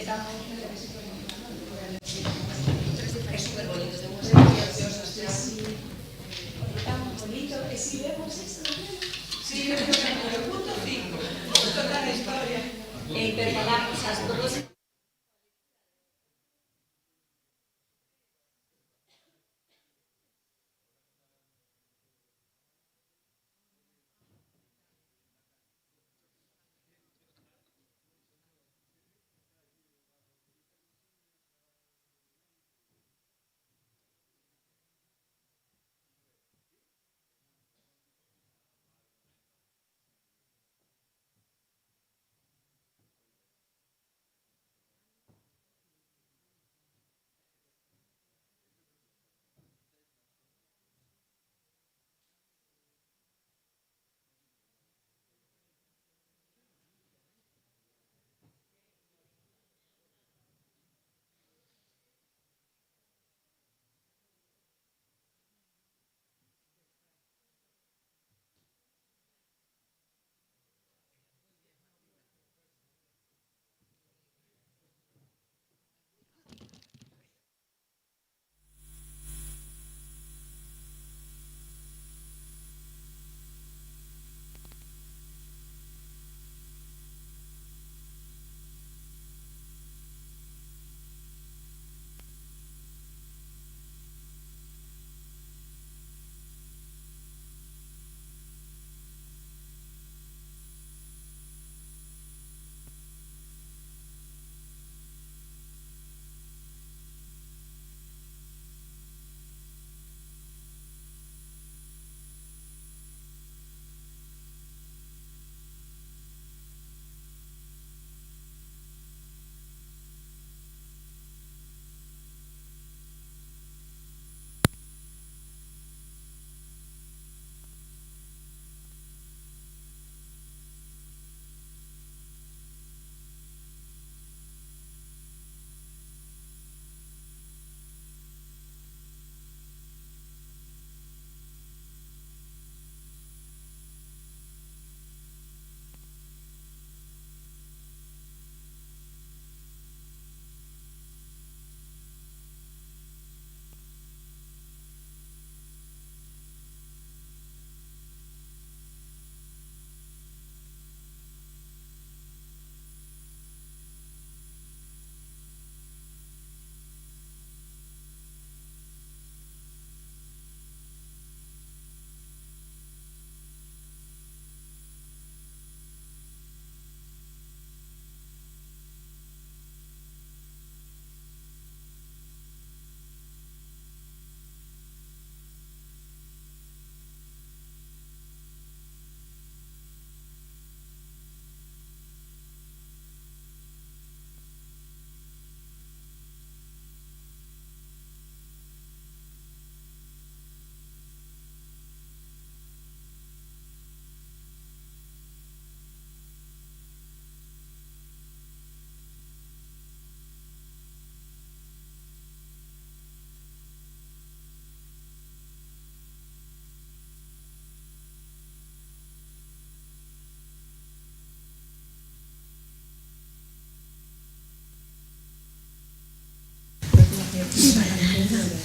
Es súper bonito, tengo unas preciosas ya. Tan bonito que si vemos eso. Sí, yo creo que en el punto 5. Toda la historia. Perdonad, o sea, todos.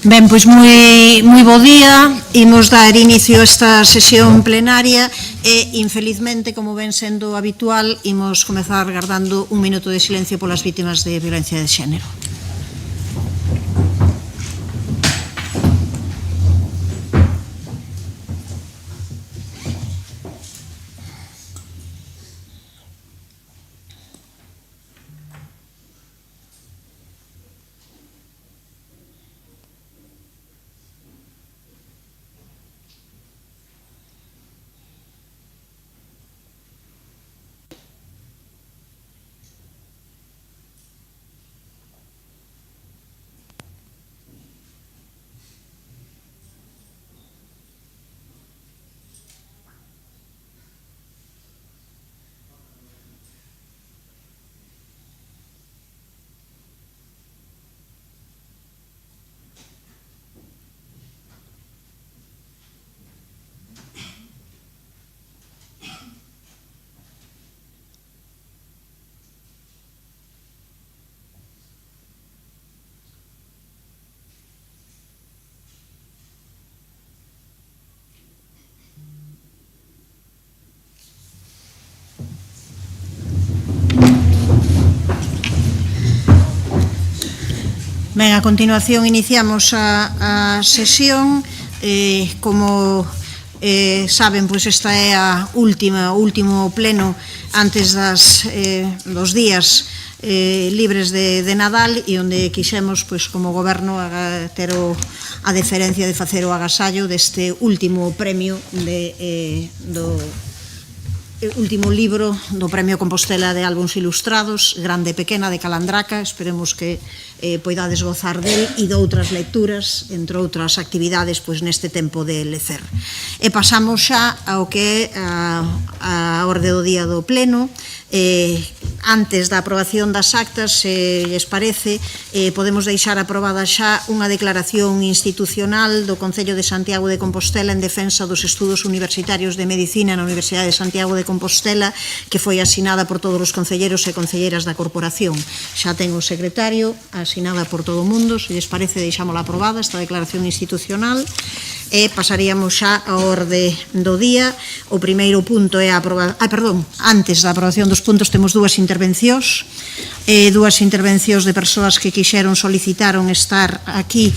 Ben, pois moi bo día. Imos dar inicio a esta sesión plenaria e, infelizmente, como ven sendo habitual, imos comezar gardando un minuto de silencio polas vítimas de violencia de xénero. Ben, a continuación iniciamos a sesión. Como saben, pois esta é o último pleno antes dos días libres de Nadal, e onde quixemos, pois, como goberno, ter a deferencia de facer o agasallo deste último premio do último libro do Premio Compostela de Álbums Ilustrados, Grande e Pequena, de Calandraca. Esperemos que poidades gozar del e de outras lecturas, entre outras actividades, pois neste tempo de lecer. E pasamos xa ao que é a orde do día do pleno. Antes da aprobación das actas, se lles parece, podemos deixar aprobada xa unha declaración institucional do Concello de Santiago de Compostela en defensa dos estudos universitarios de Medicina na Universidade de Santiago de Compostela, que foi asinada por todos os concelleros e concelleras da corporación. Xa ten o secretario, asinada por todo o mundo. Se lles parece, deixámola aprobada esta declaración institucional. E pasaríamos xa a orde do día. O primeiro punto é a aprobación... antes da aprobación dos puntos temos dúas intervencións de persoas que solicitaron estar aquí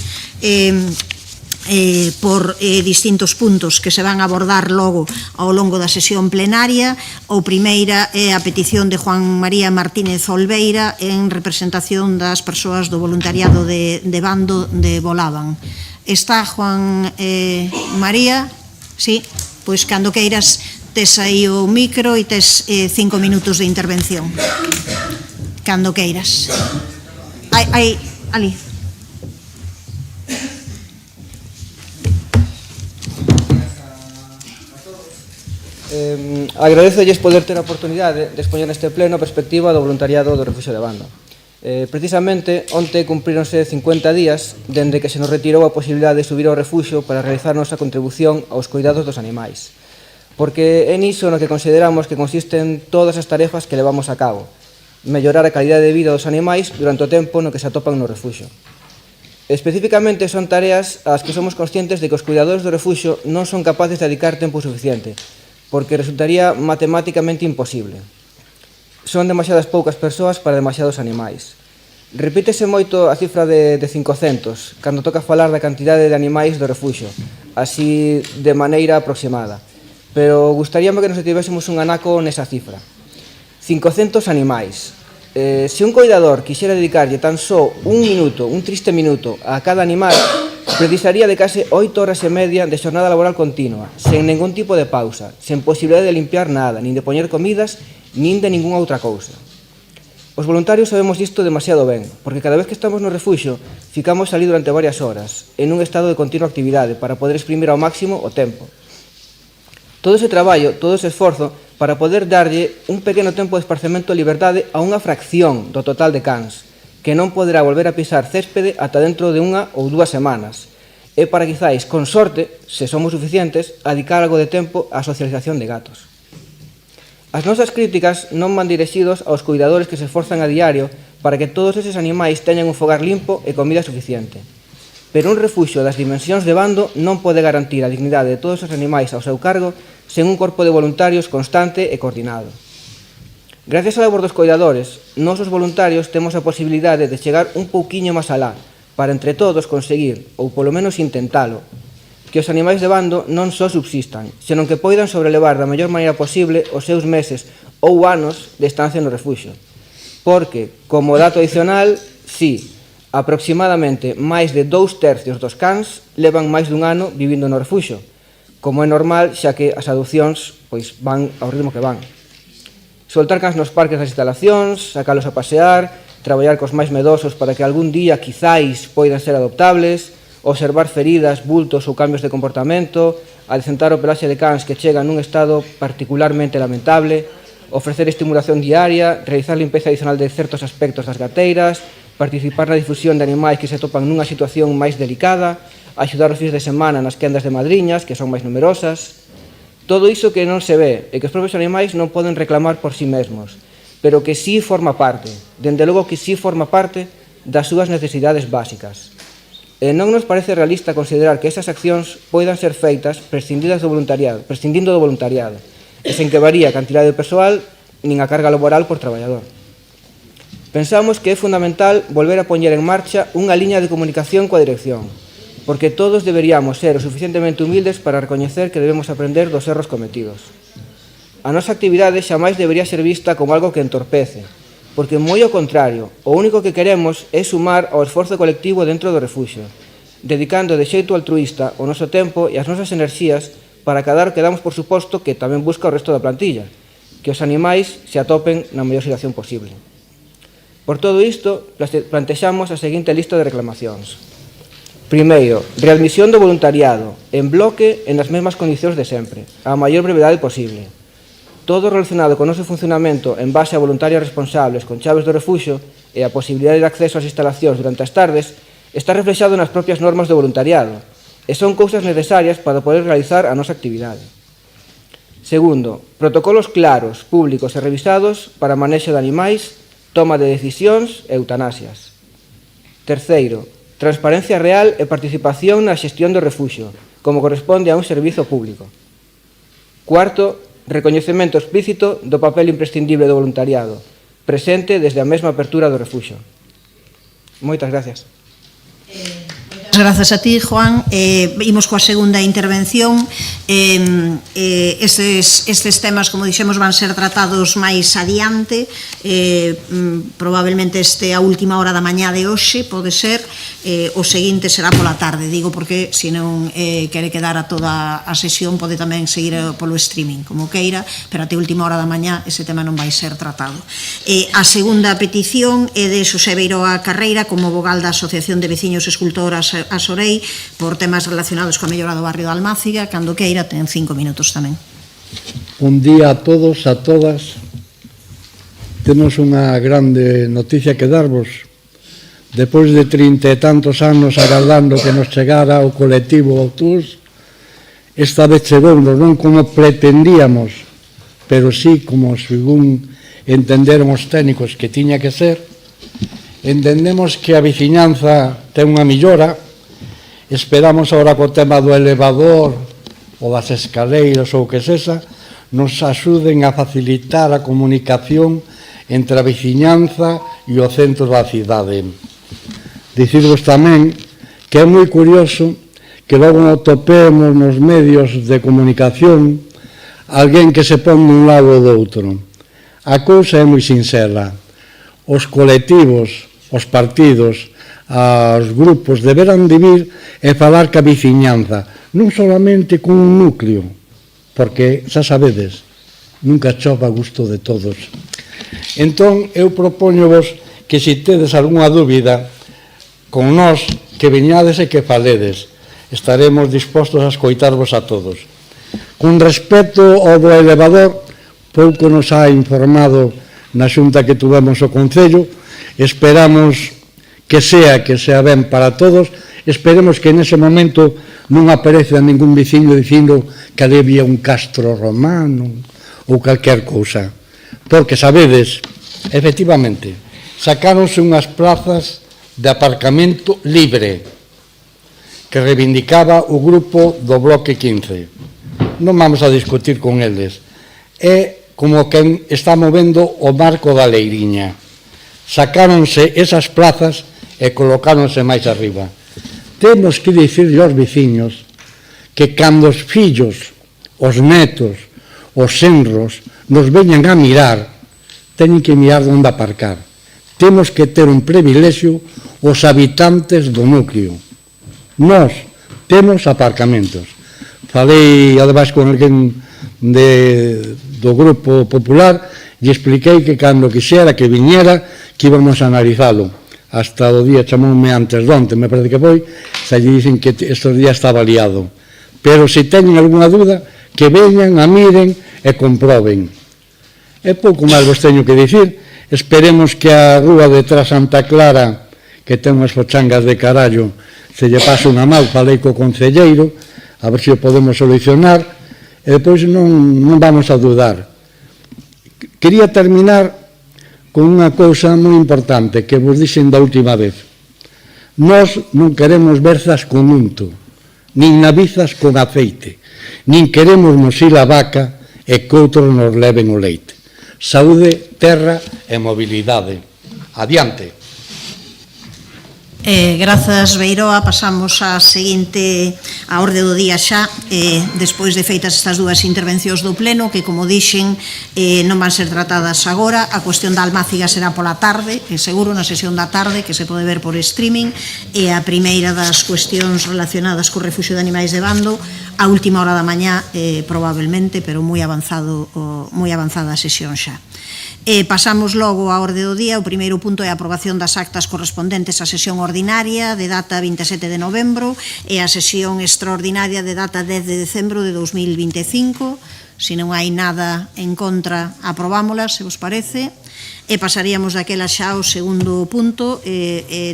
por distintos puntos que se van a abordar logo ao longo da sesión plenaria. O primeira é a petición de Juan María Martínez Olveira en representación das persoas do voluntariado de Bando de Bolaban. Está Juan María? Sí, pois cando queiras tes aí o micro e tes 5 minutos de intervención. Cando queiras. Ali. Agradecolles poder ter a oportunidade de expoñer neste pleno a perspectiva do voluntariado do Refuxio de Bando. Precisamente, onte cumpríronse 50 días dende que se nos retirou a posibilidade de subir ao refuxio para realizar nosa contribución aos cuidados dos animais, porque é niso no que consideramos que consisten todas as tarefas que levamos a cabo: mellorar a calidade de vida dos animais durante o tempo no que se atopan no refuxio. Especificamente son tareas ás que somos conscientes de que os cuidadores do refuxio non son capaces de dedicar tempo suficiente, porque resultaría matemáticamente imposible. Son demasiadas poucas persoas para demasiados animais. Repítese moito a cifra de 500 cando toca falar da cantidade de animais do refuxio, así de maneira aproximada, pero gustaríame que nos detivésemos un anaco nesa cifra. 500 animais. Se un cuidador quixera dedicarlle tan só un triste minuto a cada animal, precisaría de case 8 horas e media de xornada laboral continua, sen ningún tipo de pausa, sen posibilidade de limpiar nada, nin de poñer comidas, nin de ningunha outra cousa. Os voluntarios sabemos isto demasiado ben, porque cada vez que estamos no refuxio, ficamos ali durante varias horas, en un estado de continua actividade, para poder exprimir ao máximo o tempo. Todo ese traballo, todo ese esforzo, para poder darlle un pequeno tempo de esparcemento e liberdade a unha fracción do total de cans, que non poderá volver a pisar céspede ata dentro de 1 ou 2 semanas, e para quizáis, con sorte, se somos suficientes, dedicar algo de tempo á socialización de gatos. As nosas críticas non van dirixidos aos cuidadores que se esforzan a diario para que todos eses animais teñan un fogar limpo e comida suficiente. Pero un refuxio das dimensións de Bando non pode garantir a dignidade de todos os animais ao seu cargo sen un corpo de voluntarios constante e coordinado. Gracias ao labor dos cuidadores, nós os voluntarios temos a posibilidade de chegar un pouquiño máis alá para entre todos conseguir, ou polo menos intentalo, que os animais de Bando non só subsistan, senón que poidan sobrelevar da mellor maneira posible os seus meses ou anos de estancia no refuxio. Porque, como dato adicional, sí, aproximadamente máis de 2/3 dos cans levan máis dun ano vivindo no refuxio, como é normal, xa que as adopcións van ao ritmo que van. Soltar cans nos parques das instalacións, sacalos a pasear, traballar cos máis medosos para que algún día quizáis poidan ser adoptables, observar feridas, bultos ou cambios de comportamento, adecentar o pelaxe de cans que chegan nun estado particularmente lamentable, ofrecer estimulación diaria, realizar limpeza adicional de certos aspectos das gateiras, participar na difusión de animais que se topan nunha situación máis delicada, axudar os fins de semana nas quendas de madriñas, que son máis numerosas. Todo iso que non se ve e que os propios animais non poden reclamar por si mesmos, pero que sí forma parte, dende logo que sí forma parte das súas necesidades básicas. E non nos parece realista considerar que esas accións poidan ser feitas prescindindo do voluntariado, e sen que varía a cantidade de persoal nin a carga laboral por traballador. Pensamos que é fundamental volver a poñer en marcha unha liña de comunicación coa dirección, porque todos deberíamos ser o suficientemente humildes para recoñecer que debemos aprender dos erros cometidos. A nosa actividade xamais debería ser vista como algo que entorpece, porque moi ao contrario, o único que queremos é sumar ao esforzo colectivo dentro do refuxio, dedicando de xeito altruísta o noso tempo e as nosas enerxías para acadar o que damos por suposto que tamén busca o resto da plantilla, que os animais se atopen na mellor situación posible. Por todo isto, plantexamos a seguinte lista de reclamacións. Primeiro, readmisión do voluntariado, en bloque e nas mesmas condicións de sempre, a maior brevedade posible. Todo relacionado con o noso funcionamento en base a voluntarios responsables con chaves do refuxo e a posibilidade de acceso ás instalacións durante as tardes está reflexado nas propias normas do voluntariado e son cousas necesarias para poder realizar a nosa actividade. Segundo, protocolos claros, públicos e revisados para manexo de animais, toma de decisións e eutanasias. Terceiro, transparencia real e participación na xestión do refuxo, como corresponde a un servizo público. Cuarto, recoñecemento explícito do papel imprescindible do voluntariado, presente desde a mesma apertura do refuxo. Moitas gracias. Grazas a ti, Juan. Imos coa segunda intervención. Estes temas, como dixemos, van ser tratados máis adiante. Probablemente este a última hora da mañá de hoxe, pode ser. O seguinte será pola tarde, digo, porque se non quere quedar a toda a sesión, pode tamén seguir polo streaming, como queira, pero até a última hora da mañá ese tema non vai ser tratado. A segunda petición é de Xosé Beiroa Carreira, como vogal da Asociación de Veciños Escultoras a Sorei, por temas relacionados coa mellora do barrio de Almáciga. Cando queira, ten 5 minutos tamén. Un día a todos, a todas. Temos unha grande noticia que darvos. Depois de 30 e tantos anos agardando que nos chegara o colectivo Autobús, esta vez chegounos, non como pretendíamos, pero sí como según entenderon os técnicos que tiña que ser. Entendemos que a veciñanza ten unha millora. Esperamos agora co tema do elevador ou das escaleiras ou que sexa, nos axuden a facilitar a comunicación entre a veciñanza e o centro da cidade. Dicirvos tamén que é moi curioso que logo non topemos nos medios de comunicación alguén que se pon dun lado ou do outro. A cousa é moi sincera. Os colectivos, os partidos, os grupos deberán de vir e falar ca veciñanza, non solamente con un núcleo, porque, xa sabedes, nunca chova a gusto de todos. Entón, eu propóñovos que se tedes algunha dúbida, con nós, que viñades e que faledes. Estaremos dispostos a escoitarvos a todos. Con respecto ao do elevador, pouco nos ha informado na xunta que tuvemos o Concello, esperamos que sea ben para todos. Esperemos que nese momento non apareza ningún veciño dicindo que ali había un castro romano ou calquer cousa. Porque, sabedes, efectivamente, sacáronse unhas plazas de aparcamento libre que reivindicaba o grupo do Bloque 15. Non vamos a discutir con eles. É como quen está movendo o marco da leiriña. Sacáronse esas plazas e colocáronse máis arriba. Temos que dicirle aos veciños que cando os fillos, os netos, os senros nos veñan a mirar, teñen que mirar onde aparcar. Temos que ter un privilexio os habitantes do núcleo. Nós temos aparcamentos. Falei, ademais, con alguén do Grupo Popular e expliquei que cando quixera que viñera, que íbamos a analizalo. Hasta o día chamoume antes de onte, me parece que foi, se lle dicen que estes días estaba liado. Pero se teñen algunha dúda, que veñan, a miren e comproben. É pouco máis vos teño que dicir. Esperemos que a rúa detrás Santa Clara, que ten unhas fochangas de carallo, se lle pase unha mal, falei co concelleiro, a ver se o podemos solucionar, e depois non vamos a dudar. Quería terminar con unha cousa moi importante que vos dixen da última vez. Nós non queremos berzas con unto, nin navizas con aceite, nin queremos mosir a vaca e que outros nos leven o leite. Saúde, terra e mobilidade. Adiante. Grazas, Beiroa. Pasamos á orde do día xa, despois de feitas estas dúas intervencións do Pleno, que, como dixen, non van ser tratadas agora. A cuestión da Almáciga será pola tarde, seguro na sesión da tarde, que se pode ver por streaming, e a primeira das cuestións relacionadas co refuxio de animais de bando, a última hora da mañá, probablemente, pero moi avanzada a sesión xa. Pasamos logo á orde do día. O primeiro punto é a aprobación das actas correspondentes á sesión ordinaria de data 27 de novembro e a sesión extraordinaria de data 10 de decembro de 2025. Se non hai nada en contra, aprobámolas, se vos parece. E pasaríamos daquela xa ao segundo punto,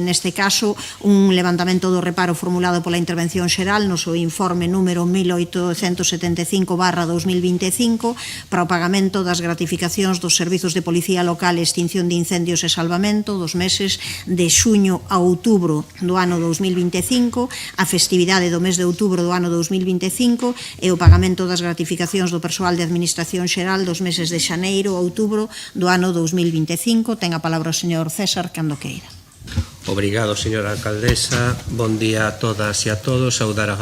neste caso, un levantamento do reparo formulado pola intervención xeral no seu informe número 1875/2025 para o pagamento das gratificacións dos servizos de policía local, extinción de incendios e salvamento dos meses de xuño a outubro do ano 2025, a festividade do mes de outubro do ano 2025 e o pagamento das gratificacións do persoal de administración xeral dos meses de xaneiro a outubro do ano 2025. Ten a palabra o señor César cando queira. Obrigado, señora alcaldesa. Bon día a todas e a todos. Saudar a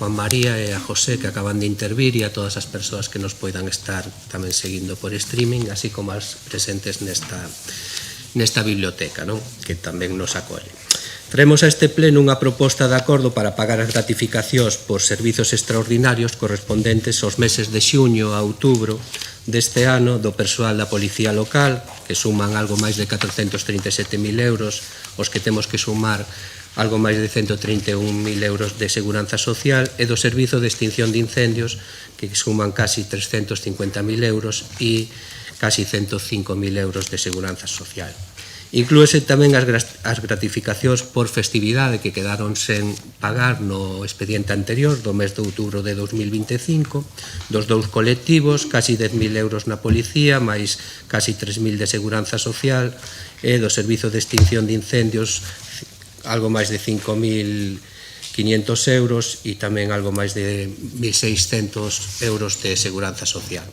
Juan María e a José, que acaban de intervir, e a todas as persoas que nos poidan estar tamén seguindo por streaming, así como as presentes nesta biblioteca, non? Que tamén nos acolle. Traemos a este pleno unha proposta de acordo para pagar as gratificacións por servizos extraordinarios correspondentes aos meses de xuño a outubro deste ano do persoal da Policía Local, que suman algo máis de 437.000 euros, os que temos que sumar algo máis de 131.000 euros de seguranza social, e do Servizo de Extinción de Incendios, que suman casi 350.000 euros e casi 105.000 euros de seguranza social. Inclúese tamén as gratificacións por festividade que quedaron sen pagar no expediente anterior do mes de outubro de 2025, dos dous colectivos, casi 10.000 euros na policía, máis casi 3.000 de seguranza social, e do Servizo de Extinción de Incendios algo máis de 5.500 euros e tamén algo máis de 1.600 euros de seguranza social.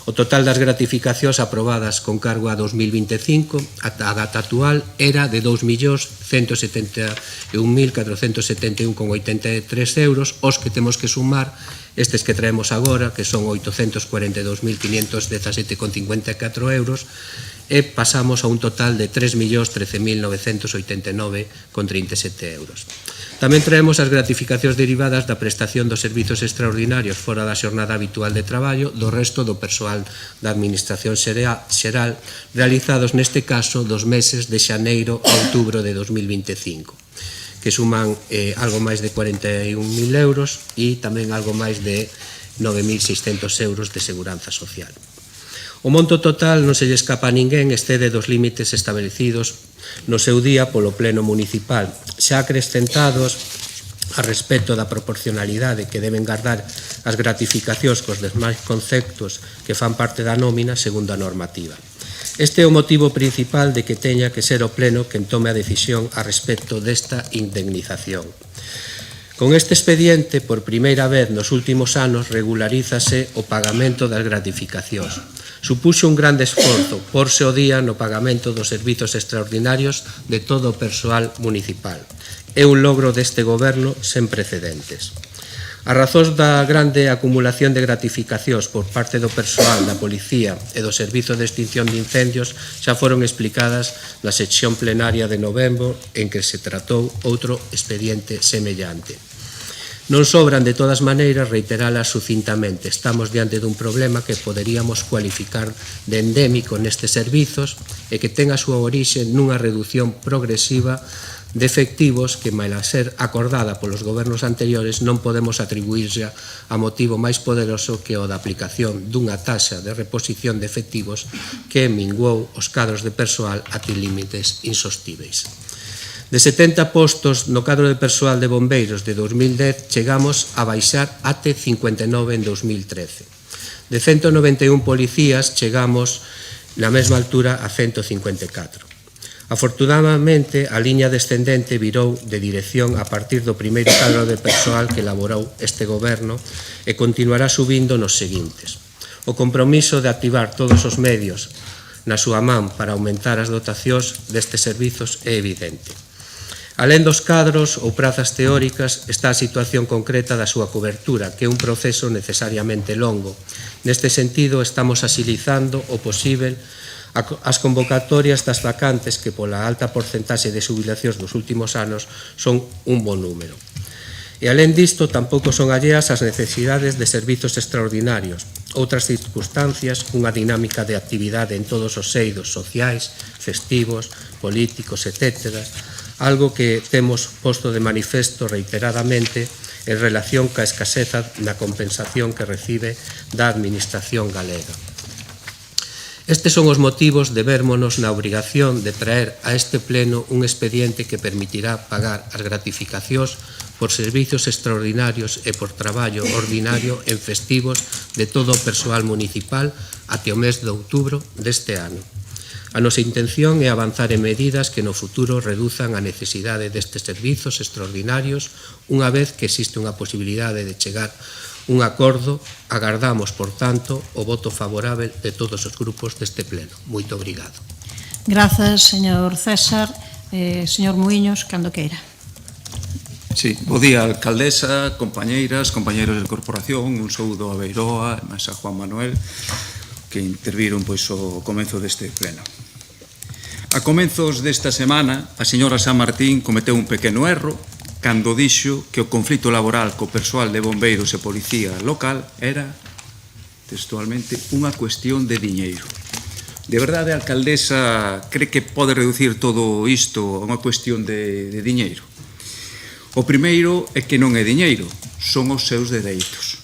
O total das gratificacións aprobadas con cargo a 2025 ata a data actual era de 2.171.471,83 euros, os que temos que sumar estes que traemos agora, que son 842.517,54 euros, e pasamos a un total de 3.013.989,37 euros. Tamén traemos as gratificacións derivadas da prestación dos servizos extraordinarios fora da xornada habitual de traballo do resto do persoal da Administración xeral realizados neste caso dos meses de xaneiro a outubro de 2025, que suman algo máis de 41.000 euros e tamén algo máis de 9.600 euros de seguranza social. O monto total non se lle escapa a ninguén, excede dos límites establecidos no seu día polo Pleno Municipal, xa acrescentados a respecto da proporcionalidade que deben guardar as gratificacións cos demais conceptos que fan parte da nómina segundo a normativa. Este é o motivo principal de que teña que ser o Pleno quen tome a decisión a respecto desta indemnización. Con este expediente, por primeira vez nos últimos anos, regularízase o pagamento das gratificacións. Supuxo un grande esforzo porse o día no pagamento dos servizos extraordinarios de todo o persoal municipal. É un logro deste goberno sen precedentes. As razóns da grande acumulación de gratificacións por parte do persoal da Policía e do Servizo de Extinción de Incendios xa foron explicadas na sesión plenaria de novembro en que se tratou outro expediente semellante. Non sobran, de todas maneiras, reiteralas sucintamente. Estamos diante dun problema que poderíamos cualificar de endémico nestes servizos e que ten a súa orixe nunha reducción progresiva de efectivos que, maila ser acordada polos gobernos anteriores, non podemos atribuirse a motivo máis poderoso que o da aplicación dunha taxa de reposición de efectivos que minguou os cadros de persoal até límites insostíveis. De 70 postos no cadro de persoal de bombeiros de 2010 chegamos a baixar até 59 en 2013. De 191 policías chegamos na mesma altura a 154. Afortunadamente, a liña descendente virou de dirección a partir do primeiro cadro de persoal que elaborou este goberno e continuará subindo nos seguintes. O compromiso de activar todos os medios na súa man para aumentar as dotacións destes servizos é evidente. Alén dos cadros ou prazas teóricas, está a situación concreta da súa cobertura, que é un proceso necesariamente longo. Neste sentido, estamos axilizando o posível as convocatorias das vacantes que pola alta porcentaxe de xubilacións dos últimos anos son un bon número. E alén disto, tampouco son alleas as necesidades de servizos extraordinarios, outras circunstancias, unha dinámica de actividade en todos os eidos sociais, festivos, políticos, etc., algo que temos posto de manifesto reiteradamente en relación ca escaseza na compensación que recibe da Administración galega. Estes son os motivos de vérmonos na obrigación de traer a este pleno un expediente que permitirá pagar as gratificacións por servizos extraordinarios e por traballo ordinario en festivos de todo o persoal municipal até o mes de outubro deste ano. A nosa intención é avanzar en medidas que no futuro reduzan a necesidade destes servizos extraordinarios unha vez que existe unha posibilidade de chegar un acordo. Agardamos, por tanto, o voto favorable de todos os grupos deste pleno. Moito obrigado. Grazas, señor César. Señor Muiños, cando queira. Sí, bo día, alcaldesa, compañeiras, compañeiros de corporación, un saúdo a Beiroa, máis a Juan Manuel, que interviron pois o comenzo deste pleno. A comenzos desta semana, a señora San Martín cometeu un pequeno erro cando dixo que o conflito laboral co persoal de bombeiros e policía local era, textualmente, unha cuestión de diñeiro. De verdade, a alcaldesa cree que pode reducir todo isto a unha cuestión de diñeiro? O primeiro é que non é diñeiro, son os seus dereitos.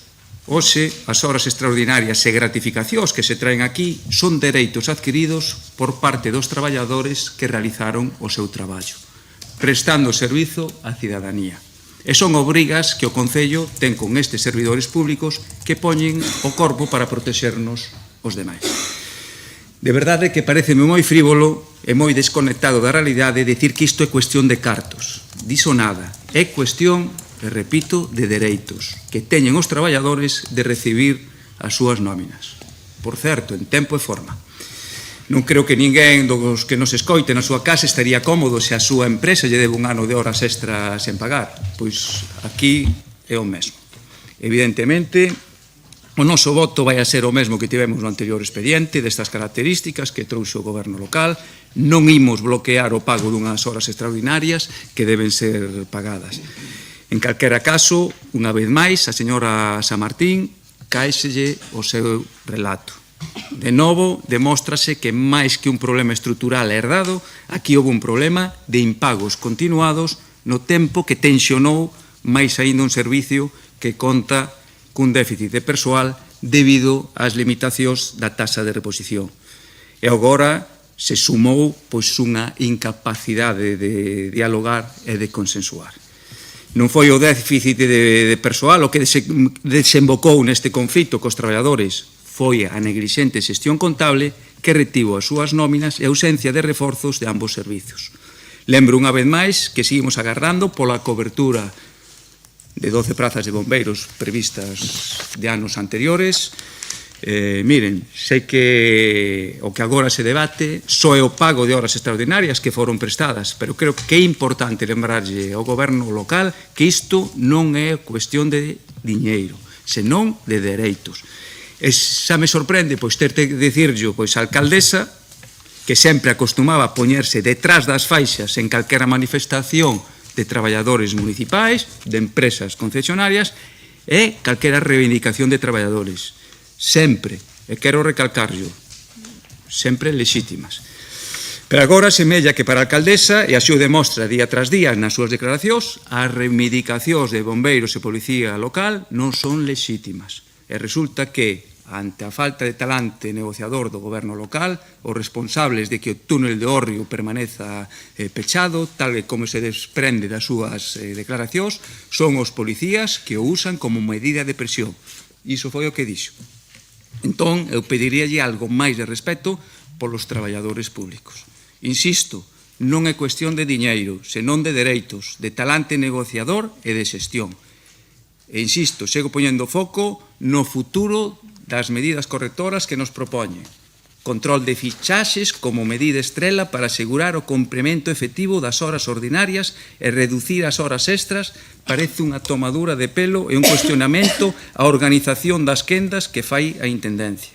Hoxe, as horas extraordinarias e gratificacións que se traen aquí son dereitos adquiridos por parte dos traballadores que realizaron o seu traballo, prestando servizo á cidadanía. E son obrigas que o Concello ten con estes servidores públicos que poñen o corpo para protexernos os demais. De verdade que pareceme moi frívolo e moi desconectado da realidade dicir que isto é cuestión de cartos. Diso nada, é cuestión, e repito, de dereitos que teñen os traballadores de recibir as súas nóminas. Por certo, en tempo e forma. Non creo que ninguén dos que nos escoite na súa casa estaría cómodo se a súa empresa lle debe un ano de horas extras en pagar. Pois aquí é o mesmo. Evidentemente, o noso voto vai a ser o mesmo que tivemos no anterior expediente destas características que trouxe o goberno local. Non imos bloquear o pago dunhas horas extraordinarias que deben ser pagadas. En calquera caso, unha vez máis, a señora San Martín cáeselle o seu relato. De novo, demóstrase que máis que un problema estrutural herdado, aquí houve un problema de impagos continuados no tempo que tensionou máis aínda un servicio que conta cun déficit de persoal debido ás limitacións da taxa de reposición. E agora se sumou pois unha incapacidade de dialogar e de consensuar. Non foi o déficit de persoal o que desembocou neste conflito cos traballadores, foi a neglixente xestión contable que retivo as súas nóminas e ausencia de reforzos de ambos servizos. Lembro unha vez máis que seguimos agardando pola cobertura de 12 prazas de bombeiros previstas de anos anteriores. Miren, sei que o que agora se debate só é o pago de horas extraordinarias que foron prestadas, pero creo que é importante lembrarlle ao goberno local que isto non é cuestión de diñeiro, senón de dereitos. E xa me sorprende pois ter que dicirllo pois a alcaldesa, que sempre acostumaba a poñerse detrás das faixas en calquera manifestación de traballadores municipais, de empresas concesionarias e calquera reivindicación de traballadores. Sempre, e quero recalcarlo, sempre lexítimas. Pero agora semella que para a alcaldesa, e así o demostra día tras día nas súas declaracións, as reivindicacións de bombeiros e policía local non son lexítimas. E resulta que, ante a falta de talante negociador do goberno local, os responsables de que o túnel de Orrio permaneza pechado, tal como se desprende das súas declaracións, son os policías que o usan como medida de presión. Iso foi o que dixo. Entón, eu pediríalle algo máis de respeto polos traballadores públicos. Insisto, non é cuestión de diñeiro, senón de dereitos, de talante negociador e de xestión. E insisto, sigo poñendo foco no futuro das medidas correctoras que nos propoñen. control de fichaxes como medida estrela para asegurar o complemento efectivo das horas ordinarias e reducir as horas extras, parece unha tomadura de pelo e un cuestionamento á organización das quendas que fai a Intendencia.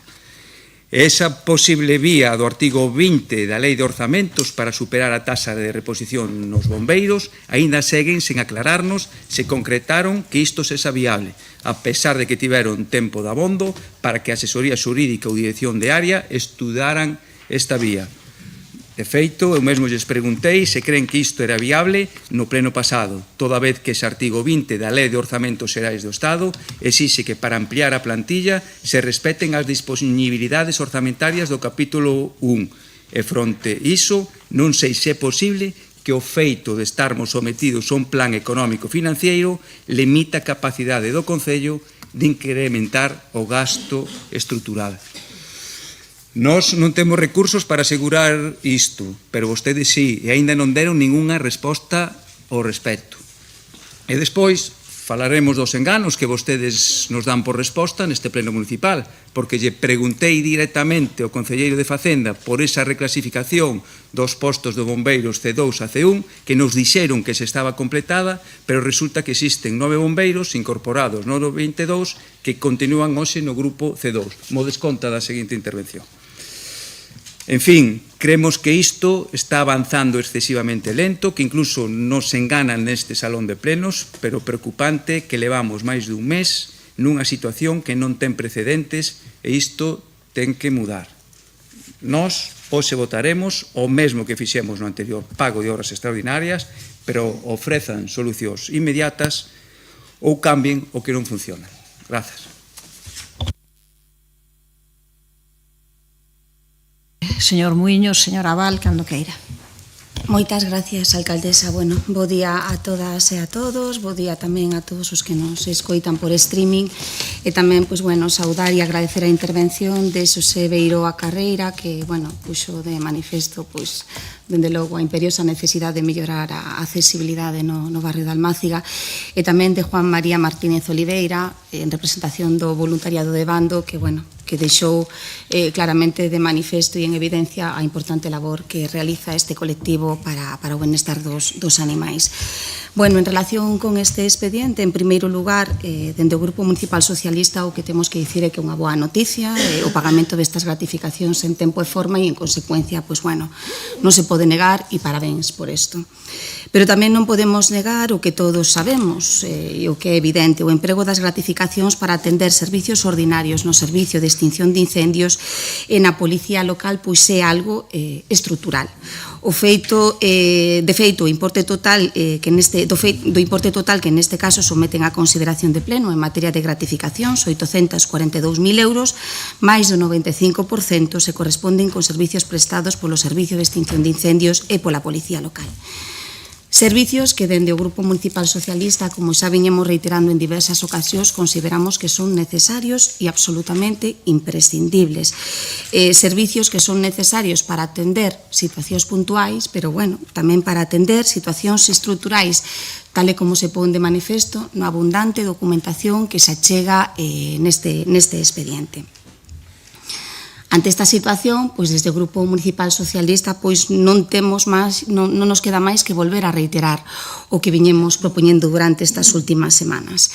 Esa posible vía do artigo 20 da Lei de Orzamentos para superar a taxa de reposición nos bombeiros aínda seguen sen aclararnos se concretaron que isto sexa viable, a pesar de que tiveron tempo de abondo para que a asesoría xurídica ou dirección de área estudaran esta vía. De feito, eu mesmo lles preguntei se creen que isto era viable no pleno pasado, toda vez que ese artigo 20 da Lei de Orzamentos Xerais do Estado exixe que para ampliar a plantilla se respeten as disponibilidades orzamentarias do capítulo 1. E fronte iso, non sei se é posible que o feito de estarmos sometidos a un plan económico financiero limita a capacidade do Concello de incrementar o gasto estrutural. Nós non temos recursos para asegurar isto, pero vostedes sí, e aínda non deron ningunha resposta ao respecto. E despois falaremos dos enganos que vostedes nos dan por resposta neste pleno municipal, porque lle preguntei directamente ao concelleiro de Facenda por esa reclasificación dos postos de bombeiros C2 a C1, que nos dixeron que se estaba completada, pero resulta que existen 9 bombeiros incorporados no 22 que continúan hoxe no grupo C2. Mo desconta da seguinte intervención. En fin, creemos que isto está avanzando excesivamente lento, que incluso nos enganan neste salón de plenos, pero preocupante que levamos máis dun mes nunha situación que non ten precedentes e isto ten que mudar. Nós hoxe votaremos o mesmo que fixemos no anterior pago de horas extraordinarias, pero ofrezan solucións inmediatas ou cambien o que non funciona. Grazas. Señor Muiños, señor Abal, cando queira. Moitas gracias, alcaldesa. Bueno, bo día a todas e a todos, bo día tamén a todos os que nos escoitan por streaming e tamén, pois, bueno, saudar e agradecer a intervención de Xosé Beiroa Carreira que, bueno, puxo de manifesto, pois, dende logo a imperiosa necesidade de mellorar a accesibilidade no barrio de Almáciga e tamén de Juan María Martínez Oliveira en representación do voluntariado de Bando que, bueno, que deixou claramente de manifesto e en evidencia a importante labor que realiza este colectivo para o benestar dos animais. Bueno, en relación con este expediente, en primeiro lugar, dende o Grupo Municipal Socialista o que temos que dicir é que é unha boa noticia o pagamento destas gratificacións en tempo e forma e en consecuencia, pois bueno, non se pode negar e parabéns por isto. Pero tamén non podemos negar o que todos sabemos e o que é evidente, o emprego das gratificacións para atender servicios ordinarios no servicio de extinción de incendios e na policía local pois é algo estrutural. O feito, de feito, o importe total do importe total que neste caso someten a consideración de pleno en materia de gratificacións, 842.000 euros, máis do 95% se corresponden con servicios prestados polo Servicio de Extinción de Incendios e pola Policía Local. Servicios que dende o Grupo Municipal Socialista, como xa viñemos reiterando en diversas ocasións, consideramos que son necesarios e absolutamente imprescindibles. Servicios que son necesarios para atender situacións puntuais, pero, bueno, tamén para atender situacións estruturais, tal e como se pon de manifesto no abundante documentación que se achega neste expediente. Ante esta situación, pois desde o Grupo Municipal Socialista, pois non nos queda máis que volver a reiterar o que viñemos propoñendo durante estas últimas semanas.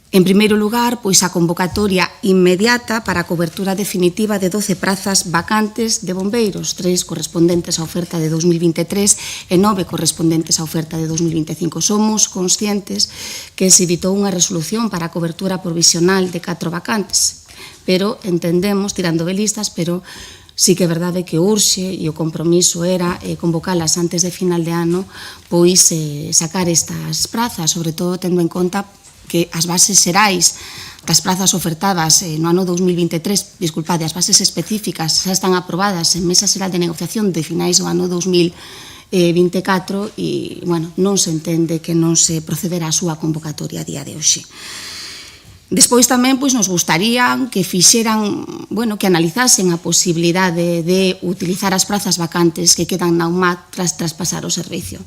En primeiro lugar, pois a convocatoria inmediata para a cobertura definitiva de 12 prazas vacantes de bombeiros, 3 correspondentes á oferta de 2023 e 9 correspondentes á oferta de 2025. Somos conscientes que se editou unha resolución para a cobertura provisional de 4 vacantes, pero entendemos, tirando velistas, pero sí que é verdade que urxe e o compromiso era convocalas antes de final de ano, pois sacar estas prazas, sobre todo tendo en conta que as bases xerais das prazas ofertadas no ano 2023, disculpade, as bases específicas xa están aprobadas en Mesa Xeral de Negociación de finais do ano 2024 e, bueno, non se entende que non se procederá a súa convocatoria a día de hoxe. Despois tamén pois nos gustaría que fixeran, bueno, que analizasen a posibilidade de utilizar as prazas vacantes que quedan na UMAT tras traspasar o servicio.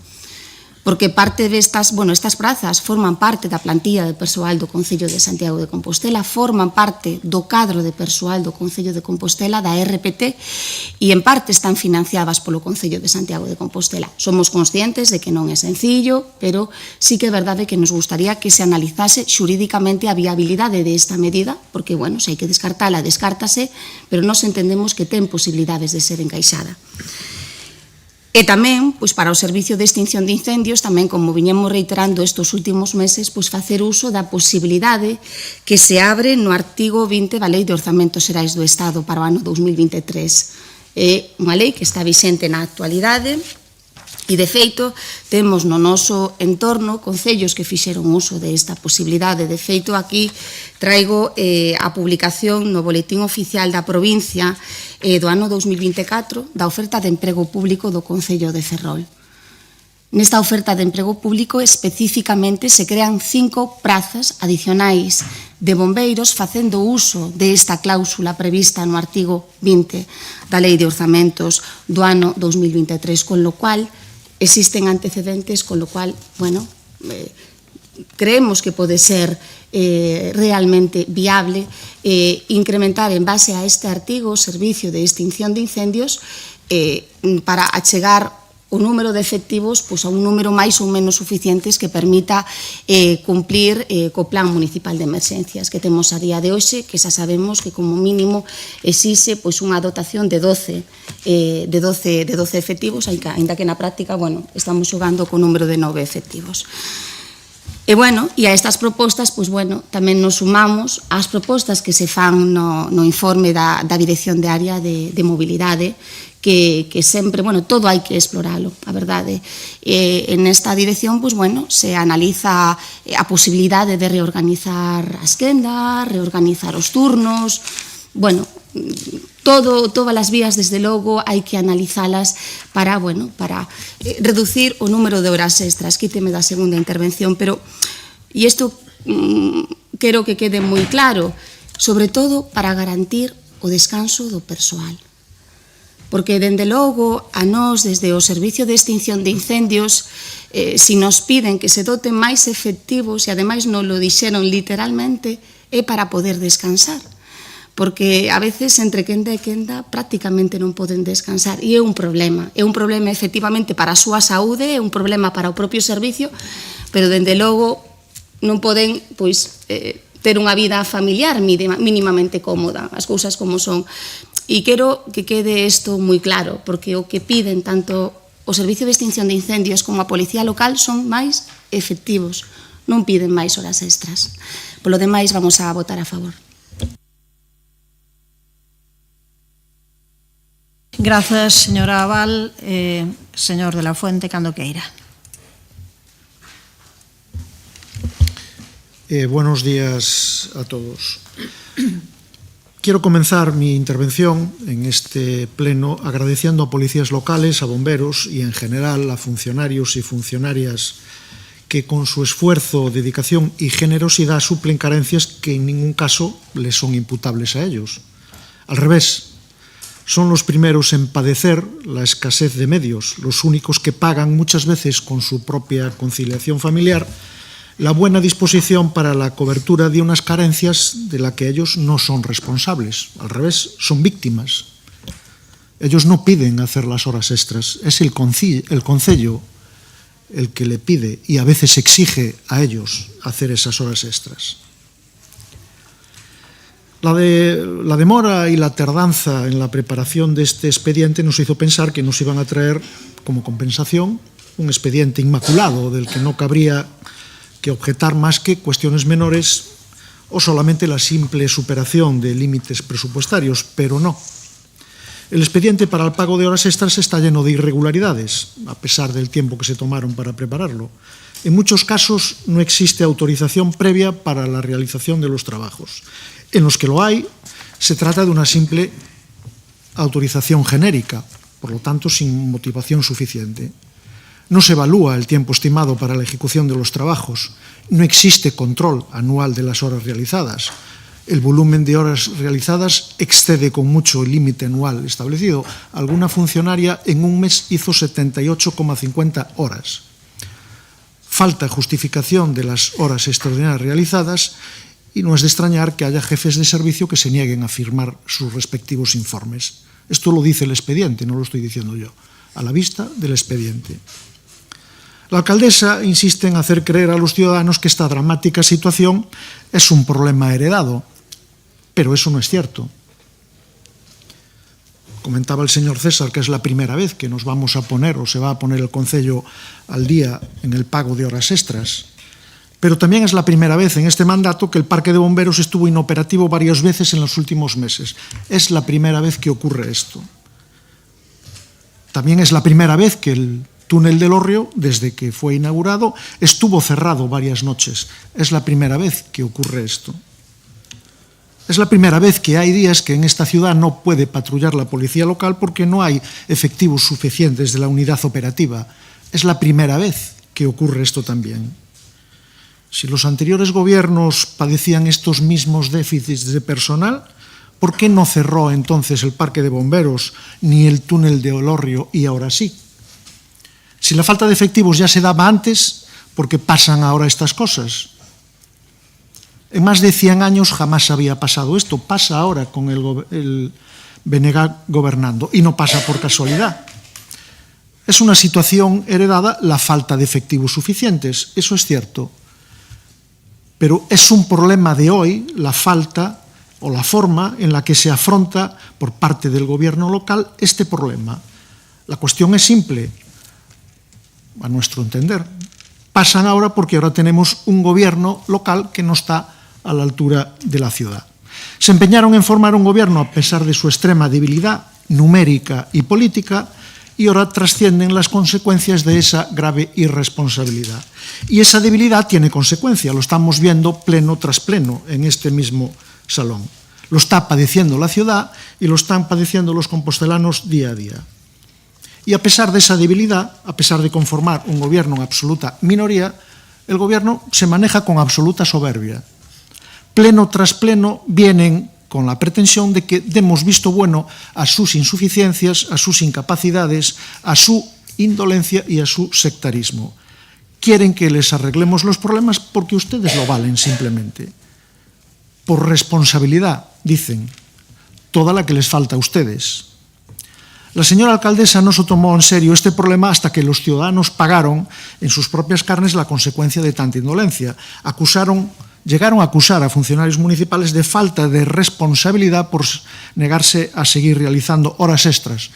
porque parte destas, estas prazas forman parte da plantilla de persoal do Concello de Santiago de Compostela, forman parte do cadro de persoal do Concello de Compostela, da RPT, e en parte están financiadas polo Concello de Santiago de Compostela. Somos conscientes de que non é sencillo, pero sí que é verdade que nos gustaría que se analizase xurídicamente a viabilidade desta medida, porque, se hai que descartala, descártase, pero nós entendemos que ten posibilidades de ser encaixada. E tamén, para o Servicio de Extinción de Incendios, tamén, como viñemos reiterando estes últimos meses, facer uso da posibilidade que se abre no artigo 20 da Lei de Orzamentos Xerais do Estado para o ano 2023. É unha lei que está vixente na actualidade e, de feito, temos no noso entorno concellos que fixeron uso desta posibilidade. De feito, aquí traigo a publicación no Boletín Oficial da Provincia do ano 2024 da oferta de emprego público do Concello de Ferrol. Nesta oferta de emprego público, especificamente, se crean 5 prazas adicionais de bombeiros facendo uso desta cláusula prevista no artigo 20 da Lei de Orzamentos do ano 2023, con lo cual existen antecedentes, con lo cual, creemos que pode ser realmente viable incrementar en base a este artigo o servicio de extinción de incendios para achegar o número de efectivos a un número máis ou menos suficientes que permita cumplir co Plan Municipal de Emerxencias que temos a día de hoxe, que xa sabemos que como mínimo exixe unha dotación de 12 efectivos, aínda que na práctica, estamos xogando co número de 9 efectivos. E a estas propostas, tamén nos sumamos ás propostas que se fan no informe da Dirección de Área de Mobilidade, que sempre, todo hai que exploralo, a verdade. En esta dirección, se analiza a posibilidade de reorganizar as quendas, reorganizar os turnos, todas as vías, desde logo, hai que analizalas para reducir o número de horas extras. Quíteme da segunda intervención, pero, e isto quero que quede moi claro, sobre todo para garantir o descanso do persoal. Porque, dende logo, a nós, desde o Servicio de Extinción de Incendios, si nos piden que se doten máis efectivos, e ademais nos lo dixeron literalmente, é para poder descansar. Porque a veces entre quenda e quenda prácticamente non poden descansar e é un problema efectivamente para a súa saúde, é un problema para o propio servicio, pero dende logo non poden ter unha vida familiar mínimamente cómoda, as cousas como son. E quero que quede isto moi claro, porque o que piden tanto o Servicio de Extinción de Incendios como a Policía Local son máis efectivos, non piden máis horas extras. Polo demais, vamos a votar a favor. Grazas, señora Abal. Señor de la Fuente, cando queira. Buenos días a todos. Quiero comenzar mi intervención en este pleno agradeciendo a policías locales, a bomberos y en general a funcionarios y funcionarias que con su esfuerzo, dedicación y generosidad suplen carencias que en ningún caso les son imputables a ellos. Al revés, son los primeros en padecer la escasez de medios, los únicos que pagan muchas veces con su propia conciliación familiar la buena disposición para la cobertura de unas carencias de las que ellos no son responsables. Al revés, son víctimas. Ellos no piden hacer las horas extras, es el concello el que le pide y a veces exige a ellos hacer esas horas extras. La demora y la tardanza en la preparación de este expediente nos hizo pensar que nos iban a traer como compensación un expediente inmaculado del que no cabría que objetar más que cuestiones menores o solamente la simple superación de límites presupuestarios, pero no. El expediente para el pago de horas extras está lleno de irregularidades, a pesar del tiempo que se tomaron para prepararlo. En muchos casos no existe autorización previa para la realización de los trabajos. En los que lo hay, se trata de una simple autorización genérica, por lo tanto sin motivación suficiente. No se evalúa el tiempo estimado para la ejecución de los trabajos, no existe control anual de las horas realizadas. El volumen de horas realizadas excede con mucho el límite anual establecido. Alguna funcionaria en un mes hizo 78,50 horas. falta justificación de las horas extraordinarias realizadas y no es de extrañar que haya jefes de servicio que se nieguen a firmar sus respectivos informes. Esto lo dice el expediente, no lo estoy diciendo yo, a la vista del expediente. La alcaldesa insiste en hacer creer a los ciudadanos que esta dramática situación es un problema heredado, pero eso no es cierto. Comentaba el señor César que es la primera vez que nos vamos a poner o se va a poner el Concello al día en el pago de horas extras, pero también es la primera vez en este mandato que el Parque de Bomberos estuvo inoperativo varias veces en los últimos meses. Es la primera vez que ocurre esto. También es la primera vez que el túnel del Hórreo, desde que fue inaugurado, estuvo cerrado varias noches. Es la primera vez que ocurre esto. Es la primera vez que hay días que en esta ciudad no puede patrullar la policía local porque no hay efectivos suficientes de la unidad operativa. Es la primera vez que ocurre esto también. Si los anteriores gobiernos padecían estos mismos déficits de personal, ¿por qué no cerró entonces el Parque de Bomberos ni el túnel de Hórreo y ahora sí? Si la falta de efectivos ya se daba antes, ¿por qué pasan ahora estas cosas? En más de 100 años jamás había pasado esto. Pasa ahora con el BNG gobernando y no pasa por casualidad. Es una situación heredada la falta de efectivos suficientes, eso es cierto. Pero es un problema de hoy la falta o la forma en la que se afronta por parte del gobierno local este problema. La cuestión es simple, a nuestro entender. Pasan ahora porque ahora tenemos un gobierno local que no está a la altura de la ciudad. Se empeñaron en formar un gobierno a pesar de su extrema debilidad numérica y política y ahora trascienden las consecuencias de esa grave irresponsabilidad. Y esa debilidad tiene consecuencia, lo estamos viendo pleno tras pleno en este mismo salón. Lo está padeciendo la ciudad y lo están padeciendo los compostelanos día a día. Y a pesar de esa debilidad, a pesar de conformar un gobierno en absoluta minoría, el gobierno se maneja con absoluta soberbia. Pleno tras pleno vienen con la pretensión de que demos visto bueno a sus insuficiencias, a sus incapacidades, a su indolencia y a su sectarismo. Quieren que les arreglemos los problemas porque ustedes lo valen simplemente. Por responsabilidad, dicen, toda la que les falta a ustedes. La señora alcaldesa no se tomó en serio este problema hasta que los ciudadanos pagaron en sus propias carnes la consecuencia de tanta indolencia. Llegaron a acusar a funcionarios municipales de falta de responsabilidad por negarse a seguir realizando horas extras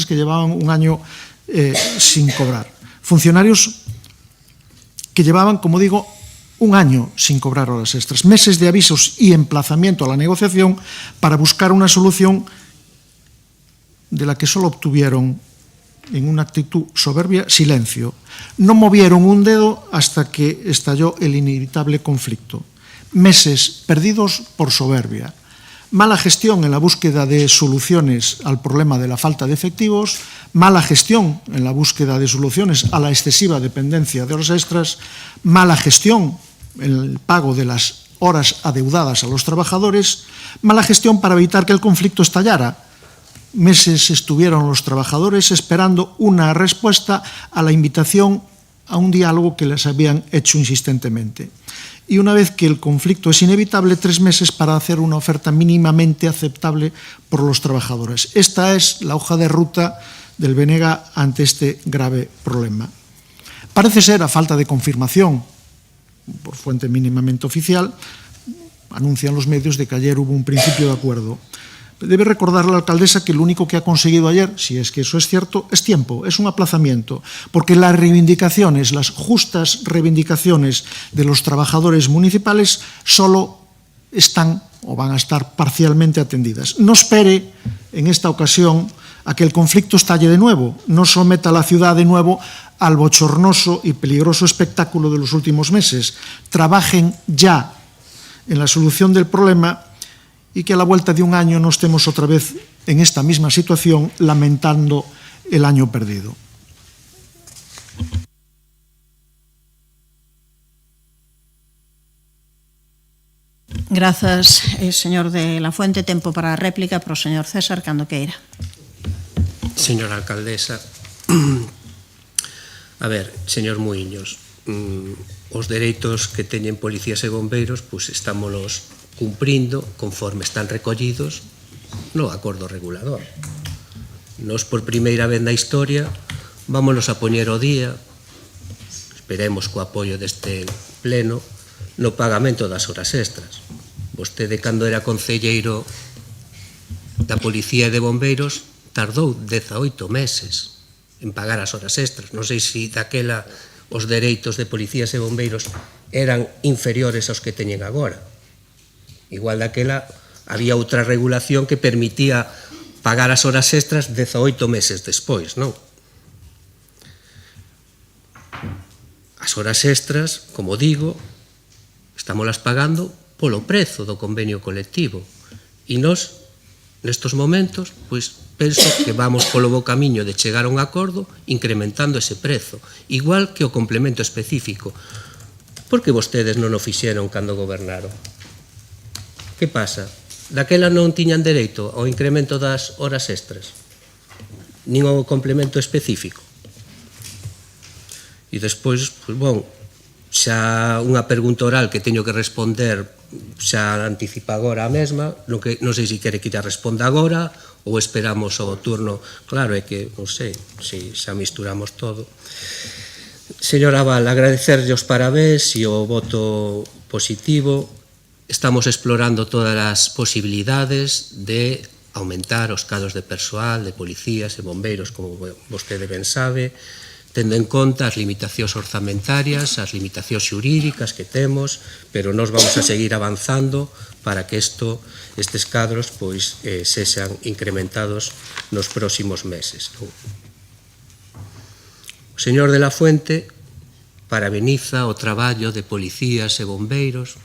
que llevaban un año sin cobrar. Funcionarios que llevaban, como digo, un año sin cobrar horas extras, meses de avisos y emplazamiento a la negociación para buscar una solución de la que solo obtuvieron, en una actitud soberbia, silencio. No movieron un dedo hasta que estalló el inevitable conflicto. Meses perdidos por soberbia. Mala gestión en la búsqueda de soluciones al problema de la falta de efectivos, mala gestión en la búsqueda de soluciones a la excesiva dependencia de horas extras, mala gestión en el pago de las horas adeudadas a los trabajadores, mala gestión para evitar que el conflicto estallara. Meses estuvieron los trabajadores esperando una respuesta a la invitación a un diálogo que les habían hecho insistentemente. Y una vez que el conflicto es inevitable, 3 meses para hacer una oferta mínimamente aceptable por los trabajadores. Esta es la hoja de ruta del BNG ante este grave problema. Parece ser, a falta de confirmación por fuente mínimamente oficial, anuncian los medios de que ayer hubo un principio de acuerdo. Debe recordar la alcaldesa que lo único que ha conseguido ayer, si es que eso es cierto, es tiempo, es un aplazamiento, porque las reivindicaciones, las justas reivindicaciones de los trabajadores municipales solo están o van a estar parcialmente atendidas. No espere en esta ocasión a que el conflicto estalle de nuevo, no someta a la ciudad de nuevo al bochornoso y peligroso espectáculo de los últimos meses. Trabajen ya en la solución del problema y que a la vuelta de un año no estemos otra vez en esta misma situación lamentando el año perdido. Grazas, señor de la Fuente. Tempo para a réplica para o señor César, cando queira. Señora alcaldesa, a ver, señor Muiños, os dereitos que teñen policías e bombeiros, pois estámolos cumprindo conforme están recollidos no acordo regulador. Nos, por primeira vez na historia, vámonos a poñer o día, esperemos co apoio deste pleno, no pagamento das horas extras. Vostede, cando era concelleiro da Policía e de Bombeiros, tardou 18 meses en pagar as horas extras. Non sei se daquela os dereitos de policías e bombeiros eran inferiores aos que teñen agora. Igual daquela había outra regulación que permitía pagar as horas extras 18 meses despois, non? As horas extras, como digo, estámolas pagando polo prezo do convenio colectivo. E nós, nestos momentos, pois penso que vamos polo bo camiño de chegar a un acordo incrementando ese prezo, igual que o complemento específico. Por que vostedes non o fixeron cando gobernaron? Que pasa? Daquela non tiñan dereito ao incremento das horas extras, nin ao complemento específico. E despois, pois, bon, xa unha pregunta oral que teño que responder xa anticipa agora a mesma, non sei se quere que xa responda agora ou esperamos o turno. Claro, é que, non sei, se xa misturamos todo. Señora Val, agradecerlle os parabéns e o voto positivo. Estamos explorando todas as posibilidades de aumentar os cadros de persoal, de policías e bombeiros, como vostede ben sabe, tendo en conta as limitacións orzamentarias, as limitacións xurídicas que temos, pero nós vamos a seguir avanzando para que estes cadros pois sexan incrementados nos próximos meses. O señor de la Fuente parabeniza o traballo de policías e bombeiros,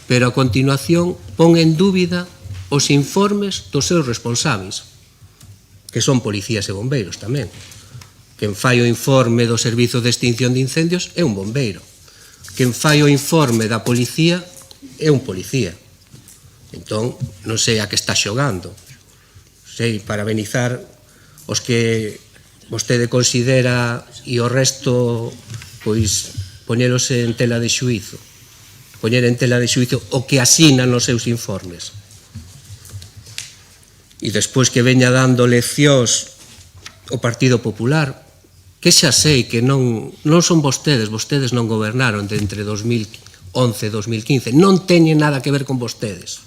pero a continuación pon en dúbida os informes dos seus responsáveis, que son policías e bombeiros tamén. Quen fai o informe do Servizo de Extinción de Incendios é un bombeiro. Quen fai o informe da policía é un policía. Entón, non sei a que está xogando. Sei, parabenizar os que vostede considera e o resto, pois, poñeros en tela de xuízo. Poñer en tela de xuízo o que asinan os seus informes. E despois que veña dando leccións o Partido Popular, que xa sei que non son vostedes non gobernaron de entre 2011 e 2015, non teñen nada que ver con vostedes.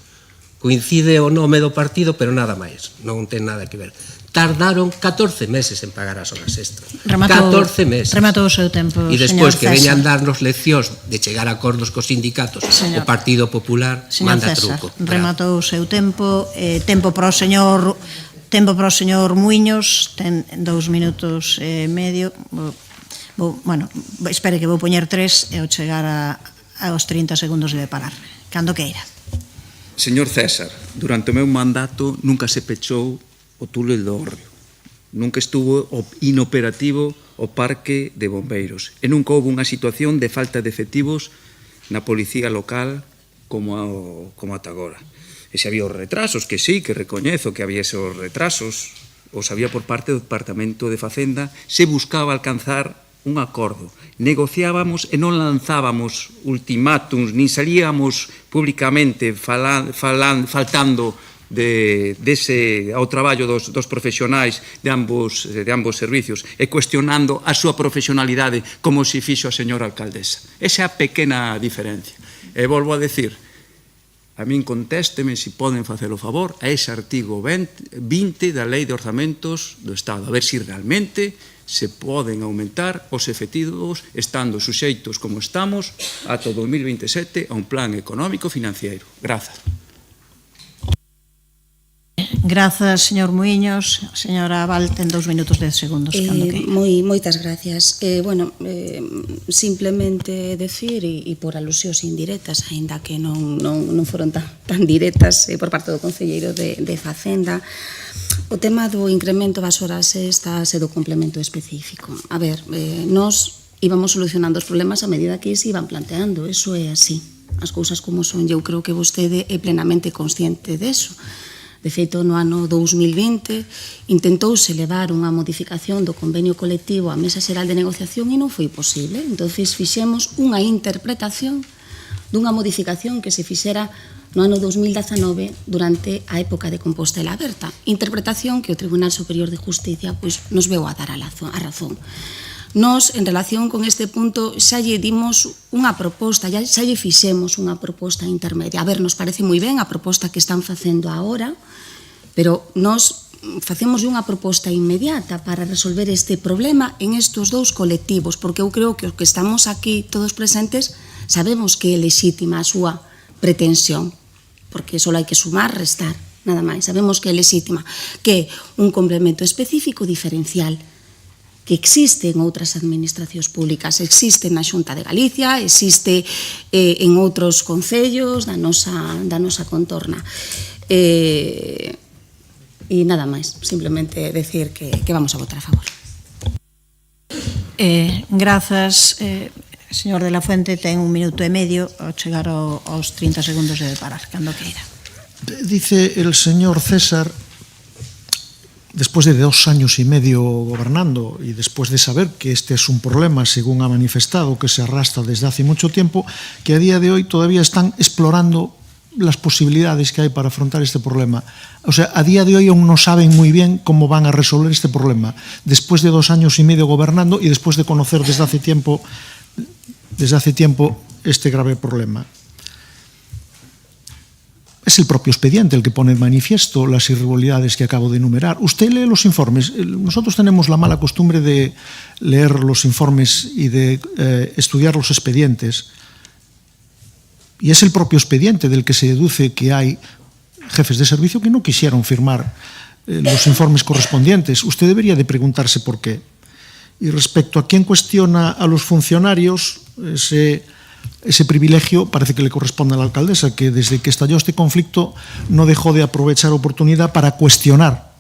Coincide o nome do partido, pero nada máis, non ten nada que ver. Tardaron 14 meses en pagar as horas extras. 14 meses. Rematou o seu tempo, E despois que señor César. veñan darnos leccións de chegar a acordos cos sindicatos, o Partido Popular Señor manda César, truco. rematou o seu tempo. Tempo para o señor Muiños, ten 2 minutos e medio. Bueno, espere que vou poñer 3 e ao chegar aos 30 segundos debe parar. Cando queira. Señor César, durante o meu mandato nunca se pechou o túnel do Hórreo. Nunca estuvo inoperativo o parque de bombeiros. E nunca houve unha situación de falta de efectivos na policía local como ata agora. E se había os retrasos, que sí, que recoñezo que había esos retrasos, os había por parte do Departamento de Facenda, se buscaba alcanzar un acordo. Negociábamos e non lanzábamos ultimátums, nin salíamos públicamente faltando ao traballo dos profesionais de ambos servicios e cuestionando a súa profesionalidade como se fixo a señora alcaldesa. Esa é a pequena diferencia. E volvo a decir, a min contésteme se poden facer o favor a ese artigo 20 da Lei de Orzamentos do Estado, a ver se realmente se poden aumentar os efectivos estando suxeitos como estamos ata o 2027 a un plan económico financiero. Grazas. Grazas, señor Muiños. Señora Val, ten 2 minutos 10 segundos. Moitas gracias. Simplemente decir, e por alusións indirectas, aínda que non foron tan directas por parte do Concelleiro de Facenda, o tema do incremento das horas extras e do complemento específico. A ver, nós íbamos solucionando os problemas a medida que se iban planteando, eso é así. As cousas como son, eu creo que vostede é plenamente consciente deso. De feito, no ano 2020 intentouse levar unha modificación do convenio colectivo á Mesa Xeral de Negociación e non foi posible. Entón, fixemos unha interpretación dunha modificación que se fixera no ano 2019 durante a época de Compostela Aberta. Interpretación que o Tribunal Superior de Justicia nos veu a dar a razón. Nos, en relación con este punto, xa lle dimos unha proposta, xa lle fixemos unha proposta intermedia. A ver, nos parece moi ben a proposta que están facendo agora, pero nos facemos unha proposta inmediata para resolver este problema en estes dous colectivos, porque eu creo que os que estamos aquí todos presentes sabemos que é lexítima a súa pretensión, porque só hai que sumar, restar, nada máis. Sabemos que é lexítima, que é un complemento específico diferencial, que existe en outras administracións públicas, existe na Xunta de Galicia, existe en outros concellos da nosa contorna. E nada máis, simplemente decir que vamos a votar a favor. Grazas, señor de la Fuente, ten 1 minuto e medio ao chegar aos 30 segundos de parar, cando queira. Dice el señor César, después de 2 años y medio gobernando y después de saber que este es un problema, según ha manifestado, que se arrastra desde hace mucho tiempo, que a día de hoy todavía están explorando las posibilidades que hay para afrontar este problema. O sea, a día de hoy aún no saben muy bien cómo van a resolver este problema, después de 2 años y medio gobernando y después de conocer desde hace tiempo este grave problema. Es el propio expediente el que pone en manifiesto las irregularidades que acabo de enumerar. Usted lee los informes. Nosotros tenemos la mala costumbre de leer los informes y de estudiar los expedientes. Y es el propio expediente del que se deduce que hay jefes de servicio que no quisieron firmar los informes correspondientes. Usted debería de preguntarse por qué. Y respecto a quién cuestiona a los funcionarios, ese privilegio parece que le corresponde a la alcaldesa, que desde que estalló este conflicto no dejó de aprovechar oportunidad para cuestionar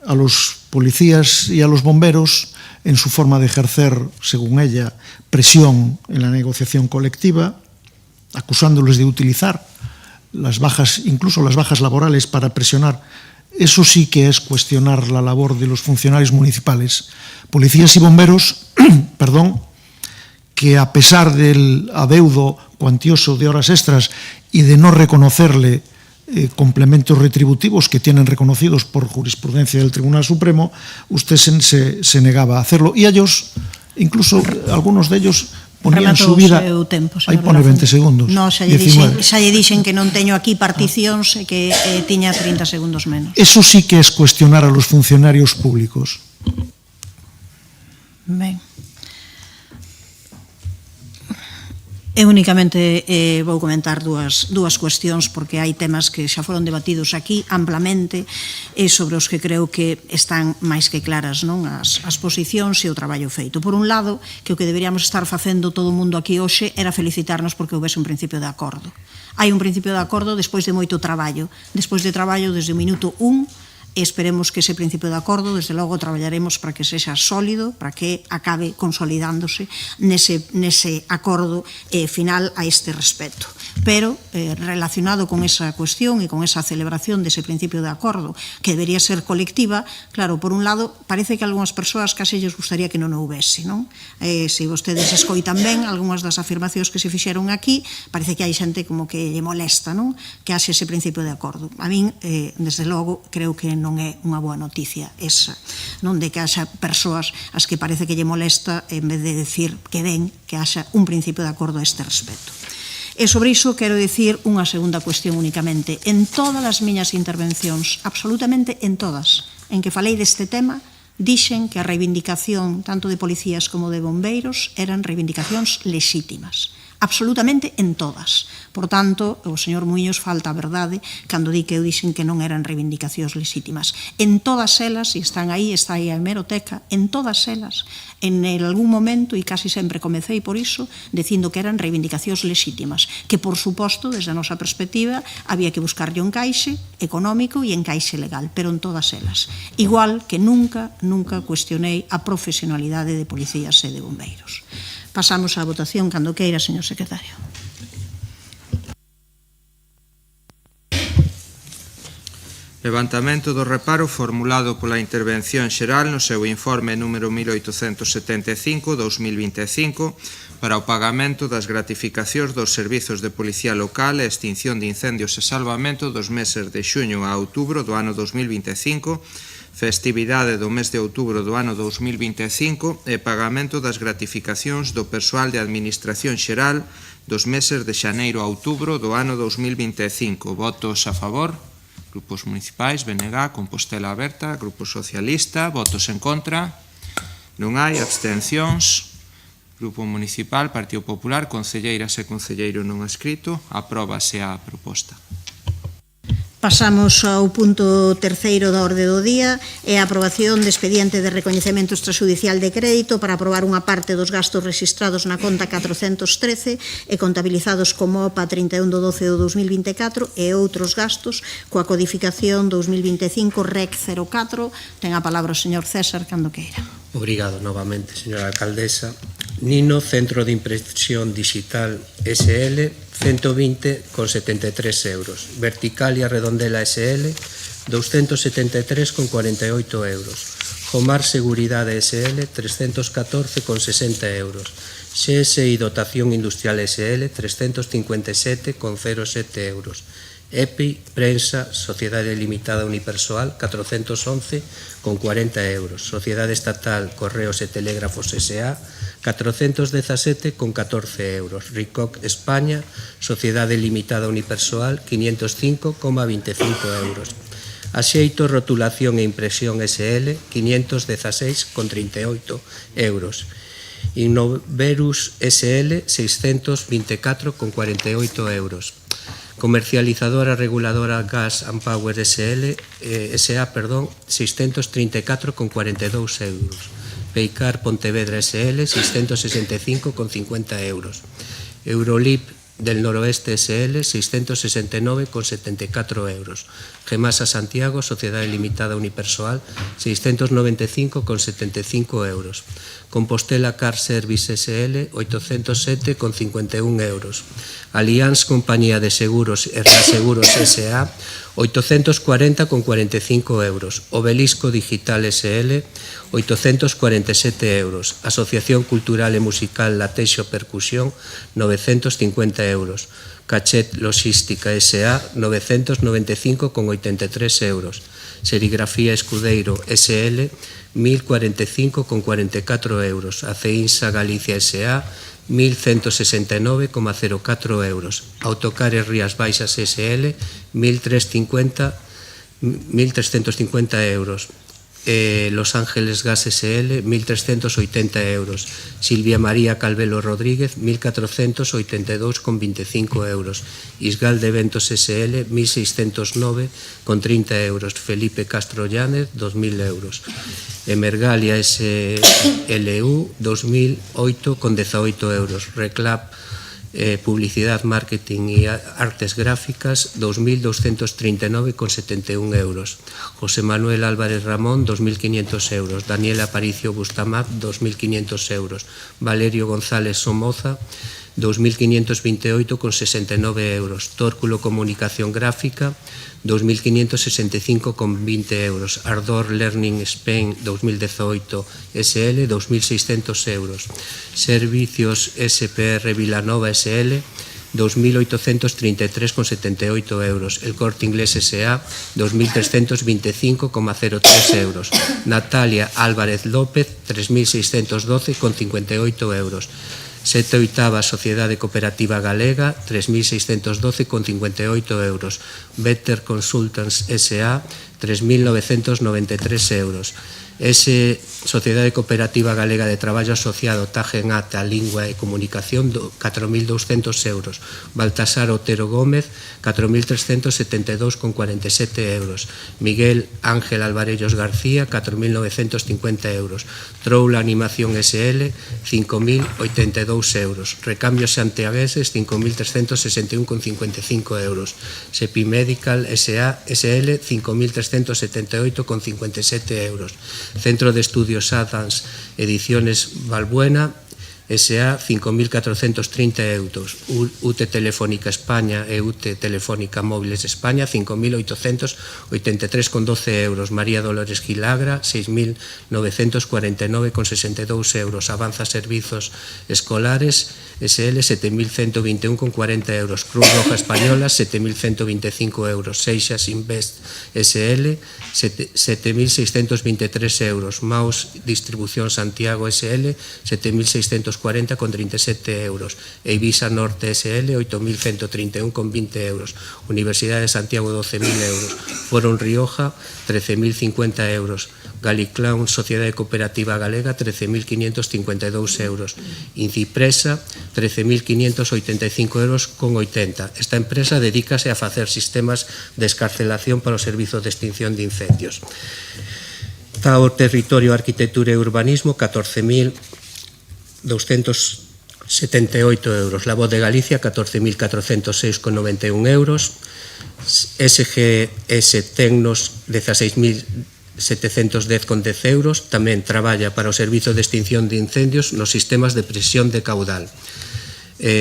a los policías y a los bomberos en su forma de ejercer, según ella, presión en la negociación colectiva, acusándoles de utilizar las bajas, incluso las bajas laborales, para presionar. Eso sí que es cuestionar la labor de los funcionarios municipales, policías y bomberos, perdón, que a pesar del adeudo cuantioso de horas extras y de no reconocerle complementos retributivos que tienen reconocidos por jurisprudencia del Tribunal Supremo, usted se negaba a hacerlo. Y ellos, incluso algunos de ellos, ponían su vida... Aí pone 20 segundos. No, xa lle dixen que non teño aquí particións e que tiña 30 segundos menos. Eso sí que es cuestionar a los funcionarios públicos. Ben. Eu únicamente vou comentar dúas cuestións, porque hai temas que xa foron debatidos aquí amplamente e sobre os que creo que están máis que claras, non, as posicións e o traballo feito. Por un lado, que o que deberíamos estar facendo todo o mundo aquí hoxe era felicitarnos porque houvese un principio de acordo. Hai un principio de acordo despois de moito traballo, despois de traballo desde o minuto 1, e esperemos que ese principio de acordo, desde logo, traballaremos para que sexa sólido, para que acabe consolidándose nese acordo final a este respecto. Pero, relacionado con esa cuestión e con esa celebración dese principio de acordo, que debería ser colectiva, claro, por un lado, parece que algunhas persoas case lles gustaría que non houvese, non? Se vostedes escoitan ben algunhas das afirmacións que se fixeron aquí, parece que hai xente como que lle molesta, non? Que haxe ese principio de acordo. A min, desde logo, creo que non é unha boa noticia esa, non, de que haxa persoas as que parece que lle molesta en vez de decir que ven que haxa un principio de acordo a este respecto. E sobre iso quero dicir unha segunda cuestión únicamente. En todas as miñas intervencións, absolutamente en todas, en que falei deste tema, dixen que a reivindicación tanto de policías como de bombeiros eran reivindicacións lexítimas. Absolutamente en todas. Por tanto, o señor Muiños falta a verdade cando di que eu dixen que non eran reivindicacións lexítimas. En todas elas, e están aí, está aí a hemeroteca, en todas elas, en algún momento, e casi sempre comecei por iso, dicindo que eran reivindicacións lexítimas, que, por suposto, desde a nosa perspectiva, había que buscarlle un encaixe económico e encaixe legal, pero en todas elas. Igual que nunca cuestionei a profesionalidade de policías e de bombeiros. Pasamos á votación cando queira, señor secretario. Levantamento do reparo formulado pola Intervención Xeral no seu informe número 1875-2025 para o pagamento das gratificacións dos servizos de policía local e extinción de incendios e salvamento dos meses de xuño a outubro do ano 2025, festividade do mes de outubro do ano 2025 e pagamento das gratificacións do persoal de Administración Xeral dos meses de xaneiro a outubro do ano 2025. Votos a favor? Grupos municipais, BNG, Compostela Aberta, Grupo Socialista, votos en contra, non hai, abstencións, Grupo Municipal, Partido Popular, concelleiras e concelleiro non adscrito, apróbase a proposta. Pasamos ao punto terceiro da orde do día e a aprobación de expediente de recoñecemento extrajudicial de crédito para aprobar unha parte dos gastos registrados na conta 413 e contabilizados como OPA 31 de 12 de 2024 e outros gastos coa codificación 2025 REC 04. Ten a palabra o señor César cando queira. Obrigado novamente, señora alcaldesa. Nino, Centro de Impresión Digital SL, 120,73 euros. Verticalia Redondela SL, 273,48 euros. Jomar Seguridade SL, 314,60 euros. CSI Dotación Industrial SL, 357,07 euros. EPI, Prensa, Sociedade Limitada Unipersoal, 411,40 euros. Sociedade Estatal Correos e Telégrafos S.A., 417,14 euros. RICOC España, Sociedade Limitada Unipersoal, 505,25 euros. Axeito, Rotulación e Impresión SL, 516,38 euros. Innoverus SL, 624,48 euros. Comercializadora Reguladora Gas and Power SL, SA, 634,42 euros. Peicar Pontevedra SL, 665,50 euros. Eurolip del Noroeste SL, 669,74 euros. Gemasa Santiago, Sociedade Limitada Unipersoal, 695,75 euros. Compostela Car Service SL, 807,51 euros. Allianz Compañía de Seguros e Reaseguros S.A., 840,45 euros. Obelisco Digital SL, 847 euros. Asociación Cultural e Musical Latexo Percusión, 950 euros. Cachet Logística S.A., 995,83 euros. Serigrafía Escudeiro SL, 1045,44 euros. Aceinsa Galicia S.A., 1.169,04 euros. Autocares Rías Baixas SL, 1.350 euros. Los Ángeles Gas SL, 1.380 euros. Silvia María Calvelo Rodríguez, 1.482,25 euros. Isgal de Eventos SL, 1.609,30 euros. Felipe Castro Llánez, 2.000 euros. Emergalia SLU, 2.008,18 euros. Reclap Publicidad, Marketing y Artes Gráficas, 2.239,71 euros. José Manuel Álvarez Ramón, 2.500 euros. Daniel Aparicio Bustamante, 2.500 euros. Valerio González Somoza, 2.528,69 euros. Tórculo Comunicación Gráfica, 2.565,20 euros. Ardor Learning Spain 2018 SL, 2.600 euros. Servicios SPR Vilanova SL, 2.833,78 euros. El Corte Inglés S.A., 2.325,03 euros. Natalia Álvarez López, 3.612,58 euros. 7/8 Sociedade Cooperativa Galega, 3.612,58 euros. Better Consultants S.A., 3.993 euros. Sociedade Cooperativa Galega de Traballo Asociado Tagen Ata, Lingua e Comunicación, 4.200 euros. Baltasar Otero Gómez, 4.372,47 euros. Miguel Ángel Alvarellos García, 4.950 euros. Troula Animación SL, 5.082 euros. Recambios santiagueses, 5.361,55 euros. Sepi Medical SL, 5.378,57 euros. Centro de Estudios Adams Ediciones Valbuena, S.A. 5.430 euros, UTE Telefónica España e UTE Telefónica Móviles España 5.883,12 euros, María Dolores Gilagra 6.949,62 euros, Avanza Servizos Escolares SL 7.121,40 euros, Cruz Roja Española 7.125 euros, Seixas Invest SL 7.623 euros, Maus Distribución Santiago SL 7.640,37 euros, Eivisa Norte SL 8.131,20 euros, Universidade de Santiago 12.000 euros, Forum Rioja 13.050 euros, Galiclown Sociedade Cooperativa Galega 13.552 euros, Incipresa 13.585 euros con 80. Esta empresa dedícase a facer sistemas de escarcelación para o servizo de extinción de incendios. Está o territorio Arquitectura e Urbanismo 14.278 euros, La Voz de Galicia 14.406,91 euros, SGS Tecnos 16.710,10 euros, tamén traballa para o servizo de extinción de incendios nos sistemas de presión de caudal.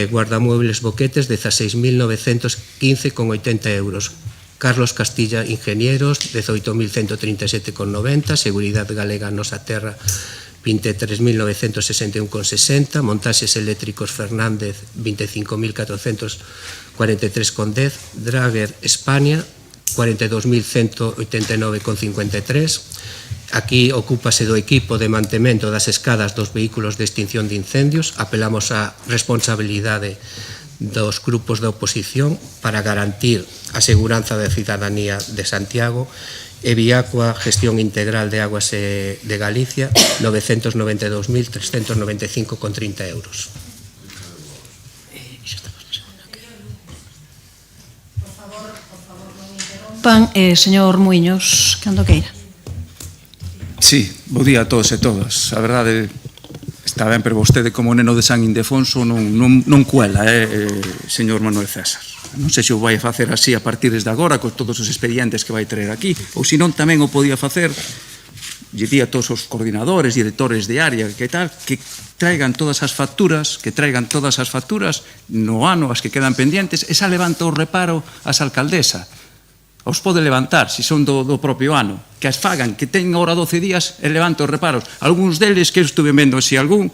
Guardamuebles Boquetes 16.915,80 euros, Carlos Castilla Ingenieros 18.137,90, Seguridade Galega Nosa Terra 23.961,60, Montaxes Eléctricos Fernández 25.443,10, Drager España 42.189,53. Aquí ocúpase do equipo de mantemento das escadas dos vehículos de extinción de incendios. Apelamos á responsabilidade dos grupos de oposición para garantir a seguranza da cidadanía de Santiago. E Viacua Gestión Integral de Aguas de Galicia 992.395,30 euros. Señor Muiños, cando queira. Sí, bo día a todos e todas. A verdade, está ben, pero vostede como neno de San Ildefonso non cuela, señor Manuel César. Non sei se o vai facer así a partir de agora, con todos os expedientes que vai traer aquí, ou se non tamén o podía facer, lle di a todos os coordinadores, directores de área, que tal, que traigan todas as facturas, no ano, as que quedan pendientes, e xa levanta o reparo ás alcaldesa. Os pode levantar, se son do propio ano, que as fagan, que ten ahora 12 días e levanta os reparos. Algúns deles que eu estuve vendo así algún,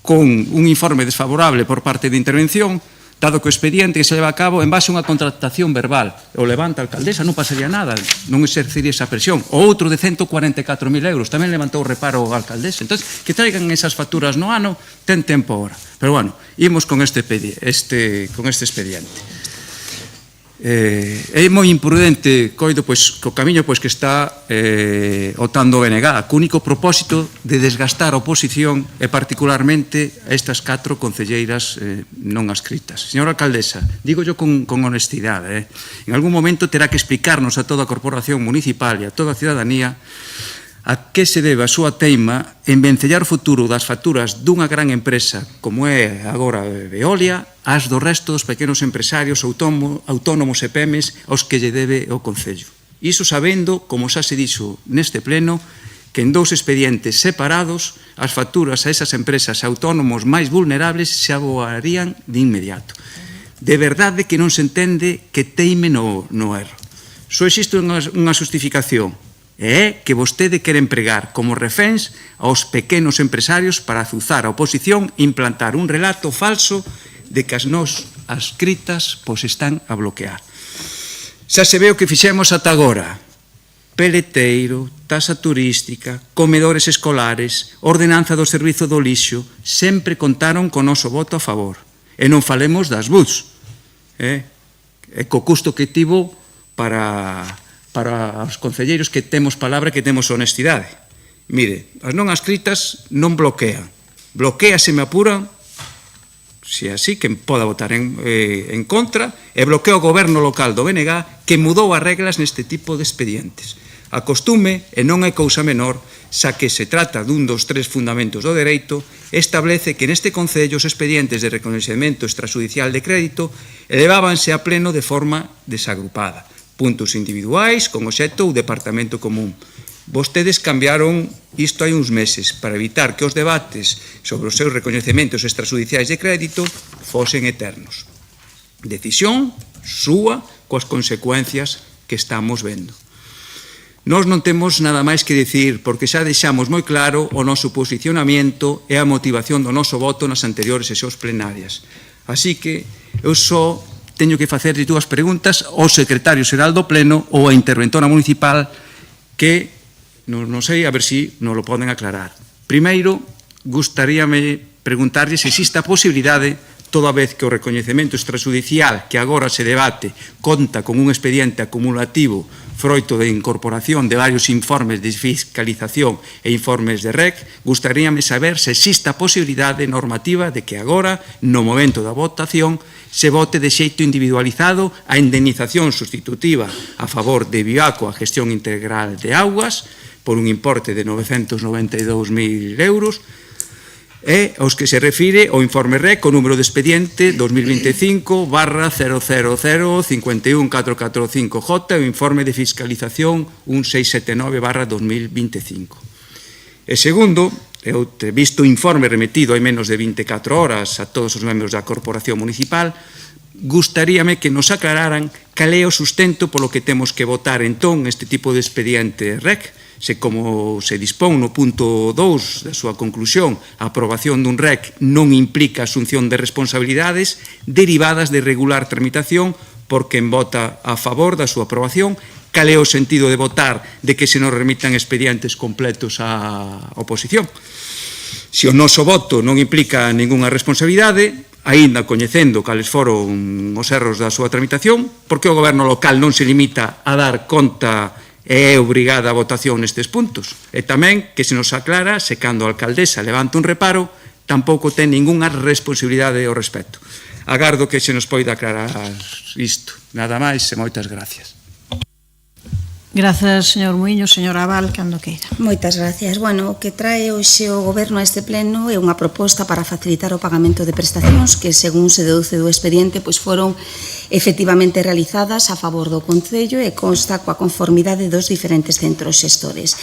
con un informe desfavorable por parte de intervención, dado que o expediente que se leva a cabo en base a unha contratación verbal. O levanta a alcaldesa, non pasaría nada, non exercería esa presión. O outro de 144.000 euros, tamén levantou o reparo a alcaldesa. Entón, que traigan esas facturas no ano, ten tempo ahora. Pero bueno, imos con este expediente. É moi imprudente, coido, co camiño que está optando o BNG, co único propósito de desgastar a oposición e particularmente a estas 4 concelleiras non adscritas. Señora alcaldesa, digo yo con honestidade, en algún momento terá que explicarnos a toda a corporación municipal e a toda a cidadanía a que se debe a súa teima en vencellar o futuro das facturas dunha gran empresa como é agora Veolia as do resto dos pequenos empresarios autónomos e PEMES aos que lle debe o Concello. Iso sabendo, como xa se dixo neste pleno, que en 2 expedientes separados as facturas a esas empresas autónomos máis vulnerables se aboarían de inmediato. De verdade que non se entende que teime no erro. Só existe unha justificación, é que vostede quere empregar como reféns aos pequenos empresarios para azuzar a oposición e implantar un relato falso de que as nos adscritas están a bloquear. Xa se ve o que fixemos ata agora: peleteiro, tasa turística, comedores escolares, ordenanza do servizo do lixo, sempre contaron co noso voto a favor. E non falemos das BUTs, e co custo que tivo para os concelleiros que temos palabra, que temos honestidade. Mire, as non adscritas non bloquean. Bloquea, se me apuran, se así, que poda votar en contra, e bloquea o goberno local do BNG, que mudou as reglas neste tipo de expedientes. A costume, e non é cousa menor, xa que se trata dun dos 3 fundamentos do dereito, establece que neste Concello os expedientes de recoñecemento extrajudicial de crédito elevábanse a pleno de forma desagrupada. Puntos individuais, con obxecto ou departamento común. Vostedes cambiaron isto hai uns meses para evitar que os debates sobre os seus recoñecementos extrajudiciais de crédito fosen eternos. Decisión súa coas consecuencias que estamos vendo. Nós non temos nada máis que dicir porque xa deixamos moi claro o noso posicionamento e a motivación do noso voto nas anteriores sesións plenarias. Así que eu só teño que facerlle dúas preguntas ao secretario xeral do Pleno ou á interventora municipal que non sei, a ver se nos lo poden aclarar. Primeiro, gustaríame preguntarlle se existe a posibilidade, toda vez que o recoñecemento extrajudicial que agora se debate conta con un expediente acumulativo froito de incorporación de varios informes de fiscalización e informes de REC, gustaríame saber se existe a posibilidade normativa de que agora, no momento da votación, se vote de xeito individualizado a indemnización sustitutiva a favor de Bioaco a gestión integral de augas por un importe de 992.000 euros e aos que se refire o informe REC o número de expediente 2025/000-51445J e o informe de fiscalización 1679/2025. E segundo, eu visto o informe remitido hai menos de 24 horas a todos os membros da Corporación Municipal, gustaríame que nos aclararan cal é o sustento polo que temos que votar entón este tipo de expediente REC, se como se dispón no punto 2 da súa conclusión, a aprobación dun REC non implica asunción de responsabilidades derivadas de regular tramitación por quen vota a favor da súa aprobación, cal é o sentido de votar de que se nos remitan expedientes completos á oposición. Se o noso voto non implica ningunha responsabilidade, aínda coñecendo cales foron os erros da súa tramitación, porque o goberno local non se limita a dar conta e é obrigada a votación nestes puntos. E tamén que se nos aclara se cando a alcaldesa levanta un reparo tampouco ten ningunha responsabilidade ao respecto. Agardo que se nos poida aclarar isto. Nada máis e moitas gracias. Grazas, señor Muiño. Señora Abal, cando queira. Moitas gracias. Bueno, o que trae hoxe o Goberno a este pleno é unha proposta para facilitar o pagamento de prestacións que, según se deduce do expediente, pois foron efectivamente realizadas a favor do Concello e consta coa conformidade dos diferentes centros xestores.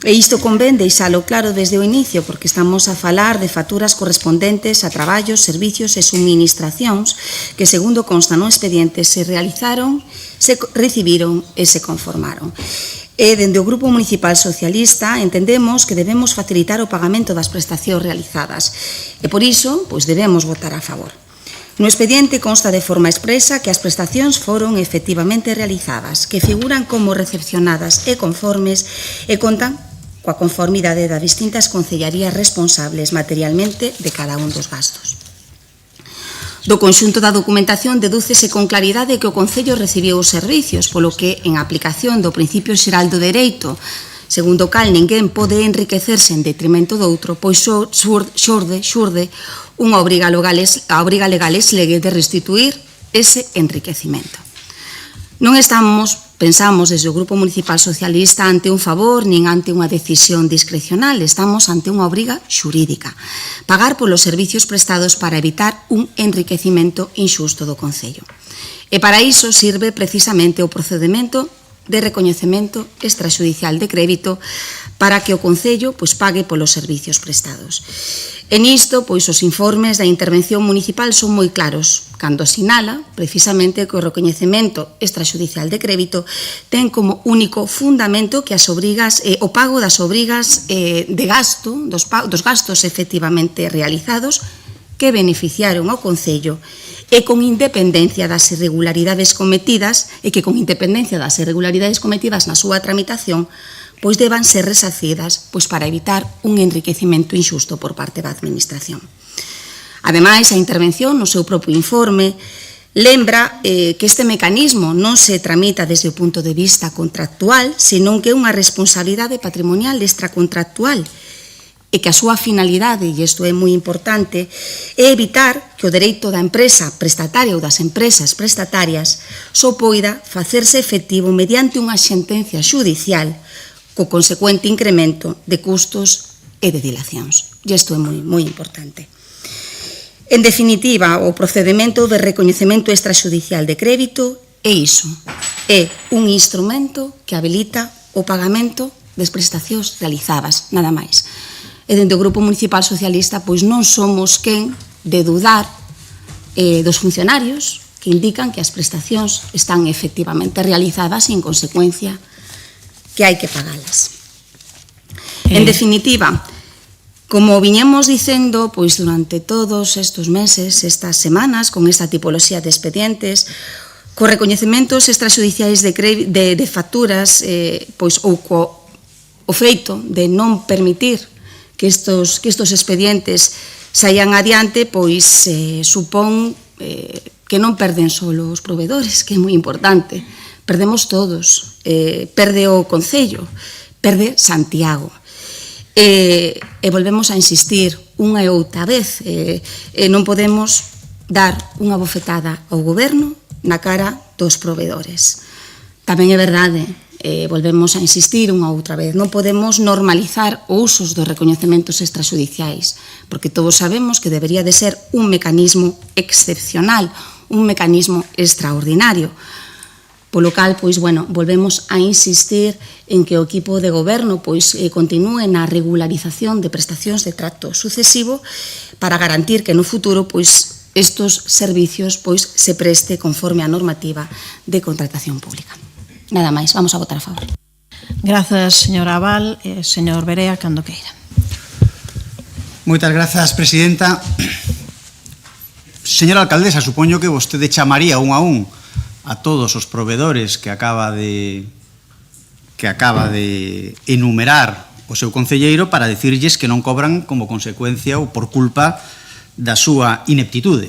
E isto convén deixalo claro desde o inicio, porque estamos a falar de facturas correspondentes a traballos, servicios e suministracións que, segundo consta no expediente, se realizaron, se recibiron e se conformaron. E, dende o Grupo Municipal Socialista, entendemos que debemos facilitar o pagamento das prestacións realizadas e, por iso, pois debemos votar a favor. No expediente consta de forma expresa que as prestacións foron efectivamente realizadas, que figuran como recepcionadas e conformes e contan coa conformidade das distintas concellarías responsables materialmente de cada un dos gastos. Do conxunto da documentación dedúcese con claridade que o Concello recibiu os servicios, polo que, en aplicación do principio xeral do dereito, segundo o cal ninguén pode enriquecerse en detrimento doutro, pois xurde unha obriga legal de restituir ese enriquecimento. Non pensamos desde o Grupo Municipal Socialista ante un favor nin ante unha decisión discrecional, estamos ante unha obriga xurídica, pagar polos servicios prestados para evitar un enriquecimento inxusto do Concello. E para iso sirve precisamente o procedemento de recoñecemento extrajudicial de crédito para que o Concello pague polos servicios prestados. E nisto, os informes da intervención municipal son moi claros, cando sinala precisamente que o recoñecemento extrajudicial de crédito ten como único fundamento que o pago das obrigas de gasto, dos gastos efectivamente realizados que beneficiaron ao Concello e con independencia das irregularidades cometidas na súa tramitación, pois deban ser resarcidas para evitar un enriquecimento inxusto por parte da Administración. Ademais, a intervención no seu propio informe lembra que este mecanismo non se tramita desde o punto de vista contractual, senón que é unha responsabilidade patrimonial extracontractual e que a súa finalidade, e isto é moi importante, é evitar que o dereito da empresa prestataria ou das empresas prestatarias só poida facerse efectivo mediante unha sentencia xudicial co consecuente incremento de custos e de dilacións. E isto é moi importante. En definitiva, o procedemento de recoñecemento extrajudicial de crédito é iso, é un instrumento que habilita o pagamento das prestacións realizadas, nada máis. E dentro do Grupo Municipal Socialista pois non somos quen de dudar dos funcionarios que indican que as prestacións están efectivamente realizadas e en consecuencia que hai que pagalas. En definitiva, como viñemos dicendo pois durante todos estes meses, estas semanas, con esta tipoloxía de expedientes, co recoñecementos extrajudiciais de facturas, pois ou o feito de non permitir que estos expedientes saian adiante, pois supón que non perden só os provedores, que é moi importante, perdemos todos, perde o Concello, perde Santiago. E volvemos a insistir unha e outra vez, non podemos dar unha bofetada ao goberno na cara dos provedores. Tamén é verdade, volvemos a insistir unha outra vez, non podemos normalizar o usos dos recoñecementos extrajudiciais, porque todos sabemos que debería de ser un mecanismo excepcional, un mecanismo extraordinario. Polo cal, pois, bueno, volvemos a insistir en que o equipo de goberno pois continúe na regularización de prestacións de trato sucesivo para garantir que no futuro pois estos servicios pois se preste conforme a normativa de contratación pública. Nada máis, vamos a votar a favor. Grazas, señora Abal. Señor Berea, cando queira. Moitas grazas, presidenta. Señora alcaldesa, supoño que vostede chamaría un a un a todos os provedores que acaba de enumerar o seu concelleiro para decirlles que non cobran como consecuencia ou por culpa da súa ineptitude.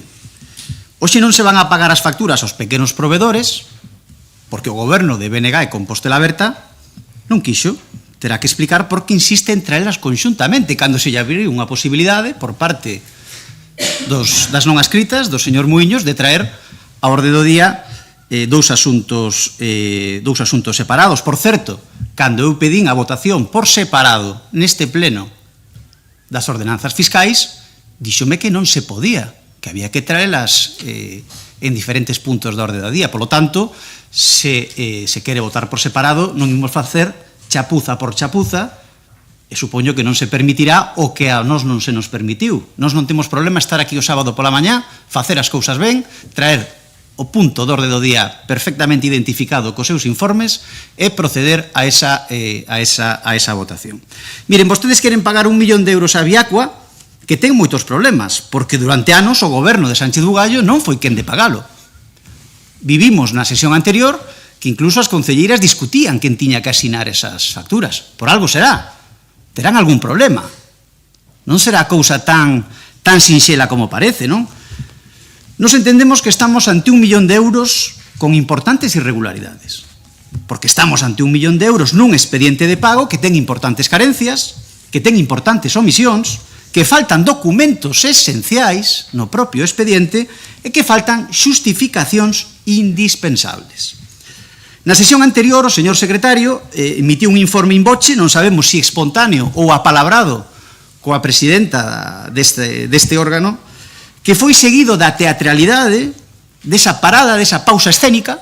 Hoxe non se van a pagar as facturas aos pequenos provedores porque o goberno de BNG e Compostela Berta non quixo. Terá que explicar por que insiste en traelas conxuntamente cando se lle abriu unha posibilidade por parte das non ascritas do señor Muiños de traer a orde do día dous asuntos separados. Por certo, cando eu pedín a votación por separado neste pleno das ordenanzas fiscais, díxome que non se podía, que había que traelas en diferentes puntos da orde do día. Por lo tanto, se quere votar por separado, non imos facer chapuza por chapuza, e supoño que non se permitirá o que a nós non se nos permitiu. Nós non temos problema estar aquí o sábado pola mañá, facer as cousas ben, traer o punto de orde do día perfectamente identificado cos seus informes e proceder a esa votación. Miren, vostedes queren pagar 1 millón de euros a Viacua, que ten moitos problemas, porque durante anos o goberno de Sánchez Bugallo non foi quen de pagalo. Vivimos na sesión anterior que incluso as concelleiras discutían quen tiña que asinar esas facturas. Por algo será. Terán algún problema. Non será cousa tan sinxela como parece, non? Nos entendemos que estamos ante 1 millón de euros con importantes irregularidades, porque estamos ante 1 millón de euros nun expediente de pago que ten importantes carencias, que ten importantes omisións, que faltan documentos esenciais no propio expediente e que faltan xustificacións indispensables. Na sesión anterior, o señor secretario emitiu un informe in voce, non sabemos se espontáneo ou apalabrado coa presidenta deste órgano, que foi seguido da teatralidade, desa parada, desa pausa escénica,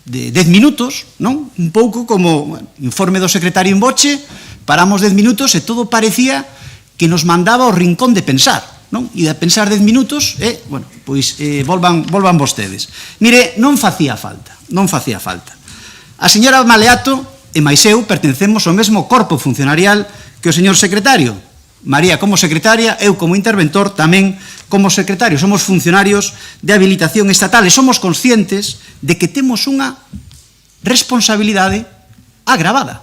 de 10 minutos, non? Un pouco como informe do secretario in voce, paramos 10 minutos e todo parecía que nos mandaba ao rincón de pensar, non? E de pensar 10 minutos, bueno, pois volvan vostedes. Mire, non facía falta. A señora Maleato e máis eu pertencemos ao mesmo corpo funcionarial que o señor secretario. María como secretaria, eu como interventor tamén como secretario. Somos funcionarios de habilitación estatal e somos conscientes de que temos unha responsabilidade agravada.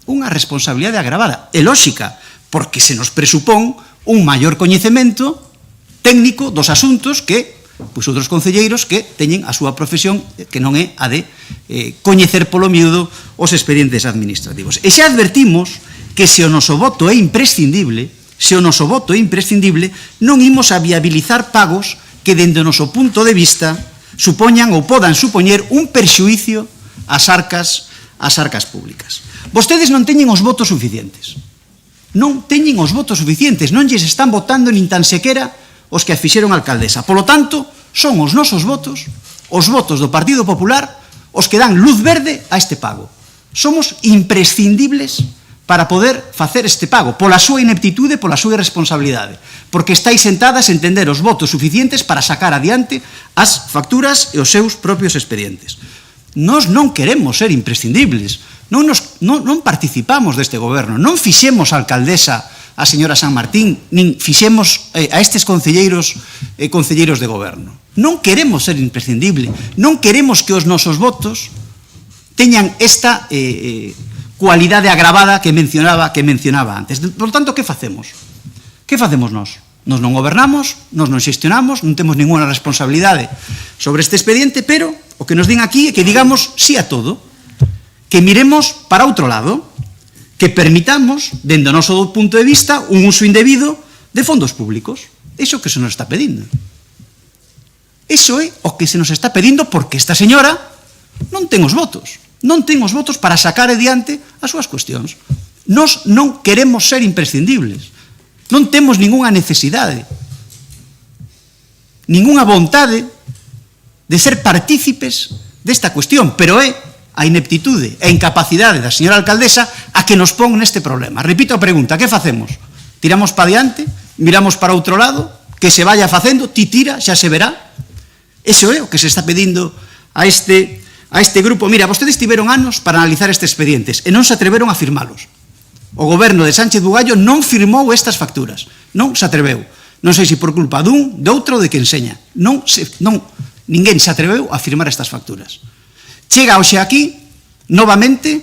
Unha responsabilidade agravada. É lóxica, porque se nos presupón un maior coñecemento técnico dos asuntos que outros concelleiros que teñen a súa profesión que non é a de coñecer polo miúdo os expedientes administrativos. E xa advertimos que se o noso voto é imprescindible, non imos a viabilizar pagos que, dende o noso punto de vista, supoñan ou podan supoñer un perxuízo ás arcas públicas. Vostedes non teñen os votos suficientes. Non lles están votando nin tan sequera os que a fixeron alcaldesa. Polo tanto, son os nosos votos, os votos do Partido Popular, os que dan luz verde a este pago. Somos imprescindibles para poder facer este pago, pola súa ineptitude, pola súa irresponsabilidade, porque estáis sentadas en tender os votos suficientes para sacar adiante as facturas e os seus propios expedientes. Nós non queremos ser imprescindibles, non participamos deste goberno, non fixemos a alcaldesa a señora San Martín, nin fixemos a estes concelleiros e concelleiros de goberno. Non queremos ser imprescindible, non queremos que os nosos votos teñan esta cualidade agravada que mencionaba antes. Por tanto, que facemos? Que facemos nós? Nos non gobernamos, nos non xestionamos, non temos ninguna responsabilidade sobre este expediente, pero o que nos din aquí é que digamos sí a todo, que miremos para outro lado, que permitamos, dende o noso punto de vista, un uso indebido de fondos públicos. Iso que se nos está pedindo. Iso é o que se nos está pedindo porque esta señora non ten os votos. Non ten os votos para sacar adiante as súas cuestións. Nós non queremos ser imprescindibles. Non temos ningunha necesidade, ningunha vontade de ser partícipes desta cuestión, pero é a ineptitude e a incapacidade da señora alcaldesa a que nos pon neste problema. Repito a pregunta, que facemos? Tiramos para diante? Miramos para outro lado? Que se vaya facendo? Ti tira, xa se verá? Eso é o que se está pedindo a este grupo. Mira, vostedes tiveron anos para analizar estes expedientes e non se atreveron a firmalos. O goberno de Sánchez Bugallo non firmou estas facturas. Non se atreveu. Non sei se por culpa dun, de outro, de que enseña. Ninguén se atreveu a firmar estas facturas. Chega hoxe aquí, novamente,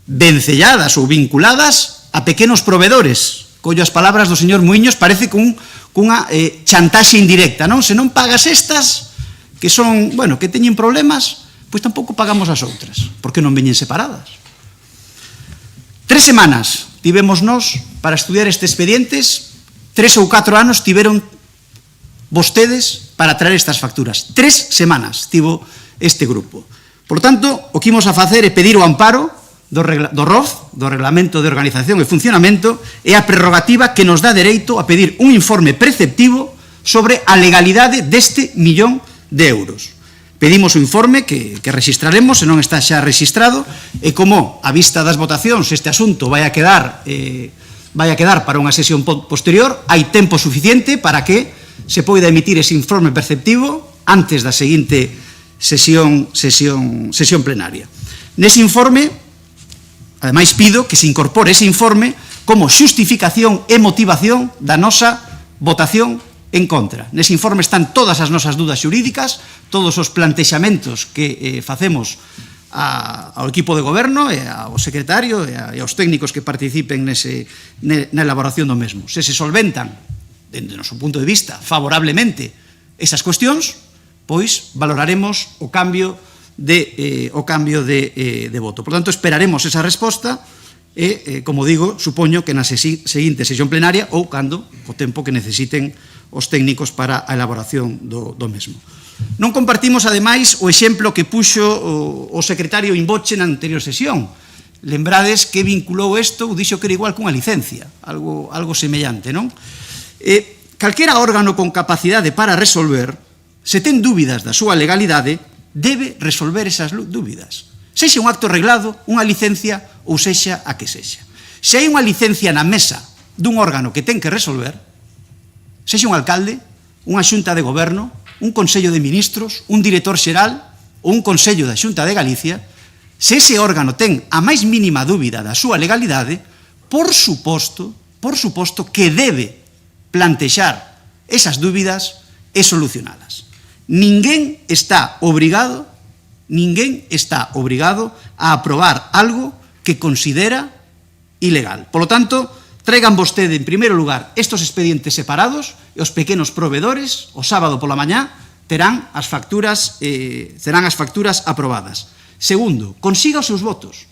vencelladas ou vinculadas a pequenos proveedores. Collo as palabras do señor Muiños, parece cunha chantaxe indirecta, non? Se non pagas estas, que son, bueno, que teñen problemas, pois tampouco pagamos as outras, porque non veñen separadas. 3 semanas tivemos nós para estudiar estes expedientes, 3 ou 4 anos tiveron vostedes para traer estas facturas. 3 semanas tivo este grupo. Por tanto, o que imos a facer é pedir o amparo do ROF, do Reglamento de Organización e Funcionamento, e a prerrogativa que nos dá dereito a pedir un informe preceptivo sobre a legalidade deste 1.000.000 de euros. Pedimos o informe que registraremos, se non está xa registrado, e como a vista das votacións este asunto vai a quedar para unha sesión posterior, hai tempo suficiente para que se poida emitir ese informe perceptivo antes da seguinte sesión plenaria. Nese informe, ademais pido que se incorpore ese informe como xustificación e motivación da nosa votación en contra. Nese informe están todas as nosas dúdas xurídicas, todos os plantexamentos que facemos ao equipo de goberno e ao secretario e aos técnicos que participen na elaboración do mesmo. Se solventan, dende o noso punto de vista, favorablemente esas cuestións, pois valoraremos o cambio de voto. Por tanto, esperaremos esa resposta e, como digo, supoño que na seguinte sesión plenaria ou cando o tempo que necesiten os técnicos para a elaboración do mesmo. Non compartimos, ademais, o exemplo que puxo o secretario Inboche na anterior sesión. Lembrades que vinculou isto, ou dixo que era igual cunha licencia, algo semellante, non? Calquera órgano con capacidade para resolver, se ten dúbidas da súa legalidade, debe resolver esas dúbidas. Sexa un acto reglado, unha licencia ou sexa a que sexa. Se hai unha licencia na mesa dun órgano que ten que resolver, sexa un alcalde, unha xunta de goberno, un consello de ministros, un director xeral ou un consello da Xunta de Galicia, se ese órgano ten a máis mínima dúbida da súa legalidade, por suposto que debe plantexar esas dúbidas e solucionalas. Ninguén está obrigado a aprobar algo que considera ilegal. Por lo tanto, traigan vostede, en primeiro lugar, estos expedientes separados e os pequenos proveedores, o sábado pola mañá, terán as facturas aprobadas. Segundo, consiga os seus votos.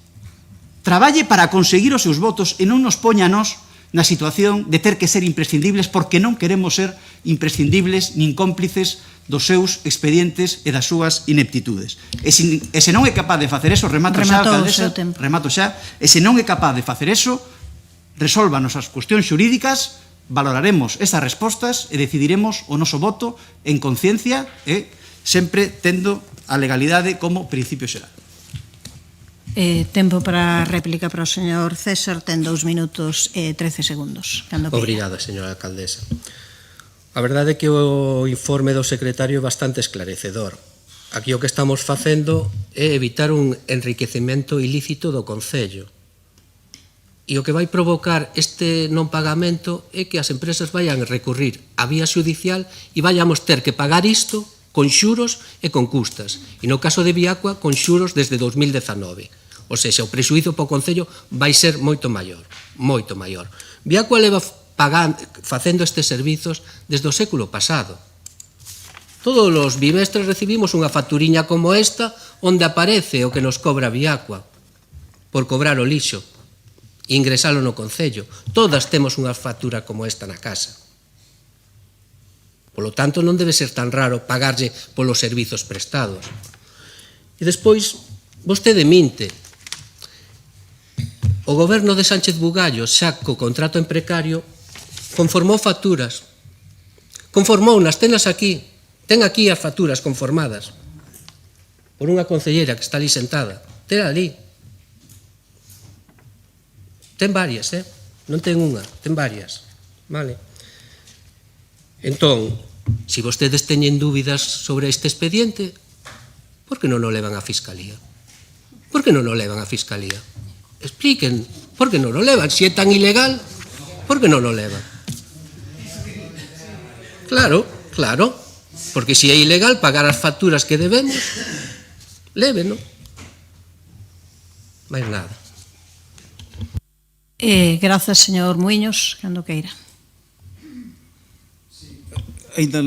Traballe para conseguir os seus votos e non nos poña a nós na situación de ter que ser imprescindibles porque non queremos ser imprescindibles nin cómplices dos seus expedientes e das súas ineptitudes. E se non é capaz de facer eso, remato xa, e se non é capaz de facer eso, resólvanos as cuestións xurídicas, valoraremos esas respostas e decidiremos o noso voto en conciencia e sempre tendo a legalidade como principio xeral. Tempo para réplica para o señor César, ten 2 minutos e 13 segundos. Obrigada, señora alcaldesa. A verdade é que o informe do secretario é bastante esclarecedor. Aquí o que estamos facendo é evitar un enriquecemento ilícito do Concello. E o que vai provocar este non pagamento é que as empresas vayan a recurrir á vía xudicial e vayamos ter que pagar isto con xuros e con custas. E no caso de Viacua, con xuros desde 2019. O seja, o prexuízo para o Concello vai ser moito maior, moito maior. Viacua leva facendo estes servizos desde o século pasado. Todos os bimestres recibimos unha facturiña como esta onde aparece o que nos cobra Viacua por cobrar o lixo e ingresalo no Concello. Todas temos unha factura como esta na casa. Polo tanto, non debe ser tan raro pagarlle polos servizos prestados. E despois, vostede minte. O goberno de Sánchez Bugallo, xa co contrato en precario, conformou facturas. Conformounas, tenas aquí. Ten aquí as facturas conformadas por unha concelleira que está ali sentada. Ten ali. Ten varias, non ten unha, ten varias. Vale. Entón, se vostedes teñen dúbidas sobre este expediente, por que non o levan á Fiscalía? Por que non o levan á Fiscalía? Expliquen, por que non o levan? Se é tan ilegal, por que non o levan? Claro, claro, porque se é ilegal pagar as facturas que debemos, léveno. Mais nada. Grazas, señor Muiños, cando queira. Ainda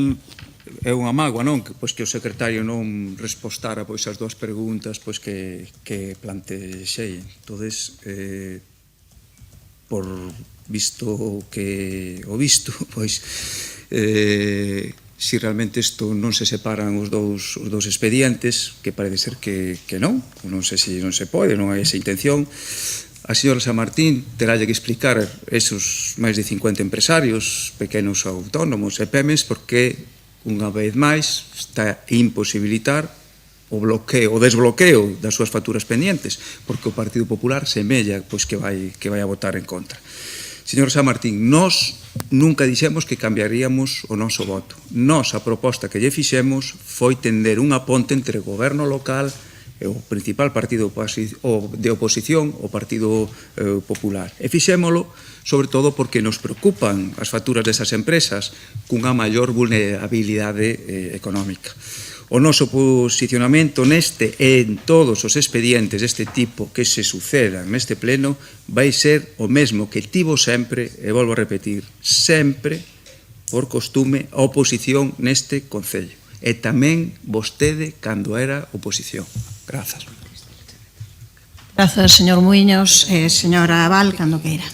é unha mágoa, non? Que o secretario non respostara as dúas preguntas que plantexei. Entonces, por visto o visto, si realmente isto non se separan os dous expedientes, que parece ser que non sei se non se pode, non hai esa intención. A señora San Martín terálle que explicar esos máis de 50 empresarios, pequenos autónomos e PEMES, porque unha vez máis está a imposibilitar o desbloqueo das súas facturas pendientes, porque o Partido Popular semella que vai a votar en contra. Señor San Martín, nós nunca dixemos que cambiaríamos o noso voto. Nós, a proposta que lle fixemos foi tender unha ponte entre o goberno local e o principal partido de oposición, o Partido Popular. E fixémolo, sobre todo, porque nos preocupan as facturas desas empresas cunha maior vulnerabilidade económica. O noso posicionamento neste e en todos os expedientes deste tipo que se sucedan neste pleno vai ser o mesmo que tivo sempre, e volvo a repetir, sempre, por costume, a oposición neste Concello. E tamén vostede cando era oposición. Grazas. Grazas, señor Muiños. Señora Abal, cando queira.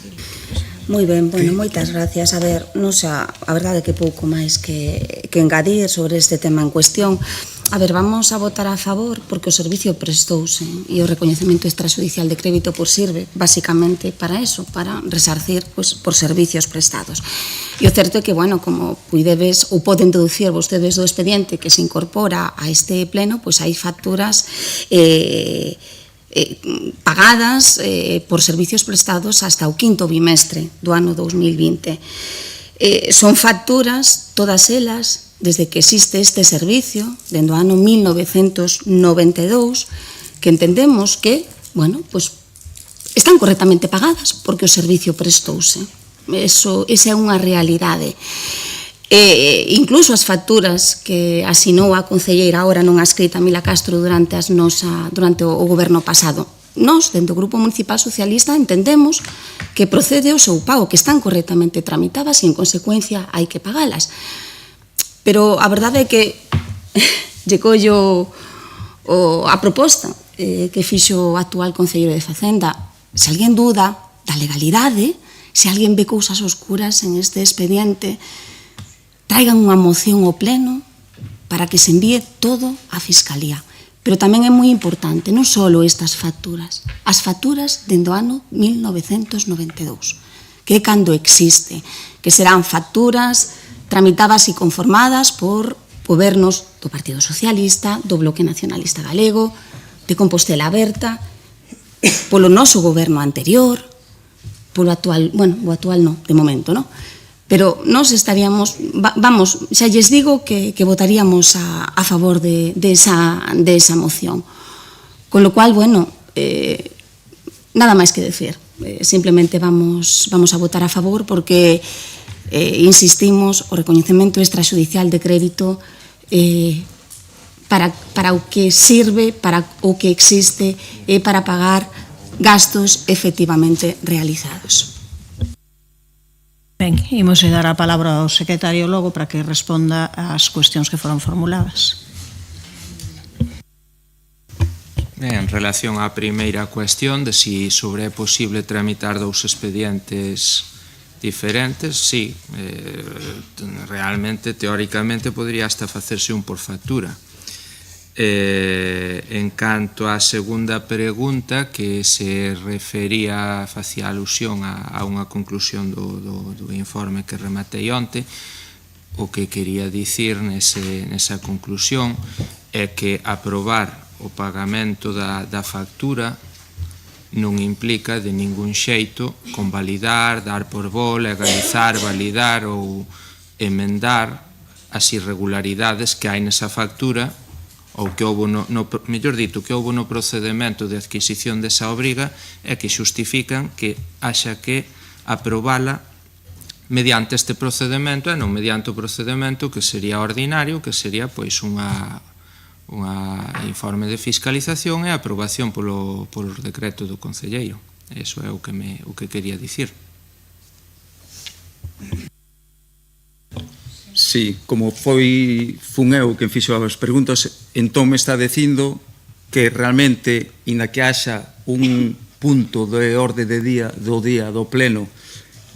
Moi ben, bueno, moitas gracias. A ver, non xa, a verdade é que pouco máis que engadir sobre este tema en cuestión. A ver, vamos a votar a favor porque o servicio prestouse e o recoñecemento extrajudicial de crédito sirve basicamente para eso, para resarcir por servicios prestados. E o certo é que, bueno, como puidedes ou poden deducir vostedes do expediente que se incorpora a este pleno, pois hai facturas pagadas por servicios prestados hasta o quinto bimestre do ano 2020. Son facturas, todas elas, desde que existe este servicio, dende o ano 1992, que entendemos que, bueno, pues están correctamente pagadas porque o servicio prestouse. Esa é unha realidade. Incluso as facturas que asinou a concelleira, agora non a escrita Mila Castro, durante o goberno pasado, nós, dentro do Grupo Municipal Socialista, entendemos que procede o seu pago, que están correctamente tramitadas e, en consecuencia, hai que pagalas. Pero a verdade é que lle collo a proposta que fixo o actual concelleiro de Facenda. Se alguén duda da legalidade, se alguén ve cousas oscuras en este expediente, traigan unha moción ao pleno para que se envíe todo á Fiscalía. Pero tamén é moi importante, non só estas facturas, as facturas dende o ano 1992, que é cando existe, que serán facturas tramitadas e conformadas por gobernos do Partido Socialista, do Bloque Nacionalista Galego, de Compostela Aberta, polo noso goberno anterior, polo actual, bueno, o actual non, de momento, non? Pero nós estaríamos, vamos, xa lles digo que votaríamos a favor de esa moción. Con lo cual, bueno, nada máis que decir. Simplemente vamos a votar a favor porque, insistimos, o recoñecemento extrajudicial de crédito para o que sirve, para o que existe, é para pagar gastos efectivamente realizados. Ben, imos dar a palabra ao secretario logo para que responda ás cuestións que foron formuladas. Ben, en relación á primeira cuestión de si sobre é posible tramitar dous expedientes diferentes, sí, realmente, teóricamente, podría hasta facerse un por factura. En canto á segunda pregunta, que se refería, facía alusión a unha conclusión do informe que rematei onte, o que quería dicir nesa conclusión é que aprobar o pagamento da factura non implica de ningún xeito convalidar, dar por bo, legalizar, validar ou emendar as irregularidades que hai nesa factura ou que houve mellor dito, que houve no procedemento de adquisición desa obriga e que xustifican que haxa que aprobala mediante este procedemento e non mediante o procedemento que sería ordinario, que sería pois unha informe de fiscalización e aprobación polo decreto do concelleiro. Eso é o que quería dicir. Sí, como fun eu quen fixo as preguntas, entón me está dicindo que realmente, inda que haxa un punto de orde de día do pleno,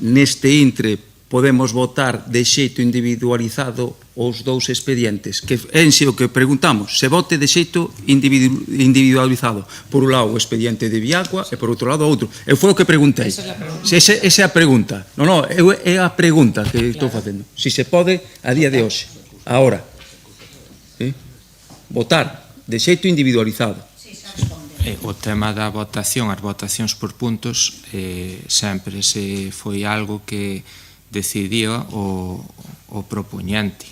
neste intre podemos votar de xeito individualizado os dous expedientes, que en si o que preguntamos, se vote de xeito individualizado, por un lado o expediente de Viagua e por outro lado outro. Eu foi o que preguntei. Esa é a pregunta. Non, é a pregunta que estou facendo. Si se pode a día de hoxe, agora, votar de xeito individualizado. O tema da votación, as votacións por puntos, sempre se foi algo que decidía o propoñente.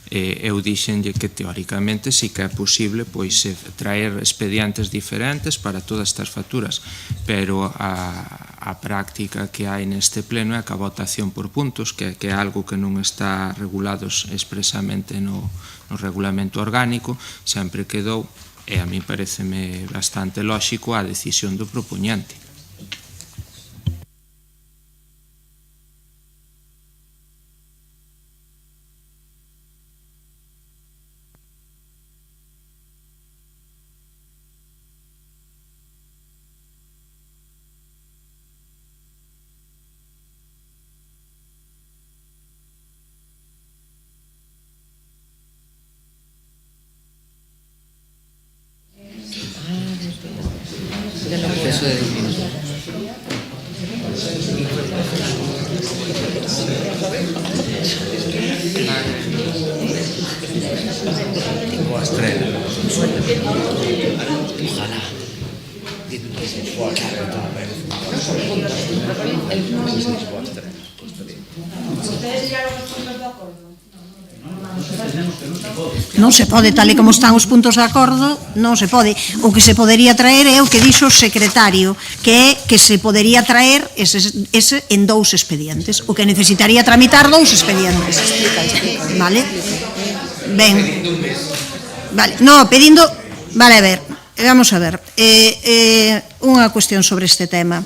Eu dixenlle que teóricamente sí que é posible pois traer expedientes diferentes para todas estas facturas, pero a práctica que hai neste pleno é que a votación por puntos, que é algo que non está regulado expresamente no regulamento orgánico, sempre quedou, e a mí pareceme bastante lóxico, a decisión do propoñente. Non se pode, tal e como están os puntos de acordo, non se pode. O que se podería traer é o que dixo o secretario, que é que se podería traer ese en dous expedientes, o que necesitaría tramitar dous expedientes. Vale? Ben. Vale, no, pedindo, vale, a ver, vamos a ver, unha cuestión sobre este tema.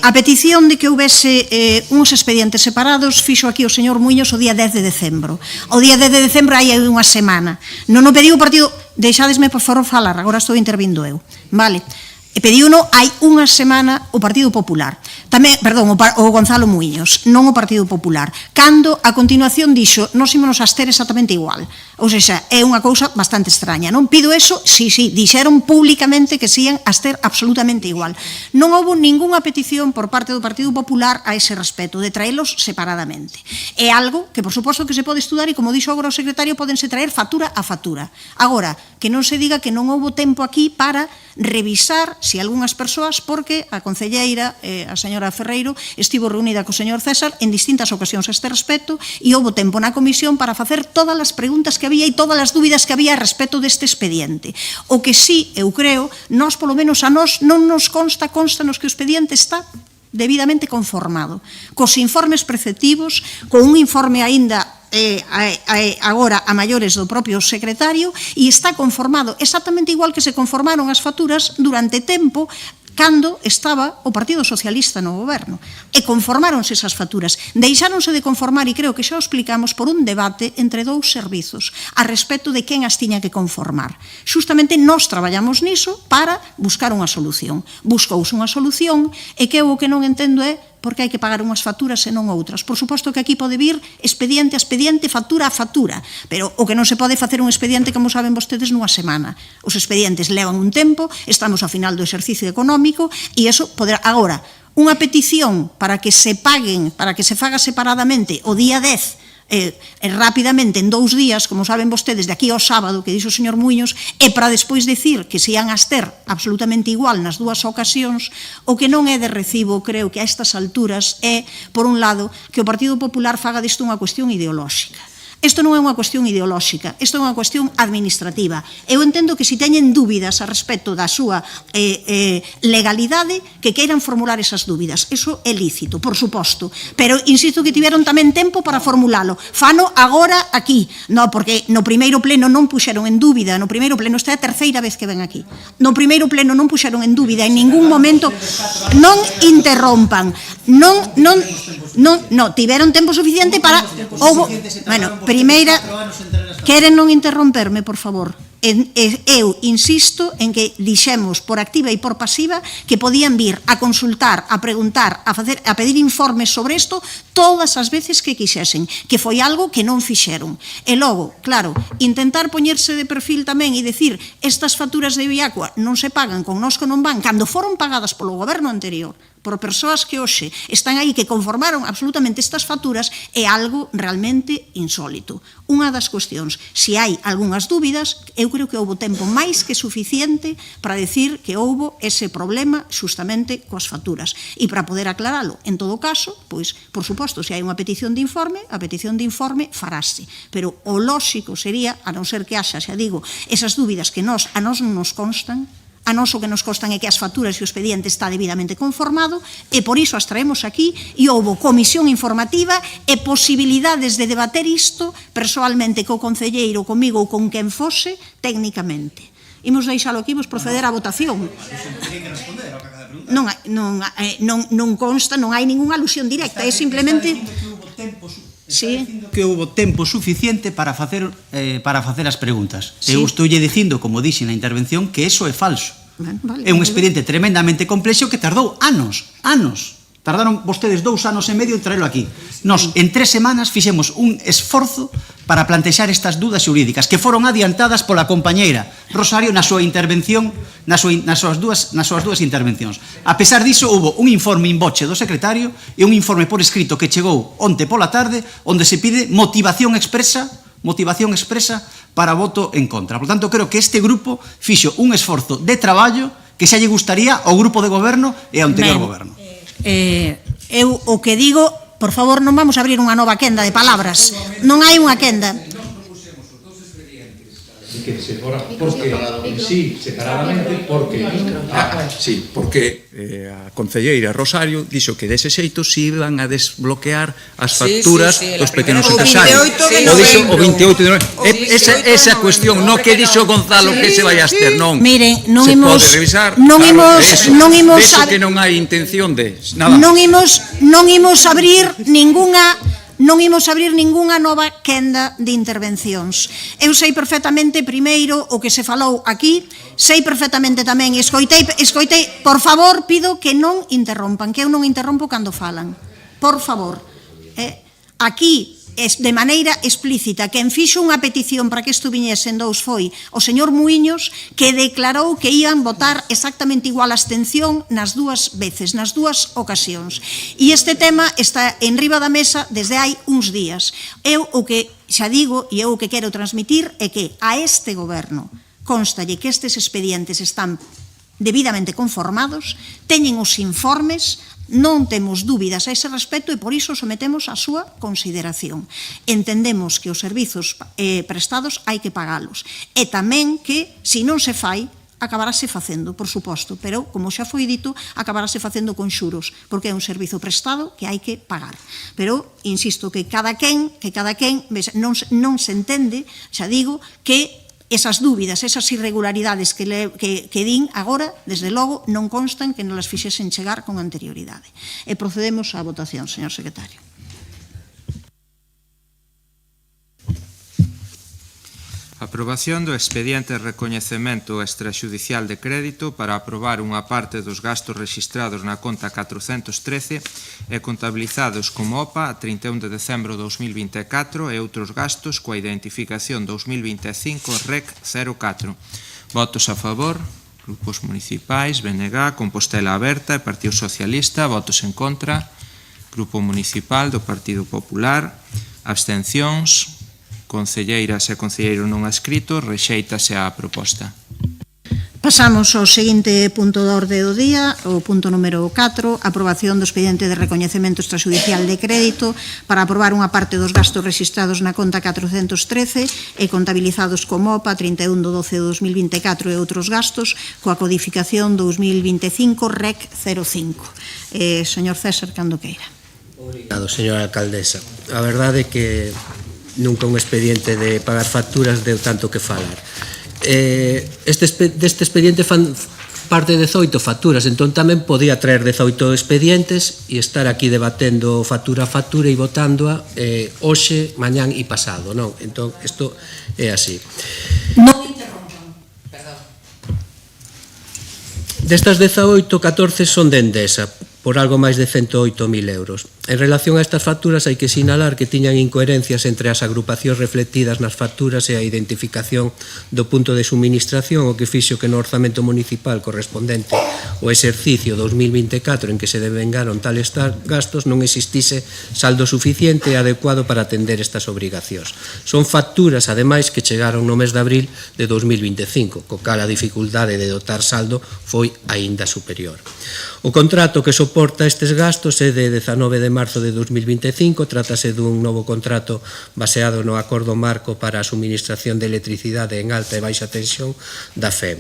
A petición de que houvese uns expedientes separados fixo aquí o señor Muiños o día 10 de decembro. O día 10 de decembro hai unha semana. Non o pediu o partido... Deixadesme, por favor, falar, agora estou intervindo eu. Vale. E pediuno hai unha semana o Partido Popular. Tamén, perdón, o Gonzalo Muiños, non o Partido Popular. Cando, a continuación, dixo, nos ímonos a ter exactamente igual. Ou seja, é unha cousa bastante extraña. Non pido eso, sí, dixeron públicamente que se ian a ter absolutamente igual. Non houve ningunha petición por parte do Partido Popular a ese respecto, de traelos separadamente. É algo que, por suposto, que se pode estudar e, como dixo agora o secretario, podense traer factura a factura. Agora, que non se diga que non houve tempo aquí para revisar se algunhas persoas, porque a concelleira, a señora Ferreiro, estivo reunida co señor César en distintas ocasións a este respecto e houve tempo na comisión para facer todas as preguntas que había e todas as dúbidas que había a respecto deste expediente. O que sí, eu creo, nós, polo menos a nós, non nos constanos que o expediente está debidamente conformado, cos informes preceptivos, con un informe aínda agora a maiores do propio secretario, e está conformado exactamente igual que se conformaron as facturas durante tempo cando estaba o Partido Socialista no goberno. E conformáronse esas facturas. Deixáronse de conformar, e creo que xa o explicamos, por un debate entre dous servizos a respecto de quen as tiña que conformar. Xustamente nós traballamos niso para buscar unha solución. Buscouse unha solución e que eu o que non entendo é porque hai que pagar unhas facturas e non outras. Por suposto que aquí pode vir expediente a expediente, factura a factura, pero o que non se pode facer un expediente, como saben vostedes, nunha semana. Os expedientes levan un tempo, estamos ao final do exercicio económico, e iso poderá... Agora, unha petición para que se paguen, para que se faga separadamente o día 10, rapidamente, en 2 días, como saben vostedes, de aquí ao sábado, que dixo o señor Muiños, e para despois dicir que se ian a ter absolutamente igual nas dúas ocasións, o que non é de recibo, creo que a estas alturas, é, por un lado, que o Partido Popular faga disto unha cuestión ideolóxica. Isto non é unha cuestión ideolóxica, isto é unha cuestión administrativa. Eu entendo que se teñen dúbidas a respecto da súa legalidade, que queiran formular esas dúbidas. Iso é lícito, por suposto. Pero insisto que tiveron tamén tempo para formulalo. Fano agora aquí. No, porque no primeiro pleno non puxeron en dúbida, no primeiro pleno, esta é a terceira vez que ven aquí. No primeiro pleno non puxeron en dúbida en ningún momento. Non interrompan. Non, tiveron tempo suficiente para... Bueno, primeira, queren non interromperme, por favor. Eu insisto en que dixemos por activa e por pasiva que podían vir a consultar, a preguntar, a pedir informes sobre isto todas as veces que quixesen, que foi algo que non fixeron. E logo, claro, intentar poñerse de perfil tamén e dicir estas facturas de Viacua non se pagan con Nosco non van, cando foron pagadas polo goberno anterior, por persoas que hoxe están aí que conformaron absolutamente estas facturas, é algo realmente insólito. Unha das cuestións, se hai algunhas dúbidas, eu creo que houve tempo máis que suficiente para decir que houve ese problema xustamente coas facturas. E para poder aclaralo, en todo caso, pois, por suposto, se hai unha petición de informe, a petición de informe farase. Pero o lóxico sería, a non ser que haxa, xa digo, esas dúbidas que a nós non nos constan, a nós o que nos constan é que as facturas e o expediente está debidamente conformado, e por iso as traemos aquí, e houve comisión informativa e posibilidades de debater isto persoalmente co concelleiro, comigo ou con quen fose, técnicamente. Imos deixalo aquí, imos proceder á votación. Non consta, non hai ninguna alusión directa, é simplemente... Sí. Que houve tempo suficiente para facer as preguntas. Sí. Eu estou dicindo, como dixen na intervención, que eso é falso. É un expediente tremendamente complexo que tardou anos. Tardaron vostedes 2 anos e medio en traerlo aquí. Nos, en 3 semanas, fixemos un esforzo para plantexar estas dudas xurídicas que foron adiantadas pola compañeira Rosario na súa intervención, nas súas dúas intervencións. A pesar diso, houve un informe in voce do secretario e un informe por escrito que chegou onte pola tarde, onde se pide motivación expresa para voto en contra. Por tanto, creo que este grupo fixo un esforzo de traballo que xa lle gustaría ao grupo de goberno e ao anterior goberno. Eu o que digo, por favor, non vamos a abrir unha nova quenda de palabras. Non hai unha quenda. Que se fora, porque sí, separadamente, porque sí, porque a concelleira Rosario dixo que dese xeito se iban a desbloquear as facturas dos pequenos empresarios. O 28 de novembro. Esa cuestión, non que dixo Gonzalo que se vai a ter, non. Miren, non imos revisar. Non imos que non hai intención de nada. Non imos abrir ningunha nova quenda de intervencións. Eu sei perfectamente, primeiro, o que se falou aquí, sei perfectamente tamén, escoitei, por favor, pido que non interrompan, que eu non interrompo cando falan. Por favor. Aquí, de maneira explícita, quen fixo unha petición para que isto viñesen 2 foi o señor Muiños, que declarou que iban votar exactamente igual a abstención nas 2 veces, nas 2 ocasións. E este tema está en riba da mesa desde hai uns días. Eu o que xa digo e eu o que quero transmitir é que a este goberno constalle que estes expedientes están debidamente conformados, teñen os informes, non temos dúbidas a ese respecto e por iso sometemos a súa consideración. Entendemos que os servizos prestados hai que pagalos e tamén que, se non se fai, acabarase facendo, por suposto, pero, como xa foi dito, acabarase facendo con xuros, porque é un servizo prestado que hai que pagar. Pero, insisto, que cada quen non se entende, xa digo, que esas dúbidas, esas irregularidades que din agora, desde logo, non constan que nos las fixesen chegar con anterioridade. E procedemos á votación, señor secretario. Aprobación do expediente de recoñecemento extraxudicial de crédito para aprobar unha parte dos gastos rexistrados na conta 413 e contabilizados como OPA a 31 de decembro de 2024 e outros gastos coa identificación 2025 REC 04. Votos a favor, grupos municipais, BNG, Compostela Aberta e Partido Socialista. Votos en contra, Grupo Municipal do Partido Popular. Abstencións, concelleiras e concelleiros non adscritos. Rexéitase a proposta. Pasamos ao seguinte punto de orde do día, o punto número 4, aprobación do expediente de recoñecemento extrajudicial de crédito para aprobar unha parte dos gastos registrados na conta 413 e contabilizados como OPA 31 de 12 de 2024 e outros gastos coa codificación 2025 REC 05. Señor César, cando queira. Obrigado, señora alcaldesa. A verdade é que nunca un expediente de pagar facturas deu tanto que falar. Deste expediente fan parte de 18 facturas, entón tamén podía traer 18 expedientes e estar aquí debatendo factura a factura e votándoa hoxe, mañán e pasado, non? Entón, isto é así. Non interrompan, perdón. Destas 18, 14 son de Endesa, por algo máis de 108.000 euros. En relación a estas facturas hai que sinalar que tiñan incoherencias entre as agrupacións reflectidas nas facturas e a identificación do punto de suministración, o que fixo que no orzamento municipal correspondente ao exercicio 2024 en que se devengaron tales gastos non existise saldo suficiente e adecuado para atender estas obrigacións. Son facturas, ademais, que chegaron no mes de abril de 2025, co cal a dificultade de dotar saldo foi aínda superior. O contrato que soporta estes gastos é de 19 de marzo de 2025, trátase dun novo contrato baseado no acordo marco para a suministración de electricidade en alta e baixa tensión da FEM.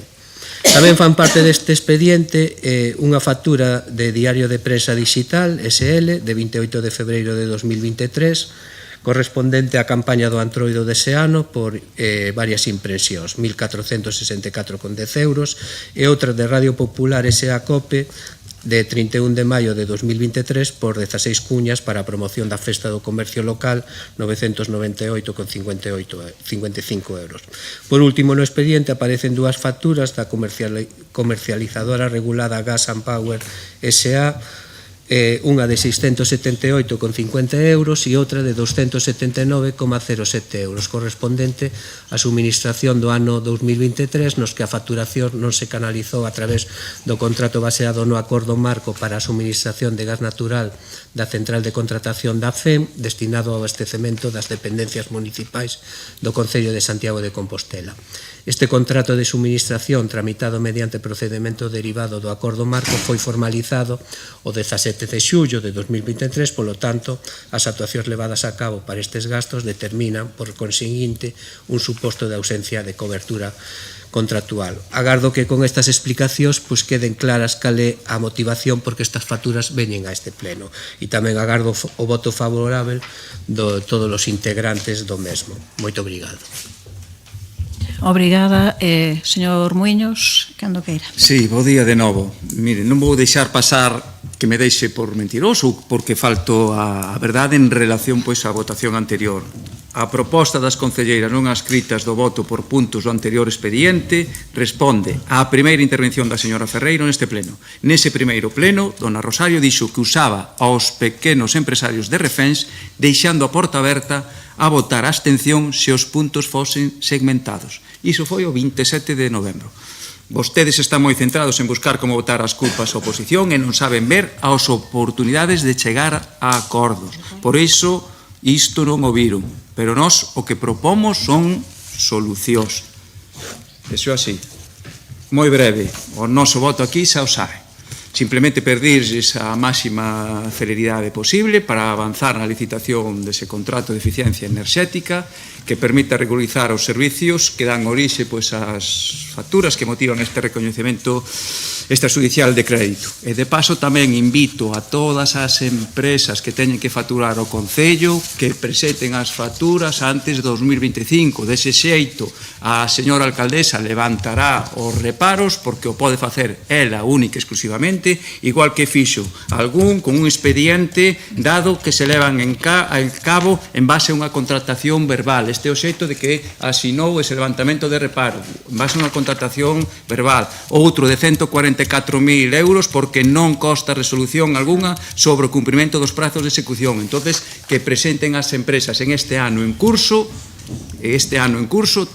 Tamén fan parte deste expediente unha factura de Diario de Prensa Digital, SL, de 28 de febreiro de 2023, correspondente á campaña do Antroido dese ano por varias impresións, 1.464,10 euros, e outra de Radio Popular S.A. Cope, de 31 de maio de 2023 por 16 cuñas para a promoción da Festa do Comercio Local, 998,55 euros. Por último, no expediente aparecen dúas facturas da comercializadora regulada Gas and Power S.A., unha de 678,50 euros e outra de 279,07 euros, correspondente á suministración do ano 2023, nos que a facturación non se canalizou a través do contrato baseado no acordo marco para a suministración de gas natural da central de contratación da FEM, destinado ao abastecemento das dependencias municipais do Concello de Santiago de Compostela. Este contrato de suministración tramitado mediante procedimento derivado do acordo marco foi formalizado o 17 de xullo de 2023, polo tanto, as actuacións levadas a cabo para estes gastos determinan, por conseguinte, un suposto de ausencia de cobertura contractual. Agardo que con estas explicacións queden claras cal é a motivación porque estas facturas veñen a este pleno, e tamén agardo o voto favorável de todos os integrantes do mesmo. Moito obrigado. Obrigada, señor Muiños, cando queira. Sí, bo día de novo. Mire, non vou deixar pasar que me deixe por mentiroso, porque falto a verdade en relación pois á votación anterior. A proposta das concelleiras non adscritas do voto por puntos do anterior expediente responde á primeira intervención da señora Ferreiro neste pleno. Nese primeiro pleno, dona Rosario dixo que usaba aos pequenos empresarios de Refens deixando a porta aberta a votar a abstención se os puntos fosen segmentados. Iso foi o 27 de novembro. Vostedes están moi centrados en buscar como botar as culpas á oposición e non saben ver as oportunidades de chegar a acordos. Por iso, isto non o viron. Pero nós o que propomos son solucións. Eso é así. moi breve, o noso voto aquí xa o sabe. Simplemente pedirlles a máxima celeridade posible para avanzar na licitación dese contrato de eficiencia enerxética que permita regularizar os servicios que dan orixe ás facturas que motivan este recoñecemento extrajudicial de crédito. E de paso tamén invito a todas as empresas que teñen que facturar o Concello que presenten as facturas antes de 2025. Dese xeito, a señora alcaldesa levantará os reparos porque o pode facer ela única e exclusivamente, igual que fixo algún con un expediente dado que se levan en cabo en base a unha contratación verbal. Este é o xeito de que asinou ese levantamento de reparo en base a unha contratación verbal. Outro de 144.000 euros porque non consta resolución algunha sobre o cumprimento dos prazos de execución. Entonces, que presenten as empresas en este ano en curso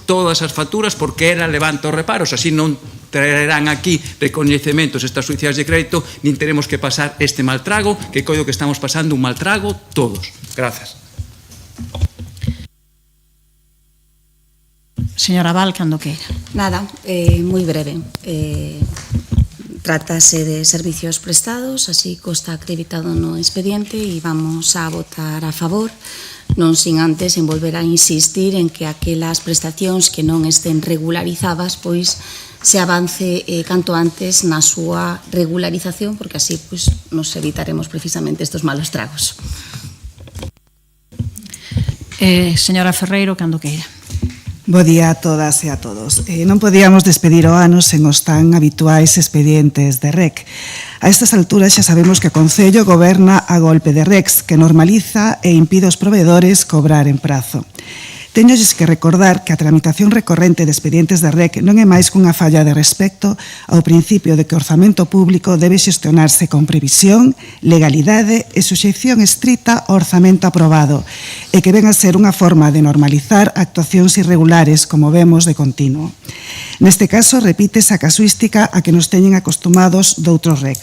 todas as facturas porque ela levanta os reparos, así non traerán aquí recoñecementos extrajudiciais de crédito, nin teremos que pasar este mal trago, que coido que estamos pasando un mal trago todos. Grazas. Señora Val, cando queira. Nada, moi breve. Trátase de servicios prestados, así consta acreditado no expediente e vamos a votar a favor, non sin antes en volver a insistir en que aquelas prestacións que non estén regularizadas, pois se avance canto antes na súa regularización, porque así pois nos evitaremos precisamente estes malos tragos. Señora Ferreiro, cando queira. Bo día a todas e a todos. Non podíamos despedir o ano sen os tan habituais expedientes de REC. A estas alturas xa sabemos que o Concello goberna a golpe de RECs, que normaliza e impide aos provedores cobrar en prazo. Teñolles que recordar que a tramitación recorrente de expedientes de REC non é máis cunha falla de respecto ao principio de que o orzamento público debe xestionarse con previsión, legalidade e suxeición estrita ao orzamento aprobado e que ven a ser unha forma de normalizar actuacións irregulares como vemos de continuo. Neste caso, repítese a casuística a que nos teñen acostumados doutros REC.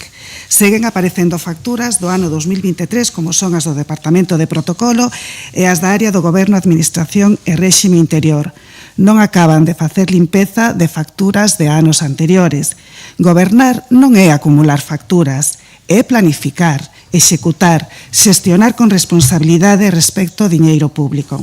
Seguen aparecendo facturas do ano 2023 como son as do Departamento de Protocolo e as da área do Goberno, Administración e Réxime Interior. Non acaban de facer limpeza de facturas de anos anteriores. Gobernar non é acumular facturas, é planificar, executar, xestionar con responsabilidade respecto ao diñeiro público.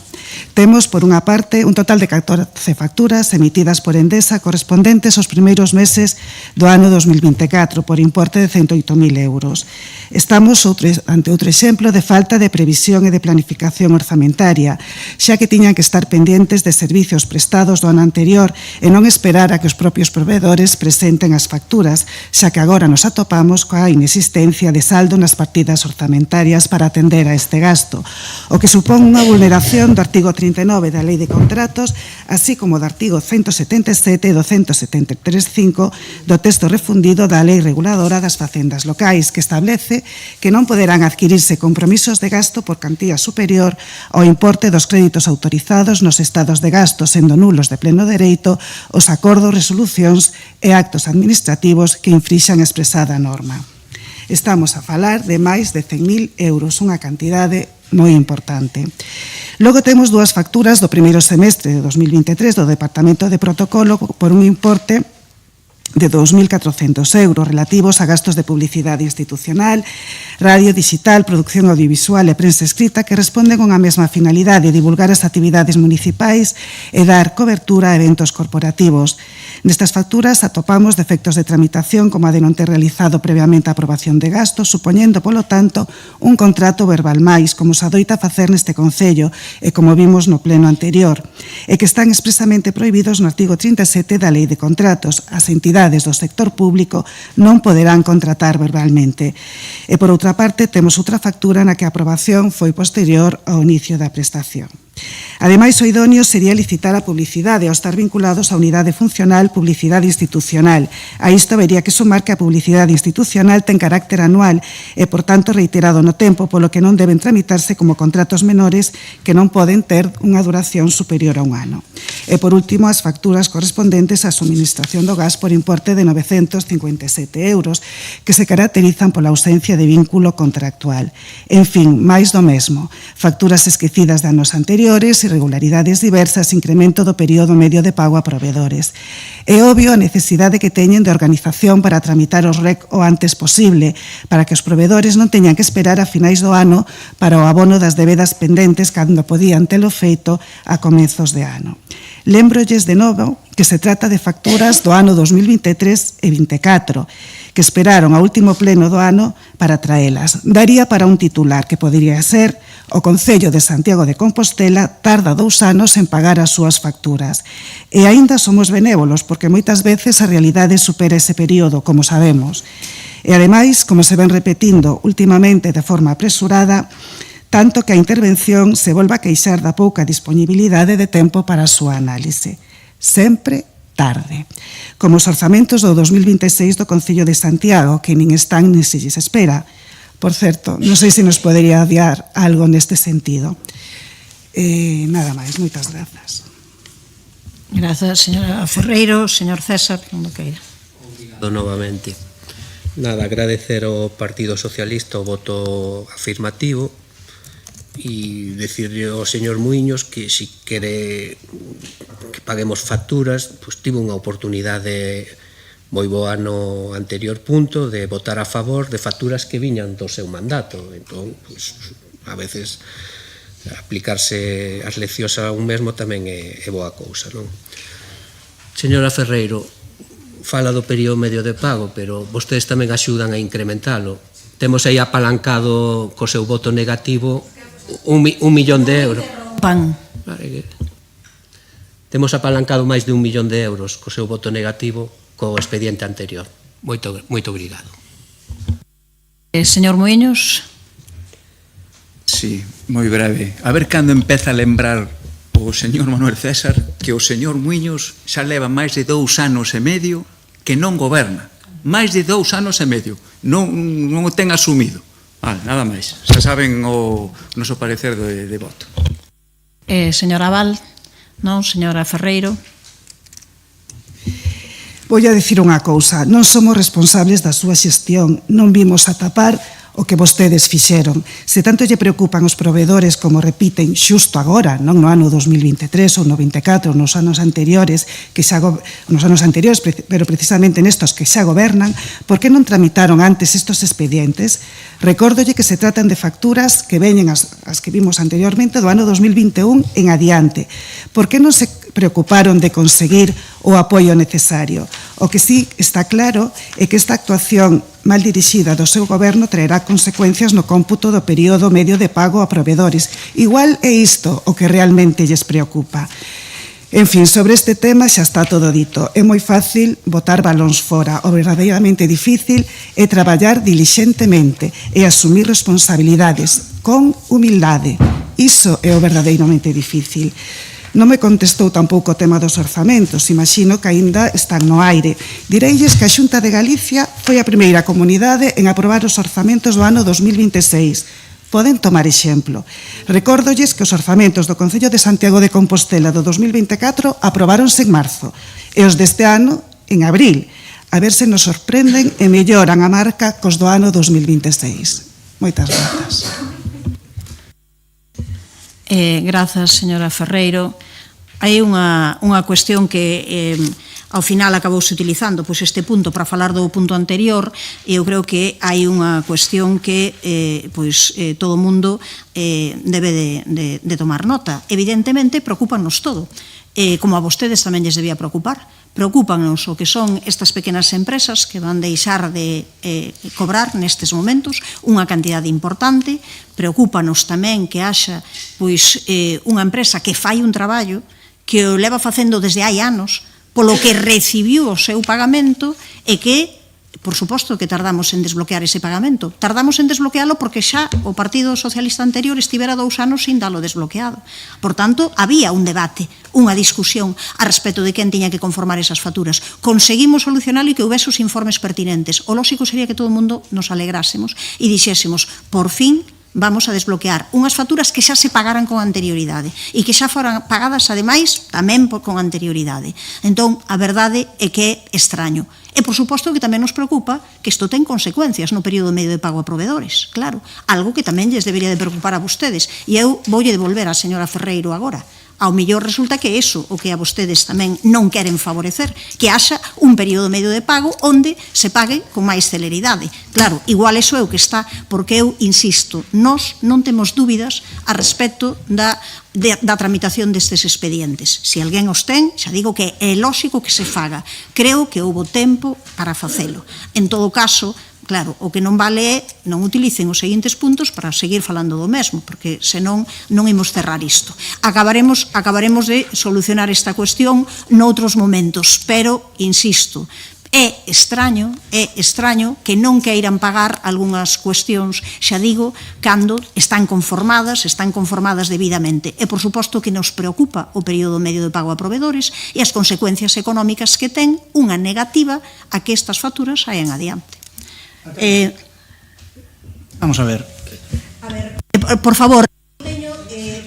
Temos, por unha parte, un total de 14 facturas emitidas por Endesa correspondentes aos primeiros meses do ano 2024 por importe de 108.000 euros. Estamos ante outro exemplo de falta de previsión e de planificación orzamentaria, xa que tiñan que estar pendentes de servicios prestados do ano anterior e non esperar a que os propios proveedores presenten as facturas, xa que agora nos atopamos coa inexistencia de saldo nas partidas orzamentarias para atender a este gasto, o que supón unha vulneración do artigo 39 da Lei de Contratos, así como do artigo 177 e do 173.5 do texto refundido da Lei Reguladora das Facendas Locais, que establece que non poderán adquirirse compromisos de gasto por cantía superior ao importe dos créditos autorizados nos estados de gasto, sendo nulos de pleno dereito os acordos, resolucións e actos administrativos que infrixan a expresada norma. Estamos a falar de máis de 100.000 euros, unha cantidade moi importante. Logo temos dúas facturas do primeiro semestre de 2023 do Departamento de Protocolo por un importe de 2.400 euros relativos a gastos de publicidade institucional, radio, digital, producción audiovisual e prensa escrita que responden con a mesma finalidade, divulgar as actividades municipais e dar cobertura a eventos corporativos. Nestas facturas atopamos defectos de tramitación como a de non ter realizado previamente a aprobación de gastos, supoñendo, polo tanto, un contrato verbal máis, como se adoita facer neste Concello e como vimos no pleno anterior, e que están expresamente prohibidos no artigo 37 da Lei de Contratos. As entidades do sector público non poderán contratar verbalmente. E, por outra parte, temos outra factura na que a aprobación foi posterior ao inicio da prestación. Ademais, o idóneo sería licitar a publicidade ao estar vinculados á unidade funcional publicidade institucional. A isto habería que sumar que a publicidade institucional ten carácter anual e, por tanto, reiterado no tempo, polo que non deben tramitarse como contratos menores que non poden ter unha duración superior a un ano. E, por último, as facturas correspondentes á suministración do gas por importe de 957 euros, que se caracterizan pola ausencia de vínculo contractual. En fin, máis do mesmo. Facturas esquecidas de anos anteriores anteriores, irregularidades diversas, incremento do período medio de pago a proveedores. É obvio a necesidade que teñen de organización para tramitar os REC o antes posible, para que os proveedores non teñan que esperar a finais do ano para o abono das debedas pendentes cando podían telo feito a comezos de ano. Lembrolles de novo que se trata de facturas do ano 2023 e 2024, que esperaron ao último pleno do ano para traelas. Daría para un titular que podría ser: o Concello de Santiago de Compostela tarda 2 anos en pagar as súas facturas. E aínda somos benévolos, porque moitas veces a realidade supera ese período, como sabemos. E ademais, como se ven repetindo últimamente de forma apresurada, tanto que a intervención se volva a queixar da pouca disponibilidade de tempo para a súa análise. Sempre tarde. Como os orzamentos do 2026 do Concello de Santiago, que nin están nin se lles espera. Por certo, non sei se nos podería adiar algo neste sentido. Nada máis, moitas grazas. Grazas, señora Ferreiro. Señor César, cando queira. Obrigado novamente. Nada, agradecer ao Partido Socialista o voto afirmativo e decirle ao señor Muiños que se quere que paguemos facturas, pois tivo unha oportunidade moi boa no anterior punto de votar a favor de facturas que viñan do seu mandato. Entón, pois, a veces aplicarse as leccións a un mesmo tamén é boa cousa, non? Señora Ferreiro, fala do período medio de pago, pero vostedes tamén axudan a incrementalo. Temos aí apalancado co seu voto negativo 1 millón de euros. Pan. Temos apalancado máis de 1 millón de euros co seu voto negativo co expediente anterior. Moito obrigado. Señor Muiños. Sí, moi breve. A ver cando empeza a lembrar o señor Manuel César que o señor Muiños xa leva máis de 2 anos e medio que non goberna. Máis de 2 anos e medio. Non o ten asumido. Vale, nada máis. Xa saben o noso parecer de voto. Señora Val, non, señora Ferreiro. Vou a dicir unha cousa, non somos responsables da súa xestión, non vimos a tapar o que vostedes fixeron. Se tanto lle preocupan os proveedores, como repiten xusto agora, non no ano 2023 ou no 24, nos anos anteriores, pero precisamente nestos que xa gobernan, por que non tramitaron antes estos expedientes? Recórdolle que se tratan de facturas que veñen as que vimos anteriormente do ano 2021 en adiante. Por que non se preocuparon de conseguir o apoio necesario? O que sí está claro é que esta actuación mal dirixida do seu goberno traerá consecuencias no cómputo do período medio de pago a proveedores. Igual é isto o que realmente lles preocupa. En fin, sobre este tema xa está todo dito. É moi fácil botar balóns fora. O verdadeiramente difícil é traballar dilixentemente e asumir responsabilidades con humildade. Iso é o verdadeiramente difícil. Non me contestou tampouco o tema dos orzamentos, imagino que aínda están no aire. Direilles que a Xunta de Galicia foi a primeira comunidade en aprobar os orzamentos do ano 2026. Poden tomar exemplo. Recórdolles que os orzamentos do Concello de Santiago de Compostela do 2024 aprobáronse en marzo e os deste ano en abril. A ver se nos sorprenden e melloran a marca cos do ano 2026. Moitas grazas. Grazas, señora Ferreiro. Hai unha cuestión que ao final acabouse utilizando este punto para falar do punto anterior, e eu creo que hai unha cuestión que todo o mundo debe de tomar nota. Evidentemente, preocúpanos todo, como a vostedes tamén lles debía preocupar. Preocúpanos o que son estas pequenas empresas que van deixar de cobrar nestes momentos unha cantidade importante. Preocúpanos tamén que haxa unha empresa que fai un traballo que o leva facendo desde hai anos, polo que recibiu o seu pagamento e que, por suposto, que tardamos en desbloquear ese pagamento. Tardamos en desbloquealo porque xa o Partido Socialista anterior estivera 2 anos sin dalo desbloqueado. Por tanto, había un debate, unha discusión a respecto de quen tiña que conformar esas facturas. Conseguimos solucionalo e que houvese os informes pertinentes. O lóxico sería que todo o mundo nos alegrásemos e dixésemos, por fin, vamos a desbloquear unhas facturas que xa se pagaran con anterioridade e que xa foran pagadas, ademais, tamén con anterioridade. Entón, a verdade é que é extraño. E, por suposto, que tamén nos preocupa que isto ten consecuencias no período medio de pago a proveedores, claro, algo que tamén lles debería de preocupar a vostedes. E eu voulle devolver á señora Ferreiro agora. Ao mellor resulta que eso o que a vostedes tamén non queren favorecer, que haxa un período medio de pago onde se pague con máis celeridade. Claro, igual eso é o que está, porque eu insisto, nós non temos dúbidas a respecto da tramitación destes expedientes. Se alguén os ten, xa digo que é lóxico que se faga. Creo que houbo tempo para facelo. En todo caso, claro, o que non vale é non utilicen os seguintes puntos para seguir falando do mesmo, porque senón non imos cerrar isto. Acabaremos de solucionar esta cuestión noutros momentos, pero, insisto, é extraño que non queiran pagar algunhas cuestións, xa digo, cando están conformadas debidamente. E, por suposto, que nos preocupa o período medio de pago a proveedores e as consecuencias económicas que ten unha negativa a que estas facturas saen adiante. Vamos a ver. Por favor.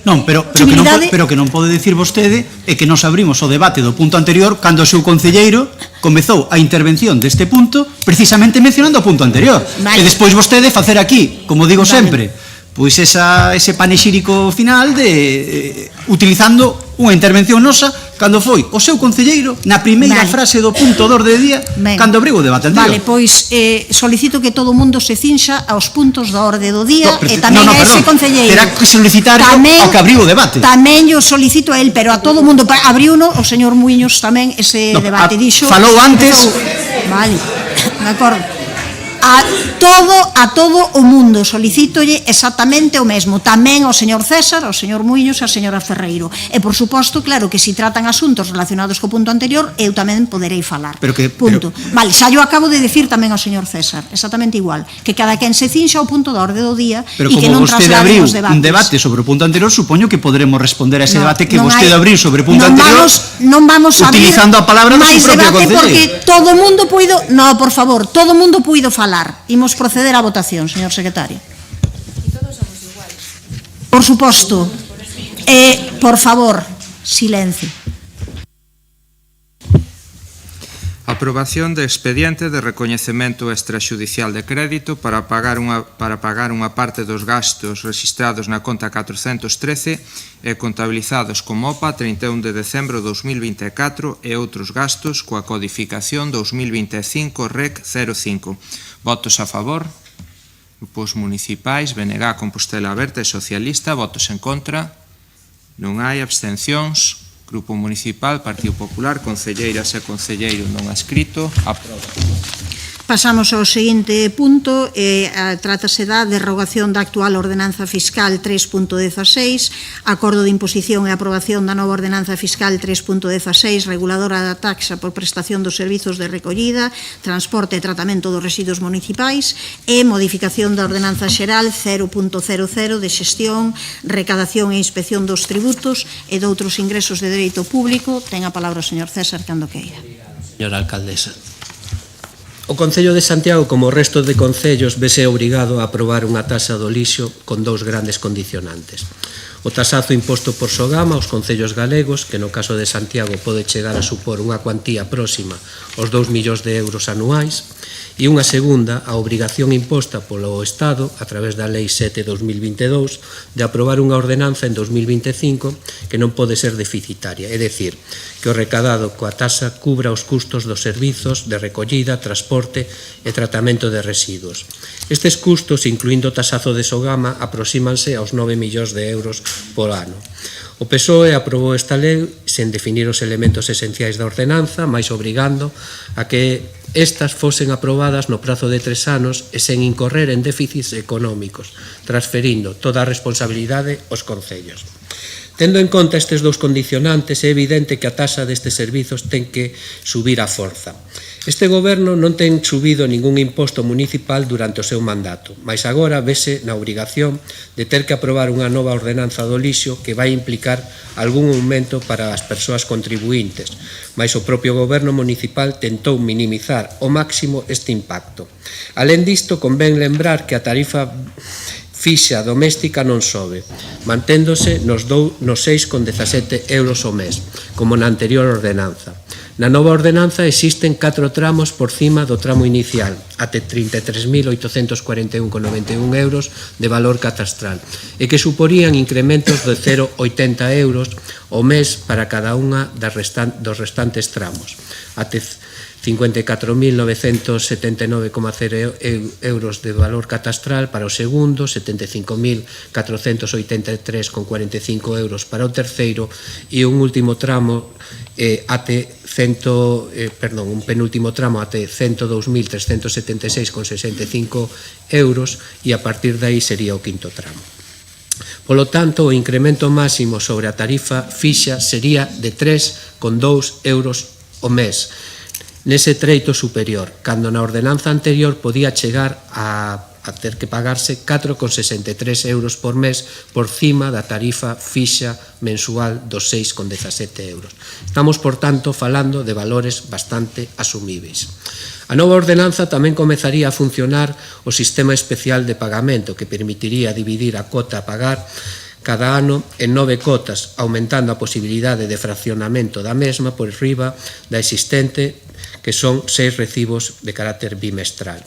Non, pero que non pode dicir vostede é que nos abrimos o debate do punto anterior cando o seu concelleiro comezou a intervención deste punto precisamente mencionando o punto anterior. E despois vostede facer aquí, como digo sempre, pois ese panexírico final de utilizando unha intervención nosa cando foi o seu concelleiro na primeira frase do punto de orde de día cando abriu o debate anterior. Vale, pois solicito que todo o mundo se cinxa aos puntos da orde do día e tamén a ese concelleiro. Terá que solicitar ao que abriu o debate. Tamén yo solicito a él, pero a todo o mundo abriuno, o señor Muiños tamén ese debate dixo. Falou antes. Vale, de acordo. A todo o mundo solicítolle exactamente o mesmo, tamén ao señor César, ao señor Muiños e á señora Ferreiro. E, por suposto, claro, que si tratan asuntos relacionados co punto anterior, eu tamén poderei falar. Punto. Vale, xa yo acabo de decir tamén ao señor César, exactamente igual, que cada quen se cinxa ao punto da orde do día e que non trasladen os debates. Pero como vostede abriu un debate sobre o punto anterior, supoño que poderemos responder a ese debate que vostede abriu sobre o punto anterior utilizando a palabra do seu propio concelleiro. Porque todo o mundo puido... No, por favor, todo o mundo puido falar. Imos proceder á votación, señor secretario. Por suposto. Por favor, silencio. Aprobación de expediente de recoñecemento extraxudicial de crédito para pagar unha parte dos gastos registrados na conta 413 e contabilizados como OPA 31 de decembro de 2024 e outros gastos coa codificación 2025 REC 05. Votos a favor. Grupos municipais, BNG, Compostela Aberta e Socialista. Votos en contra. Non hai abstencións. Grupo Municipal, Partido Popular, concelleiras e concelleiro non adscrito. Aproba. Pasamos ao seguinte punto, trátase da derrogación da actual ordenanza fiscal 3.16, acordo de imposición e aprobación da nova ordenanza fiscal 3.16, reguladora da taxa por prestación dos servizos de recollida, transporte e tratamento dos residuos municipais e modificación da ordenanza xeral 0.00 de xestión, recadación e inspección dos tributos e de outros ingresos de dereito público. Ten a palabra o señor César cando queira. Señora alcaldesa. O Concello de Santiago, como o resto de concellos, vese obrigado a aprobar unha taxa do lixo con dous grandes condicionantes. O tasazo imposto por Sogama aos concellos galegos, que no caso de Santiago pode chegar a supor unha cuantía próxima aos 2 millóns de euros anuais, e unha segunda, a obrigación imposta polo Estado, a través da Lei 7/2022, de aprobar unha ordenanza en 2025 que non pode ser deficitaria, é dicir, que o recadado coa taxa cubra os custos dos servizos de recollida, transporte e tratamento de residuos. Estes custos, incluindo o tasazo de Sogama, aproxímanse aos 9 millóns de euros por ano. O PSOE aprobou esta lei sen definir os elementos esenciais da ordenanza, mais obrigando a que estas fosen aprobadas no prazo de 3 anos e sen incorrer en déficits económicos, transferindo toda a responsabilidade aos concellos. Tendo en conta estes dous condicionantes, é evidente que a taxa destes servizos ten que subir a forza. Este goberno non ten subido ningún imposto municipal durante o seu mandato, mas agora vese na obrigación de ter que aprobar unha nova ordenanza do lixo que vai implicar algún aumento para as persoas contribuintes, mas o propio goberno municipal tentou minimizar ao máximo este impacto. Alén disto, convén lembrar que a tarifa fixa doméstica non sobe, manténdose nos 6,17 euros ao mes, como na anterior ordenanza. Na nova ordenanza existen 4 tramos por cima do tramo inicial, até 33.841,91 euros de valor catastral, e que suporían incrementos de 0,80 euros ao mes para cada unha dos restantes tramos, até 54.979,0 euros de valor catastral para o segundo, 75.483,45 euros para o terceiro e un último tramo un penúltimo tramo até 102.376,65 euros e a partir de aí sería o quinto tramo. Polo tanto, o incremento máximo sobre a tarifa fixa sería de 3,2 euros ao mes, nese treito superior, cando na ordenanza anterior podía chegar a ter que pagarse 4,63 euros por mes por cima da tarifa fixa mensual dos 6,17 euros. Estamos, por tanto, falando de valores bastante asumíveis. A nova ordenanza tamén comezaría a funcionar o sistema especial de pagamento, que permitiría dividir a cota a pagar cada ano en 9 cotas, aumentando a posibilidade de fraccionamento da mesma por riba da existente, que son 6 recibos de carácter bimestral.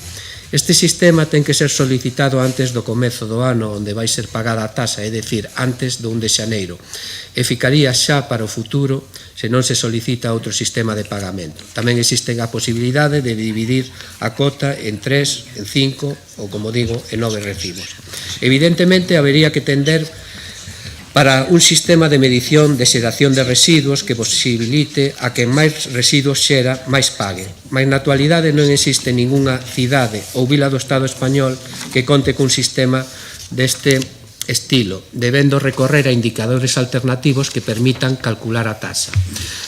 Este sistema ten que ser solicitado antes do comezo do ano onde vai ser pagada a tasa, é dicir, antes do 1 de xaneiro, e ficaría xa para o futuro se non se solicita outro sistema de pagamento. Tamén existe a posibilidade de dividir a cota en 3, en 5 ou, como digo, en 9 recibos. Evidentemente, habería que tender para un sistema de medición de xeración de residuos que posibilite a que máis residuos xera máis pague. Mais na actualidade non existe ningunha cidade ou vila do Estado español que conte cun sistema deste estilo, debendo recorrer a indicadores alternativos que permitan calcular a tasa.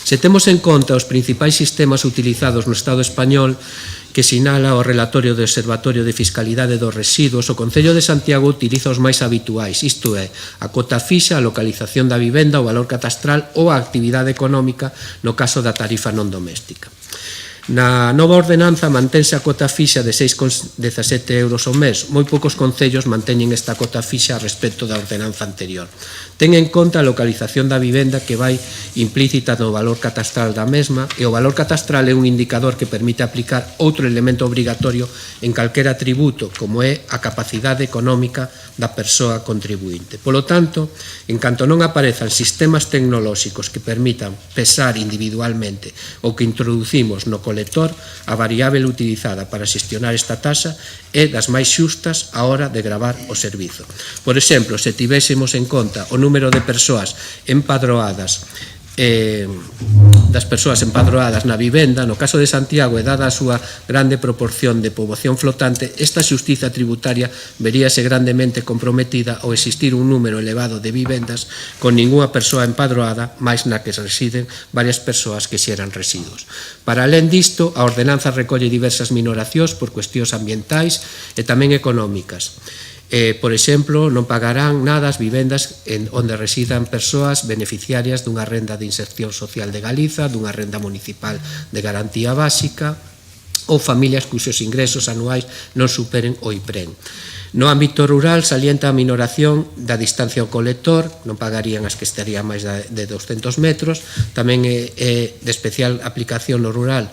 Se temos en conta os principais sistemas utilizados no Estado español, que sinala o relatorio do Observatorio de Fiscalidade dos Residuos, o Concello de Santiago utiliza os máis habituais, isto é, a cota fixa, a localización da vivenda, o valor catastral ou a actividade económica no caso da tarifa non doméstica. Na nova ordenanza mantense a cota fixa de 6,17 euros ao mes. Moi poucos concellos manteñen esta cota fixa respecto da ordenanza anterior. Ten en conta a localización da vivenda que vai implícita no valor catastral da mesma, e o valor catastral é un indicador que permite aplicar outro elemento obrigatorio en calquera tributo, como é a capacidade económica da persoa contribuinte. Polo tanto, en canto non aparezan sistemas tecnolóxicos que permitan pesar individualmente o que introducimos no colector, a variável utilizada para xestionar esta tasa é das máis xustas á hora de gravar o servizo. Por exemplo, se tivésemos en conta o número de persoas empadroadas na vivenda, no caso de Santiago, e dada a súa grande proporción de poboación flotante, esta xustiza tributaria veríase grandemente comprometida ao existir un número elevado de vivendas con ningunha persoa empadroada, máis na que residen varias persoas que xeran residuos. Para alén disto, a ordenanza recolle diversas minoracións por cuestións ambientais e tamén económicas. Por exemplo, non pagarán nada as vivendas onde residan persoas beneficiarias dunha renda de inserción social de Galiza, dunha renda municipal de garantía básica ou familias cuxos ingresos anuais non superen o IPREN. No ámbito rural salienta a minoración da distancia ao colector, non pagarían as que estarían máis de 200 metros, tamén é de especial aplicación no rural,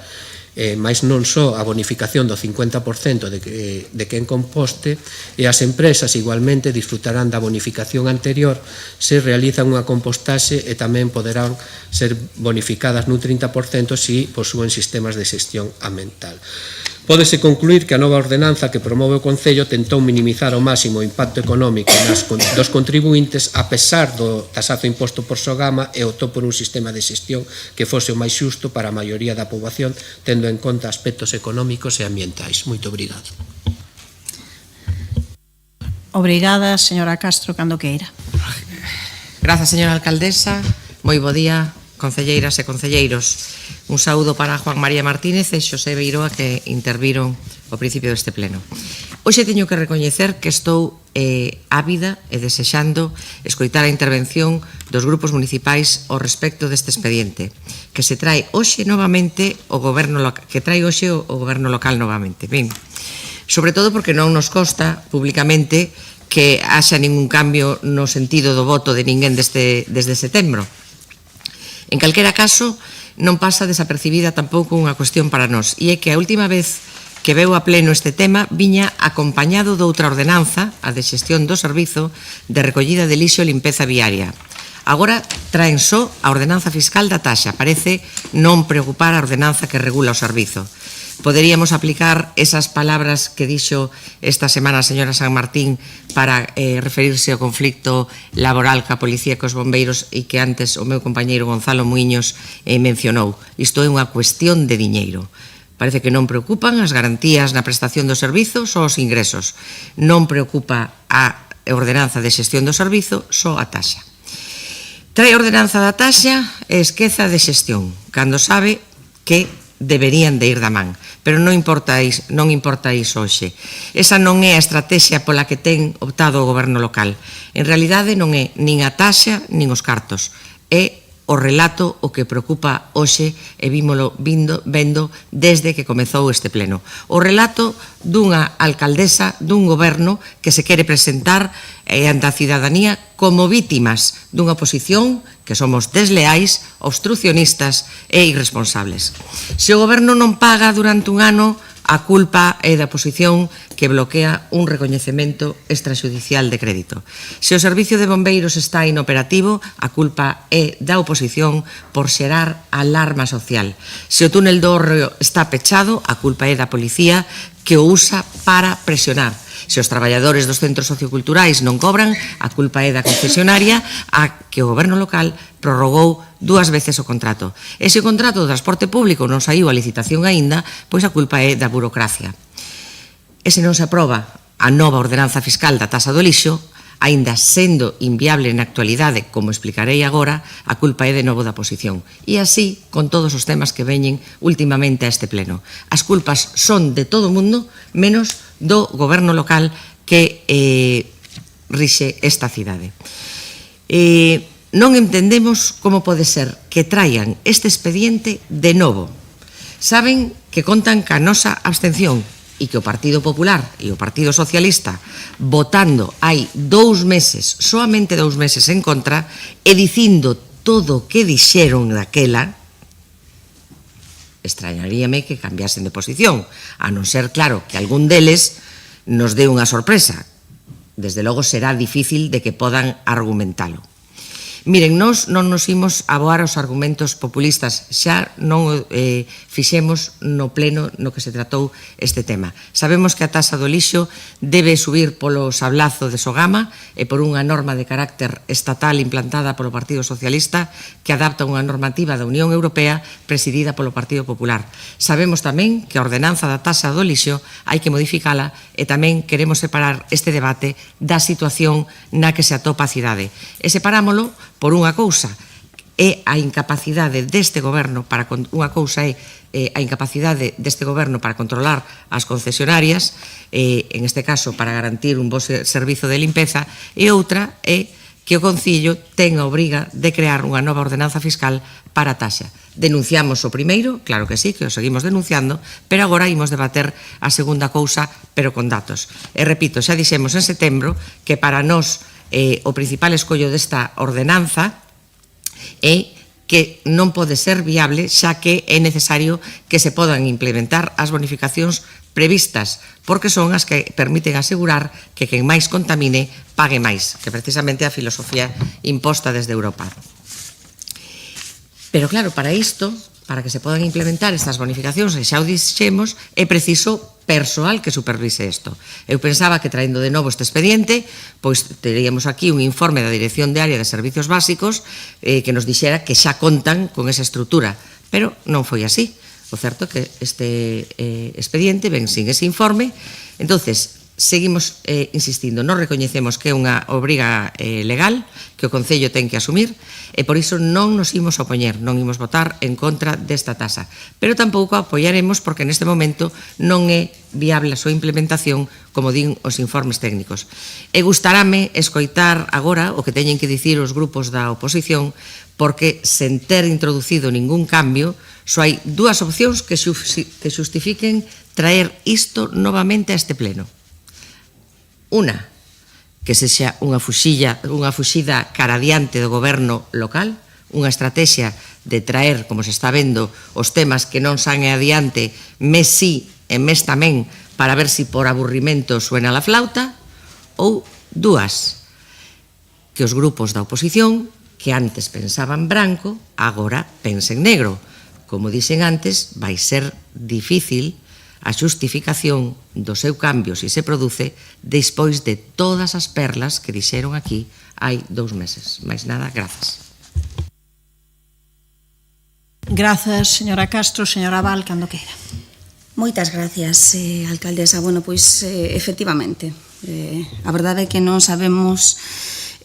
máis non só a bonificación do 50% de quen composte, e as empresas igualmente disfrutarán da bonificación anterior se realizan unha compostaxe, e tamén poderán ser bonificadas nun 30% se posúen sistemas de xestión ambiental. Pódese concluir que a nova ordenanza que promove o Concello tentou minimizar ao máximo o impacto económico dos contribuintes a pesar do tasazo imposto por Sogama, e optou por un sistema de xestión que fose o máis xusto para a maioría da poboación, tendo en conta aspectos económicos e ambientais. Moito obrigado. Obrigada, señora Castro, cando queira. Grazas, señora alcaldesa. Moi bo día, concelleiras e concelleiros. Un saúdo para Juan María Martínez e Xosé Beiroa, que interviron ao principio deste pleno. Hoxe teño que recoñecer que estou ávida e desexando escoitar a intervención dos grupos municipais ao respecto deste expediente, que se trae hoxe novamente o goberno local novamente. Ben, sobre todo porque non nos consta públicamente que haxa ningún cambio no sentido do voto de ninguén desde setembro. En calquera caso, non pasa desapercibida tampouco unha cuestión para nós, e é que a última vez que veu a pleno este tema viña acompañado doutra ordenanza, a de xestión do servizo de recollida de lixo e limpeza viaria. Agora traen só a ordenanza fiscal da taxa, parece non preocupar a ordenanza que regula o servizo. Poderíamos aplicar esas palabras que dixo esta semana a señora San Martín para referirse ao conflicto laboral ca policía e cos bombeiros e que antes o meu compañeiro Gonzalo Muiños mencionou. Isto é unha cuestión de diñeiro. Parece que non preocupan as garantías na prestación dos servizos ou os ingresos. Non preocupa a ordenanza de xestión do servizo, só a taxa. Trae a ordenanza da taxa e esqueza de xestión, cando sabe que deberían de ir da man. Pero non importa iso hoxe. Esa non é a estratexia pola que ten optado o goberno local. En realidade non é nin a taxa nin os cartos. É o relato o que preocupa hoxe e vímolo vendo desde que comezou este pleno. O relato dunha alcaldesa dun goberno que se quere presentar ante a cidadanía como vítimas dunha oposición que somos desleais, obstrucionistas e irresponsables. Se o goberno non paga durante un ano, a culpa é da oposición que bloquea un recoñecemento extrajudicial de crédito. Se o servicio de bombeiros está inoperativo, a culpa é da oposición por xerar alarma social. Se o túnel do Hórreo está pechado, a culpa é da policía que o usa para presionar. Se os traballadores dos centros socioculturais non cobran, a culpa é da concesionaria a que o goberno local prorrogou 2 veces o contrato. E se o contrato do transporte público non saiu a licitación aínda, pois a culpa é da burocracia. E se non se aproba a nova ordenanza fiscal da taxa do lixo, aínda sendo inviable na actualidade, como explicarei agora, a culpa é de novo da oposición. E así, con todos os temas que veñen últimamente a este pleno. As culpas son de todo o mundo, menos do goberno local que rixe esta cidade. Non entendemos como pode ser que traian este expediente de novo. Saben que contan ca nosa abstención e que o Partido Popular e o Partido Socialista votando hai 2 meses, soamente 2 meses en contra, e dicindo todo o que dixeron daquela, extrañaríame que cambiasen de posición, a non ser, claro, que algún deles nos dé unha sorpresa. Desde logo será difícil de que podan argumentalo. Miren, nós non nos imos aboar aos argumentos populistas, xa non fixemos no pleno no que se tratou este tema. Sabemos que a taxa do lixo debe subir polo sablazo de Sogama e por unha norma de carácter estatal implantada polo Partido Socialista que adapta unha normativa da Unión Europea presidida polo Partido Popular. Sabemos tamén que a ordenanza da taxa do lixo hai que modificala e tamén queremos separar este debate da situación na que se atopa a cidade. E separámolo por unha cousa, é a incapacidade deste goberno para controlar as concesionarias, en este caso para garantir un bo servizo de limpeza, e outra é que o Concello ten a obriga de crear unha nova ordenanza fiscal para a taxa. Denunciamos o primeiro, claro que sí, que o seguimos denunciando, pero agora imos debater a segunda cousa, pero con datos. E repito, xa dixemos en setembro que para nós o principal escollo desta ordenanza é que non pode ser viable xa que é necesario que se podan implementar as bonificacións previstas, porque son as que permiten asegurar que quen máis contamine pague máis, que precisamente é a filosofía imposta desde Europa. Pero claro, para isto, para que se podan implementar estas bonificacións, e xa o dixemos, é preciso persoal que supervise isto. Eu pensaba que traendo de novo este expediente, pois teríamos aquí un informe da Dirección de Área de Servicios Básicos que nos dixera que xa contan con esa estrutura, pero non foi así. O certo é que este expediente ven sin ese informe. Entonces, seguimos insistindo, non recoñecemos que é unha obriga legal que o Concello ten que asumir e por iso non nos imos opoñer, non imos votar en contra desta taxa, pero tampouco apoiaremos porque neste momento non é viable a súa implementación como din os informes técnicos. E gustarame escoitar agora o que teñen que dicir os grupos da oposición porque sen ter introducido ningún cambio só hai 2 opcións que xustifiquen traer isto novamente a este pleno. Una, que sexa unha fuxida cara adiante do goberno local, unha estrategia de traer, como se está vendo, os temas que non saen adiante mes sí e mes tamén, para ver si por aburrimento suena la flauta, ou dúas, que os grupos da oposición, que antes pensaban branco, agora pensen negro. Como dixen antes, vai ser difícil a xustificación do seu cambio, se se produce, despois de todas as perlas que dixeron aquí hai 2 meses. Mais nada, grazas. Grazas, señora Castro. Señora Val, cando queira. Moitas gracias, alcaldesa. Bueno, pois, efectivamente, a verdade é que non sabemos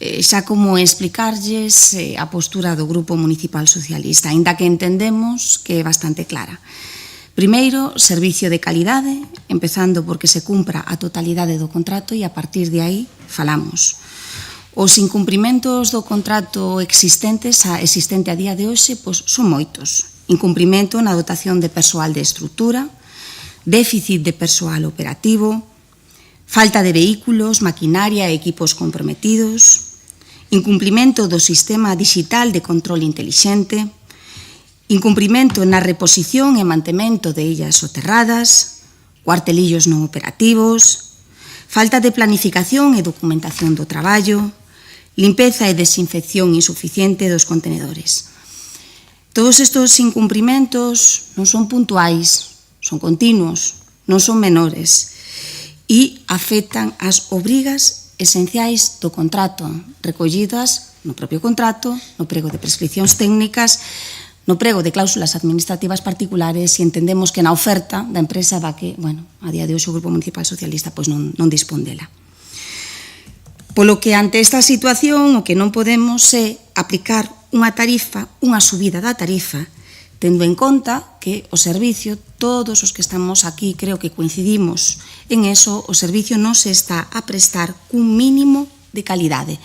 xa como explicarlles a postura do Grupo Municipal Socialista, aínda que entendemos que é bastante clara. Primeiro, servicio de calidade, empezando porque se cumpra a totalidade do contrato e a partir de aí falamos. Os incumprimentos do contrato existente a día de hoxe son moitos. Incumprimento na dotación de persoal de estrutura, déficit de persoal operativo, falta de vehículos, maquinaria e equipos comprometidos, incumprimento do sistema digital de control intelixente, incumprimento na reposición e mantemento de illas soterradas, cuartelillos non operativos, falta de planificación e documentación do traballo, limpeza e desinfección insuficiente dos contenedores. Todos estes incumprimentos non son puntuais, son continuos, non son menores e afectan as obrigas esenciais do contrato, recollidas no propio contrato, no prego de prescripcións técnicas, no prego de cláusulas administrativas particulares e entendemos que na oferta da empresa va que, bueno, a día de hoxe o Grupo Municipal Socialista pois non dispón dela. Polo que ante esta situación o que non podemos é aplicar unha tarifa, unha subida da tarifa, tendo en conta que o servicio, todos os que estamos aquí creo que coincidimos en eso, o servicio non se está a prestar cun mínimo de calidade.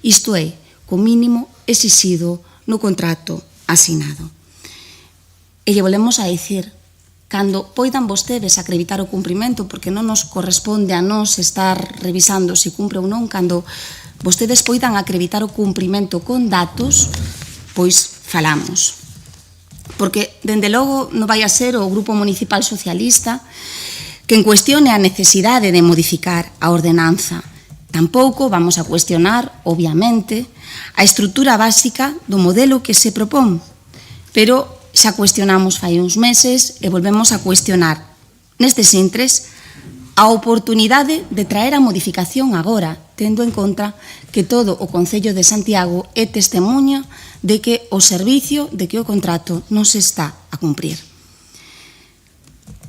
Isto é, co mínimo exixido no contrato asinado. E lle volvemos a dicir, cando poidan vostedes acreditar o cumprimento, porque non nos corresponde a nós estar revisando se cumpre ou non, cando vostedes poidan acreditar o cumprimento con datos, pois falamos. Porque, dende logo, non vai a ser o Grupo Municipal Socialista quen cuestione a necesidade de modificar a ordenanza. Tampouco vamos a cuestionar, obviamente, a estrutura básica do modelo que se propón, pero xa cuestionamos fai uns meses e volvemos a cuestionar nestes intres a oportunidade de traer a modificación agora, tendo en conta que todo o Concello de Santiago é testemunha de que o servicio, de que o contrato non se está a cumprir.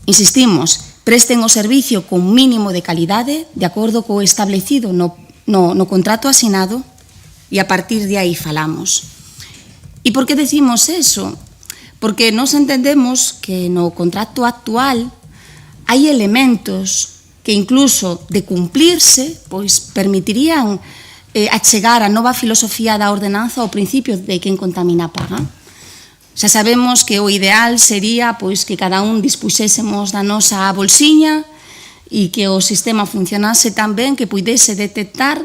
Insistimos, presten o servicio con mínimo de calidade, de acordo co establecido no contrato asinado, e a partir de aí falamos. E por que decimos eso? Porque nós entendemos que no contrato actual hai elementos que incluso de cumplirse, pois permitirían achegar a nova filosofía da ordenanza ao principio de quen contamina paga. Xa sabemos que o ideal sería pois que cada un dispuxésemos da nosa bolsiña e que o sistema funcionase tan ben que puidese detectar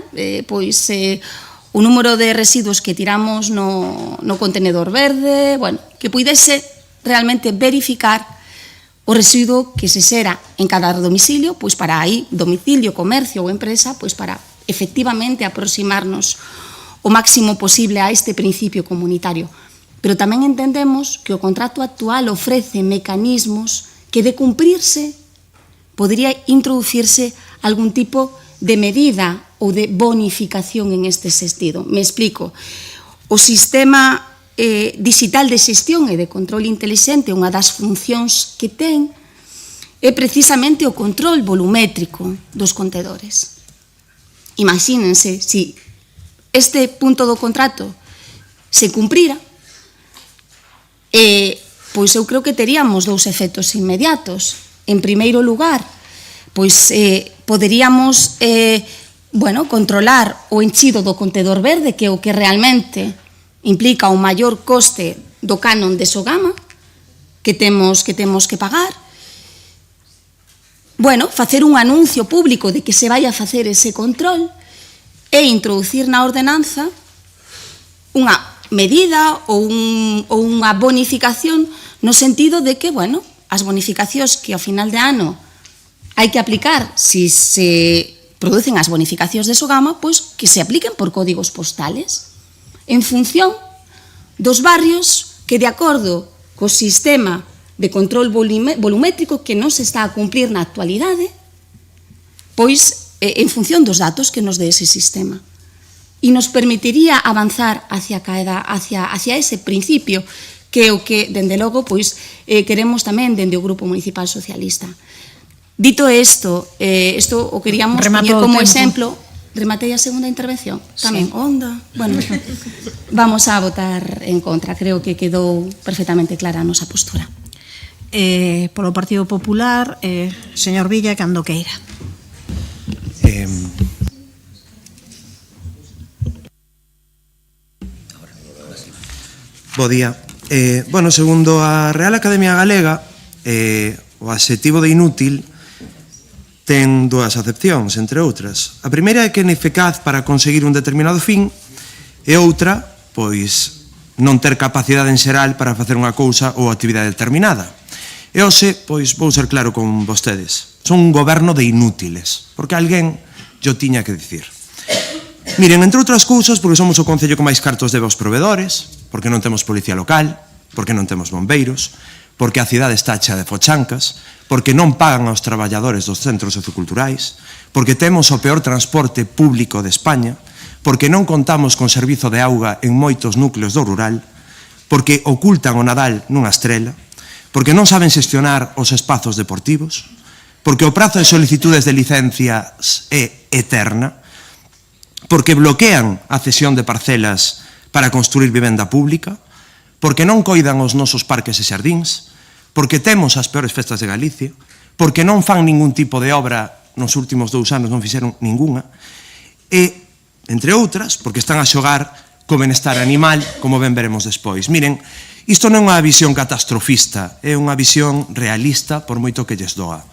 o número de residuos que tiramos no contenedor verde, bueno, que puidese realmente verificar o residuo que se xera en cada domicilio, pois para aí, domicilio, comercio ou empresa, pois para efectivamente aproximarnos o máximo posible a este principio comunitario. Pero tamén entendemos que o contrato actual ofrece mecanismos que de cumprirse podría introducirse algún tipo de medida ou de bonificación en este sentido. Me explico. O sistema digital de xestión e de control intelixente, unha das funcións que ten é precisamente o control volumétrico dos contedores. Imagínense, se este punto do contrato se cumprira, pois eu creo que teríamos 2 efectos inmediatos. En primeiro lugar, pois poderíamos controlar o enchido do contedor verde, que é o que realmente implica o maior coste do canon de Sogama que temos que pagar. Facer un anuncio público de que se vai a facer ese control é introducir na ordenanza unha medida ou unha bonificación no sentido de que, bueno, as bonificacións que ao final de ano hai que aplicar, se se producen as bonificacións de Sogama, pois que se apliquen por códigos postales en función dos barrios que, de acordo co sistema de control volumétrico que non se está a cumplir na actualidade, pois en función dos datos que nos dé ese sistema. E nos permitiría avanzar hacia ese principio que é o que, dende logo, pois, queremos tamén dende o Grupo Municipal Socialista. Dito isto, isto o queríamos poñer como exemplo. Rematei a segunda intervención? Tamén, onda. Bueno, vamos a votar en contra. Creo que quedou perfectamente clara a nosa postura. Polo Partido Popular, señor Villa, cando queira. Bo día. Bueno, segundo a Real Academia Galega, o adxetivo de inútil ten dúas acepcións, entre outras. A primeira é que é ineficaz para conseguir un determinado fin e outra, pois, non ter capacidade en xeral para facer unha cousa ou actividade determinada. E hoxe, pois, vou ser claro con vostedes. Son un goberno de inútiles, porque alguén yo tiña que dicir. Miren, entre outras cousas, porque somos o concello con máis cartos debe aos provedores, porque non temos policía local, porque non temos bombeiros, porque a cidade está chea de fochancas, porque non pagan aos traballadores dos centros socioculturais, porque temos o peor transporte público de España, porque non contamos con servizo de auga en moitos núcleos do rural, porque ocultan o Nadal nunha estrela, porque non saben xestionar os espazos deportivos, porque o prazo de solicitudes de licencias é eterna, porque bloquean a cesión de parcelas para construir vivenda pública, porque non coidan os nosos parques e xardíns, porque temos as peores festas de Galicia, porque non fan ningún tipo de obra nos últimos 2 anos, non fixeron ninguna, e, entre outras, porque están a xogar co benestar animal, como ben veremos despois. Miren, isto non é unha visión catastrofista, é unha visión realista, por moito que lles doa.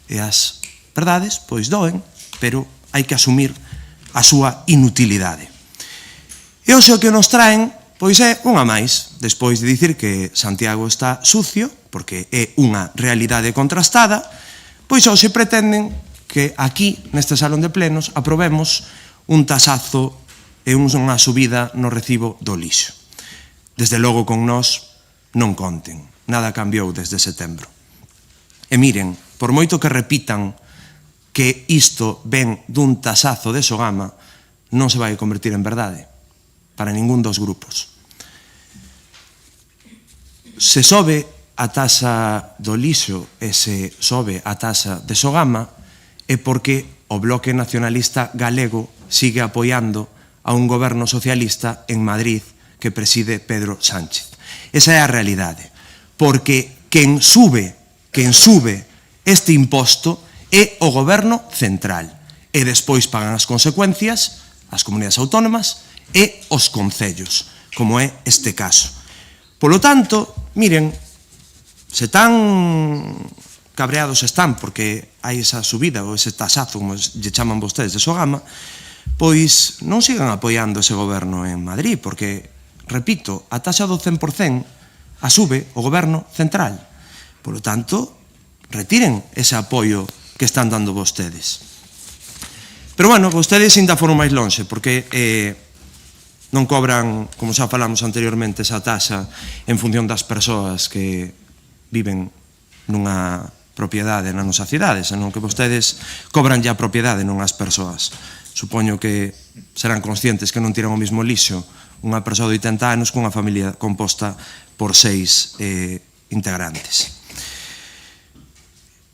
E as verdades, pois doen, pero hai que asumir a súa inutilidade. E hoxe o que nos traen, pois é unha máis, despois de dicir que Santiago está sucio, porque é unha realidade contrastada, pois hoxe pretenden que aquí, neste salón de plenos, aprobemos un tasazo e unha subida no recibo do lixo. Desde logo con nós non conten, nada cambiou desde setembro. E miren, por moito que repitan que isto ven dun tasazo de Sogama, non se vai convertir en verdade, para ningún dos grupos. Se sobe a taxa do lixo e se sobe a taxa de Sogama é porque o Bloque Nacionalista Galego sigue apoiando a un goberno socialista en Madrid que preside Pedro Sánchez. Esa é a realidade, porque quen sube este imposto é o goberno central e despois pagan as consecuencias as comunidades autónomas e os concellos, como é este caso. Polo tanto, miren, se tan cabreados están porque hai esa subida ou ese tasazo, como lle chaman vostedes, de Sogama, pois non sigan apoiando ese goberno en Madrid, porque, repito, a taxa do 100% a sube o goberno central. Polo tanto, retiren ese apoio que están dando vostedes. Pero, bueno, vostedes ainda foron máis lonxe, porque non cobran, como xa falamos anteriormente, esa taxa en función das persoas que viven nunha propiedade na nosa cidade, senón que vostedes cobran ya propiedade non as persoas. Supoño que serán conscientes que non tiran o mismo lixo unha persoa de 80 anos cunha familia composta por 6 integrantes.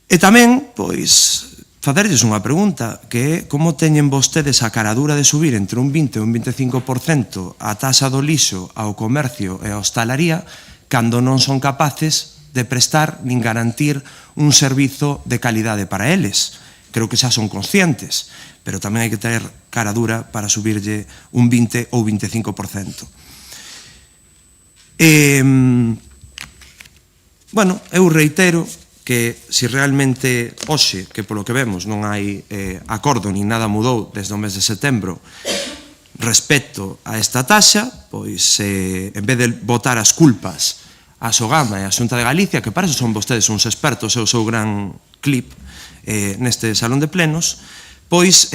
E tamén, pois, facerlles unha pregunta, que é como teñen vostedes a caradura de subir entre un 20 e un 25% a taxa do lixo ao comercio e a hostalaría cando non son capaces de prestar nin garantir un servizo de calidade para eles. Creo que xa son conscientes, pero tamén hai que ter cara dura para subirlle un 20 ou 25%. Bueno, eu reitero que se realmente hoxe, que polo que vemos non hai acordo nin nada mudou desde o mes de setembro respecto a esta taxa, pois en vez de botar as culpas a Sogama e a Xunta de Galicia, que para eso son vostedes uns expertos e o seu gran clip neste salón de plenos, pois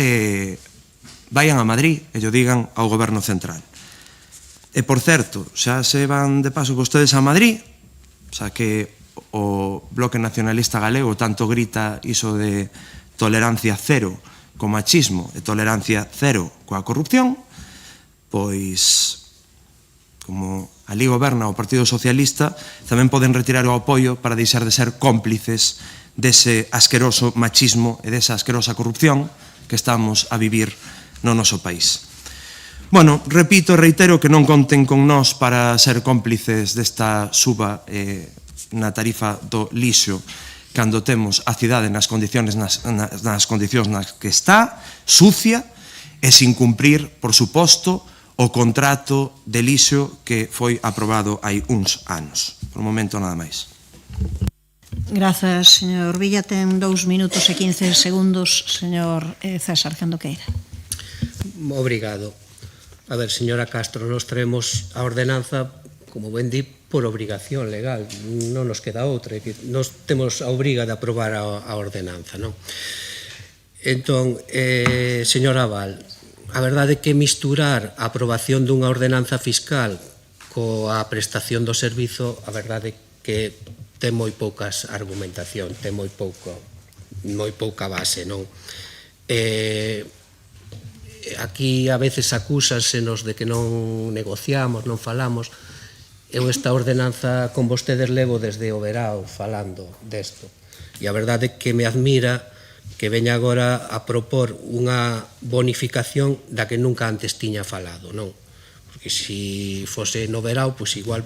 vayan a Madrid e llo digan ao goberno central. E, por certo, xa se van de paso vostedes a Madrid, xa que o Bloque Nacionalista Galego tanto grita iso de tolerancia cero co machismo e tolerancia cero coa corrupción, pois, como ali goberna o Partido Socialista, tamén poden retirar o apoio para deixar de ser cómplices dese asqueroso machismo e desa asquerosa corrupción que estamos a vivir no noso país. Bueno, repito e reitero que non conten con nós para ser cómplices desta suba na tarifa do lixo cando temos a cidade nas condicións nas que está, sucia e sin cumprir, por suposto, o contrato de lixo que foi aprobado hai uns anos. Por un momento, nada máis. Grazas, señor Villa. Ten 2 minutos e 15 segundos, señor César, cando queira. Obrigado. A ver, señora Castro, nos traemos a ordenanza, como ben di, por obrigación legal. Non nos queda outra. Nos temos a obriga de aprobar a ordenanza, non? Entón, señor Abal, a verdade é que misturar a aprobación dunha ordenanza fiscal coa prestación do servizo, a verdade é que ten moi poucas argumentación, ten moi pouca base, non? Aquí a veces acúsansenos de que non negociamos, non falamos. Eu esta ordenanza con vostedes levo desde o verao falando desto. E a verdade é que me admira que veña agora a propor unha bonificación da que nunca antes tiña falado, non? Porque se fose no verao, pois igual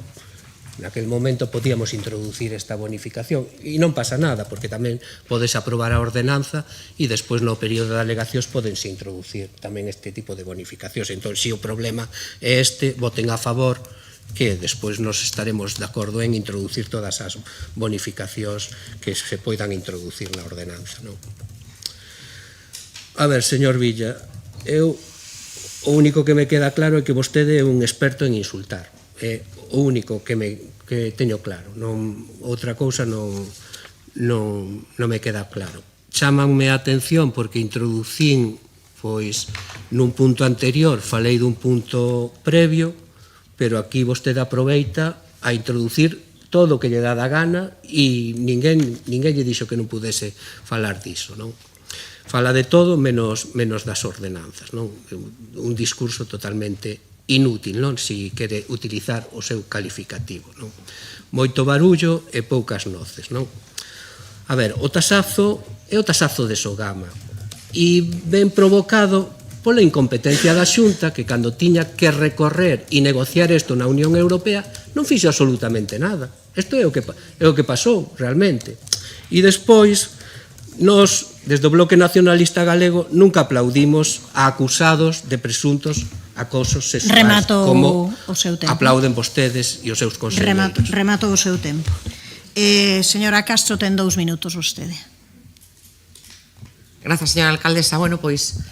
naquel momento podíamos introducir esta bonificación e non pasa nada, porque tamén podes aprobar a ordenanza e despois no período de alegacións podense introducir tamén este tipo de bonificacións. Entón, se o problema é este, voten a favor, que despois nos estaremos de acordo en introducir todas as bonificacións que se poidan introducir na ordenanza, non? A ver, señor Villa, o único que me queda claro é que vostede é un experto en insultar. É o único que teño claro. Outra cousa non me queda claro. Chámanme a atención porque introducín, pois, nun punto anterior, falei dun punto previo, pero aquí vostede aproveita a introducir todo o que lle dá da gana e ninguén lle dixo que non pudese falar diso, non? Fala de todo menos das ordenanzas, non? Un discurso totalmente inútil, non? Si quere utilizar o seu calificativo, non? Moito barullo e poucas noces, non? A ver, o tasazo é o tasazo de Sogama e ben provocado pola incompetencia da Xunta que cando tiña que recorrer e negociar isto na Unión Europea non fixo absolutamente nada. Isto é o que pasou realmente. E despois, nós, desde o Bloque Nacionalista Galego, nunca aplaudimos a acusados de presuntos acosos sexuais. Remato como o seu tempo. aplauden vostedes e os seus conselleiros. Remato o seu tempo. Señora Castro, ten 2 minutos vostede. Grazas, señora alcaldesa. Bueno, pois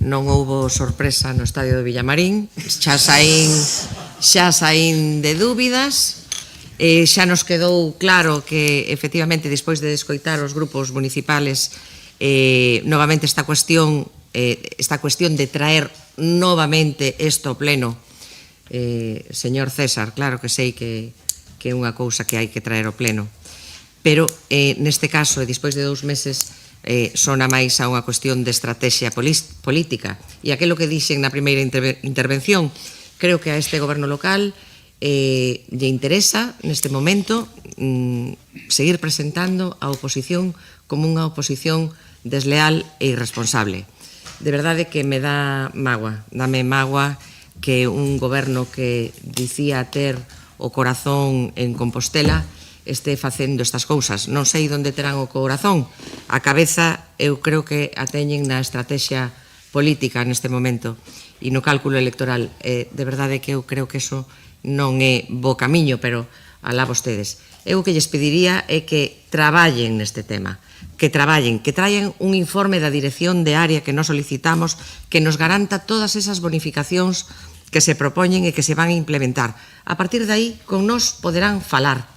non houbo sorpresa no estadio de Villamarín, xa saín de dúbidas, xa nos quedou claro que efectivamente despois de escoitar os grupos municipales novamente esta cuestión de traer novamente isto ao pleno, señor César, claro que sei que é unha cousa que hai que traer ao pleno, pero neste caso, e despois de 2 meses, sona máis a unha cuestión de estrategia política. E aquilo que dixen na primeira intervención, creo que a este goberno local lle interesa neste momento seguir presentando a oposición como unha oposición desleal e irresponsable. De verdade que me dá mágoa, dame mágoa que un goberno que dicía ter o corazón en Compostela este facendo estas cousas. Non sei onde terán o corazón. A cabeza eu creo que a teñen na estrategia política neste momento e no cálculo electoral. De verdade que eu creo que eso non é bo camiño, pero alá vostedes. Eu o que lles pediría é que traballen neste tema, que traballen, que traian un informe da dirección de área que nos solicitamos que nos garanta todas esas bonificacións que se propoñen e que se van a implementar. A partir de aí, con nós poderán falar.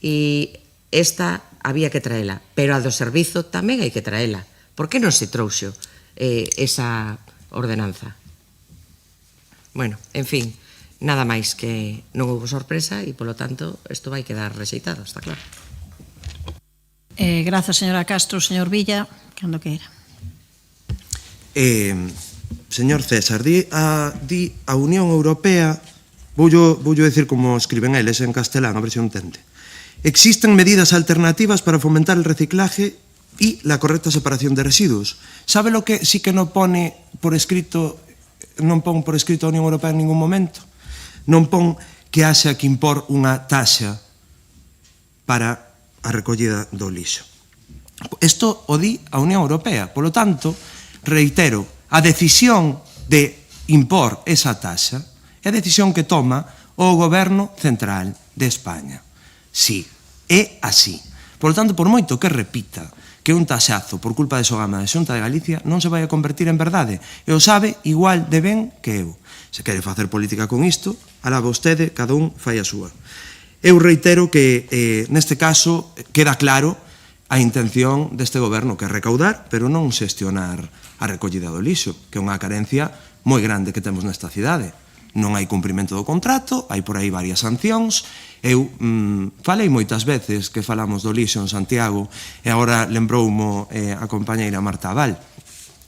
E esta había que traela, pero a do servizo tamén hai que traela. Por que non se trouxo esa ordenanza? Bueno, en fin, nada máis que non houve sorpresa e, polo tanto, isto vai quedar rexeitado, está claro. Grazas, señora Castro. Señor Villa, cando queira. Señor César, di a Unión Europea, voullo decir como escriben eles en castelán, a ver se o entende. Existen medidas alternativas para fomentar el reciclaje y la correcta separación de residuos. ¿Sabe lo que sí que non pone por escrito, non pon por escrito a Unión Europea en ningún momento? Non pon que haxa que impor unha taxa para a recollida do lixo. Isto o di a Unión Europea. Polo tanto, reitero, a decisión de impor esa taxa é a decisión que toma o Goberno Central de España. Sí, é así. Por tanto, por moito que repita que un taxazo por culpa de Sogama da Xunta de Galicia non se vai a convertir en verdade, e o sabe igual de ben que eu. Se quere facer política con isto, alá vostede, cada un fai a súa. Eu reitero que neste caso queda claro a intención deste goberno, que é recaudar, pero non xestionar a recollida do lixo, que é unha carencia moi grande que temos nesta cidade. Non hai cumprimento do contrato, hai por aí varias sancións. Eu falei moitas veces que falamos do lixo en Santiago e agora lembroumo a compañeira Marta Abal.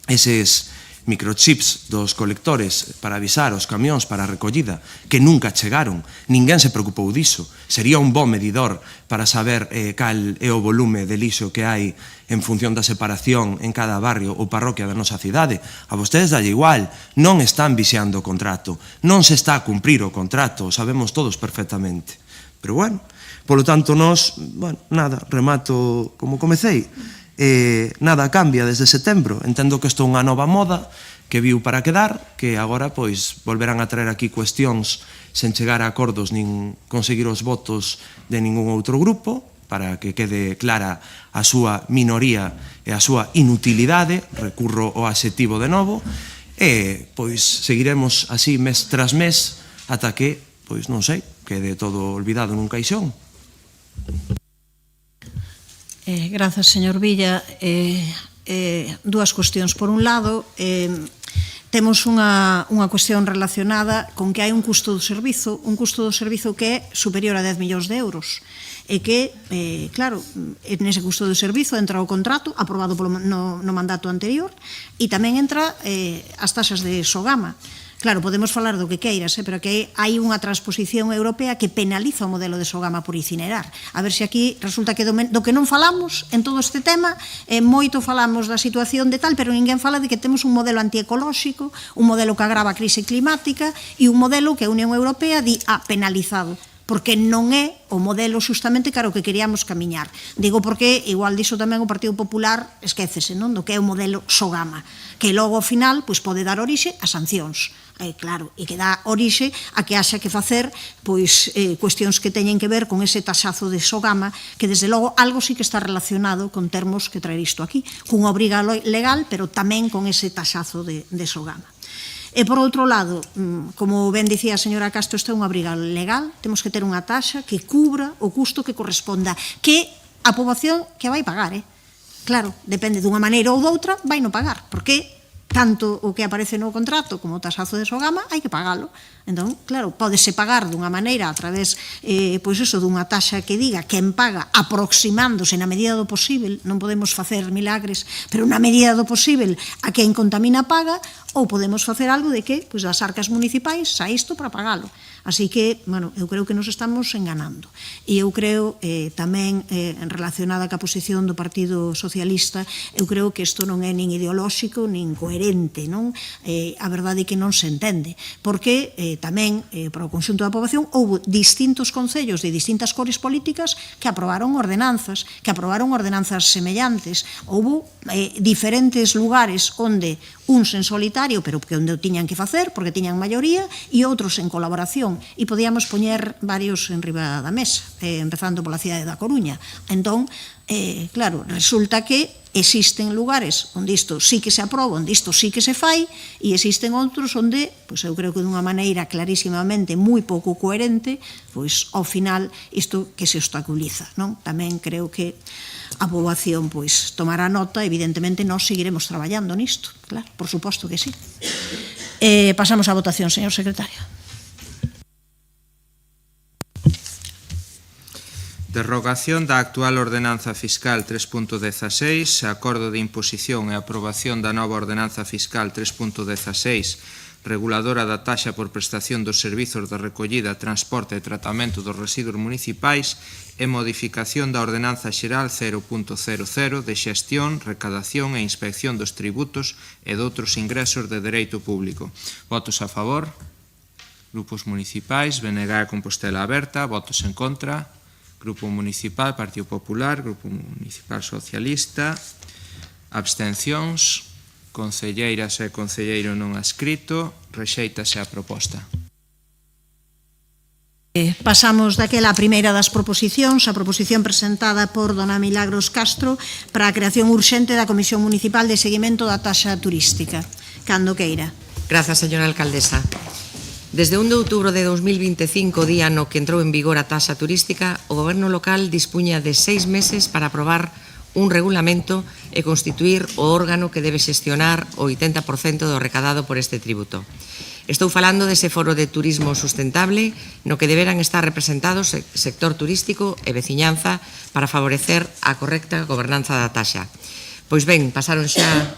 Eses microchips dos colectores para avisar os camións para a recollida que nunca chegaron, ninguén se preocupou diso. Sería un bo medidor para saber cal é o volume de lixo que hai en función da separación en cada barrio ou parroquia da nosa cidade. A vostedes dalle igual, non están vixiando o contrato, non se está a cumprir o contrato, sabemos todos perfectamente. Pero bueno, polo tanto nós, nada, remato como comecei. Nada cambia desde setembro. Entendo que isto é unha nova moda que viu para quedar, que agora pois volverán a traer aquí cuestións sen chegar a acordos nin conseguir os votos de ningún outro grupo, para que quede clara a súa minoría e a súa inutilidade. Recurro ao adxetivo de novo, e pois seguiremos así mes tras mes ata que, pois non sei, quede todo olvidado nun caixón. Grazas, señor Villa. Dúas cuestións. Por un lado, temos unha cuestión relacionada con que hai un custo do servizo que é superior a 10 millóns de euros. E que, claro, nese custo do servizo entra o contrato aprobado no mandato anterior e tamén entra as taxas de Sogama. Claro, podemos falar do que queiras, pero que hai unha transposición europea que penaliza o modelo de Sogama por incinerar. A ver se aquí resulta que do que non falamos en todo este tema, moito falamos da situación de tal, pero ninguén fala de que temos un modelo antiecolóxico, un modelo que agrava a crise climática e un modelo que a Unión Europea di penalizado, porque non é o modelo xustamente cara o que queríamos camiñar. Digo porque, igual diso tamén o Partido Popular esquécese, non, do que é o modelo Sogama, que logo ao final pode dar orixe a sancións. Claro, e que dá orixe a que haxa que facer cuestións que teñen que ver con ese taxazo de Sogama, que desde logo algo sí que está relacionado con termos que traer isto aquí, cunha obriga legal, pero tamén con ese taxazo de Sogama. E por outro lado, como ben dicía a señora Castro, isto é unha obriga legal, temos que ter unha taxa que cubra o custo que corresponda, que a poboación que vai pagar, claro, depende dunha maneira ou doutra, vai non pagar, porque tanto o que aparece no contrato como o taxazo de Sogama hai que pagalo. Entón, claro, pódese pagar dunha maneira a través dunha taxa que diga quen paga aproximándose na medida do posible, non podemos facer milagres, pero na medida do posible a quen contamina paga, ou podemos facer algo de que das arcas municipais xa isto para pagalo. Así que, eu creo que nos estamos enganando. E eu creo tamén, relacionada ca posición do Partido Socialista, eu creo que isto non é nin ideolóxico nin coherente, non? A verdade é que non se entende, porque tamén, para o conxunto da poboación, houve distintos concellos de distintas cores políticas que aprobaron ordenanzas semellantes. Houve diferentes lugares onde uns en solitario, pero que onde o tiñan que facer, porque tiñan maioría, e outros en colaboración razón, e podíamos poñer varios en riba da mesa, empezando pola cidade da Coruña. Entón, claro, resulta que existen lugares onde isto sí que se aproba, onde isto sí que se fai, e existen outros onde, pois eu creo que dunha maneira clarísimamente moi pouco coherente, pois ao final isto que se obstaculiza, non? Tamén creo que a poboación pois tomará nota, evidentemente nós seguiremos traballando nisto, claro, por suposto que sí. Pasamos á votación, señor secretario. Derrogación da actual ordenanza fiscal 3.16, acordo de imposición e aprobación da nova ordenanza fiscal 3.16, reguladora da taxa por prestación dos servizos de recollida, transporte e tratamento dos residuos municipais e modificación da ordenanza xeral 0.00 de xestión, recadación e inspección dos tributos e doutros ingresos de dereito público. Votos a favor? Grupos municipais, BNG e Compostela Aberta. Votos en contra? Grupo Municipal, Partido Popular, Grupo Municipal Socialista. Abstencións? Concelleiras e concelleiro non adscrito. Rexéitase a proposta. Pasamos daquela a primeira das proposicións, a proposición presentada por dona Milagros Castro para a creación urxente da Comisión Municipal de Seguimento da Taxa Turística. Cando queira. Grazas, señora alcaldesa. Desde 1 de outubro de 2025, día no que entrou en vigor a taxa turística, o Goberno local dispuña de 6 meses para aprobar un regulamento e constituir o órgano que debe xestionar o 80% do recadado por este tributo. Estou falando dese foro de turismo sustentable no que deberán estar representados o sector turístico e veciñanza para favorecer a correcta gobernanza da taxa. Pois ben, pasaron xa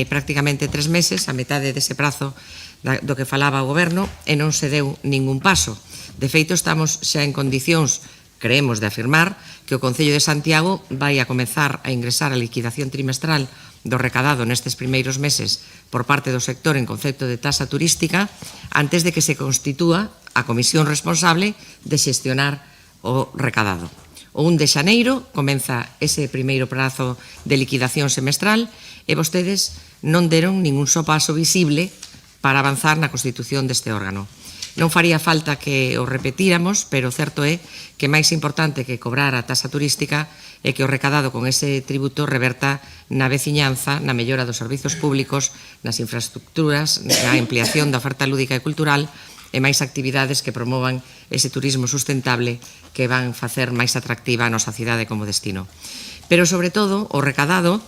prácticamente 3 meses, a metade dese prazo do que falaba o Goberno, e non se deu ningún paso. De feito, estamos xa en condicións, creemos, de afirmar que o Concello de Santiago vai a comezar a ingresar a liquidación trimestral do recadado nestes primeiros meses por parte do sector en concepto de taxa turística antes de que se constitúa a comisión responsable de xestionar o recadado. O 1 de xaneiro comeza ese primeiro prazo de liquidación semestral e vostedes non deron ningún só paso visible para avanzar na constitución deste órgano. Non faría falta que o repetíramos, pero o certo é que máis importante que cobrar a taxa turística é que o recadado con ese tributo reverta na veciñanza, na mellora dos servizos públicos, nas infraestructuras, na ampliación da oferta lúdica e cultural e máis actividades que promovan ese turismo sustentable que van facer máis atractiva a nosa cidade como destino. Pero, sobre todo, o recadado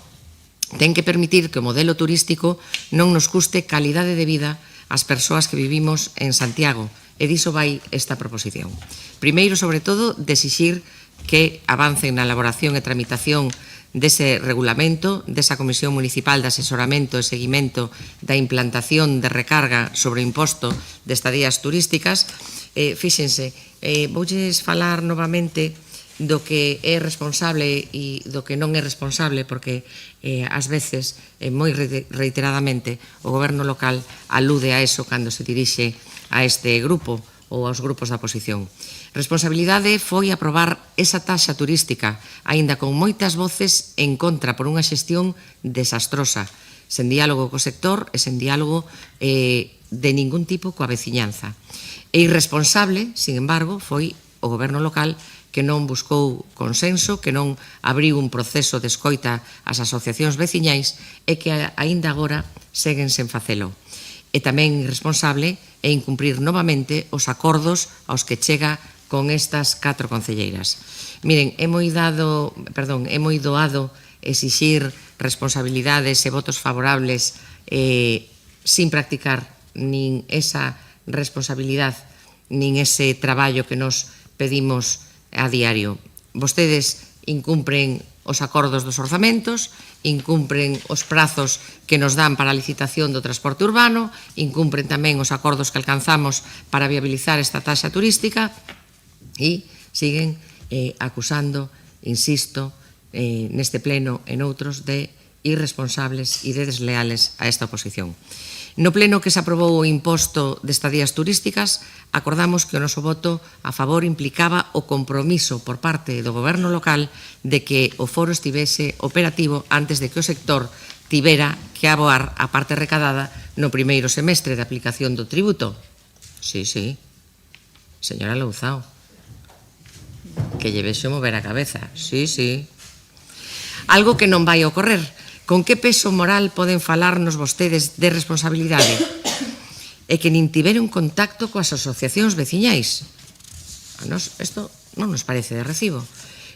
ten que permitir que o modelo turístico non nos custe calidade de vida ás persoas que vivimos en Santiago, e diso vai esta proposición. Primeiro, sobre todo, de exixir que avancen na elaboración e tramitación dese regulamento, desa Comisión Municipal de Asesoramento e Seguimento da implantación de recarga sobre o imposto de estadías turísticas. Fíxense, voulles falar novamente do que é responsable e do que non é responsable, porque ás veces, moi reiteradamente, o Goberno local alude a eso cando se dirixe a este grupo ou aos grupos da oposición. Responsabilidade foi aprobar esa taxa turística, aínda con moitas voces en contra por unha xestión desastrosa, sen diálogo co sector e sen diálogo de ningún tipo coa veciñanza. E irresponsable, sin embargo, foi o Goberno local que non buscou consenso, que non abriu un proceso de escoita ás asociacións veciñais e que aínda agora seguen sen facelo. E tamén irresponsable é incumprir novamente os acordos aos que chega con estas 4 concelleiras. Miren, é moi doado exixir responsabilidades e votos favorables sin practicar nin esa responsabilidade nin ese traballo que nos pedimos a diario. Vostedes incumpren os acordos dos orzamentos, incumpren os prazos que nos dan para a licitación do transporte urbano, incumpren tamén os acordos que alcanzamos para viabilizar esta taxa turística e siguen acusando, insisto, neste pleno e noutros, de irresponsables e de desleales a esta oposición. No pleno que se aprobou o imposto de estadías turísticas, acordamos que o noso voto a favor implicaba o compromiso por parte do Goberno local de que o foro estivese operativo antes de que o sector tivera que aboar a parte recadada no primeiro semestre de aplicación do tributo. Sí, Señora Louzao, que lle vexo mover a cabeza. Sí, sí. Algo que non vai ocorrer. Con que peso moral poden falarnos vostedes de responsabilidade? E que nin tiveron contacto coas asociacións veciñais. A nos isto non nos parece de recibo.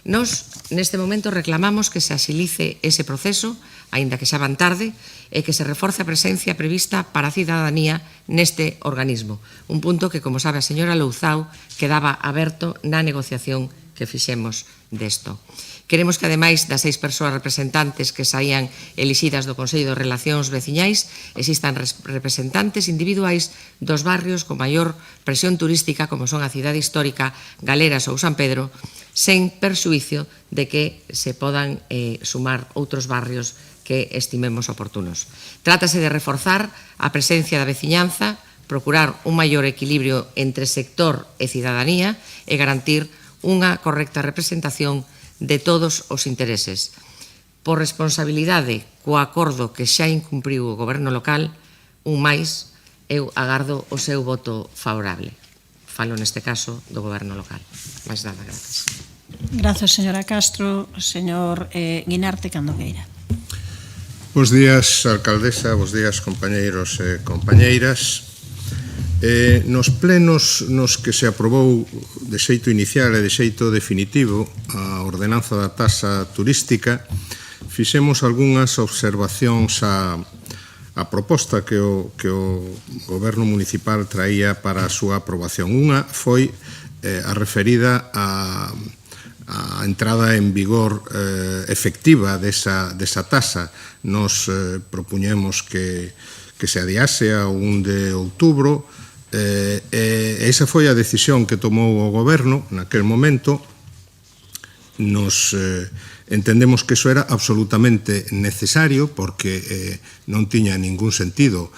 Nos, neste momento, reclamamos que se axilice ese proceso, aínda que xa van tarde, e que se reforce a presencia prevista para a cidadanía neste organismo. Un punto que, como sabe a señora Louzao, quedaba aberto na negociación que fixemos desto. Queremos que, ademais das 6 persoas representantes que saían elixidas do Consello de Relacións Veciñais, existan representantes individuais dos barrios con maior presión turística, como son a cidade histórica, Galeras ou San Pedro, sen perxuicio de que se podan sumar outros barrios que estimemos oportunos. Trátase de reforzar a presencia da veciñanza, procurar un maior equilibrio entre sector e cidadanía e garantir unha correcta representación de todos os intereses. Por responsabilidade co acordo que xa incumpriu o Goberno local, un máis, eu agardo o seu voto favorable. Falo neste caso do Goberno local. Mais nada, grazas. Grazas, señora Castro. Señor Guinarte, cando queira. Bos días, alcaldesa, bos días, compañeiros e compañeiras. Nos plenos nos que se aprobou de xeito inicial e de xeito definitivo a ordenanza da taxa turística, fixemos algunhas observacións á proposta que o Goberno municipal traía para a súa aprobación. Unha foi a referida a entrada en vigor efectiva desa taxa. Nos propuñemos que se adiase a 1 de outubro. Esa foi a decisión que tomou o Goberno naquel momento. Nos entendemos que iso era absolutamente necesario porque non tiña ningún sentido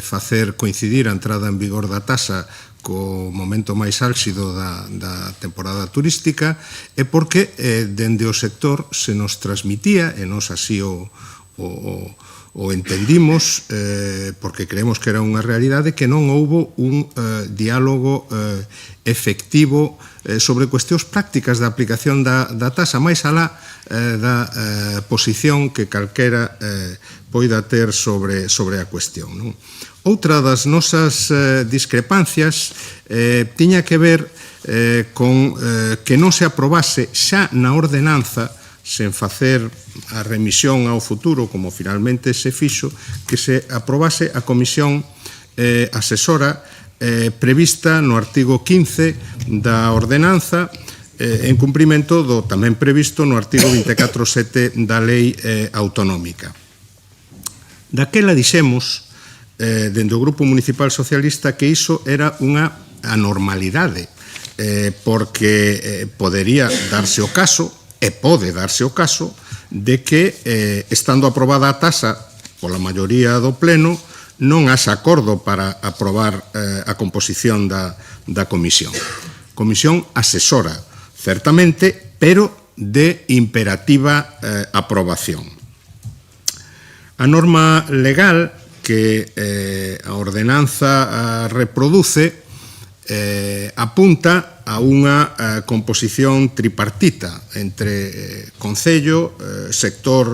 facer coincidir a entrada en vigor da taxa co momento máis álxido da temporada turística e porque dende o sector se nos transmitía, e nos así o entendimos porque creemos que era unha realidade, que non houbo un diálogo efectivo sobre cuestións prácticas da aplicación da taxa, máis alá da posición que calquera poida ter sobre a cuestión. Outra das nosas discrepancias tiña que ver con que non se aprobase xa na ordenanza, sen facer a remisión ao futuro, como finalmente se fixo, que se aprobase a comisión asesora prevista no artigo 15 da ordenanza, en cumprimento do tamén previsto no artigo 24.7 da lei autonómica. Daquela dixemos, dende o Grupo Municipal Socialista, que iso era unha anormalidade, porque podería darse o caso, e pode darse o caso, de que, estando aprobada a taxa pola maioría do Pleno, non haxa acordo para aprobar a composición da comisión. Comisión asesora, certamente, pero de imperativa aprobación. A norma legal que a ordenanza reproduce apunta a unha composición tripartita entre Concello, sector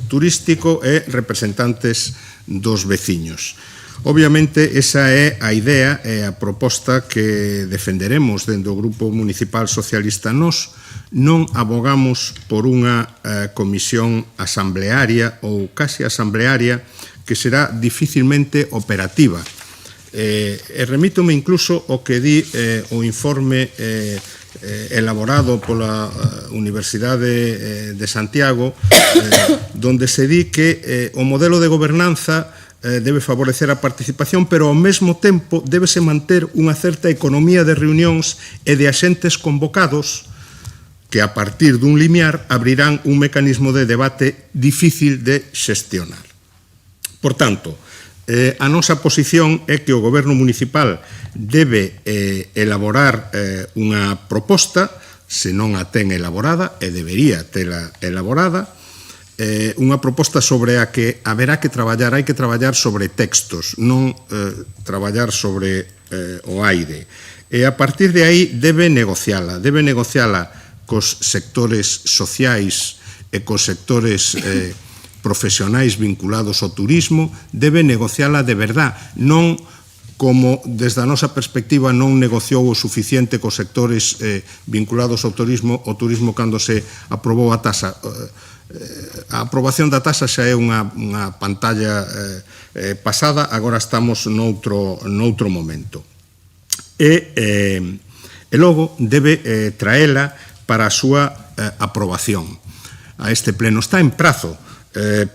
turístico e representantes dos veciños. Obviamente, esa é a idea e a proposta que defenderemos dentro do Grupo Municipal Socialista. Nos non abogamos por unha comisión asamblearia ou casi asamblearia que será dificilmente operativa. Remítome incluso o que di o informe elaborado pola Universidade de Santiago, donde se di que o modelo de gobernanza debe favorecer a participación, pero ao mesmo tempo débese manter unha certa economía de reunións e de axentes convocados que a partir dun limiar abrirán un mecanismo de debate difícil de xestionar. Por tanto, a nosa posición é que o Goberno municipal debe elaborar unha proposta, se non a ten elaborada, e debería tela elaborada, unha proposta sobre a que haberá que traballar, hai que traballar sobre textos, non traballar sobre o aire. E a partir de aí debe negociala cos sectores sociais e cos sectores profesionais vinculados ao turismo, debe negociala de verdad, non como desde a nosa perspectiva non negociou o suficiente cos sectores vinculados ao turismo cando se aprobou a taxa. A aprobación da taxa xa é unha pantalla pasada, agora estamos noutro momento. E logo debe traela para a súa aprobación. A este pleno está en prazo,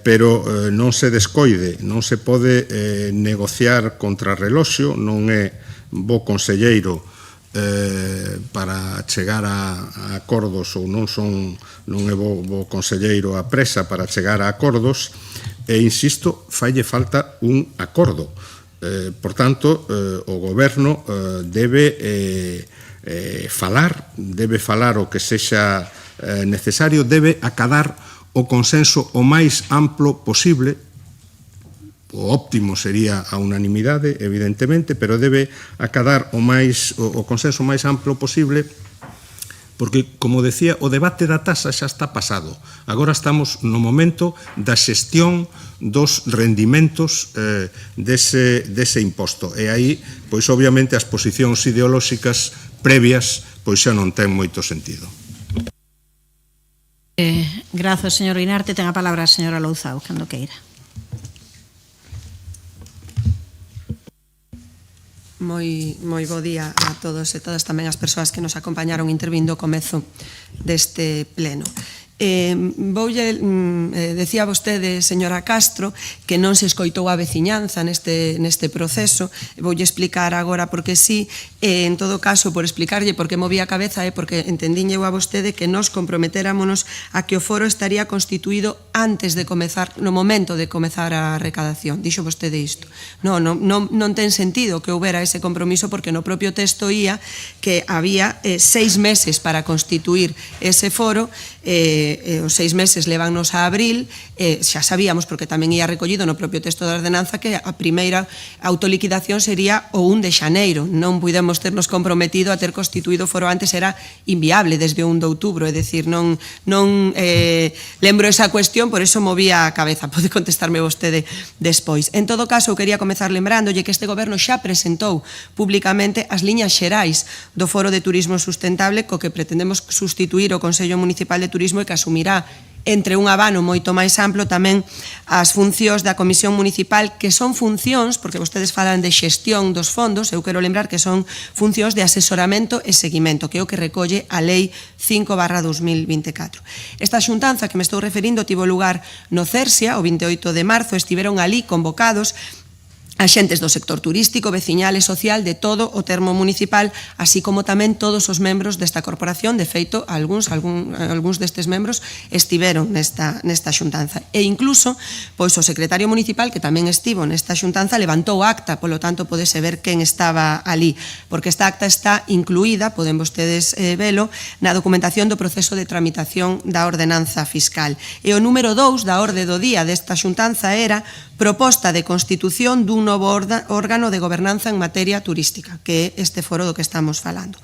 pero non se descoide, non se pode negociar contra reloxo, non é bo conselleiro para chegar a acordos, ou non é bo conselleiro a presa para chegar a acordos, e insisto, falle falta un acordo. Por tanto, o goberno debe falar o que sexa necesario, debe acadar o consenso o máis amplo posible. O óptimo sería a unanimidade, evidentemente, pero debe acadar o consenso máis amplo posible, porque, como decía, o debate da taxa xa está pasado. Agora estamos no momento da xestión dos rendimentos dese imposto. E aí, pois, obviamente, as posicións ideolóxicas previas pois xa non ten moito sentido. Grazas, señor Guinarte. Ten a palabra a señora Louzao, cando queira. Moi bo día a todos e todas, tamén as persoas que nos acompañaron intervindo ao comezo deste pleno. Decía vostede, señora Castro, que non se escoitou a veciñanza neste proceso. Voulle explicar agora porque sí. En todo caso, por explicarlle por que movía a cabeza é porque entendíñeu a vostede que nos comprometéramonos a que o foro estaría constituído antes de comezar, no momento de comezar a recadación. Dixo vostede isto. Non ten sentido que houbera ese compromiso, porque no propio texto ía que había 6 meses para constituir ese foro. Os 6 meses levannos a abril, xa sabíamos, porque tamén ia recollido no propio texto da ordenanza, que a primeira autoliquidación sería o 1 de xaneiro. Non pudemos ternos comprometido a ter constituído o foro antes, era inviable desde o 1 de outubro, é dicir, non lembro esa cuestión, por eso movía a cabeza. Pode contestarme vostede despois. En todo caso, eu quería comezar lembrándolle que este goberno xa presentou públicamente as liñas xerais do Foro de Turismo Sustentable, co que pretendemos sustituir o Consello Municipal de Turismo, e que asumirá entre un abano moito máis amplo tamén as funcións da Comisión Municipal, que son funcións, porque vostedes falan de xestión dos fondos, eu quero lembrar que son funcións de asesoramento e seguimento, que é o que recolle a Lei 5/2024. Esta xuntanza que me estou referindo tivo lugar no Cersia, o 28 de marzo, estiveron ali convocados axentes do sector turístico, veciñal e social de todo o termo municipal, así como tamén todos os membros desta corporación. De feito, algúns destes membros estiveron nesta xuntanza. E incluso, pois o secretario municipal, que tamén estivo nesta xuntanza, levantou acta, polo tanto, podese ver quen estaba ali, porque esta acta está incluída, poden vostedes velo, na documentación do proceso de tramitación da ordenanza fiscal. E o número 2 da orde do día desta xuntanza era proposta de constitución dun novo órgano de gobernanza en materia turística, que é este foro do que estamos falando.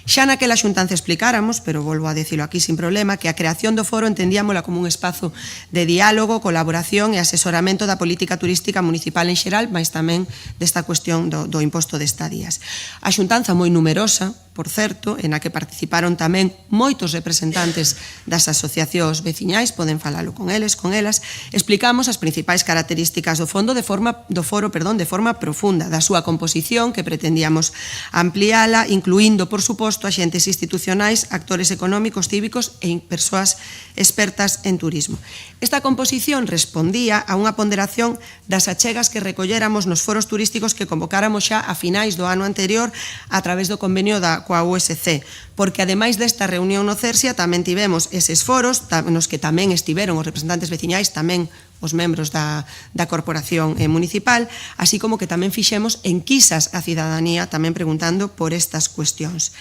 Xa naquela xuntanza explicáramos, pero volvo a dicilo aquí sin problema, que a creación do foro entendíamola como un espazo de diálogo, colaboración e asesoramento da política turística municipal en xeral, mas tamén desta cuestión do imposto de estadías. A xuntanza moi numerosa, por certo, en a que participaron tamén moitos representantes das asociacións veciñais, poden falalo con eles, con elas, explicamos as principais características do foro de forma profunda, da súa composición, que pretendíamos ampliála, incluindo, por suposto, axentes institucionais, actores económicos, cívicos e persoas expertas en turismo. Esta composición respondía a unha ponderación das achegas que recolléramos nos foros turísticos que convocáramos xa a finais do ano anterior a través do convenio coa USC, porque ademais desta reunión no Cersia tamén tivemos eses foros nos que tamén estiveron os representantes veciñais, tamén os membros da corporación municipal, así como que tamén fixemos enquisas á cidadanía tamén preguntando por estas cuestións.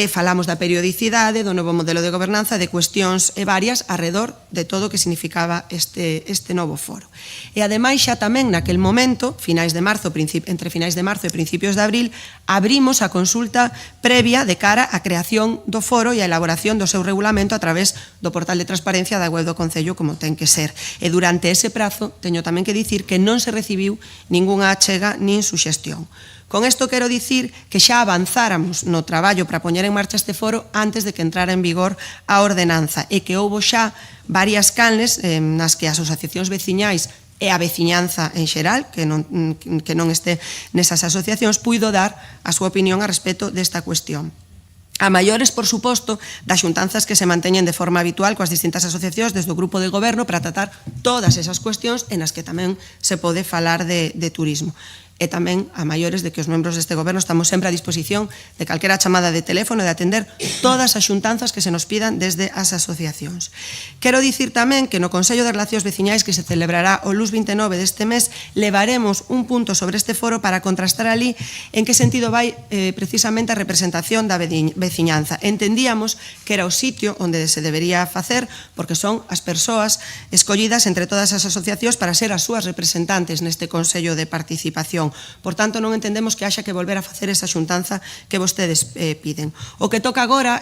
falamos da periodicidade, do novo modelo de gobernanza, de cuestións varias arredor de todo o que significaba este novo foro. E ademais xa tamén naquel momento, entre finais de marzo e principios de abril, abrimos a consulta previa de cara á creación do foro e a elaboración do seu regulamento a través do portal de transparencia da web do Concello, como ten que ser. E durante ese prazo, teño tamén que dicir que non se recibiu ningunha achega nin suxestión. Con isto quero dicir que xa avanzáramos no traballo para poñer en marcha este foro antes de que entrara en vigor a ordenanza e que houbo xa varias canles nas que as asociacións veciñais e a veciñanza en xeral, que non este nesas asociacións, puido dar a súa opinión a respecto desta cuestión. A maiores, por suposto, das xuntanzas que se manteñen de forma habitual coas distintas asociacións desde o grupo de goberno para tratar todas esas cuestións en as que tamén se pode falar de turismo. E tamén a maiores de que os membros deste goberno estamos sempre a disposición de calquera chamada de teléfono e de atender todas as xuntanzas que se nos pidan desde as asociacións. Quero dicir tamén que no Consello de Relacións Veciñais que se celebrará o luns 29 deste mes levaremos un punto sobre este foro para contrastar ali en que sentido vai precisamente a representación da veciñanza. Entendíamos que era o sitio onde se debería facer porque son as persoas escollidas entre todas as asociacións para ser as súas representantes neste Consello de Participación. Por tanto, non entendemos que haxa que volver a facer esa xuntanza que vostedes piden. O que toca agora,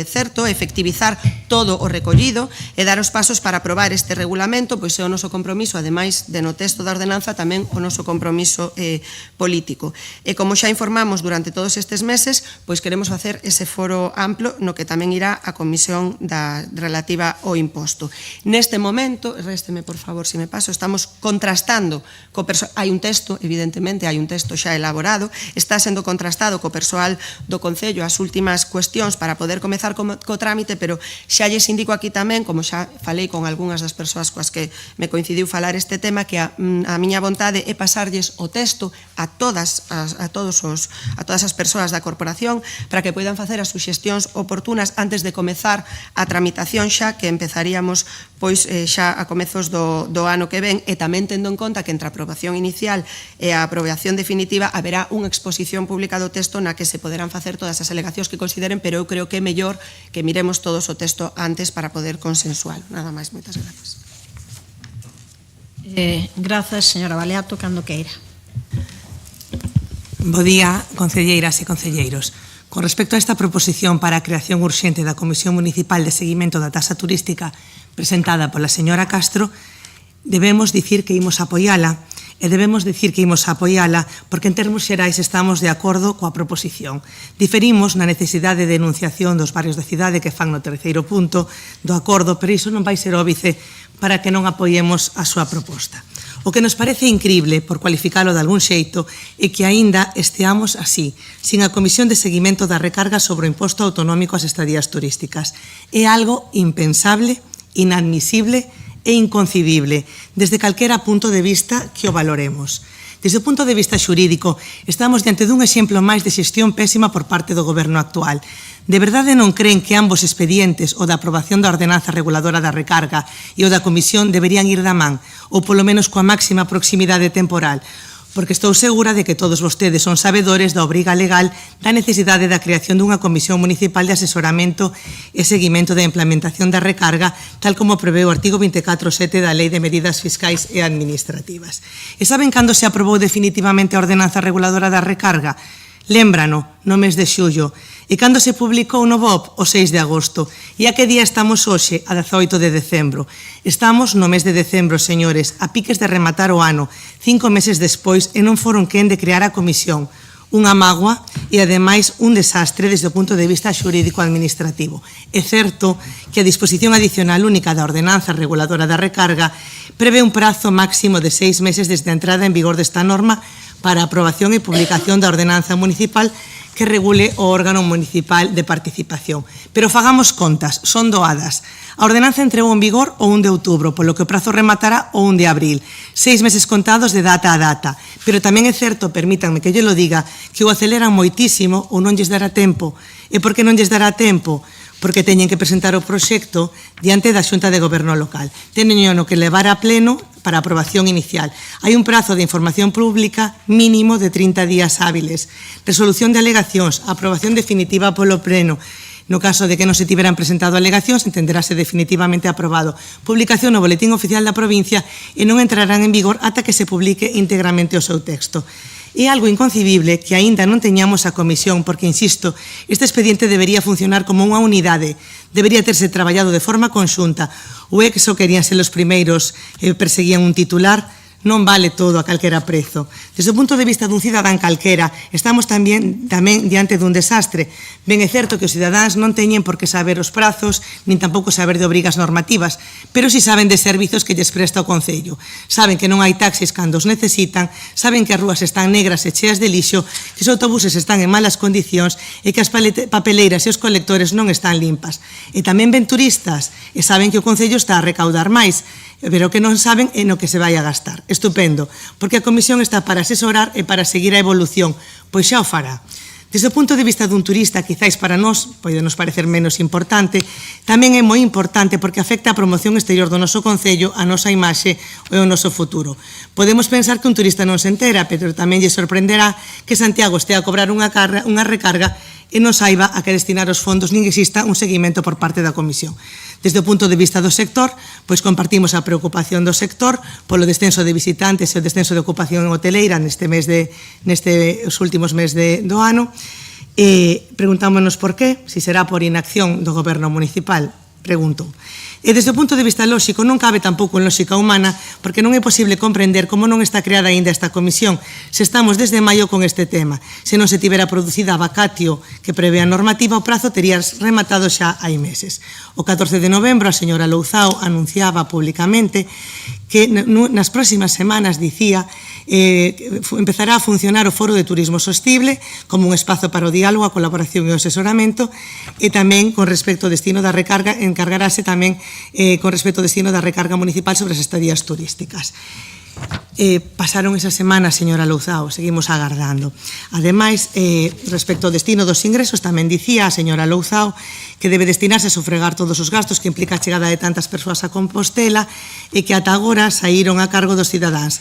certo, é efectivizar todo o recollido e dar os pasos para aprobar este regulamento, pois é o noso compromiso, ademais de no texto da ordenanza, tamén o noso compromiso político. E como xa informamos durante todos estes meses, pois queremos facer ese foro amplo no que tamén irá a comisión relativa ao imposto. Neste momento, résteme por favor se me paso, estamos contrastando, hai un texto, evidentemente, hai un texto xa elaborado, está sendo contrastado co persoal do Concello as últimas cuestións para poder comezar co trámite, pero xa lles indico aquí tamén, como xa falei con algunhas das persoas coas que me coincidiu falar este tema, que a miña vontade é pasarlles o texto a todas as persoas da corporación para que poidan facer as suxestións oportunas antes de comezar a tramitación xa que empezaríamos pois xa a comezos do ano que ven, e tamén tendo en conta que entre a aprobación inicial e a aprobación definitiva haberá unha exposición pública do texto na que se poderán facer todas as alegacións que consideren, pero eu creo que é mellor que miremos todos o texto antes para poder consensuar. Nada máis, moitas grazas. Grazas, señora Baleato, cando queira. Bo día, concelleiras e concelleiros. Con respecto a esta proposición para a creación urxente da Comisión Municipal de Seguimento da Taxa Turística presentada pola señora Castro, debemos dicir que imos apoiala, e debemos dicir que imos apoiala porque en termos xerais estamos de acordo coa proposición. Diferimos na necesidade de denunciación dos barrios da cidade que fan no terceiro punto do acordo, pero iso non vai ser óbice para que non apoiemos a súa proposta. O que nos parece incrible, por cualificalo de algún xeito, é que aínda esteamos así, sin a Comisión de Seguimento da Recarga sobre o imposto autonómico ás estadías turísticas. É algo impensable, inadmisible e inconcibible, desde calquera punto de vista que o valoremos. Desde o punto de vista xurídico, estamos diante dun exemplo máis de xestión pésima por parte do goberno actual. De verdade non creen que ambos expedientes, o da aprobación da ordenanza reguladora da recarga e o da comisión, deberían ir da man, ou polo menos coa máxima proximidade temporal? Porque estou segura de que todos vostedes son sabedores da obriga legal da necesidade da creación dunha Comisión Municipal de Asesoramento e Seguimento da Implementación da Recarga, tal como prevé o artigo 24.7 da Lei de Medidas Fiscais e Administrativas. E saben cando se aprobou definitivamente a ordenanza reguladora da recarga? Lémbrano, no mes de xullo. E cando se publicou no BOP? O 6 de agosto. E a que día estamos hoxe? A 18 de decembro. Estamos no mes de decembro, señores, a piques de rematar o ano, 5 meses despois, e non foron quen de crear a comisión. Unha mágoa e, ademais, un desastre desde o punto de vista xurídico-administrativo. É certo que a disposición adicional única da ordenanza reguladora da recarga prevé un prazo máximo de 6 meses desde a entrada en vigor desta norma para a aprobación e publicación da ordenanza municipal que regule o órgano municipal de participación. Pero fagamos contas, son doadas. A ordenanza entregou en vigor o 1 de outubro, polo que o prazo rematará o 1 de abril. 6 meses contados de data a data. Pero tamén é certo, permítanme que yo lo diga, que o aceleran moitísimo ou non lles dará tempo. E por que non lles dará tempo? Porque teñen que presentar o proxecto diante da Xunta de Goberno local. Teñen no que levar a pleno para aprobación inicial. Hai un prazo de información pública mínimo de 30 días hábiles. Resolución de alegacións, aprobación definitiva polo Pleno. No caso de que non se tiveran presentado alegacións, entenderase definitivamente aprobado. Publicación no Boletín Oficial da Provincia e non entrarán en vigor ata que se publique íntegramente o seu texto. É algo inconcibible que aínda non teñamos a comisión, porque, insisto, este expediente debería funcionar como unha unidade, debería terse traballado de forma conxunta. O é que só querían ser os primeiros e perseguían un titular, non vale todo a calquera prezo. Desde o punto de vista dun cidadán calquera, estamos tamén diante dun desastre. Ben é certo que os cidadáns non teñen por que saber os prazos, nin tampouco saber de obrigas normativas, pero si saben de servizos que lles presta o Concello. Saben que non hai taxis cando os necesitan, saben que as rúas están negras e cheas de lixo, que os autobuses están en malas condicións e que as papeleiras e os colectores non están limpas. E tamén ven turistas e saben que o Concello está a recaudar máis, pero que non saben en o que se vai a gastar. Estupendo, porque a Comisión está para asesorar e para seguir a evolución, pois xa o fará. Desde o punto de vista dun turista, quizáis para nós, pode nos parecer menos importante, tamén é moi importante porque afecta a promoción exterior do noso Concello, a nosa imaxe e o noso futuro. Podemos pensar que un turista non se entera, pero tamén lle sorprenderá que Santiago estea a cobrar unha recarga e non saiba a que destinar os fondos nin exista un seguimento por parte da Comisión. Desde o punto de vista do sector, pois compartimos a preocupación do sector polo descenso de visitantes e o descenso de ocupación hoteleira nestes últimos meses do ano. Preguntámonos por qué, se será por inacción do goberno municipal, pregunto. E desde o punto de vista lóxico non cabe tampouco en lóxica humana porque non é posible comprender como non está creada aínda esta comisión se estamos desde maio con este tema. Se non se tivera producida a vacatio que prevé a normativa, o prazo tería rematado xa hai meses. O 14 de novembro a señora Louzao anunciaba públicamente que nas próximas semanas, dicía, empezará a funcionar o Foro de Turismo Sostible como un espazo para o diálogo, a colaboración e o asesoramento e tamén con respecto ao destino da recarga, encargarase tamén con respecto ao destino da recarga municipal sobre as estadías turísticas. Pasaron esa semana, señora Louzao, seguimos agardando. Ademais, respecto ao destino dos ingresos, tamén dicía a señora Louzao que debe destinarse a sufragar todos os gastos que implica a chegada de tantas persoas a Compostela e que ata agora saíron a cargo dos cidadáns.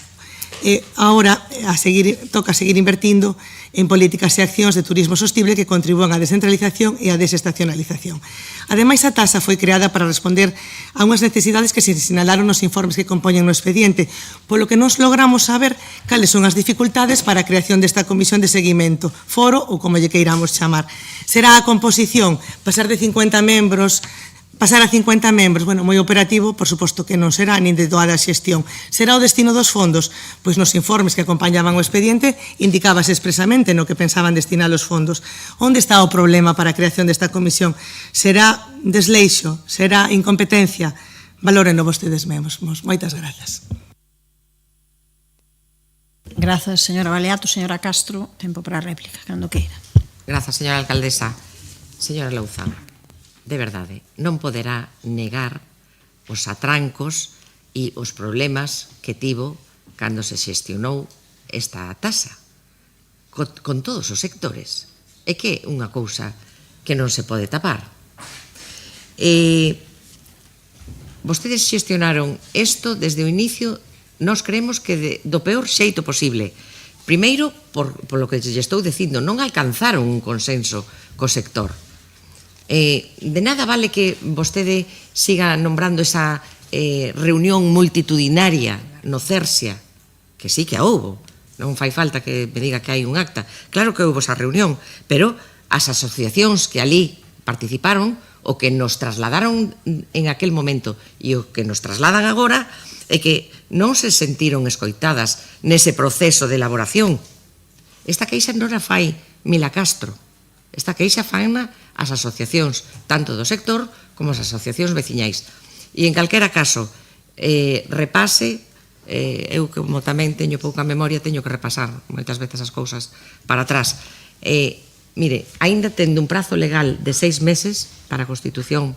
Ahora toca seguir invertindo en políticas e accións de turismo sostible que contribúan á descentralización e á desestacionalización. Ademais, a taxa foi creada para responder a unhas necesidades que se sinalaron nos informes que compoñen no expediente, polo que nos logramos saber cales son as dificultades para a creación desta comisión de seguimento, foro ou como lle queiramos chamar. Será a composición, pasar de 50 membros pasar a 50 membros, bueno, moi operativo, por suposto que non será, nin de toda a xestión. Será o destino dos fondos? Pois nos informes que acompañaban o expediente indicábase expresamente no que pensaban destinar os fondos. Onde está o problema para a creación desta comisión? Será desleixo? Será incompetencia? Valórenlo vostedes mesmos. Moitas grazas. Grazas, señora Baleato. Señora Castro, tempo para a réplica, cando queira. Grazas, señora alcaldesa. Señora Louzao, de verdade, non poderá negar os atrancos e os problemas que tivo cando se xestionou esta taxa con todos os sectores. É que é unha cousa que non se pode tapar. Vostedes xestionaron isto desde o inicio, nós creemos que do peor xeito posible. Primeiro, por lo que lle estou dicindo, non alcanzaron un consenso co sector. De nada vale que vostede siga nombrando esa reunión multitudinaria no Cersia, que sí que a houbo, non fai falta que me diga que hai un acta. Claro que houbo esa reunión, pero as asociacións que ali participaron, o que nos trasladaron en aquel momento e o que nos trasladan agora, é que non se sentiron escoitadas nese proceso de elaboración. Esta queixa non a fai Mila Castro, esta queixa faina as asociacións, tanto do sector como as asociacións veciñais. E en calquera caso, repase, eu como tamén teño pouca memoria, teño que repasar moitas veces as cousas para atrás. Mire, aínda tendo un prazo legal de 6 meses para a constitución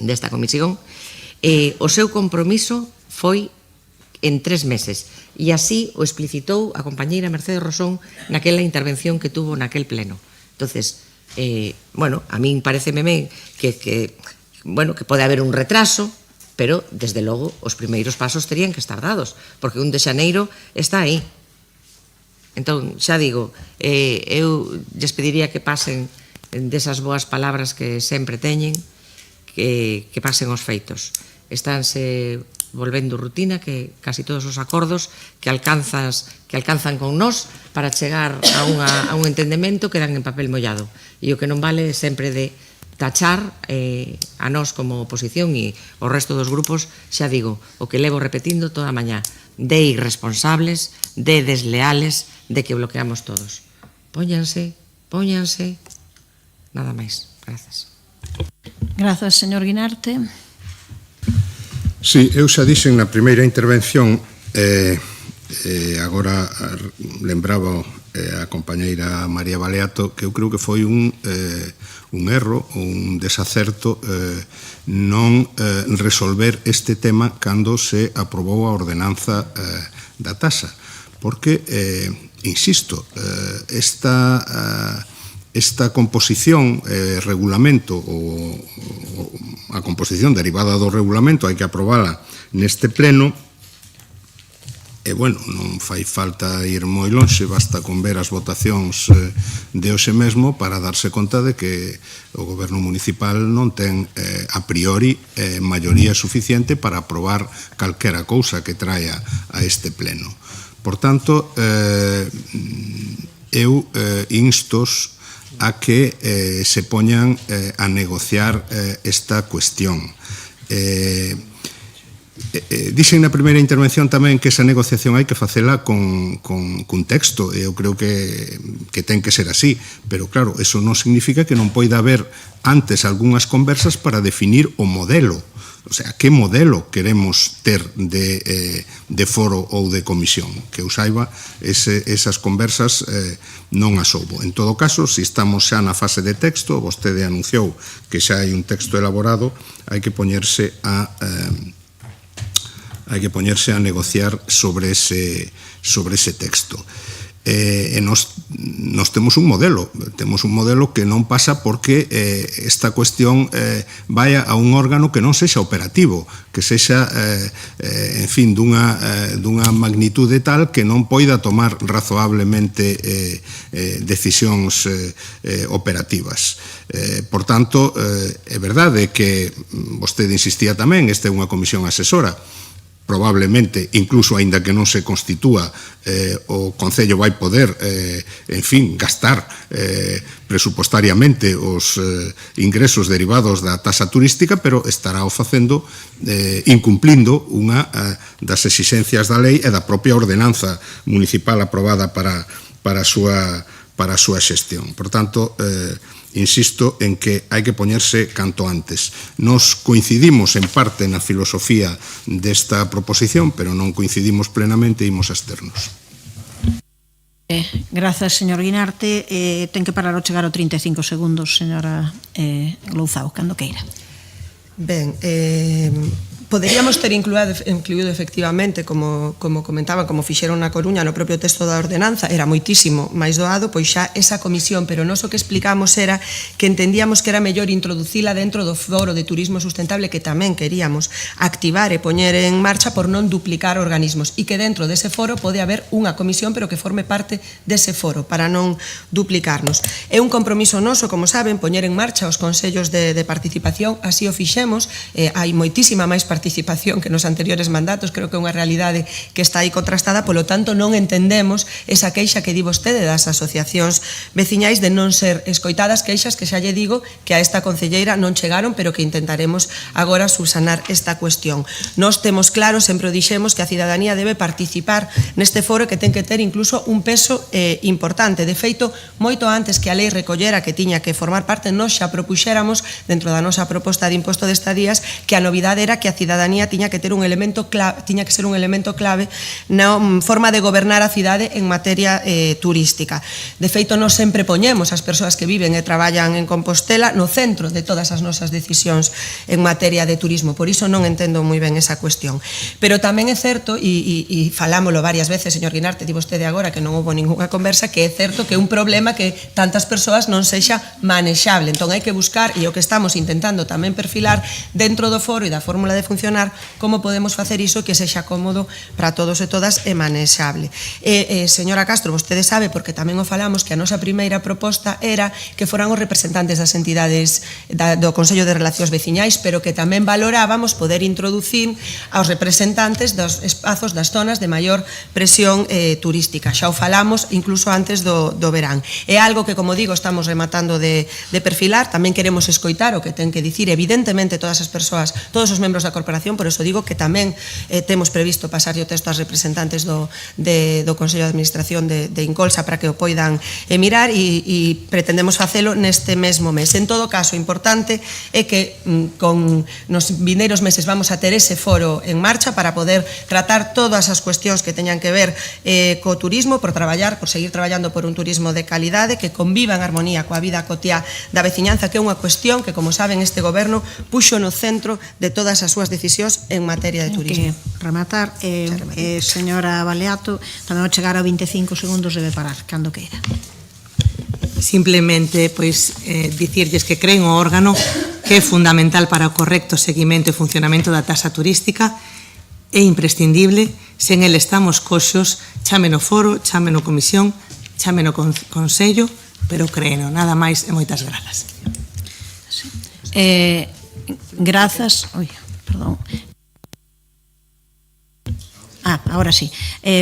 desta comisión, o seu compromiso foi en 3 meses. E así o explicitou a compañeira Mercedes Rosón naquela intervención que tuvo naquel pleno. Entonces, bueno, a min pareceme que pode haber un retraso, pero, desde logo, os primeiros pasos terían que estar dados, porque 1 de xaneiro está aí. Entón, xa digo, eu lles pediría que pasen desas boas palabras que sempre teñen, que pasen os feitos. Estánse volvendo rutina que casi todos os acordos que alcanzan con nós para chegar a un entendemento quedan en papel mollado. E o que non vale sempre de tachar a nós como oposición e o resto dos grupos, xa digo, o que levo repetindo toda a mañá, de irresponsables, de desleales, de que bloqueamos todos. Póñanse, nada máis. Grazas. Grazas, señor Guinarte. Sí, eu xa dixen na primeira intervención, agora lembraba a compañeira María Baleato que eu creo que foi un erro, un desacerto non resolver este tema cando se aprobou a ordenanza da taxa, porque, insisto, esta composición, regulamento, ou a composición derivada do regulamento, hai que aprobala neste pleno. E, bueno, non fai falta ir moi lonxe, basta con ver as votacións de hoxe mesmo para darse conta de que o goberno municipal non ten a priori maioría suficiente para aprobar calquera cousa que traia a este pleno. Por tanto, eu instos a que se poñan a negociar esta cuestión. Dixen na primeira intervención tamén que esa negociación hai que facela con texto, e eu creo que ten que ser así, pero claro, eso non significa que non poida haber antes algunhas conversas para definir o modelo, o sea, que modelo queremos ter de foro ou de comisión. Que eu saiba, esas conversas non as houbo. En todo caso, se estamos xa na fase de texto, vostede anunciou que xa hai un texto elaborado, hai que poñerse a negociar sobre ese texto. E nos temos un modelo que non pasa porque esta cuestión vaya a un órgano que non sexa operativo, que sexa, en fin, dunha magnitude tal que non poida tomar razoablemente decisións operativas. Por tanto, é verdade que vostede insistía tamén, esta é unha comisión asesora, probablemente, incluso aínda que non se constitúa, o Concello vai poder, en fin, gastar presupostariamente os ingresos derivados da taxa turística, pero estará o facendo incumplindo unha das exixencias da lei e da propia ordenanza municipal aprobada para a súa xestión. Por tanto, insisto en que hai que poñerse canto antes. Nos coincidimos en parte na filosofía desta proposición, pero non coincidimos plenamente e imos a externos. Grazas, señor Guinarte. Ten que parar ao chegar ao 35 segundos, señora Louzao, cando queira. Ben, poderíamos ter incluído efectivamente, como comentaban, como fixeron na Coruña no propio texto da ordenanza, era moitísimo máis doado, pois xa esa comisión, pero nós o que explicamos era que entendíamos que era mellor introducila dentro do foro de turismo sustentable que tamén queríamos activar e poñer en marcha por non duplicar organismos e que dentro dese foro pode haber unha comisión pero que forme parte dese foro para non duplicarnos. É un compromiso noso, como saben, poñer en marcha os consellos de participación, así o fixemos, hai moitísima máis participación que nos anteriores mandatos, creo que é unha realidade que está aí contrastada, polo tanto non entendemos esa queixa que di vostede das asociacións veciñais de non ser escoitadas, queixas que xa lle digo que a esta concelleira non chegaron, pero que intentaremos agora subsanar esta cuestión. Nós temos claro, sempre o dixemos, que a cidadanía debe participar neste foro, que ten que ter incluso un peso importante. De feito, moito antes que a lei recollera que tiña que formar parte, nós xa propuxéramos dentro da nosa proposta de imposto de estadías que a novidade era que a cidadanía tiña que ter un elemento clave, tiña que ser un elemento clave na forma de gobernar a cidade en materia turística. De feito, nós sempre poñemos as persoas que viven e traballan en Compostela no centro de todas as nosas decisións en materia de turismo, por iso non entendo moi ben esa cuestión. Pero tamén é certo, e falámolo varias veces, señor Guinarte, di vostede agora que non houve ninguna conversa, que é certo que é un problema que tantas persoas non sexa manexable. Entón hai que buscar, e o que estamos intentando tamén perfilar dentro do foro e da fórmula de funcionamento, funcionar, como podemos facer iso que sexa cómodo para todos e todas e manexable. Señora Castro, vostede sabe, porque tamén o falamos, que a nosa primeira proposta era que foran os representantes das entidades do Consello de Relacións Veciñais, pero que tamén valorábamos poder introducir aos representantes dos espazos das zonas de maior presión turística. Xa o falamos incluso antes do verán. É algo que, como digo, estamos rematando de perfilar, tamén queremos escoitar o que ten que dicir, evidentemente, todas as persoas, todos os membros da corporación, por eso digo que tamén temos previsto pasar o texto ás representantes do Consello de Administración de Incolsa para que o poidan mirar e pretendemos facelo neste mesmo mes. En todo caso, importante é que nos vindeiros meses vamos a ter ese foro en marcha para poder tratar todas as cuestións que teñan que ver co turismo, por seguir traballando por un turismo de calidade, que conviva en armonía coa vida cotiá da veciñanza, que é unha cuestión que, como saben, este goberno puxo no centro de todas as súas decisións en materia de turismo. Rematar, señora Baleato, tamén ao chegar a 25 segundos debe parar, cando queira. Simplemente, pois, dicirlles que creen o órgano que é fundamental para o correcto seguimento e funcionamento da taxa turística, é imprescindible, sen el estamos coxos, chámeno foro, chámeno comisión, chámeno consello, pero créeno, nada máis e moitas grazas. Grazas, perdón. Agora sí.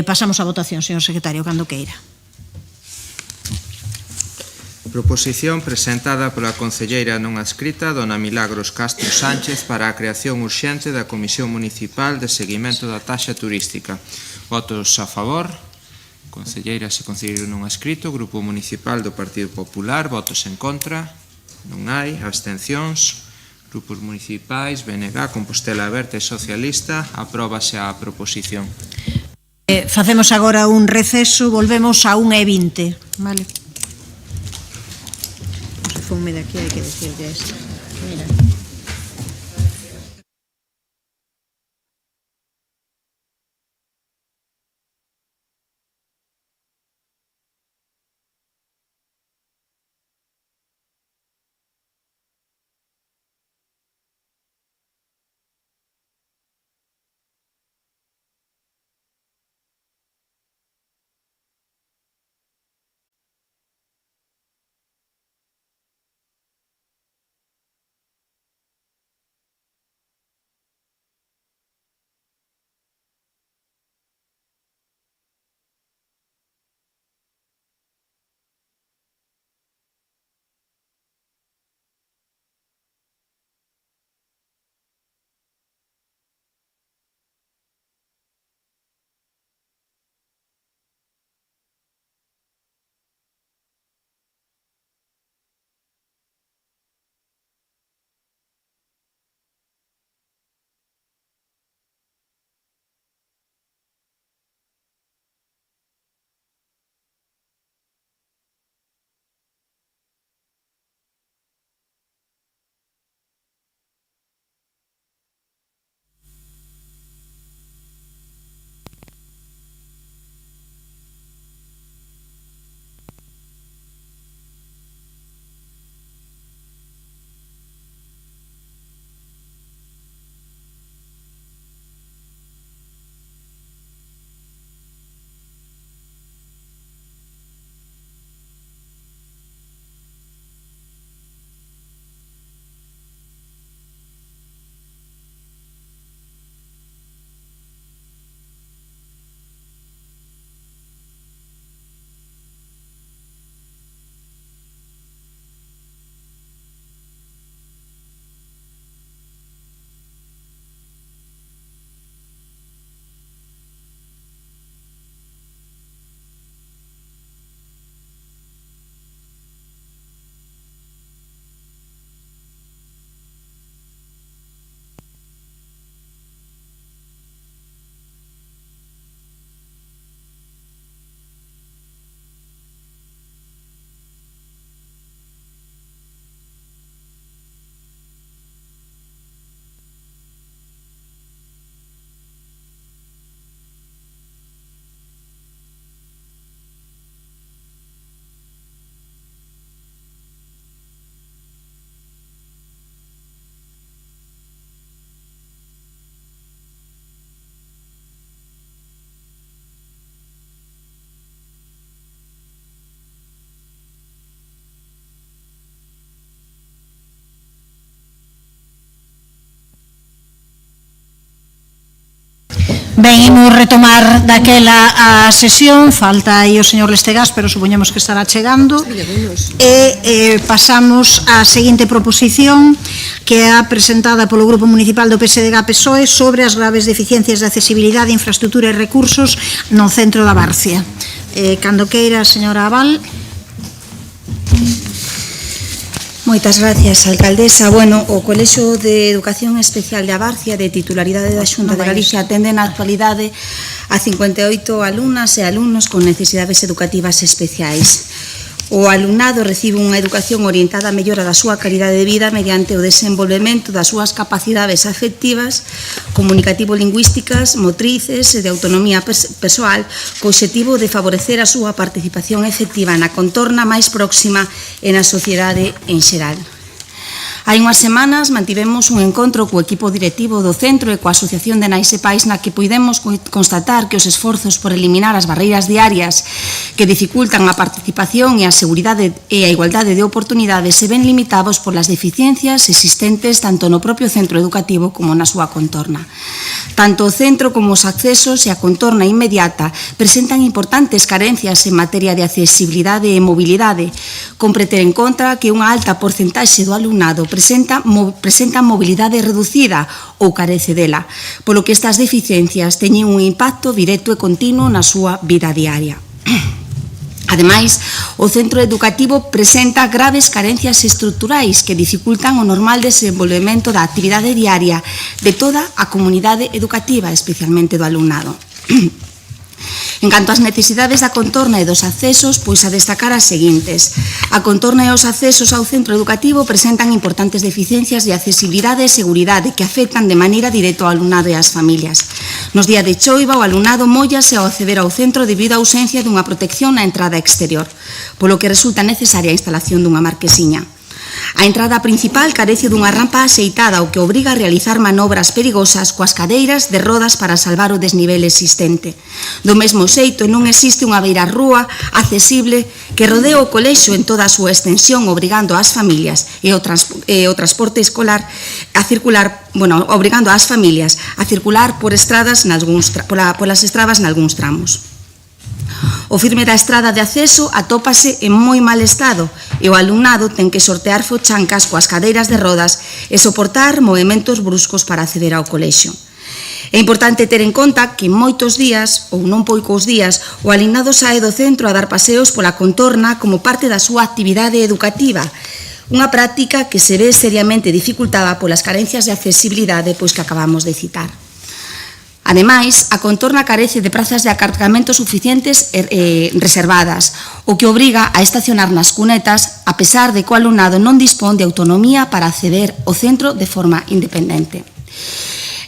Pasamos á votación, señor secretario, cando queira. Proposición presentada pola concelleira non adscrita, dona Milagros Castro Sánchez, para a creación urxente da Comisión Municipal de Seguimento da Taxa Turística. Votos a favor. Concelleiras e concelleiro non adscrito. Grupo Municipal do Partido Popular. Votos en contra. Non hai. Abstencións. Grupos municipais, BNG, Compostela Aberta e Socialista. Apróbase a proposición. Facemos agora un receso, volvemos a 1:20. Vale. Se fonme de aquí, hai que decirle esto. Mira. Ben, imos retomar daquela a sesión, falta aí o señor Lestegás, pero supoñemos que estará chegando, e pasamos á seguinte proposición, que é a presentada polo Grupo Municipal do PSDG-PSOE sobre as graves deficiencias de accesibilidade, infraestructura e recursos no centro da Barcia. Cando queira, señora Abal. Moitas gracias, alcaldesa. Bueno, o Colexio de Educación Especial de Abarcia, de titularidade da Xunta de Galicia, atende na actualidade a 58 alumnas e alumnos con necesidades educativas especiais. O alumnado recibe unha educación orientada a mellora da súa calidade de vida mediante o desenvolvemento das súas capacidades afectivas, comunicativo-lingüísticas, motrices e de autonomía persoal, co obxectivo de favorecer a súa participación efectiva na contorna máis próxima e na sociedade en xeral. Hai unhas semanas mantivemos un encontro co equipo directivo do centro e coa Asociación de Nais e Pais na que puidemos constatar que os esforzos por eliminar as barreiras diarias que dificultan a participación e a seguridade e a igualdade de oportunidades se ven limitados por las deficiencias existentes tanto no propio centro educativo como na súa contorna. Tanto o centro como os accesos e a contorna inmediata presentan importantes carencias en materia de accesibilidade e mobilidade. Compre ter en conta que unha alta porcentaxe do alumnado presenta mobilidade reducida ou carece dela, polo que estas deficiencias teñen un impacto directo e continuo na súa vida diaria. Ademais, o centro educativo presenta graves carencias estruturais que dificultan o normal desenvolvemento da actividade diaria de toda a comunidade educativa, especialmente do alumnado. En canto ás necesidades da contorna e dos accesos, pois a destacar as seguintes. A contorna e os accesos ao centro educativo presentan importantes deficiencias de accesibilidade e seguridade que afectan de maneira directa ao alumnado e ás familias. Nos días de choiva, o alumnado móllase ao acceder ao centro debido á ausencia dunha protección na entrada exterior, polo que resulta necesaria a instalación dunha marquesiña. A entrada principal carece dunha rampa axeitada, o que obriga a realizar manobras perigosas coas cadeiras de rodas para salvar o desnivel existente. Do mesmo xeito, non existe unha beirarrúa accesible que rodea o colexio en toda a súa extensión, obrigando ás familias e o transporte escolar a circular, obrigando ás familias a circular polas estradas nalgúns tramos. O firme da estrada de acceso atópase en moi mal estado e o alumnado ten que sortear fochancas coas cadeiras de rodas e soportar movementos bruscos para acceder ao colexio. É importante ter en conta que moitos días, ou non poucos días, o alumnado sae do centro a dar paseos pola contorna como parte da súa actividade educativa, unha práctica que se ve seriamente dificultada polas carencias de accesibilidade pois que acabamos de citar. Ademais, a contorna carece de prazas de aparcamento suficientes reservadas, o que obriga a estacionar nas cunetas, a pesar de que o alumnado non dispón de autonomía para acceder ao centro de forma independente.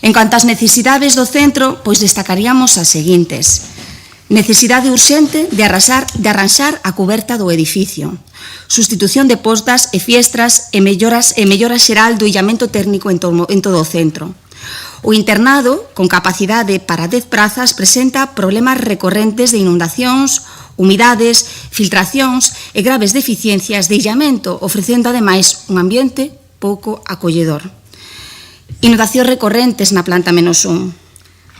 En canto ás necesidades do centro, pois destacaríamos as seguintes. Necesidade urxente de arranxar a coberta do edificio, sustitución de postas e fiestras e mellora xeral do illamento técnico en todo o centro. O internado, con capacidade para 10 prazas, presenta problemas recorrentes de inundacións, humidades, filtracións e graves deficiencias de illamento, ofrecendo ademais un ambiente pouco acolledor. Inundacións recorrentes na planta -1.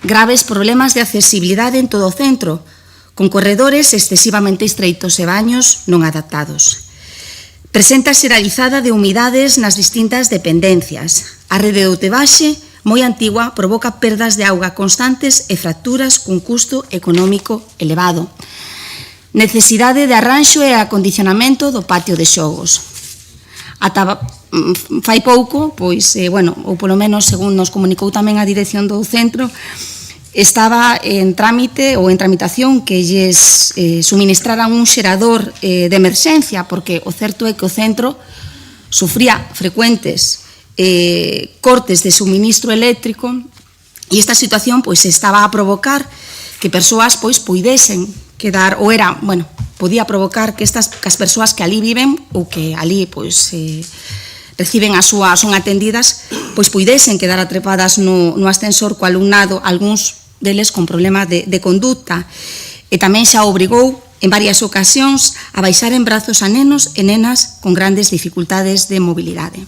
Graves problemas de accesibilidade en todo o centro, con corredores excesivamente estreitos e baños non adaptados. Presenta xeralizada de humidades nas distintas dependencias. A rede de outebaxe, moi antigua, provoca perdas de auga constantes e fracturas cun custo económico elevado. Necesidade de arranxo e acondicionamento do patio de xogos. Ata fai pouco, ou polo menos según nos comunicou tamén a dirección do centro, estaba en trámite ou en tramitación que lles suministraran un xerador de emerxencia, porque o certo é que o centro sufría frecuentes cortes de suministro eléctrico e esta situación estaba a provocar que persoas puidesen quedar, ou era, podía provocar que as persoas que ali viven ou que ali reciben son atendidas, puidesen quedar atrepadas no ascensor co alumnado, algúns deles con problemas de conducta, e tamén xa obrigou en varias ocasións a baixar en brazos a nenos e nenas con grandes dificultades de mobilidade.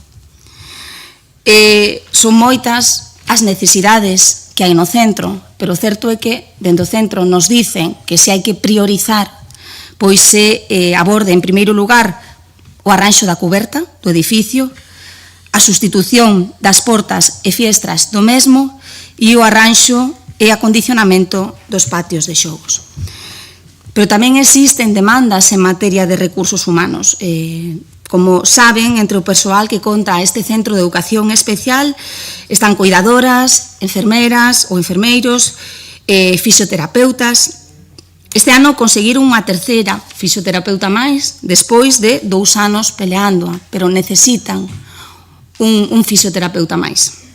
Son moitas as necesidades que hai no centro, pero o certo é que dentro do centro nos dicen que se hai que priorizar, pois se aborde en primeiro lugar o arranxo da cuberta do edificio, a sustitución das portas e fiestras do mesmo e o arranxo e acondicionamento dos patios de xogos. Pero tamén existen demandas en materia de recursos humanos. Como saben, entre o persoal que conta a este centro de educación especial están cuidadoras, enfermeras ou enfermeiros, fisioterapeutas. Este ano conseguiron unha terceira fisioterapeuta máis despois de 2 anos peleando, pero necesitan un fisioterapeuta máis.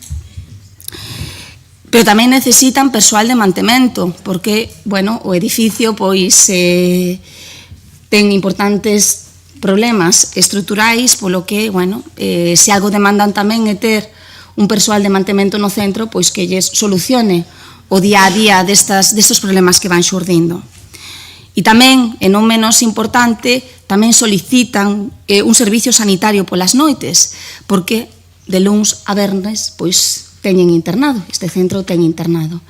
Pero tamén necesitan persoal de mantemento, porque, bueno, o edificio pois ten importantes problemas estruturais, polo que, bueno, se algo demandan tamén é ter un persoal de mantemento no centro, pois que lles solucione o día a día destes problemas que van xurdindo. E tamén, e non menos importante, tamén solicitan un servicio sanitario polas noites, porque de luns a vernes, pois, teñen internado, este centro ten internado.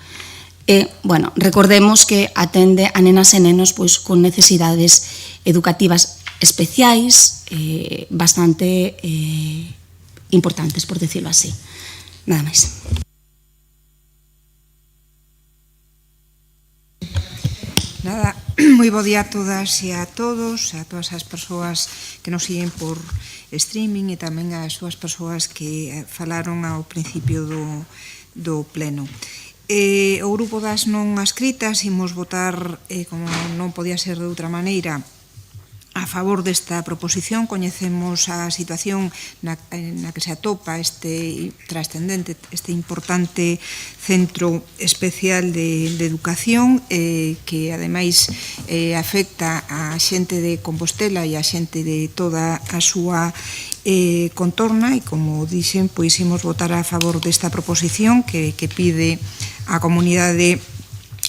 E, bueno, recordemos que atende a nenas e nenos pois con necesidades educativas especiais, bastante importantes, por decirlo así. Nada máis. Nada, moi bo día a todas e a todos, a todas as persoas que nos siguen por streaming e tamén as súas persoas que falaron ao principio do pleno. O grupo das non adscritas imos votar, como non podía ser de outra maneira, a favor desta proposición. Coñecemos a situación na que se atopa este trascendente, este importante centro especial de educación que ademais afecta a xente de Compostela e a xente de toda a súa contorna, e como dixen, pois imos votar a favor desta proposición que pide a comunidade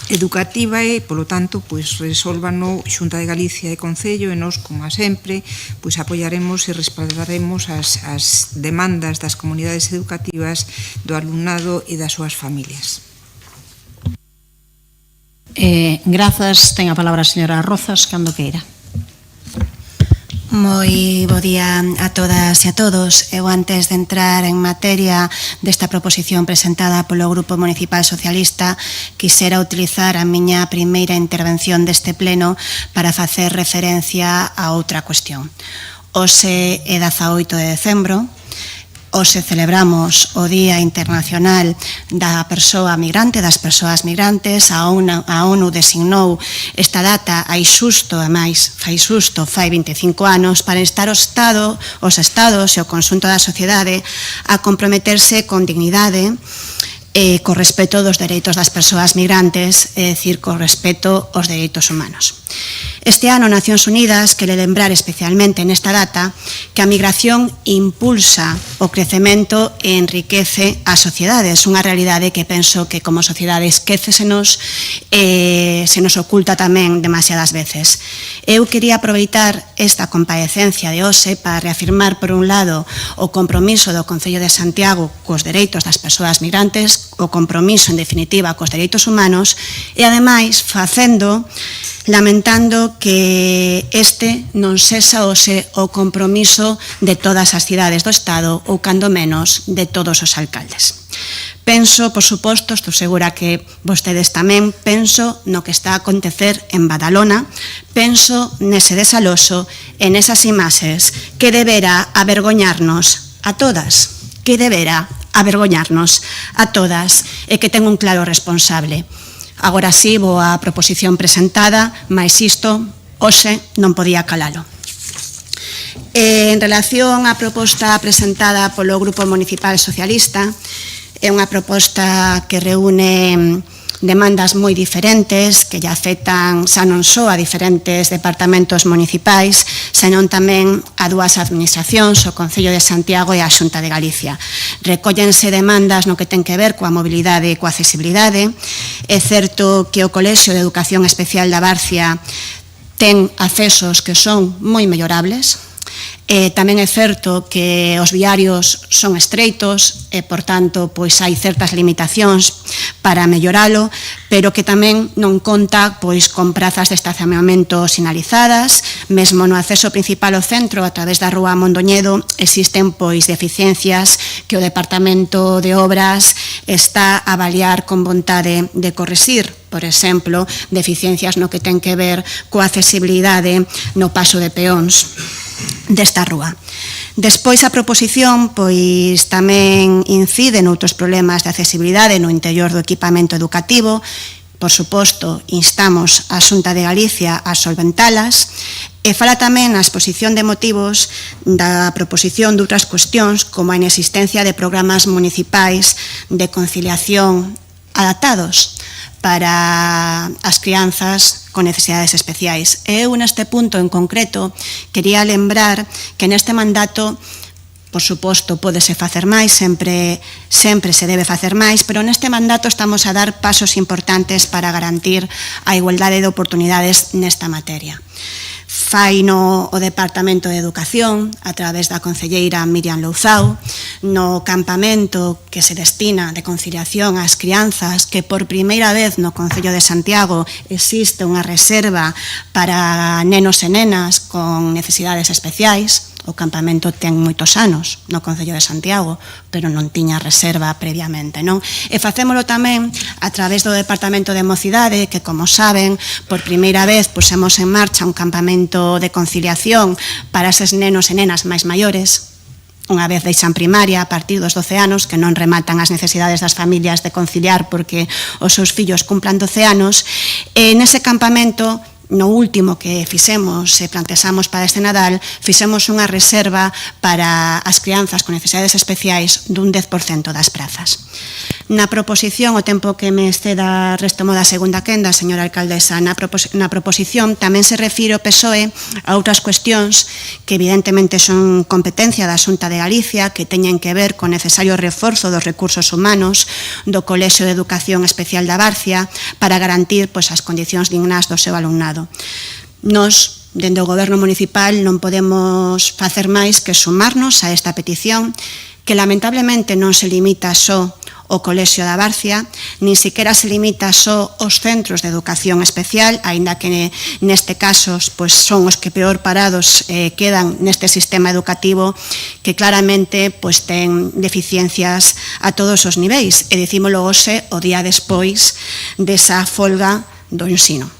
educativa e, polo tanto, pois resolvano Xunta de Galicia e Concello, e nós, como a sempre, pois apoiaremos e respaldaremos as demandas das comunidades educativas, do alumnado e das súas familias. Grazas, ten a palabra a señora Rozas, cando queira. Moi bo día a todas e a todos. Eu, antes de entrar en materia desta proposición presentada polo Grupo Municipal Socialista, quixera utilizar a miña primeira intervención deste pleno para facer referencia a outra cuestión. Hoxe é 18 de decembro, hoxe celebramos o Día Internacional da Persoa Migrante, das Persoas Migrantes. A ONU designou esta data hai xusto, e máis, fai 25 anos, para instar os Estados e o conxunto da sociedade a comprometerse con dignidade e co respeto dos dereitos das persoas migrantes, é dicir, co respeto aos dereitos humanos. Este ano, Nacións Unidas quere lembrar especialmente nesta data que a migración impulsa o crecemento e enriquece as sociedades, unha realidade que penso que como sociedade esquécesenos e se nos oculta tamén demasiadas veces. Eu quería aproveitar esta comparecencia de hoxe para reafirmar, por un lado, o compromiso do Concello de Santiago cos dereitos das persoas migrantes, o compromiso, en definitiva, cos dereitos humanos, e, ademais, lamentando que este non sexa hoxe o compromiso de todas as cidades do Estado ou, cando menos, de todos os alcaldes. Penso, por suposto, estou segura que vostedes tamén, penso no que está a acontecer en Badalona, penso nese desaloxo e nesas imaxes que debera avergoñarnos a todas, e que ten un claro responsable. Agora sí, vou á proposición presentada, mais isto hoxe non podía calalo. En relación á proposta presentada polo Grupo Municipal Socialista, é unha proposta que reúne demandas moi diferentes que lle afectan xa non só a diferentes departamentos municipais, senón tamén a dúas administracións, o Concello de Santiago e a Xunta de Galicia. Recóllense demandas no que ten que ver coa mobilidade e coa accesibilidade. É certo que o Colexio de Educación Especial da Barcia ten accesos que son moi mellorables. Tamén é certo que os viarios son estreitos e, por tanto, pois hai certas limitacións para melloralo, pero que tamén non conta pois con prazas de estacionamento sinalizadas, mesmo no acceso principal ao centro a través da rúa Mondoñedo existen pois deficiencias que o Departamento de Obras está a avaliar con vontade de corrixir. Por exemplo, deficiencias no que ten que ver coa accesibilidade no paso de peóns desta rúa. Despois a proposición pois tamén incide noutros problemas de accesibilidade no interior do equipamento educativo. Por suposto, instamos a Xunta de Galicia a solventalas e fala tamén na exposición de motivos da proposición de outras cuestións como a inexistencia de programas municipais de conciliación adaptados para as crianzas con necesidades especiais. E eu neste punto en concreto quería lembrar que neste mandato, por suposto, pódese facer máis, sempre se debe facer máis, pero neste mandato estamos a dar pasos importantes para garantir a igualdade de oportunidades nesta materia. Faino o Departamento de Educación a través da concelleira Miriam Louzao no campamento que se destina de conciliación ás crianzas, que por primeira vez no Concello de Santiago existe unha reserva para nenos e nenas con necesidades especiais. O campamento ten moitos anos no Concello de Santiago, pero non tiña reserva previamente, non? E facémolo tamén a través do Departamento de Mocidade, que, como saben, por primeira vez pusemos en marcha un campamento de conciliación para eses nenos e nenas máis maiores, unha vez deixan primaria a partir dos 12 anos, que non rematan as necesidades das familias de conciliar porque os seus fillos cumplan 12 anos, e nese campamento, no último que fixemos e plantexamos para este Nadal, fixemos unha reserva para as crianzas con necesidades especiais dun 10% das prazas. Na proposición, o tempo que me exceda retomo da segunda quenda, señora alcaldesa, na proposición tamén se refire o PSOE a outras cuestións que evidentemente son competencia da Xunta de Galicia, que teñen que ver con necesario reforzo dos recursos humanos do Colexio de Educación Especial da Barcia para garantir as condicións dignas do seu alumnado. Nos, dende o Goberno Municipal, non podemos facer máis que sumarnos a esta petición, que lamentablemente non se limita só o Colexio da Barcia, nin siquiera se limita só aos centros de educación especial, aínda que neste caso son os que peor parados quedan neste sistema educativo, que claramente ten deficiencias a todos os niveis, e dicímolo hoxe o día despois desa folga do ensino.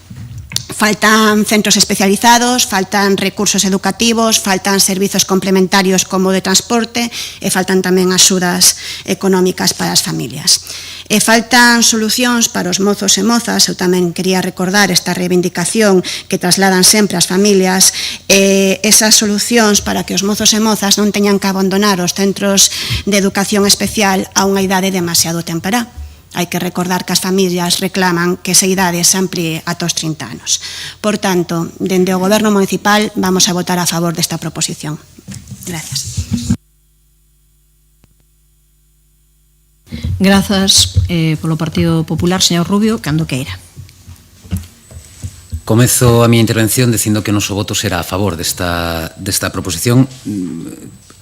Faltan centros especializados, faltan recursos educativos, faltan servizos complementarios como de transporte e faltan tamén axudas económicas para as familias. E faltan solucións para os mozos e mozas. Eu tamén quería recordar esta reivindicación que trasladan sempre as familias, esas solucións para que os mozos e mozas non teñan que abandonar os centros de educación especial a unha idade demasiado temperá. Hai que recordar que as familias reclaman que esa idade se amplíe ata os 30 anos. Por tanto, dende o Goberno Municipal vamos a votar a favor desta proposición. Gracias. Grazas polo Partido Popular, señor Rubio, cando queira. Comezo a miña intervención dicindo que o noso voto será a favor desta proposición.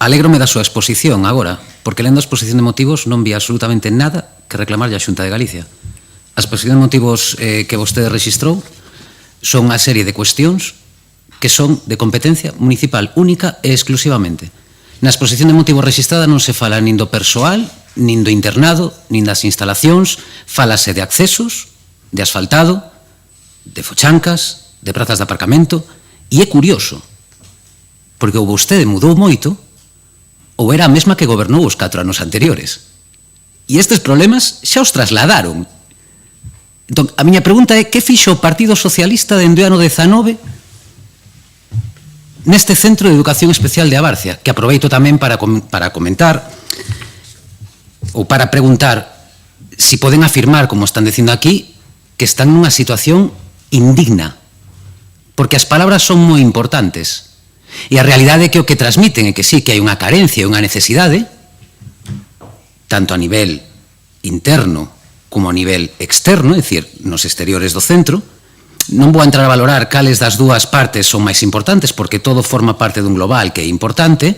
Alégrome da súa exposición agora, porque lendo a exposición de motivos non vi absolutamente nada que reclamarlle a Xunta de Galicia. A exposición de motivos que vostede rexistrou son a serie de cuestións que son de competencia municipal única e exclusivamente. Na exposición de motivos rexistrada non se fala nin do persoal, nin do internado, nin das instalacións, fálase de accesos, de asfaltado, de fochancas, de prazas de aparcamento, e é curioso, porque ou vostede mudou moito, ou era a mesma que gobernou os 4 anos anteriores. E estes problemas xa os trasladaron. Entón, a miña pregunta é que fixo o Partido Socialista dende o ano 19 neste Centro de Educación Especial de Abarcia, que aproveito tamén para comentar ou para preguntar si poden afirmar, como están dicindo aquí, que están nunha situación indigna, porque as palabras son moi importantes. E a realidade é que o que transmiten é que sí, que hai unha carencia e unha necesidade, tanto a nivel interno como a nivel externo, é dicir, nos exteriores do centro, non vou entrar a valorar cales das dúas partes son máis importantes, porque todo forma parte dun global que é importante,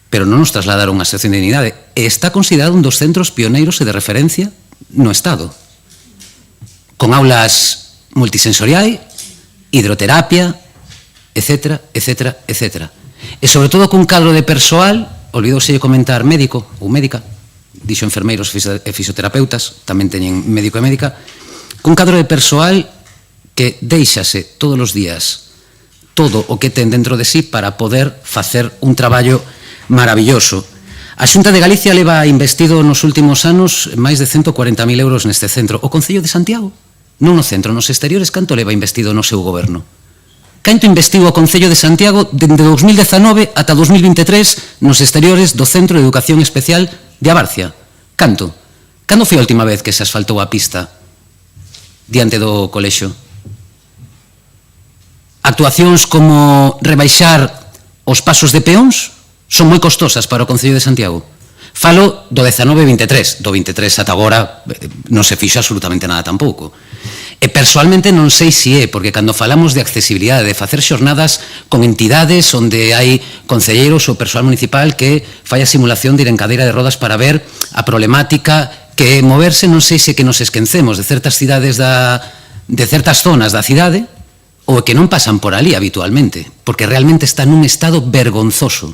pero non nos trasladaron a sección de dignidade. Está considerado un dos centros pioneiros e de referencia no Estado, con aulas multisensoriais, hidroterapia, etcétera, etcétera, etcétera. E sobre todo cun cadro de persoal, olvidouse de comentar médico ou médica, dixo enfermeiros e fisioterapeutas, tamén teñen médico e médica, cun cadro de persoal que deixase todos os días todo o que ten dentro de sí para poder facer un traballo maravilloso. A Xunta de Galicia leva investido nos últimos anos máis de 140.000 euros neste centro. O Concello de Santiago, non no centro, nos exteriores, canto leva investido no seu goberno? Canto investiu o Concello de Santiago dende 2019 ata 2023 nos exteriores do Centro de Educación Especial de Abarcia? Canto? Cando foi a última vez que se asfaltou a pista diante do colexio? Actuacións como rebaixar os pasos de peóns son moi costosas para o Concello de Santiago. Falo do 19-23, do 23 ata agora non se fixo absolutamente nada tampouco. E persoalmente non sei se é, porque cando falamos de accesibilidade, de facer xornadas con entidades onde hai concelleiros ou persoal municipal que fai a simulación de ir en cadeira de rodas para ver a problemática que moverse, non sei se que nos esquecemos de certas cidades de certas zonas da cidade ou que non pasan por ali habitualmente, porque realmente está nun estado vergonzoso.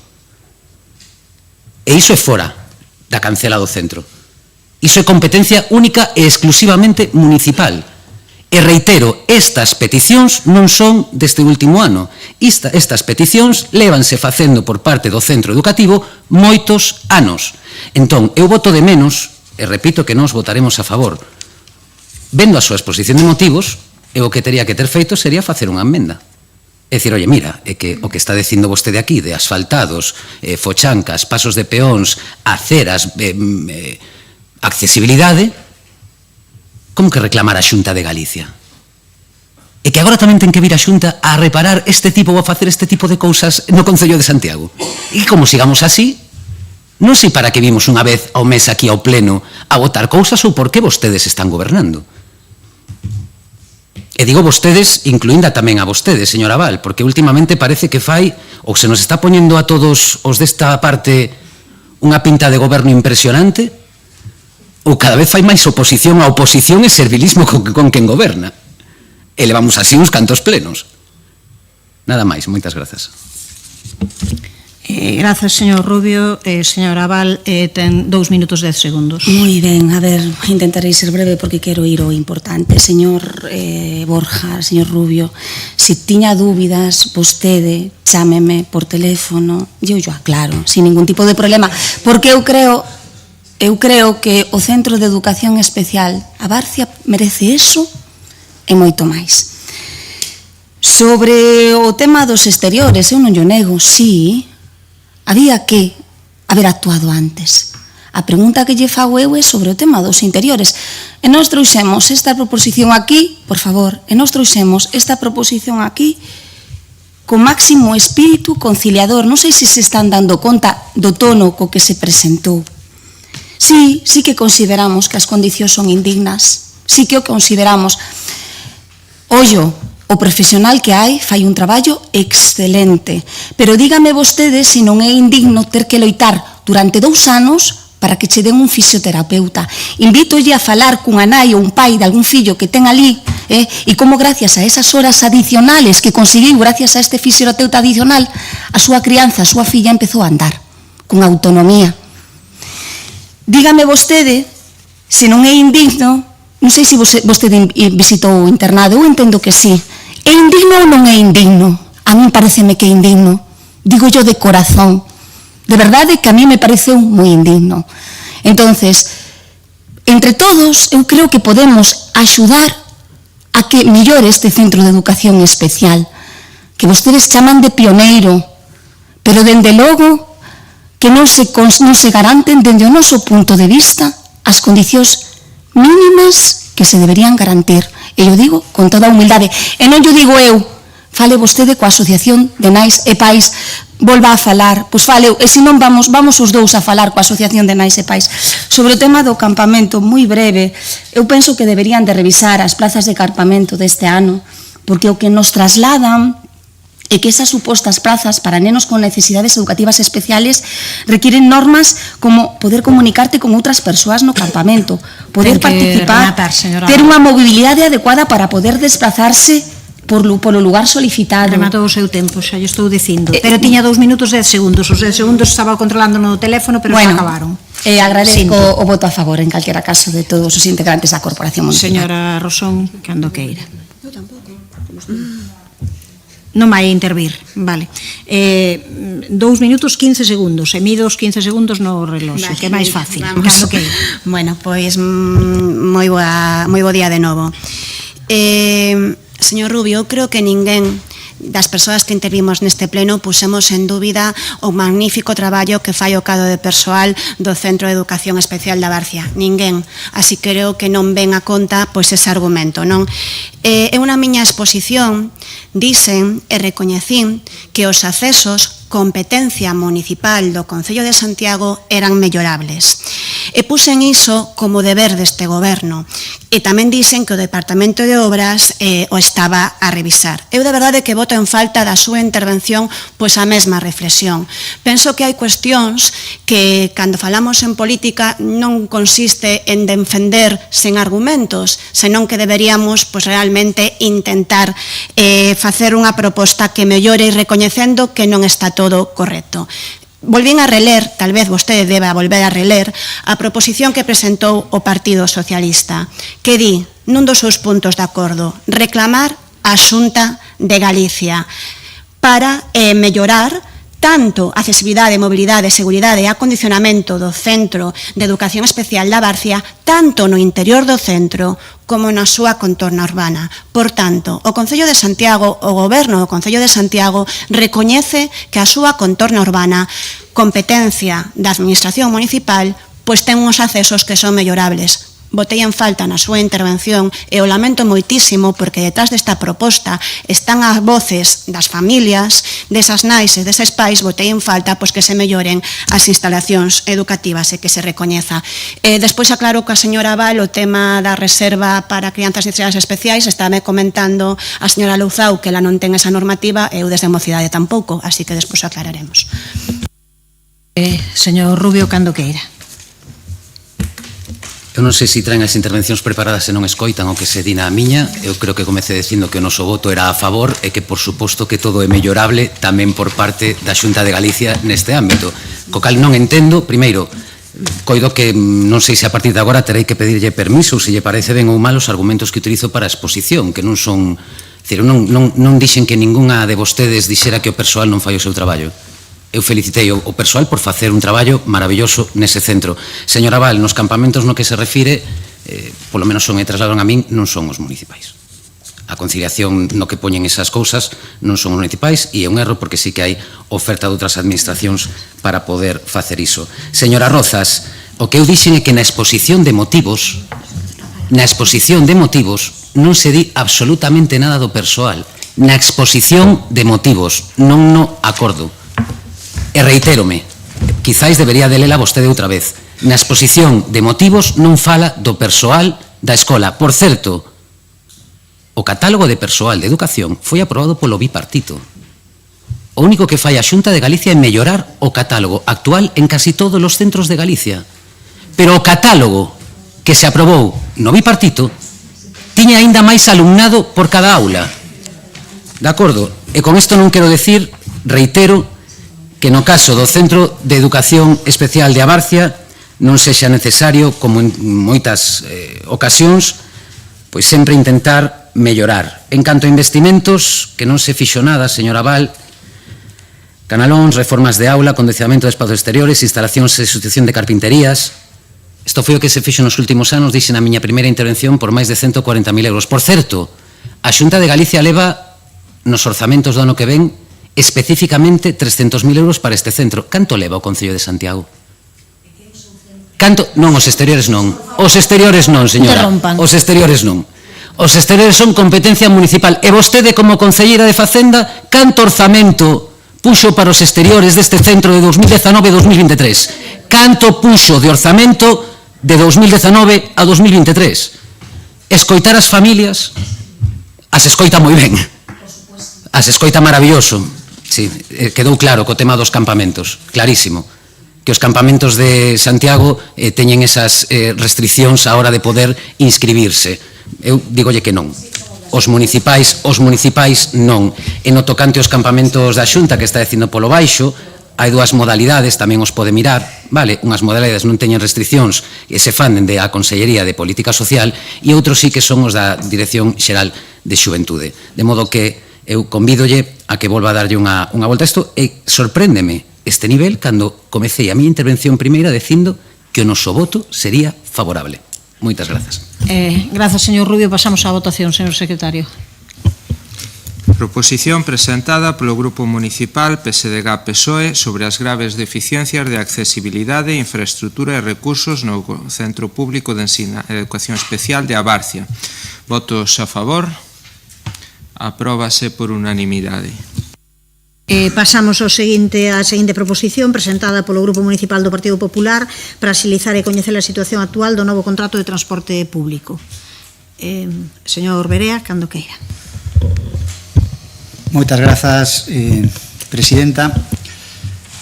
E iso é fora da cancela do centro. Iso é competencia única e exclusivamente municipal. E reitero, estas peticións non son deste último ano. Estas peticións lévanse facendo por parte do centro educativo moitos anos. Entón, eu voto de menos, e repito que nós votaremos a favor. Vendo a súa exposición de motivos, o que teria que ter feito sería facer unha enmenda. É dicir, oye, mira, é que o que está dicindo vostede aquí de asfaltados, fochancas, pasos de peóns, aceras, accesibilidade, como que reclamar a Xunta de Galicia? E que agora tamén ten que vir a Xunta a reparar este tipo ou a facer este tipo de cousas no Concello de Santiago. E como sigamos así, non sei para que vimos unha vez ao mes aquí ao pleno a votar cousas ou por que vostedes están gobernando. E digo vostedes, incluínda tamén a vostedes, señora Val, porque últimamente parece que fai, ou se nos está poñendo a todos os desta parte unha pinta de goberno impresionante, ou cada vez fai máis oposición a oposición e servilismo con quen goberna. E levamos así uns cantos plenos. Nada máis, moitas grazas. Grazas, señor Rubio. Señora Val, ten 2 minutos 10 segundos. Moi ben, a ver, intentarei ser breve porque quero ir ao importante. Señor Borja, señor Rubio, se tiña dúbidas, vostede, chámeme por teléfono e eu aclaro, sin ningún tipo de problema, porque eu creo que o Centro de Educación Especial a Barcia merece eso e moito máis. Sobre o tema dos exteriores, eu non lle nego, sí, había que haber actuado antes. A pregunta que lle fago eu é sobre o tema dos interiores. E nós trouxemos esta proposición aquí, por favor, con máximo espírito conciliador. Non sei se se están dando conta do tono co que se presentou. Sí que consideramos que as condicións son indignas, sí que o consideramos. Ollo, o profesional que hai fai un traballo excelente, pero dígame vostede se non é indigno ter que loitar durante 2 anos para que che den un fisioterapeuta. Invítolle a falar cunha nai ou un pai de algún fillo que ten ali, e como gracias a esas horas adicionales que conseguiu gracias a este fisioterapeuta adicional, a súa crianza, a súa filla empezou a andar con autonomía. Dígame vostede se non é indigno. Non sei se vostede visitou o internado, eu entendo que sí. É indigno ou non é indigno? A mí pareceme que é indigno. Digo yo de corazón. De verdade que a mí me pareceu moi indigno. Entonces, entre todos, eu creo que podemos axudar a que mellore este centro de educación especial, que vostedes chaman de pioneiro, pero dende logo que non se garanten dende o noso punto de vista as condicións mínimas que se deberían garantir. E eu digo con toda a humildade. E non yo digo eu, fale vostede coa Asociación de Nais e Pais, volva a falar, pois faleu, e se non vamos os dous a falar coa Asociación de Nais e Pais. Sobre o tema do campamento, moi breve, eu penso que deberían de revisar as plazas de campamento deste ano, porque o que nos trasladan e que esas supostas plazas para nenos con necesidades educativas especiales requieren normas como poder comunicarte con outras persoas no campamento, poder participar, ter unha mobilidade adecuada para poder desplazarse polo lugar solicitado. Rematou o seu tempo, xa lle estou dicindo. Pero tiña 2 minutos e 10 segundos. Os 10 segundos estaba controlando no teléfono, pero xa acabaron. Agradezco o voto a favor, en calquera caso, de todos os integrantes da Corporación Municipal. Señora Rosón, cando queira. Non vai intervir, vale. 2 minutos 15 segundos, e mido os 15 segundos no reloxo, que é máis fácil. Bueno, pois moi bo día de novo. Señor Rubio, eu creo que ninguén das persoas que intervimos neste pleno pusemos en dúbida o magnífico traballo que fai o cadro de persoal do Centro de Educación Especial da Barcia. Ninguén. Así creo que non ven a conta pois ese argumento, non? Eu na miña exposición dicen e recoñecín que os accesos competencia municipal do Concello de Santiago eran mellorables. E puxen iso como deber deste goberno. E tamén dicen que o Departamento de Obras o estaba a revisar. Eu de verdade que voto en falta da súa intervención pois a mesma reflexión. Penso que hai cuestións que cando falamos en política non consiste en defender sen argumentos, senón que deberíamos pois realmente intentar facer unha proposta que mellore recoñecendo que non está todo correcto. Volvín a reler, tal vez vostede deba volver a reler, a proposición que presentou o Partido Socialista, que di, nun dos seus puntos de acordo, reclamar a Xunta de Galicia para mellorar tanto a accesibilidade, mobilidade, seguridade e acondicionamento do Centro de Educación Especial da Barcia, tanto no interior do centro como na súa contorna urbana. Por tanto, o Concello de Santiago, o Goberno do Concello de Santiago, recoñece que a súa contorna urbana, competencia da Administración Municipal, pois ten uns accesos que son mellorables. Botei en falta na súa intervención e o lamento moitísimo porque detrás desta proposta están as voces das familias, desas nais e deses pais, botei en falta pois que se melloren as instalacións educativas e que se recoñeza. Despois aclaro que a señora Val o tema da reserva para crianzas e necesidades especiais, estáme comentando a señora Louzao que ela non ten esa normativa e eu desde a mocidade tampouco, así que despois aclararemos. Señor Rubio, cando queira. Eu non sei se traen as intervencións preparadas e non escoitan o que se di na miña. Eu creo que comecei dicindo que o noso voto era a favor e que, por suposto, que todo é mellorable tamén por parte da Xunta de Galicia neste ámbito. Co cal non entendo, primeiro, coido que non sei se a partir de agora terei que pedirlle permiso se lle parece ben ou mal os argumentos que utilizo para a exposición, que non son... Non dixen que ningunha de vostedes dixera que o persoal non fai o seu traballo. Eu felicitei o persoal por facer un traballo maravilloso nese centro. Señora Val, nos campamentos no que se refire, polo menos son e trasladaron a min, non son os municipais. A conciliación no que poñen esas cousas non son os municipais e é un erro porque sí que hai oferta de outras administracións para poder facer iso. Señora Rozas, o que eu dixen é que na exposición de motivos non se di absolutamente nada do persoal. Na exposición de motivos, non no acordo. E reitérome, quizáis debería de lela vostede outra vez. Na exposición de motivos non fala do persoal da escola. Por certo, o catálogo de persoal de educación foi aprobado polo bipartito. O único que fai a Xunta de Galicia é mellorar o catálogo actual en casi todos os centros de Galicia. Pero o catálogo que se aprobou no bipartito tiña aínda máis alumnado por cada aula. De acordo? E con isto non quero decir, reitero, que no caso do Centro de Educación Especial de Abarcia non sexa necesario, como en moitas ocasións, pois sempre intentar mellorar. En canto a investimentos, que non se fixo nada, señora Val, canalóns, reformas de aula, acondicionamento de espazos exteriores, instalacións e sustitución de carpinterías. Isto foi o que se fixo nos últimos anos, dixen na miña primeira intervención, por máis de 140.000 euros. Por certo, a Xunta de Galicia leva nos orzamentos do ano que ven especificamente 300.000 euros para este centro. Canto leva o Concello de Santiago? Canto? Non, os exteriores non. Os exteriores non, señora. Os exteriores non. Os exteriores son competencia municipal. E vostede, como concelleira de Facenda, canto orzamento puxo para os exteriores deste centro de 2019-2023? Canto puxo de orzamento de 2019 a 2023? Escoitar as familias, as escoita moi ben. As escoita maravilloso. Sí, quedou claro co tema dos campamentos, clarísimo. Que os campamentos de Santiago teñen esas restriccións a hora de poder inscribirse. Eu digolle que non. Os municipais non. E no tocante aos campamentos da Xunta que está dicindo polo baixo, hai dúas modalidades, tamén os pode mirar, vale? Unhas modalidades non teñen restriccións e se fan dende a Consellería de Política Social e outros sí que son os da Dirección Xeral de Xuventude. De modo que eu convídolle a que volva a darlle unha volta a isto e sorpréndeme este nivel cando comecei a miña intervención primeira dicindo que o noso voto sería favorable. Moitas grazas. Grazas, señor Rubio. Pasamos á votación, señor secretario. Proposición presentada polo Grupo Municipal PSDG-PSOE sobre as graves deficiencias de accesibilidade, infraestructura e recursos no Centro Público de Educación Especial de Abarcia. Votos a favor. Apróbase por unanimidade. Pasamos á seguinte proposición presentada polo Grupo Municipal do Partido Popular para axilizar e coñecer a situación actual do novo contrato de transporte público. Señor Berea, cando queira. Moitas grazas, presidenta.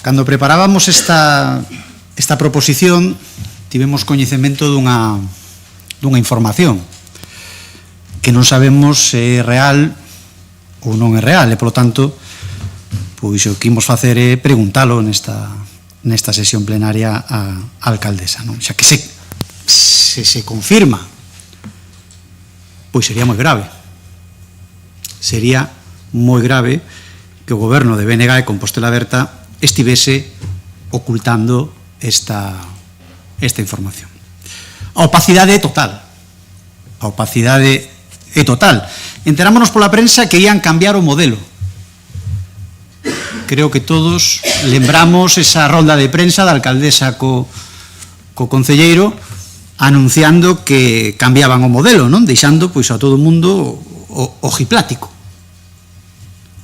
Cando preparábamos esta proposición, tivemos coñecemento dunha información que non sabemos se é real ou non é real, e, polo tanto, pois o que imos facer é preguntalo nesta sesión plenaria á alcaldesa, non? Xa que se confirma, pois sería moi grave. Sería moi grave que o goberno de BNG e Compostela Berta estivese ocultando esta información. A opacidade é total. A opacidade é total. Enterámonos pola prensa que ían cambiar o modelo. Creo que todos lembramos esa rolda de prensa da alcaldesa co concelleiro anunciando que cambiaban o modelo, non? Deixando pois a todo o mundo ojiplático.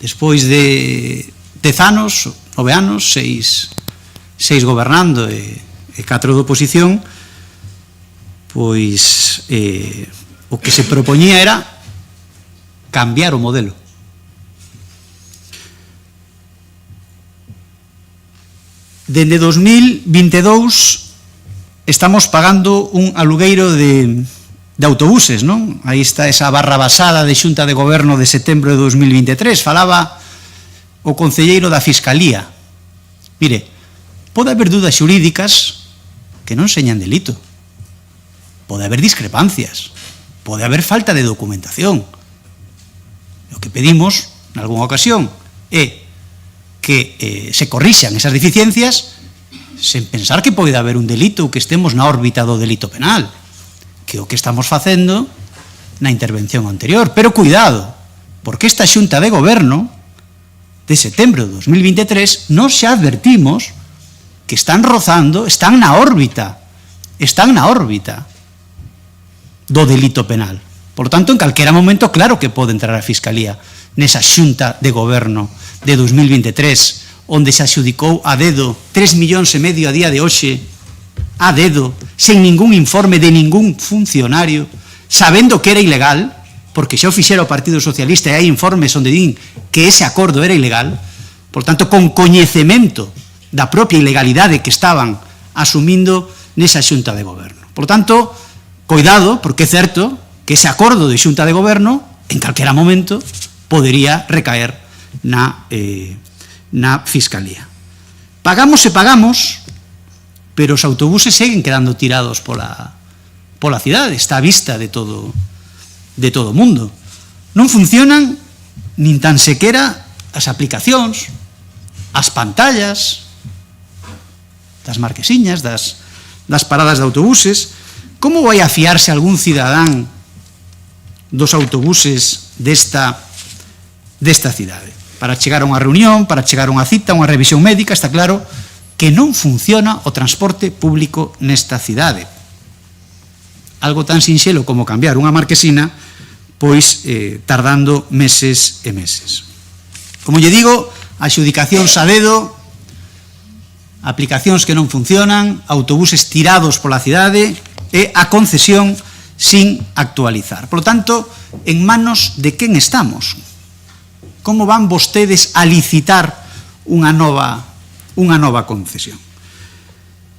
Despois de 10 anos, 9 anos, 6 gobernando e 4 de oposición, pois o que se propoñía era cambiar o modelo. Dende 2022 estamos pagando un alugueiro de autobuses, non? Aí está esa barra basada de Xunta de Goberno de setembro de 2023. Falaba o concelleiro da Fiscalía. Mire, pode haber dudas xurídicas que non señan delito. Pode haber discrepancias. Pode haber falta de documentación. O que pedimos, en algunha ocasión, é que se corrixan esas deficiencias sen pensar que pode haber un delito ou que estemos na órbita do delito penal, que é o que estamos facendo na intervención anterior. Pero cuidado, porque esta Xunta de Goberno de setembro de 2023 nos xa advertimos que están rozando, están na órbita do delito penal. Por tanto, en calquera momento, claro que pode entrar a Fiscalía nesa Xunta de Goberno de 2023, onde se adxudicou a dedo 3,5 millóns a día de hoxe, a dedo, sen ningún informe de ningún funcionario, sabendo que era ilegal, porque xa o fixera o Partido Socialista e hai informes onde din que ese acordo era ilegal, por tanto, con coñecemento da propia ilegalidade que estaban asumindo nesa Xunta de Goberno. Por tanto, coidado, porque é certo que ese acordo de Xunta de Goberno, en calquera momento, podería recaer na Fiscalía. Pagamos e pagamos, pero os autobuses seguen quedando tirados pola cidade, está a vista de todo o mundo. Non funcionan nin tan sequera as aplicacións, as pantallas das marquesiñas, das paradas de autobuses. Como vai a fiarse algún cidadán dos autobuses desta cidade? Para chegar a unha reunión, para chegar a unha cita, a unha revisión médica, está claro que non funciona o transporte público nesta cidade. Algo tan sinxelo como cambiar unha marquesina pois tardando meses e meses. Como lle digo, adxudicacións a dedo, aplicacións que non funcionan, autobuses tirados pola cidade e a concesión sin actualizar. Por lo tanto, en manos de quen estamos? Como van vostedes a licitar unha nova concesión?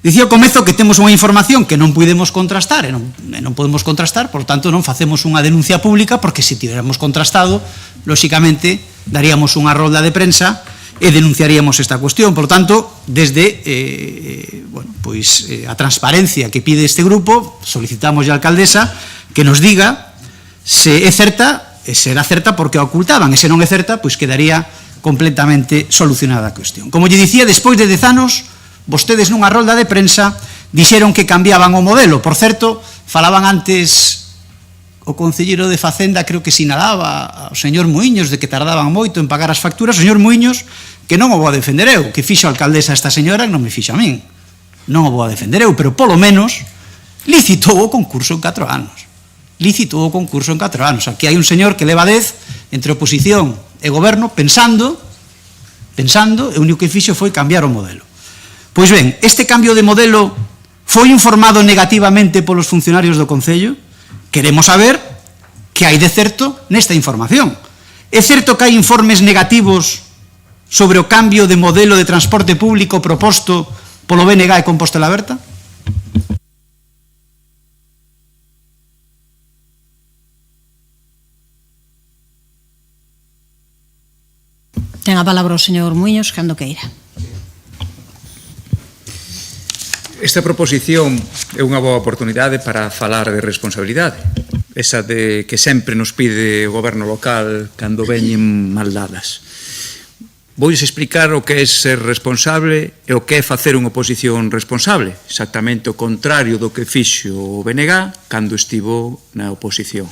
Dicía ao comezo que temos unha información que non podemos contrastar, e non podemos contrastar, por tanto non facemos unha denuncia pública, porque se tiveramos contrastado, lóxicamente daríamos unha rolda de prensa e denunciaríamos esta cuestión. Por tanto, desde a transparencia que pide este grupo, solicitamos á alcaldesa que nos diga se é certa, e será certa porque a ocultaban, e se non é certa, pois quedaría completamente solucionada a cuestión. Como lle dicía, despois de 10 anos, vostedes nunha rolda de prensa dixeron que cambiaban o modelo. Por certo, falaban antes o concelleiro de Facenda, creo que sinalaba ao señor Muiños de que tardaban moito en pagar as facturas. O señor Muiños, que non o vou a defender eu, que fixo a alcaldesa esta señora, non me fixo a min. Non o vou a defender eu, pero polo menos licitou o concurso en 4 anos. Licitou o concurso en 4 anos. Aquí hai un señor que leva 10 entre oposición e goberno pensando, e o único que fixo foi cambiar o modelo. Pois ben, este cambio de modelo foi informado negativamente polos funcionarios do Concello? Queremos saber que hai de certo nesta información. É certo que hai informes negativos sobre o cambio de modelo de transporte público proposto polo BNG e Compostela Aberta? Ten a palabra o señor Muiños, cando queira. Esta proposición é unha boa oportunidade para falar de responsabilidade, esa de que sempre nos pide o goberno local cando veñen mal dadas. Voulles explicar o que é ser responsable e o que é facer unha oposición responsable, exactamente o contrario do que fixo o BNG cando estivo na oposición.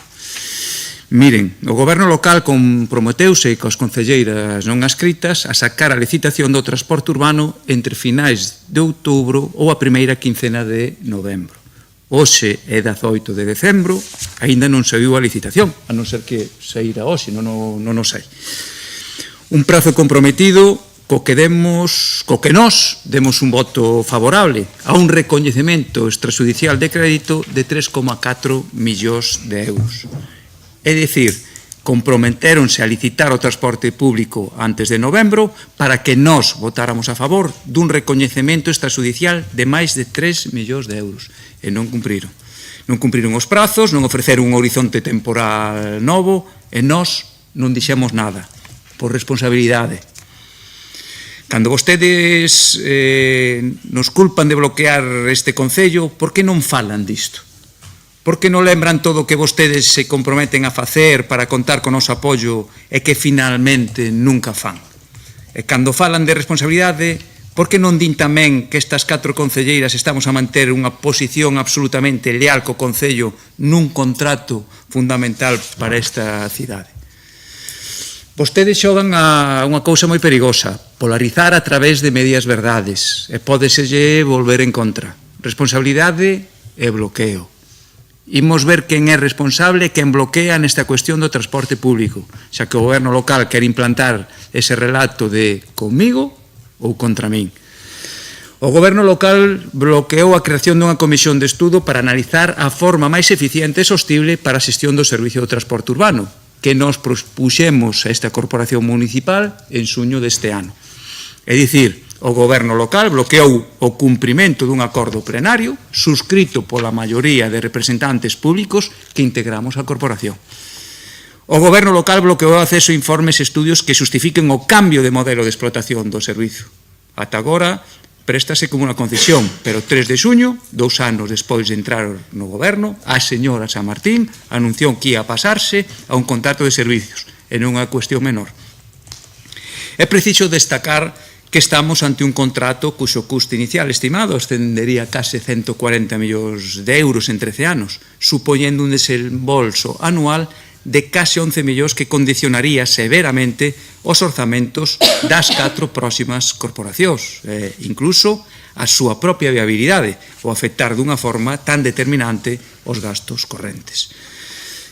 Miren, o goberno local comprometeuse coas concelleiras non adscritas a sacar a licitación do transporte urbano entre finais de outubro ou a primeira quincena de novembro. Hoxe é 18 de decembro, aínda non saiu a licitación, a non ser que saíra hoxe, non o sei. Un prazo comprometido co que nós demos un voto favorable a un recoñecemento extrajudicial de crédito de 3,4 millóns de euros. É dicir, comprometéronse a licitar o transporte público antes de novembro para que nós votáramos a favor dun recoñecemento extrajudicial de máis de 3 millóns de euros. E non cumpriron. Non cumpriron os prazos, non ofreceron un horizonte temporal novo, e nós non dixemos nada, por responsabilidade. Cando vostedes nos culpan de bloquear este Concello, por que non falan disto? Por que non lembran todo o que vostedes se comprometen a facer para contar con o noso apoio e que finalmente nunca fan? E cando falan de responsabilidade, por que non din tamén que estas 4 concelleiras estamos a manter unha posición absolutamente leal co Concello nun contrato fundamental para esta cidade? Vostedes xogan a unha cousa moi perigosa, polarizar a través de medias verdades, e pódeselle volver en contra. Responsabilidade e bloqueo. Imos ver quen é responsable e quen bloquea nesta cuestión do transporte público, xa que o goberno local quer implantar ese relato de comigo ou contra min. O goberno local bloqueou a creación dunha comisión de estudo para analizar a forma máis eficiente e sostible para a xestión do servicio do transporte urbano, que nos propuxemos a esta corporación municipal en xuño deste ano. É dicir, o goberno local bloqueou o cumprimento dun acordo plenario suscrito pola maioría de representantes públicos que integramos a corporación. O goberno local bloqueou o acceso a informes e estudios que justifiquen o cambio de modelo de explotación do servizo. Ata agora, préstase como unha concesión, pero 3 de xuño, 2 anos despois de entrar no goberno, a señora San Martín anunciou que ia pasarse a un contrato de servicios, e non unha cuestión menor. É preciso destacar que estamos ante un contrato cuxo custo inicial estimado ascendería a case 140 millóns de euros en 13 anos, supoñendo un desembolso anual de case 11 millóns que condicionaría severamente os orzamentos das 4 próximas corporacións, incluso a súa propia viabilidade, ou afectar dunha forma tan determinante os gastos correntes.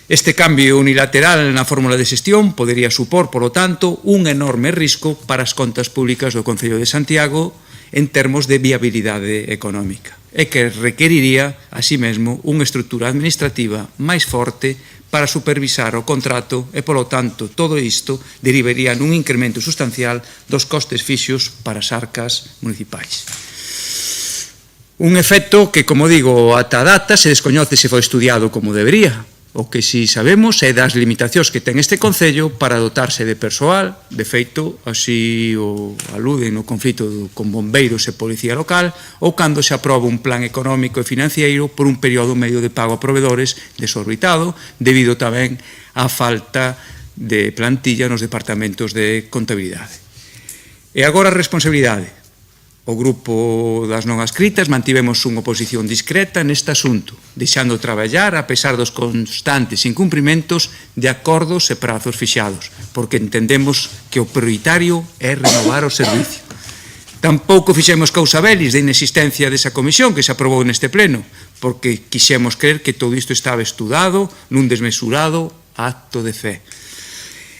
Este cambio unilateral na fórmula de xestión podería supor, polo tanto, un enorme risco para as contas públicas do Concello de Santiago en termos de viabilidade económica e que requeriría, así mesmo, unha estrutura administrativa máis forte para supervisar o contrato e, polo tanto, todo isto derivaría nun incremento sustancial dos costes fixos para as arcas municipais. Un efecto que, como digo, ata a data se descoñece se foi estudiado como debería. O que si sabemos é das limitacións que ten este Concello para dotarse de persoal. De feito, así o aluden no conflito con bombeiros e policía local, ou cando se aproba un plan económico e financiero por un período medio de pago a proveedores desorbitado, debido tamén á falta de plantilla nos departamentos de contabilidade. E agora a responsabilidade. O grupo das non adscritas mantivemos unha oposición discreta neste asunto, deixando traballar a pesar dos constantes incumprimentos de acordos e prazos fixados, porque entendemos que o prioritario é renovar o servicio. Tampouco fixemos causa velis da inexistencia desa comisión que se aprobou neste pleno, porque quixemos crer que todo isto estaba estudado nun desmesurado acto de fe.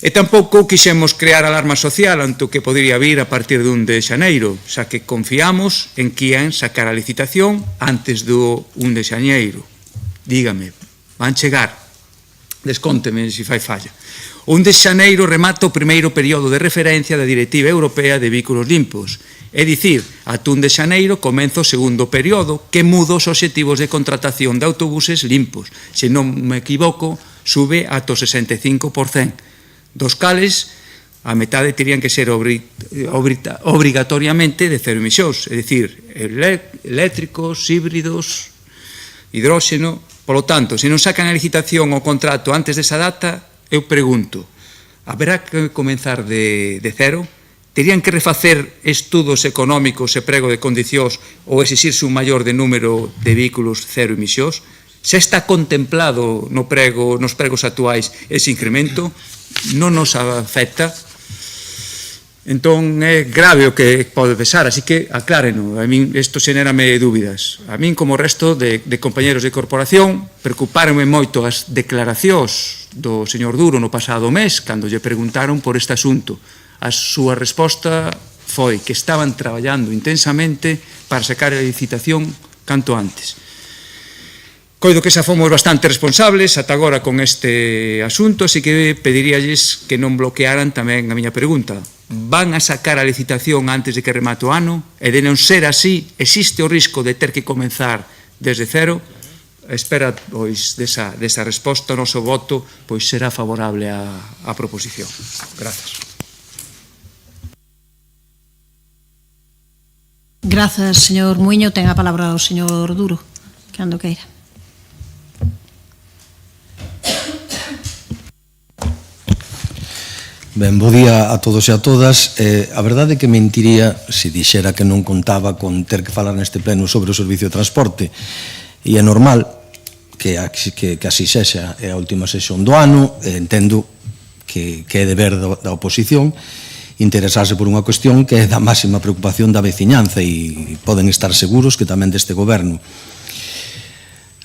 E tampouco quixemos crear alarma social ante o que podría vir a partir de 1 de xaneiro, xa que confiamos en que ian sacar a licitación antes do 1 de xaneiro. Dígame, van chegar? Descónteme se fai falla. O 1 de xaneiro remata o primeiro período de referencia da Directiva Europea de Vehículos Limpos. É dicir, ata 1 de xaneiro comeza o segundo período que muda os obxectivos de contratación de autobuses limpos. Se non me equivoco, sube ata o 65%. Dos cales a metade terían que ser obrigatoriamente de cero emisións, é dicir, eléctricos, híbridos, hidróxeno. Polo tanto, se non sacan a licitación ou contrato antes desa data, eu pregunto, haberá que comenzar de cero? Terían que refacer estudos económicos e prego de condicións ou exixirse un maior de número de vehículos cero emisións? Se está contemplado nos pregos actuais ese incremento, non nos afecta, entón é grave o que pode pesar, así que acláreno. A min isto xenérame dúbidas. A min, como o resto de compañeros de corporación, preocuparonme moito as declaracións do señor Duro no pasado mes, cando lle preguntaron por este asunto. A súa resposta foi que estaban traballando intensamente para sacar a licitación canto antes. Coido que xa fomos bastante responsables ata agora con este asunto, así que pediríalles que non bloquearan tamén a miña pregunta. Van a sacar a licitación antes de que remate o ano? E de non ser así, existe o risco de ter que comenzar desde cero? Espera, pois, desa resposta, o noso voto pois será favorable á proposición. Grazas. Grazas, señor Muiño. Ten a palabra o señor Duro, cando queira. Ben, bo día a todos e a todas. A verdade é que mentiría se dixera que non contaba con ter que falar neste pleno sobre o servicio de transporte. E é normal que así sexa. É a última sesión do ano. Entendo que é deber da oposición interesarse por unha cuestión que é da máxima preocupación da veciñanza e poden estar seguros que tamén deste goberno.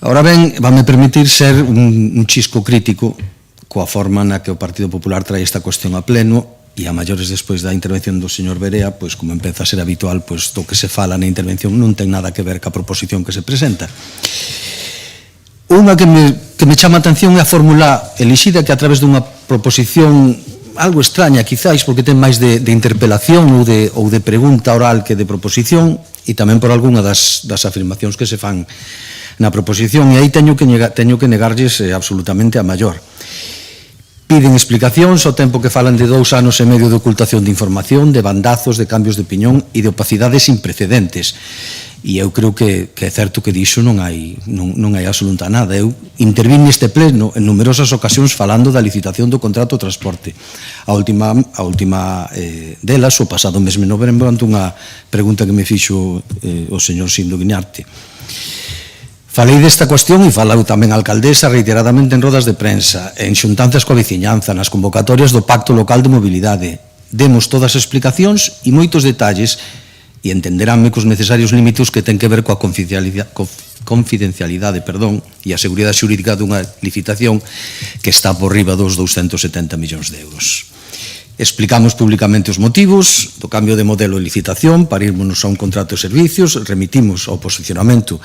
Ahora ben, vanme permitir ser un chisco crítico coa forma na que o Partido Popular trae esta cuestión a pleno e a maiores despois da intervención do señor Berea, pois como empeza a ser habitual, pois do que se fala na intervención non ten nada que ver ca proposición que se presenta. Unha que me chama a atención é a fórmula elixida, que a través dunha proposición algo extraña, quizáis, porque ten máis de interpelación ou de pregunta oral que de proposición, e tamén por algunha das afirmacións que se fan na proposición, e aí teño que negarlles absolutamente a maior. Piden explicacións ao tempo que falan de 2 anos e medio de ocultación de información, de bandazos, de cambios de opinión e de opacidades sin precedentes. E eu creo que é certo que dixo non hai absoluta nada. Eu intervín neste pleno en numerosas ocasións falando da licitación do contrato de transporte. A última delas, o pasado mes de novembro, ante unha pregunta que me fixo o señor Sindo Guiñarte. Falei desta cuestión e falou tamén a alcaldesa reiteradamente en rodas de prensa, en xuntanzas coa veciñanza, nas convocatorias do Pacto Local de Mobilidade. Demos todas as explicacións e moitos detalles e entenderánme cos necesarios límites que ten que ver coa confidencialidade e a seguridade xurídica dunha licitación que está por riba dos 270 millóns de euros. Explicamos públicamente os motivos do cambio de modelo de licitación para irmos a un contrato de servicios, remitimos ao posicionamento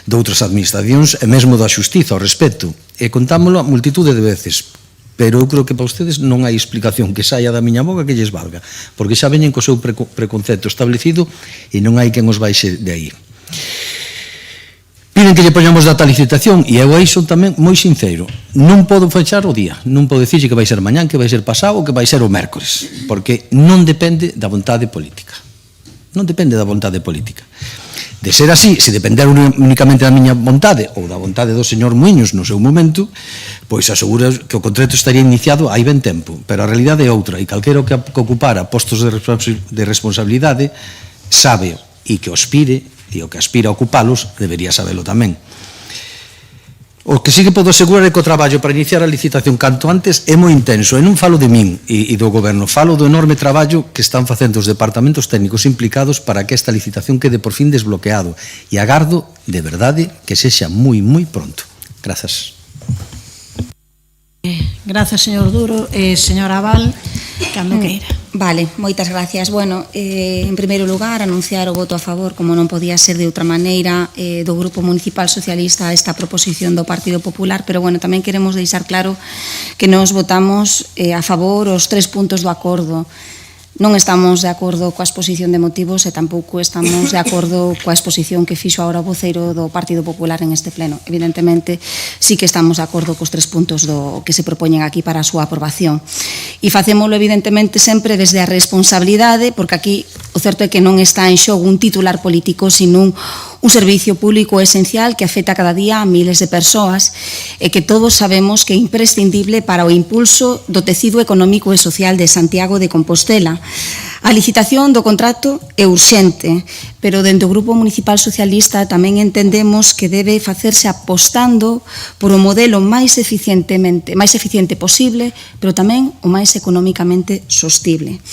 de outras administracións e mesmo da xustiza ao respecto, e contámoslo a multitude de veces, pero eu creo que para ustedes non hai explicación que saia da miña boca que lles valga, porque xa veñen co seu preconcepto establecido e non hai quen os baixe de aí. Piden que lle poñamos data a licitación e eu aí son tamén moi sincero, non podo fechar o día, non podo dicirlle que vai ser mañán, que vai ser pasado ou que vai ser o mércores, porque non depende da vontade política. Non depende da vontade política. De ser así, se depender únicamente da miña vontade ou da vontade do señor Muiños no seu momento, pois aseguro que o contrato estaría iniciado hai ben tempo, pero a realidade é outra e calquera que ocupara postos de responsabilidade sabe e que aspire e o que aspira a ocupalos debería sabelo tamén. O que sí que podo asegurar é que o traballo para iniciar a licitación canto antes é moi intenso, e non falo de min e do goberno, falo do enorme traballo que están facendo os departamentos técnicos implicados para que esta licitación quede por fin desbloqueado, e agardo, de verdade, que sexa moi, moi pronto. Grazas. Grazas, señor Duro. Señora Val, cando queira. Vale, moitas gracias. Bueno, en primeiro lugar, anunciar o voto a favor, como non podía ser de outra maneira, do Grupo Municipal Socialista a esta proposición do Partido Popular, pero bueno, tamén queremos deixar claro que nos votamos a favor os 3 puntos do acordo. Non estamos de acordo coa exposición de motivos e tampouco estamos de acordo coa exposición que fixo agora o voceiro do Partido Popular en este pleno. Evidentemente, sí que estamos de acordo cos 3 puntos que se propoñen aquí para a súa aprobación. E facémolo, evidentemente, sempre desde a responsabilidade, porque aquí o certo é que non está en xogo un titular político, sino un servicio público esencial que afecta cada día a miles de persoas e que todos sabemos que é imprescindible para o impulso do tecido económico e social de Santiago de Compostela. A licitación do contrato é urxente, pero dentro do Grupo Municipal Socialista tamén entendemos que debe facerse apostando por o modelo máis eficiente posible, pero tamén o máis económicamente sostible.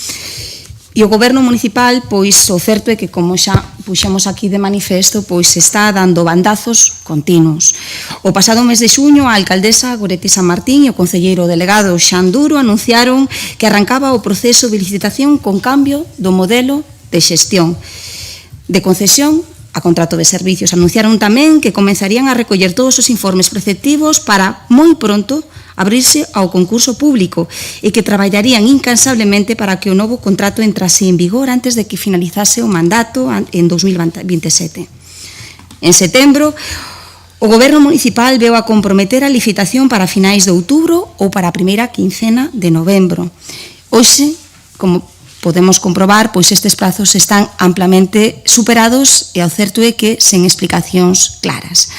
E o Goberno Municipal, pois, o certo é que, como xa puxemos aquí de manifesto, pois está dando bandazos continuos. O pasado mes de xuño, a alcaldesa Goretti San Martín e o concelleiro delegado Xan Duro anunciaron que arrancaba o proceso de licitación con cambio do modelo de xestión de concesión a contrato de servicios. Anunciaron tamén que comenzarían a recoller todos os informes preceptivos para moi pronto abrirse ao concurso público e que traballarían incansablemente para que o novo contrato entrase en vigor antes de que finalizase o mandato en 2027. En setembro, o Goberno Municipal veu a comprometer a licitación para finais de outubro ou para a primeira quincena de novembro. Hoxe, como podemos comprobar, pois estes prazos están amplamente superados e o certo é que sen explicacións claras.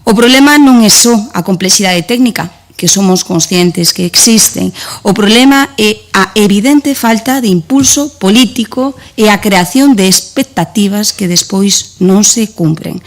O problema non é só a complexidade técnica, que somos conscientes que existen. O problema é a evidente falta de impulso político e a creación de expectativas que despois non se cumpren.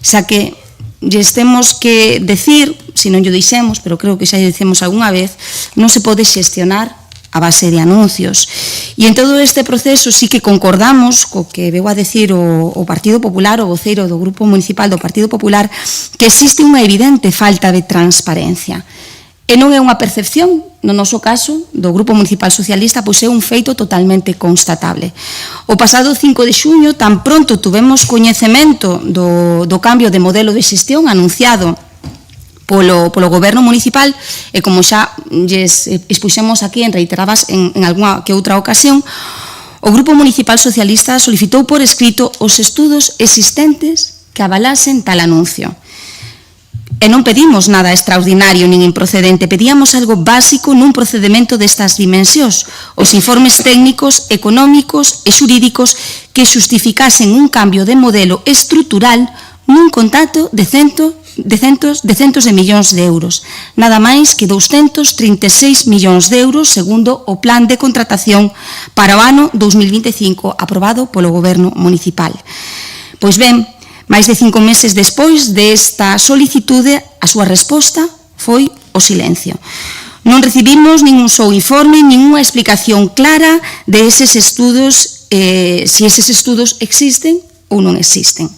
Xa que lles temos que decir, se non llo dixemos, pero creo que xa llo dicemos algunha vez, non se pode xestionar a base de anuncios. E en todo este proceso sí que concordamos co que veu a decir o Partido Popular, o voceiro do Grupo Municipal do Partido Popular, que existe unha evidente falta de transparencia. E non é unha percepción, no noso caso, do Grupo Municipal Socialista, pois é un feito totalmente constatable. O pasado 5 de xuño, tan pronto tuvemos coñecemento do cambio de modelo de xestión anunciado polo Goberno Municipal, e como xa lles expuxemos aquí en reiteradas en algunha que outra ocasión, o Grupo Municipal Socialista solicitou por escrito os estudos existentes que avalasen tal anuncio. E non pedimos nada extraordinario nin improcedente, pedíamos algo básico nun procedimento destas dimensións, os informes técnicos, económicos e xurídicos que xustificasen un cambio de modelo estrutural nun contrato de centos de millóns de euros, nada máis que 236 millóns de euros segundo o plan de contratación para o ano 2025 aprobado polo Goberno Municipal. Pois ben, máis de 5 meses despois desta solicitude, a súa resposta foi o silencio. Non recibimos ningún só informe, ningunha explicación clara de eses estudos se eses estudos existen ou non existen.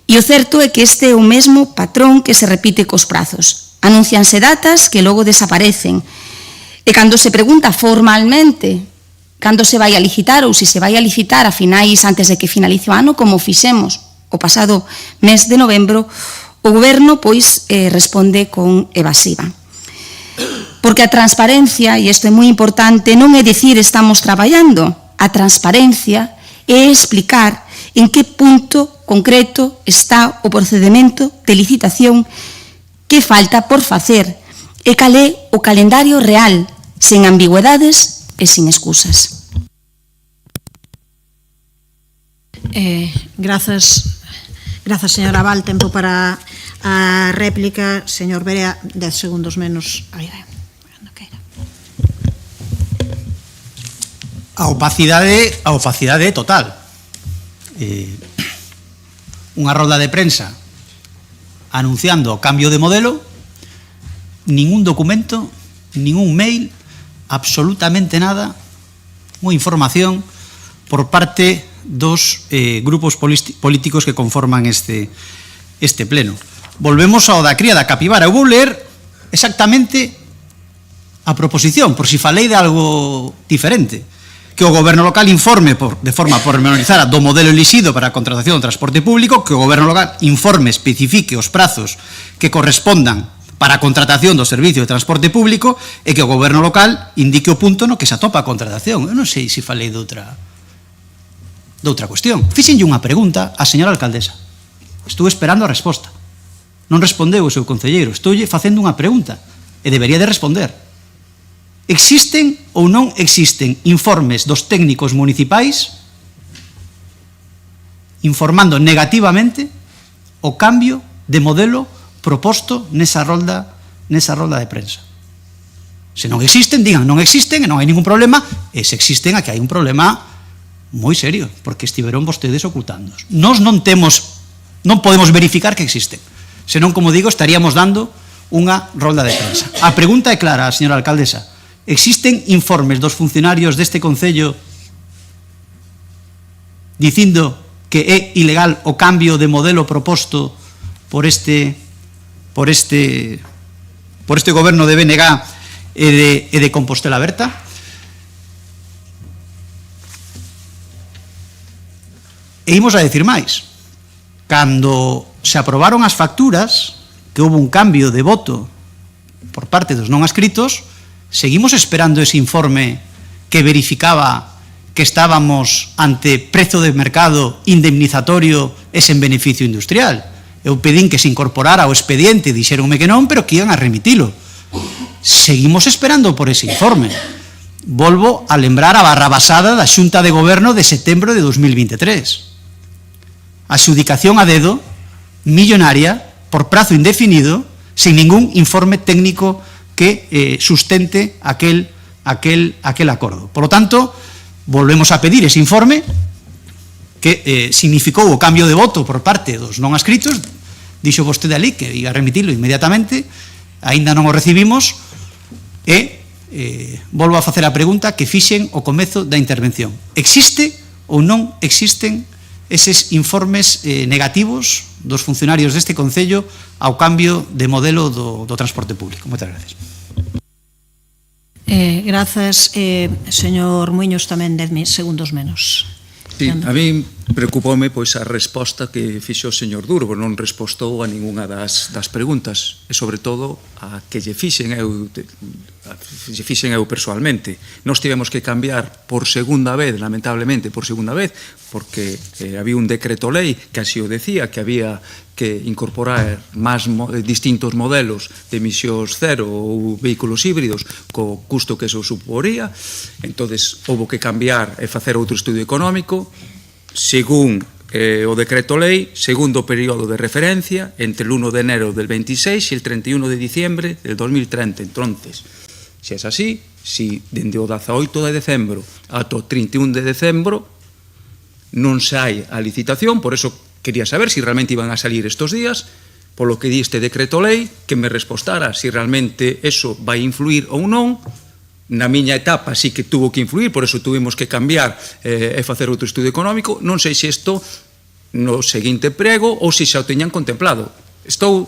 E o certo é que este é o mesmo patrón que se repite cos prazos. Anuncianse datas que logo desaparecen. E cando se pregunta formalmente cando se vai a licitar ou se se vai a licitar a finais antes de que finalice o ano, como fixemos o pasado mes de novembro, o Goberno pois responde con evasiva. Porque a transparencia, e isto é moi importante, non é dicir estamos traballando. A transparencia é explicar en que punto concreto está o procedimento de licitación, que falta por facer e cal é o calendario real, sen ambigüedades e sin excusas. Grazas, señora Val. Tempo para a réplica. Señor Berea, 10 segundos menos. A opacidade total. Unha rolda de prensa anunciando o cambio de modelo, ningún documento, ningún mail, absolutamente nada, unha información por parte dos grupos políticos que conforman este pleno. Volvemos ao da cría da capibara. Eu vou ler exactamente a proposición, por si falei de algo diferente. Que o Goberno local informe de forma pormenorizada do modelo elixido para a contratación do transporte público, que o Goberno local informe, especifique os prazos que correspondan para a contratación do servicio de transporte público e que o Goberno local indique o punto no que se atopa a contratación. Eu non sei se falei de outra cuestión. Fíxenlle unha pregunta á señora alcaldesa. Estou esperando a resposta. Non respondeu o seu concelleiro. Estoulle facendo unha pregunta e debería de responder. Existen ou non existen informes dos técnicos municipais informando negativamente o cambio de modelo proposto nesa rolda de prensa? Se non existen, digan non existen e non hai ningún problema, e se existen, aquí hai un problema moi serio, porque estiveron vostedes ocultándoos. Nós non podemos verificar que existen, senón, como digo, estaríamos dando unha rolda de prensa. A pregunta é clara, señora alcaldesa. Existen informes dos funcionarios deste Concello dicindo que é ilegal o cambio de modelo proposto por este goberno de BNG e de Compostela Berta? E imos a decir máis. Cando se aprobaron as facturas, que houve un cambio de voto por parte dos non adscritos, seguimos esperando ese informe que verificaba que estábamos ante prezo de mercado indemnizatorio e sen beneficio industrial. Eu pedín que se incorporara ao expediente, dixeronme que non, pero que iban a remitilo. Seguimos esperando por ese informe. Volvo a lembrar a barrabasada da Xunta de Goberno de setembro de 2023. Adxudicación a dedo, millonaria, por prazo indefinido, sen ningún informe técnico que sustente aquel acordo. Por lo tanto, volvemos a pedir ese informe que significou o cambio de voto por parte dos non adscritos. Dixo vostede ali que ia remitilo inmediatamente, aínda non o recibimos, e volvo a facer a pregunta que fixen ao comezo da intervención. Existe ou non existen eses informes negativos dos funcionarios deste Concello ao cambio de modelo do transporte público? Moitas gracias. Grazas, señor Muiños, tamén 10 segundos menos. Sí, a mí preocupoume pois a resposta que fixo o señor Durbo, non respostou a ninguna das preguntas, e sobre todo a que lle fixen eu persoalmente. Nós tivemos que cambiar por segunda vez, lamentablemente por segunda vez, porque había un decreto lei que así o decía, que había que incorporar máis distintos modelos de emisións cero ou vehículos híbridos co custo que eso suporía. Entonces houve que cambiar e facer outro estudio económico según o decreto lei, segundo período de referencia entre el 1 de enero del 26 e el 31 de diciembre del 2030. Entonces, se é así, si dende o 18 de decembro ata o 31 de decembro non sai a licitación, por eso quería saber si realmente iban a salir estos días, polo que di este decreto lei, que me respostara si realmente eso vai influir ou non na miña etapa sí que tuvo que influir, por eso tuvimos que cambiar e facer outro estudio económico. Non sei se isto no seguinte prego ou se xa o teñan contemplado. Estou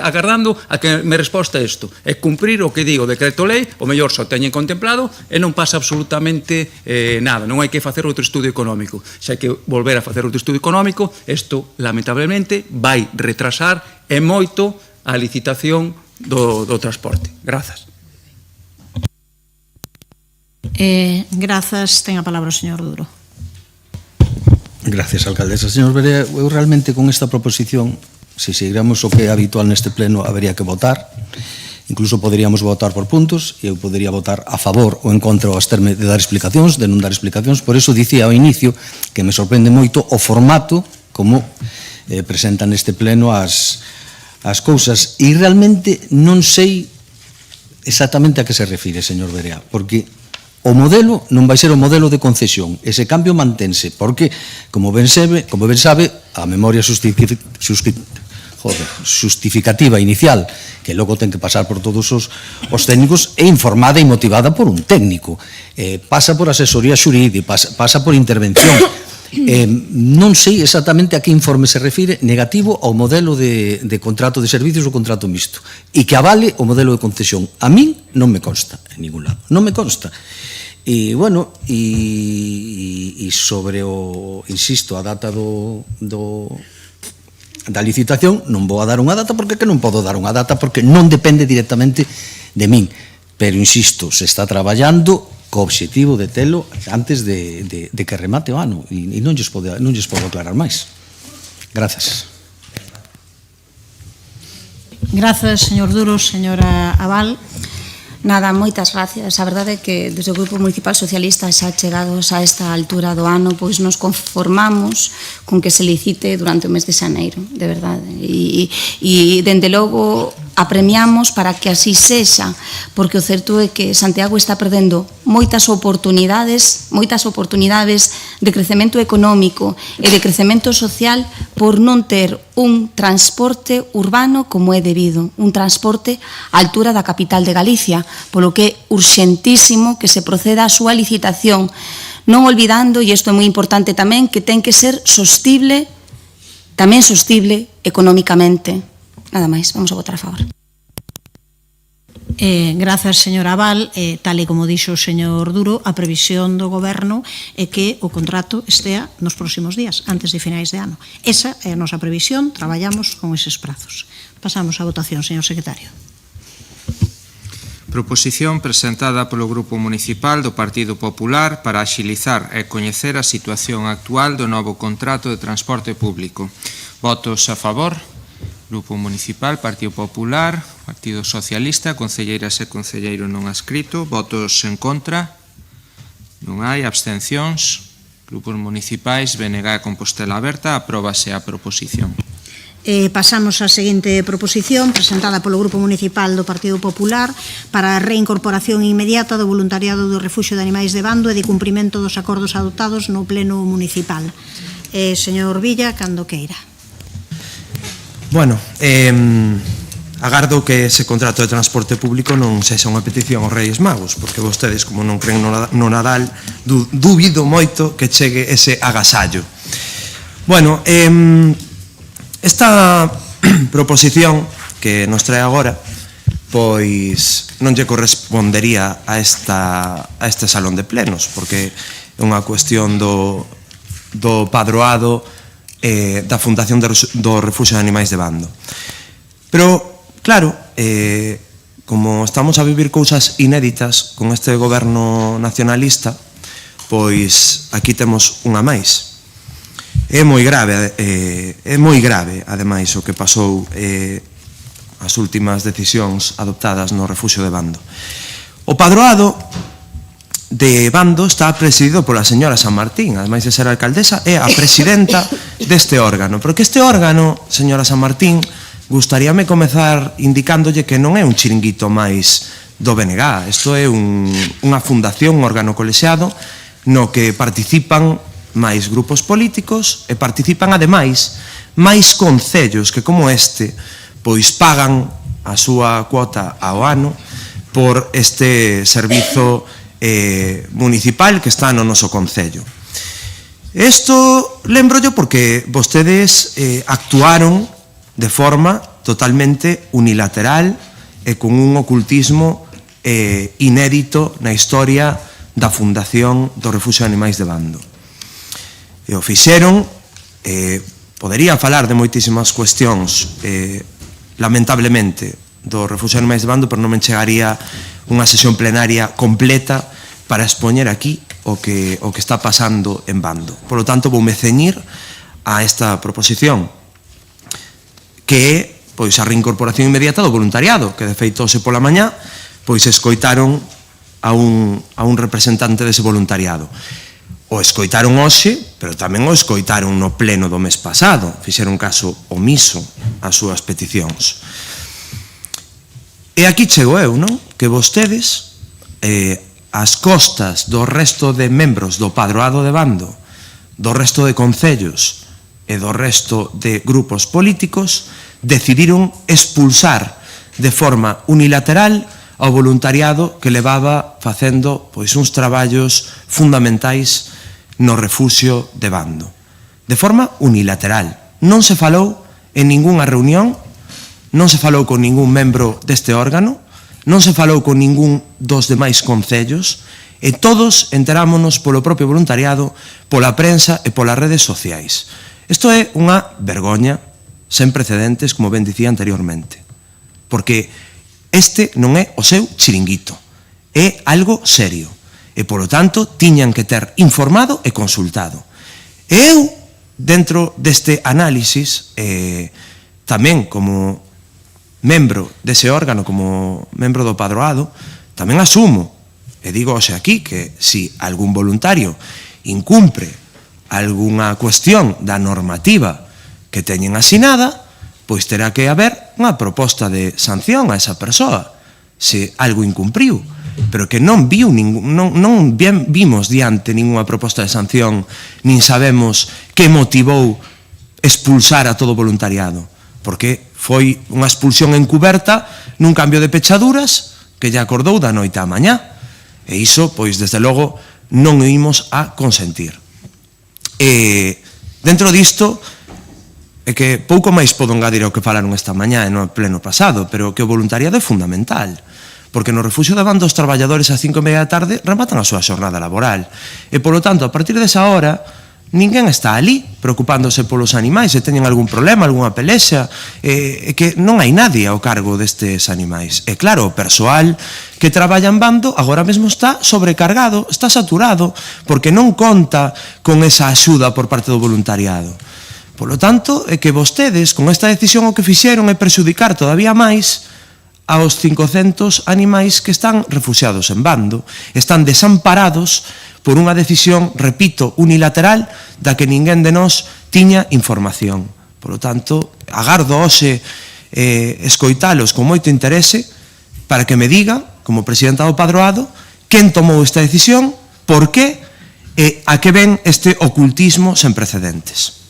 agardando a que me resposta isto. É cumprir o que digo o decreto lei, o mellor só teñen contemplado e non pasa absolutamente nada. Non hai que facer outro estudio económico. Se hai que volver a facer outro estudio económico, isto lamentablemente vai retrasar e moito a licitación do transporte. Grazas. Grazas. Ten a palabra o señor Duro. Gracias, alcaldesa. Señor Berea, eu realmente con esta proposición, se seguiramos o que é habitual neste pleno, habería que votar. Incluso poderíamos votar por puntos, e eu podería votar a favor ou en contra ou absterme de dar explicacións, de non dar explicacións. Por eso dicía ao inicio que me sorprende moito o formato como presentan neste pleno as cousas. E realmente non sei exactamente a que se refire, señor Berea, porque o modelo non vai ser o modelo de concesión. Ese cambio mantense, porque, como ben sabe, a memoria justificativa inicial, que logo ten que pasar por todos os técnicos, é informada e motivada por un técnico. Pasa por asesoría xurídica, pasa por intervención. Non sei exactamente a que informe se refire negativo ao modelo de contrato de servicios ou contrato mixto, e que avale o modelo de concesión. A min non me consta en ningún lado, non me consta. E, bueno, e sobre o, insisto, a data da licitación, non vou a dar unha data porque non podo dar unha data porque non depende directamente de min, pero insisto, se está traballando co obxectivo de telo antes de que remate o ano, e non lles podo aclarar máis. Grazas. Grazas, señor Duro. Señora Abal. Nada, moitas gracias. A verdade é que desde o Grupo Municipal Socialista xa chegados a esta altura do ano, pois nos conformamos con que se licite durante o mes de xaneiro, de verdade. E dende logo apremiamos para que así sexa, porque o certo é que Santiago está perdendo moitas oportunidades de crecemento económico e de crecemento social por non ter un transporte urbano como é debido, un transporte á altura da capital de Galicia, polo que é urxentísimo que se proceda á súa licitación, non olvidando, e isto é moi importante tamén, que ten que ser sostible, tamén sostible económicamente. Nada máis, vamos a votar a favor. Grazas, señora Abal. Tal e como dixo o señor Duro, a previsión do Goberno é que o contrato estea nos próximos días, antes de finais de ano. Esa é a nosa previsión, traballamos con eses prazos. Pasamos á votación, señor secretario. Proposición presentada polo Grupo Municipal do Partido Popular para axilizar e coñecer a situación actual do novo contrato de transporte público. Votos a favor? Grupo Municipal, Partido Popular, Partido Socialista, concelleiras e concelleiro non adscrito. Votos en contra? Non hai. Abstencións? Grupos municipais, BNG e Compostela Aberta. Apróbase a proposición. Pasamos á seguinte proposición presentada polo Grupo Municipal do Partido Popular para a reincorporación inmediata do voluntariado do Refuxio de Animais de Bando e de cumprimento dos acordos adoptados no Pleno Municipal. Señor Villa, cando queira. Bueno, agardo que ese contrato de transporte público non sexa unha petición aos Reis Magos, porque vostedes, como non creen no Nadal, dubido moito que chegue ese agasallo. Bueno, esta proposición que nos trae agora, pois non lle correspondería a este salón de plenos, porque é unha cuestión do padroado da Fundación do Refuxio de Animais de Bando. Pero, claro, como estamos a vivir cousas inéditas con este goberno nacionalista, pois aquí temos unha máis. É moi grave, ademais, o que pasou as últimas decisións adoptadas no Refuxio de Bando. O padroado de Bando está presidido pola señora San Martín, ademais de ser alcaldesa, é a presidenta deste órgano. Porque este órgano, señora San Martín, gustaríame comezar indicándolle que non é un chiringuito máis do BNG. Isto é unha fundación, un órgano colexiado, no que participan máis grupos políticos e participan, ademais, máis concellos que, como este, pois pagan a súa cuota ao ano por este servizo municipal que está no noso concello. Isto lembrollo porque vostedes actuaron de forma totalmente unilateral e con un ocultismo inédito na historia da fundación do Refugio de Animais de Bando. E o fixeron, podería falar de moitísimas cuestións, lamentablemente, do Refugio de Animais de Bando, pero non me chegaría unha sesión plenaria completa para expoñer aquí o que está pasando en Bando. Por lo tanto, voume ceñir a esta proposición, que é pois a reincorporación inmediata do voluntariado, que de feito hoxe pola mañá pois escoitaron a un representante dese voluntariado. O escoitaron hoxe, pero tamén o escoitaron no pleno do mes pasado, fixeron caso omiso ás súas peticións. E aquí chego eu, non? Que vostedes, ás costas do resto de membros do padroado de Bando, do resto de concellos e do resto de grupos políticos, decidiron expulsar de forma unilateral ao voluntariado que levaba facendo pois uns traballos fundamentais no Refugio de Bando. De forma unilateral. Non se falou en ningunha reunión, non se falou con ningún membro deste órgano, non se falou con ningún dos demais concellos, e todos enterámonos polo propio voluntariado, pola prensa e polas redes sociais. Isto é unha vergoña sen precedentes, como ben dicía anteriormente, porque este non é o seu chiringuito, é algo serio, e polo tanto tiñan que ter informado e consultado. E eu, dentro deste análisis, tamén como membro dese órgano, como membro do padroado, tamén asumo, e digo hoxe aquí, que si algún voluntario incumpre algunha cuestión da normativa que teñen asinada, pois terá que haber unha proposta de sanción a esa persoa, se algo incumpriu, pero que non vimos diante ninguna proposta de sanción, nin sabemos que motivou expulsar a todo voluntariado, porque foi unha expulsión encuberta nun cambio de pechaduras que lle acordou da noite á mañá, e iso, pois, desde logo, non o imos a consentir. E dentro disto, é que pouco máis podo engadir ao que falaron esta mañá e no pleno pasado, pero que o voluntariado é fundamental, porque no Refugio de Bando os traballadores ás 5:30 da tarde rematan a súa xornada laboral, e polo tanto, a partir desa hora, ninguén está ali preocupándose polos animais, se teñen algún problema, algunha pelexa, e que non hai nadie ao cargo destes animais. E claro, o persoal que traballa en Bando agora mesmo está sobrecargado, está saturado, porque non conta con esa axuda por parte do voluntariado. Polo tanto, é que vostedes, con esta decisión, o que fixeron é perxudicar todavía máis aos 500 animais que están refuxiados en Bando, están desamparados por unha decisión, repito, unilateral, da que ninguén de nós tiña información. Polo tanto, agardo hoxe escoitalos con moito interese para que me digan, como presidenta do padroado, quen tomou esta decisión, por qué e a que ven este ocultismo sen precedentes.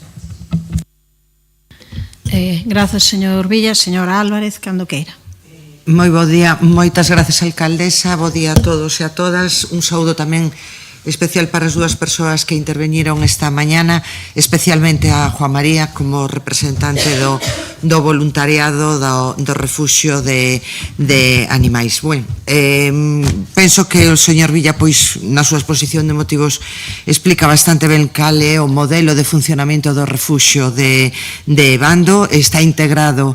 Grazas, señor Villa. Señora Álvarez, cando queira. Moi bo día, moitas gracias, alcaldesa, bo día a todos e a todas. Un saúdo tamén especial para as dúas persoas que interveñeron esta mañana, especialmente a Juan María como representante do voluntariado do Refugio de Animais. Bueno, penso que o señor Villa, pois, na súa exposición de motivos explica bastante ben cal é o modelo de funcionamento do Refugio de Bando. Está integrado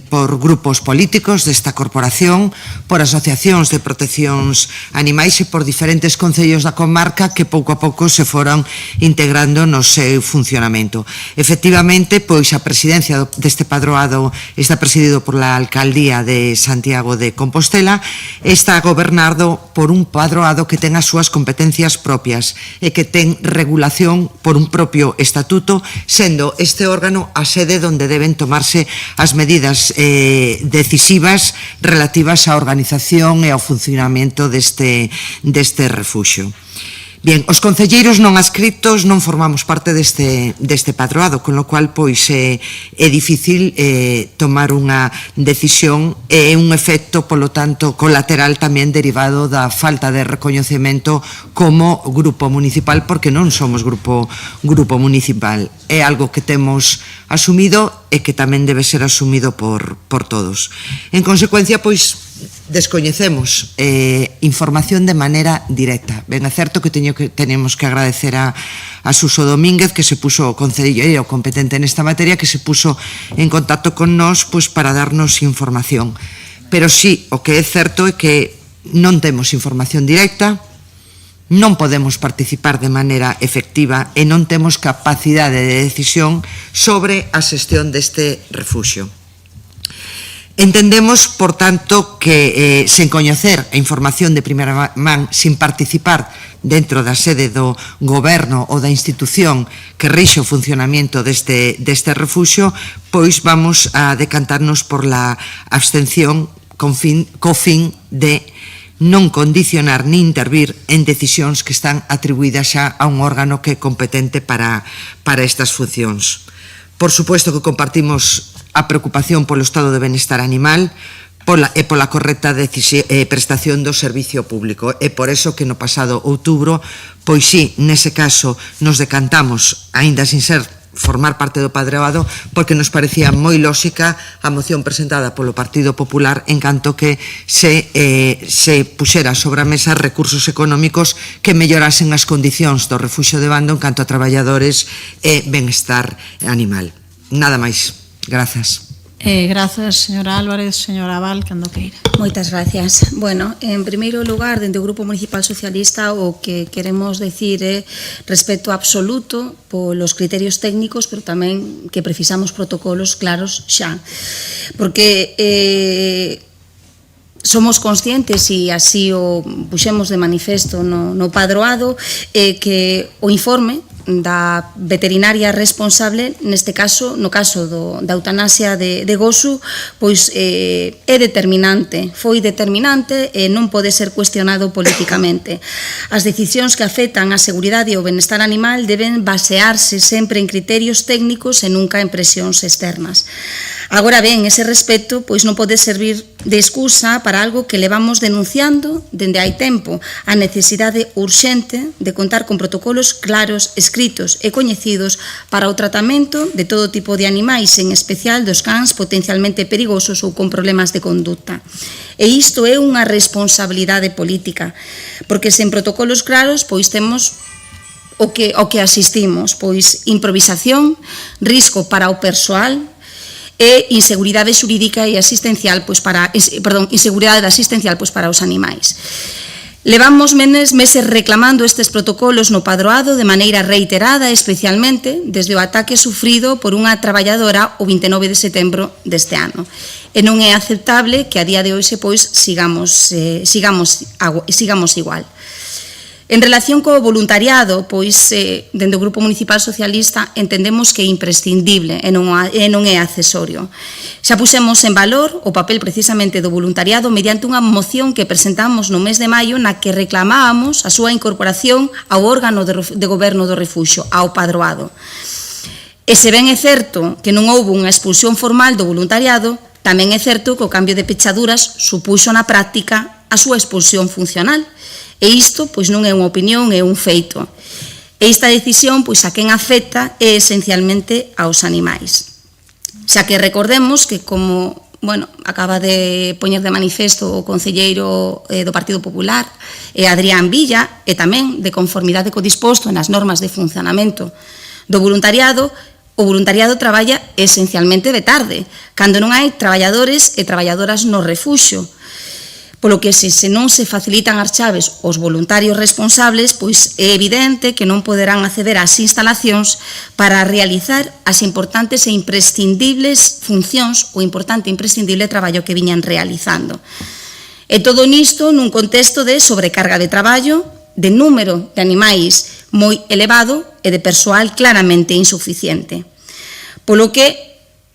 por grupos políticos desta corporación, por asociacións de proteccións animais e por diferentes concellos da comarca que pouco a pouco se foron integrando no seu funcionamento. Efectivamente, pois a presidencia deste padroado está presidido por la alcaldía de Santiago de Compostela, está gobernado por un padroado que ten as súas competencias propias e que ten regulación por un propio estatuto, sendo este órgano a sede onde deben tomarse as medidas decisivas relativas á organización e ao funcionamento deste refuxio. Bien, os concelleiros non adscritos non formamos parte deste padroado, con lo cual pois é difícil tomar unha decisión e un efecto, polo tanto, colateral tamén derivado da falta de recoñecemento como grupo municipal, porque non somos grupo municipal. É algo que temos asumido e que tamén debe ser asumido por todos. En consecuencia, pois, descoñecemos información de maneira directa. Ben, é certo que tenemos que agradecer a Suso Domínguez, que se puso o concelleiro competente nesta materia, que se puso en contacto con nós pois, para darnos información. Pero sí, o que é certo é que non temos información directa, non podemos participar de maneira efectiva e non temos capacidade de decisión sobre a xestión deste refuxio. Entendemos, por tanto, que sen coñecer a información de primeira man, sin participar dentro da sede do goberno ou da institución que rixe o funcionamento deste refuxio, pois vamos a decantarnos por la abstención co fin de non condicionar ni intervir en decisións que están atribuídas xa a un órgano que é competente para estas funcións. Por suposto que compartimos a preocupación polo estado de benestar animal e pola correcta prestación do servicio público. É por eso que no pasado outubro, pois sí, nese caso nos decantamos, aínda sin ser formar parte do padroado, porque nos parecía moi lóxica a moción presentada polo Partido Popular en canto que se puxera sobre a mesa recursos económicos que mellorasen as condicións do refuxio de Bando en canto a traballadores e benestar animal. Nada máis. Grazas. Grazas, señora Álvarez. Señora Val, cando queira. Moitas gracias. Bueno, en primeiro lugar, dende o Grupo Municipal Socialista, o que queremos decir é respeto absoluto polos criterios técnicos, pero tamén que precisamos protocolos claros xa. Porque somos conscientes, e así o puxemos de manifesto no padroado, que o informe da veterinaria responsable, neste caso, no caso da eutanasia de Gosu, pois é determinante, foi determinante e non pode ser cuestionado políticamente. As decisións que afectan a seguridade e o benestar animal deben basearse sempre en criterios técnicos e nunca en presións externas. Agora ben, ese respecto pois non pode servir de excusa para algo que levamos denunciando dende hai tempo, a necesidade urxente de contar con protocolos claros, escritos e coñecidos para o tratamento de todo tipo de animais, en especial dos cans potencialmente perigosos ou con problemas de conduta. E isto é unha responsabilidade política, porque sen protocolos claros pois temos o que asistimos, pois improvisación, risco para o persoal, e inseguridade xurídica e asistencial inseguridade asistencial para os animais. Levamos meses reclamando estes protocolos no padroado de maneira reiterada, especialmente desde o ataque sufrido por unha traballadora o 29 de setembro deste ano. E non é aceptable que a día de hoxe pois sigamos igual. En relación co voluntariado, pois, dende o Grupo Municipal Socialista entendemos que é imprescindible e non é accesorio. Xa pusemos en valor o papel precisamente do voluntariado mediante unha moción que presentamos no mes de maio na que reclamábamos a súa incorporación ao órgano de goberno do refuxio, ao padroado. E se ben é certo que non houbo unha expulsión formal do voluntariado, tamén é certo que o cambio de pechaduras supuxo na práctica a súa expulsión funcional. E isto, pois, non é unha opinión, é un feito. E esta decisión, pois, a quen afecta é esencialmente aos animais. Xa que recordemos que, como, acaba de poñer de manifesto o concelleiro do Partido Popular, Adrián Villa, e tamén de conformidade co disposto nas normas de funcionamento do voluntariado, o voluntariado traballa esencialmente de tarde, cando non hai traballadores e traballadoras no refuxo. Polo que se non se facilitan as chaves aos voluntarios responsables, pois é evidente que non poderán acceder ás instalacións para realizar as importantes e imprescindibles funcións, o importante e imprescindible traballo que viñan realizando. E todo nisto nun contexto de sobrecarga de traballo, de número de animais moi elevado e de persoal claramente insuficiente. Polo que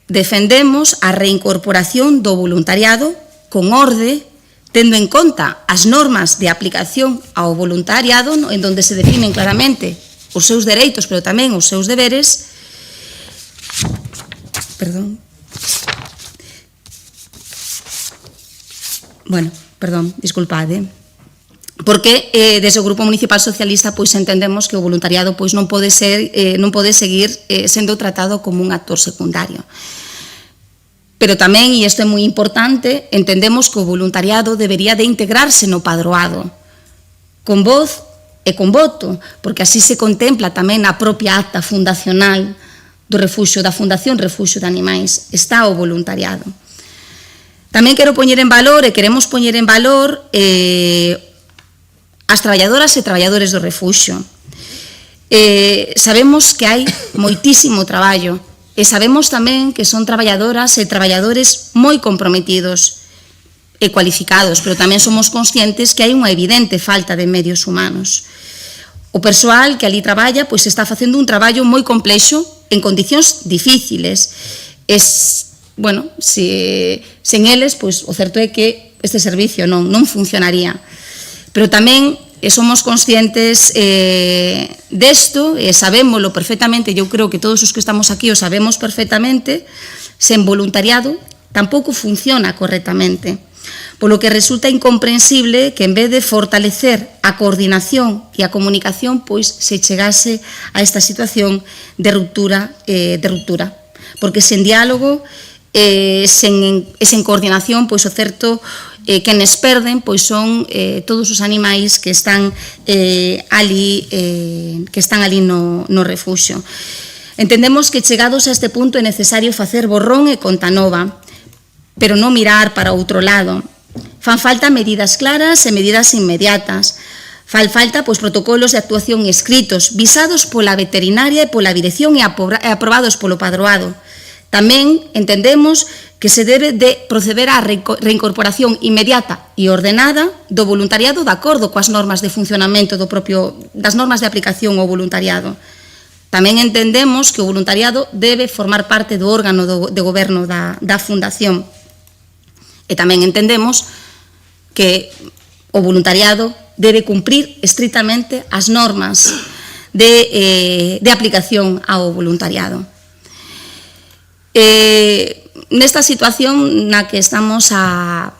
defendemos a reincorporación do voluntariado con orde, tendo en conta as normas de aplicación ao voluntariado, en donde se definen claramente os seus dereitos, pero tamén os seus deberes, disculpade, porque desde o Grupo Municipal Socialista pois entendemos que o voluntariado pois non pode seguir sendo tratado como un actor secundario. Pero tamén, e isto é moi importante, entendemos que o voluntariado debería de integrarse no padroado, con voz e con voto, porque así se contempla tamén na propia acta fundacional do refuxio, da Fundación Refuxio de Animais, está o voluntariado. Tamén quero poñer en valor, e queremos poñer en valor, as traballadoras e traballadores do refuxio. Sabemos que hai moitísimo traballo, e sabemos tamén que son traballadoras e traballadores moi comprometidos e cualificados, pero tamén somos conscientes que hai unha evidente falta de medios humanos. O persoal que ali traballa pois está facendo un traballo moi complexo en condicións difíciles. Sen eles, pois o certo é que este servicio non funcionaría. Pero tamén somos conscientes desto, sabémoslo perfectamente, eu creo que todos os que estamos aquí o sabemos perfectamente, sen voluntariado tampouco funciona correctamente. Polo que resulta incomprensible que en vez de fortalecer a coordinación e a comunicación, pois se chegase a esta situación de ruptura. Porque sen diálogo, sen coordinación, pois o certo quenes perden pois son todos os animais que están ali no refuxio. Entendemos que chegados a este punto é necesario facer borrón e conta nova, pero non mirar para outro lado. Fan falta medidas claras e medidas inmediatas. Fan falta pois protocolos de actuación escritos, visados pola veterinaria e pola dirección e aprobados polo padroado. Tamén entendemos que se debe de proceder á reincorporación inmediata e ordenada do voluntariado de acordo coas normas de funcionamento das normas de aplicación ao voluntariado. Tamén entendemos que o voluntariado debe formar parte do órgano de goberno da Fundación. E tamén entendemos que o voluntariado debe cumprir estritamente as normas de aplicación ao voluntariado. Nesta situación na que estamos a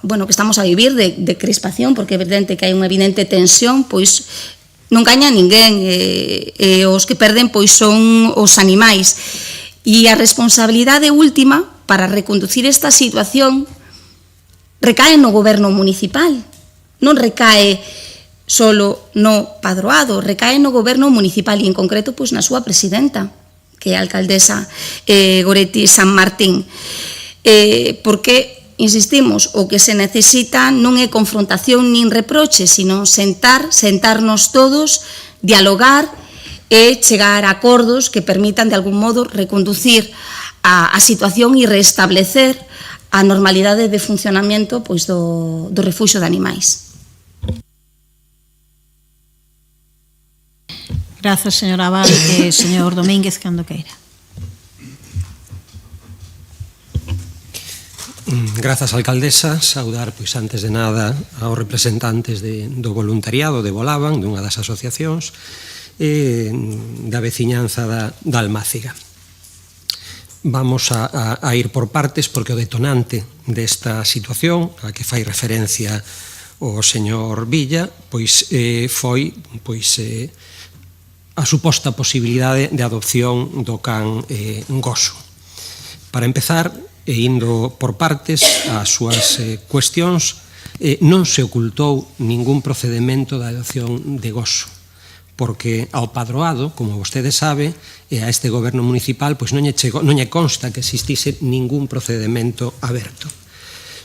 vivir de crispación, porque é evidente que hai unha evidente tensión, pois non gaña ninguén, e os que perden pois son os animais. E a responsabilidade última para reconducir esta situación recae no goberno municipal, non recae solo no padroado, recae no goberno municipal e en concreto pois na súa presidenta, que é a alcaldesa Goretti San Martín, porque, insistimos, o que se necesita non é confrontación nin reproche, sino sentarnos todos, dialogar e chegar a acordos que permitan de algún modo reconducir a situación e restablecer a normalidade de funcionamento pois do refuxio de animais. Grazas, señora Abad. Señor Domínguez, cando queira. Grazas, alcaldesa. Saudar, pois, antes de nada, aos representantes do voluntariado de Volaban, dunha das asociacións, e da veciñanza da Almáciga. Vamos a ir por partes, porque o detonante desta situación, a que fai referencia o señor Villa, pois foi a suposta posibilidade de adopción do can Goso. Para empezar, e indo por partes as súas cuestións, non se ocultou ningún procedimento de adopción de Goso, porque ao padroado, como vostede sabe, e a este goberno municipal, pois non lle consta que existise ningún procedimento aberto.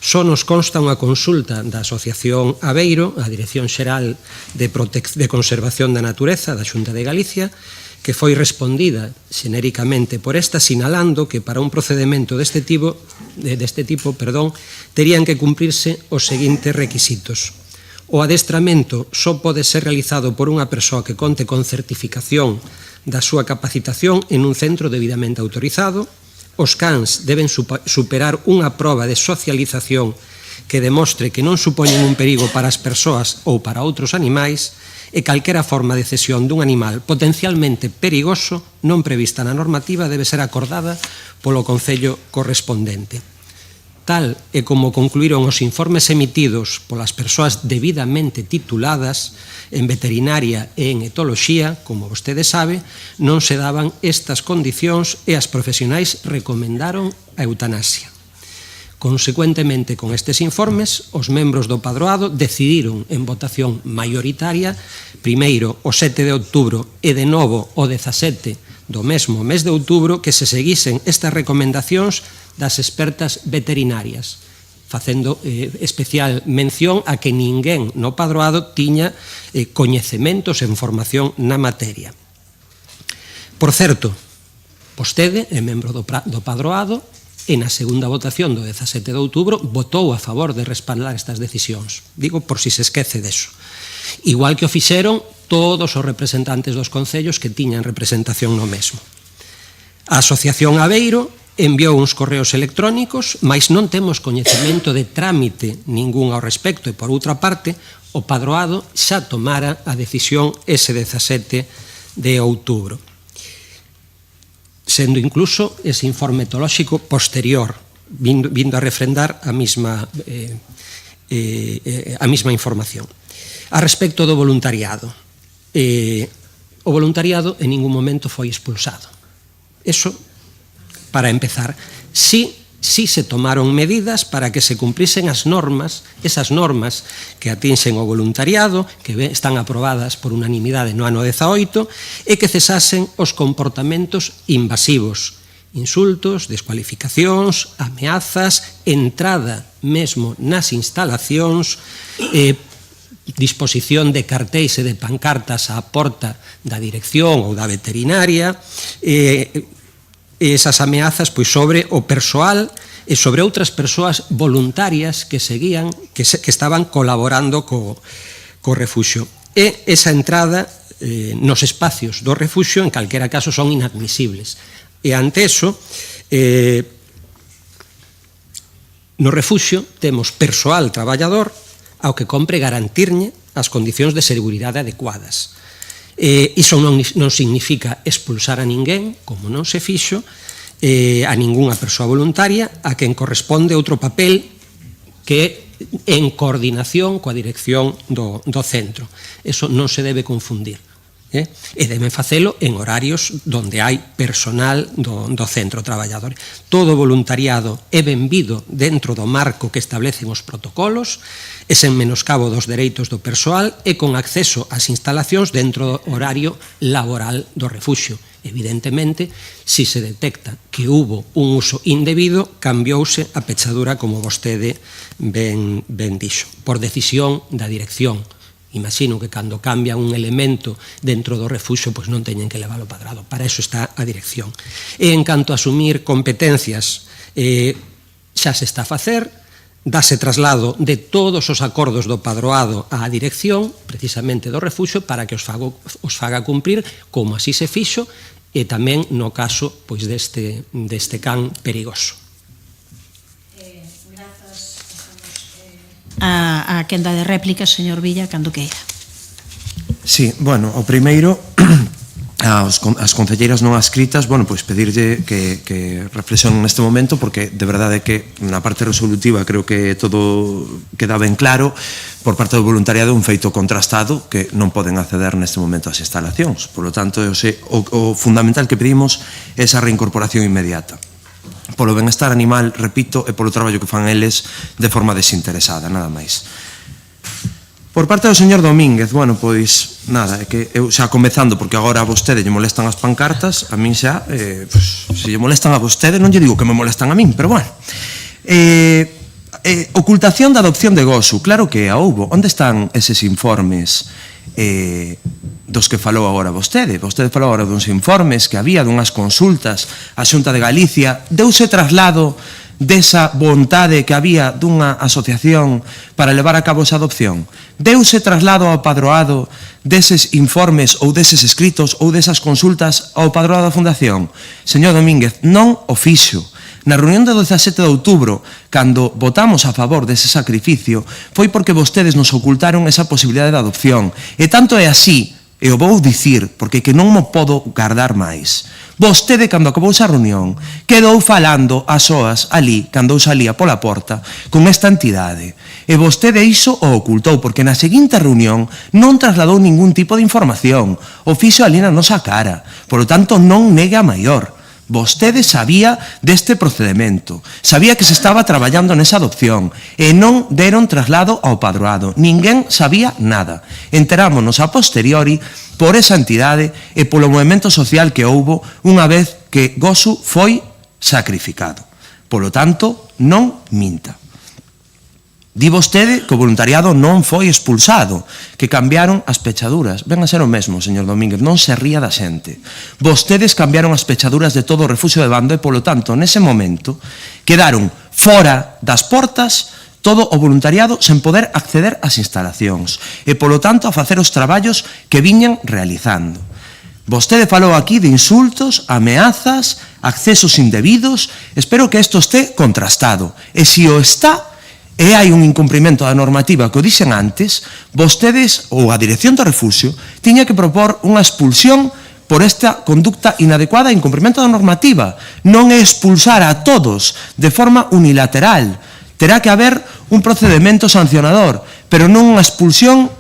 Só nos consta unha consulta da Asociación Aveiro, a Dirección Xeral de Conservación da Natureza da Xunta de Galicia, que foi respondida xenéricamente por esta, sinalando que para un procedimento deste tipo, terían que cumprirse os seguintes requisitos. O adestramento só pode ser realizado por unha persoa que conte con certificación da súa capacitación en un centro debidamente autorizado. Os cans deben superar unha proba de socialización que demostre que non supoñen un perigo para as persoas ou para outros animais e calquera forma de cesión dun animal potencialmente perigoso non prevista na normativa debe ser acordada polo Concello correspondente. Tal e como concluíron os informes emitidos polas persoas debidamente tituladas en veterinaria e en etoloxía, como vostede sabe, non se daban estas condicións e as profesionais recomendaron a eutanasia. Consecuentemente, con estes informes, os membros do padroado decidiron en votación maioritaria, primeiro o 7 de outubro e de novo o 17 do mesmo mes de outubro, que se seguisen estas recomendacións das expertas veterinarias, facendo especial mención a que ninguén no padroado tiña coñecementos en formación na materia. Por certo, vostede é membro do padroado e na segunda votación do 17 de outubro votou a favor de respaldar estas decisións. Digo por si se esquece deso. Igual que o fixeron todos os representantes dos concellos que tiñan representación no mesmo. A Asociación Aveiro enviou uns correos electrónicos, mas non temos coñecemento de trámite ningún ao respecto e, por outra parte, o padroado xa tomara a decisión ese 17 de outubro, sendo incluso ese informe etolóxico posterior, vindo a refrendar a mesma información. A respecto do voluntariado, o voluntariado en ningún momento foi expulsado. Eso, para empezar, sí se tomaron medidas para que se cumprisen as normas, esas normas que atinxen o voluntariado, que están aprobadas por unanimidade no ano 18, e que cesasen os comportamentos invasivos, insultos, descualificacións, ameazas, entrada mesmo nas instalacións, disposición de cartéis e de pancartas á porta da dirección ou da veterinaria, esas ameazas pois sobre o persoal e sobre outras persoas voluntarias que seguían, que estaban colaborando co refuxio. E esa entrada nos espacios do refuxio en calquera caso son inadmisibles. E ante eso, no refuxio temos persoal traballador ao que compre garantirlle as condicións de seguridade adecuadas. Iso non significa expulsar a ninguén, como non se fixo, a ningunha persoa voluntaria, a quen corresponde outro papel que é en coordinación coa dirección do centro. Eso non se debe confundir. E deben facelo en horarios donde hai personal do centro traballador. Todo voluntariado é benvido dentro do marco que establecen os protocolos, e sen menoscabo dos dereitos do persoal e con acceso ás instalacións dentro do horario laboral do refuxio. Evidentemente, si se detecta que hubo un uso indebido, cambiouse a pechadura, como vostede ben dixo, por decisión da dirección. Imagino que cando cambia un elemento dentro do refuxio, pois non teñen que leválo padrado. Para eso está a dirección. E en canto a asumir competencias, xa se está a facer, dase traslado de todos os acordos do padroado á dirección, precisamente do refuxio, para que os faga cumprir, como así se fixo, e tamén no caso pois deste can perigoso. A quenda de réplica, señor Villa, cando queira. Sí, bueno, o primeiro, as concelleiras non adscritas, bueno, pois pedirlle que reflexionen neste momento, porque de verdade que na parte resolutiva creo que todo queda ben claro. Por parte do voluntariado un feito contrastado que non poden acceder neste momento ás instalacións. Por lo tanto, o fundamental que pedimos é esa reincorporación inmediata. Polo benestar animal, repito, e polo traballo que fan eles de forma desinteresada, nada máis. Por parte do señor Domínguez, bueno, pois, nada, é que eu xa comezando, porque agora a vostede lle molestan as pancartas, a min xa, se lle molestan a vostede, non lle digo que me molestan a min, pero bueno. Ocultación da adopción de gozo, claro que a houbo. Onde están eses informes dos que falou agora vostede? Vostede falou agora duns informes que había, dunhas consultas á Xunta de Galicia. Deuse traslado desa vontade que había dunha asociación para levar a cabo esa adopción? Deuse traslado ao padroado deses informes ou deses escritos ou desas consultas ao padroado da Fundación? Señor Domínguez, non o fixo. Na reunión do 17 de outubro, cando votamos a favor dese sacrificio, foi porque vostedes nos ocultaron esa posibilidade de adopción. E tanto é así, e o vou dicir, porque que non mo podo guardar máis. Vostede, cando acabou esa reunión, quedou falando a soas ali, cando eu salía pola porta, con esta entidade. E vostede iso o ocultou, porque na seguinte reunión non trasladou ningún tipo de información. O fixo ali na nosa cara. Por lo tanto, non negue a maior. Vostede sabía deste procedimento, sabía que se estaba traballando nesa adopción e non deron traslado ao padroado. Ninguén sabía nada. Enterámonos a posteriori por esa entidade e polo movimento social que houbo unha vez que Gosu foi sacrificado. Polo tanto, non minta. Di vostede que o voluntariado non foi expulsado, que cambiaron as pechaduras. Ven a ser o mesmo, señor Domínguez, non se ría da xente. Vostedes cambiaron as pechaduras de todo o refuxio de Bando e, polo tanto, nese momento, quedaron fora das portas todo o voluntariado sen poder acceder ás instalacións e, polo tanto, a facer os traballos que viñan realizando. Vostede falou aquí de insultos, ameazas, accesos indebidos. Espero que isto este contrastado. E se o está, e hai un incumprimento da normativa que o dixen antes, vostedes, ou a dirección do refuxio, tiña que propor unha expulsión por esta conducta inadecuada e incumprimento da normativa. Non é expulsar a todos de forma unilateral. Terá que haber un procedimento sancionador, pero non unha expulsión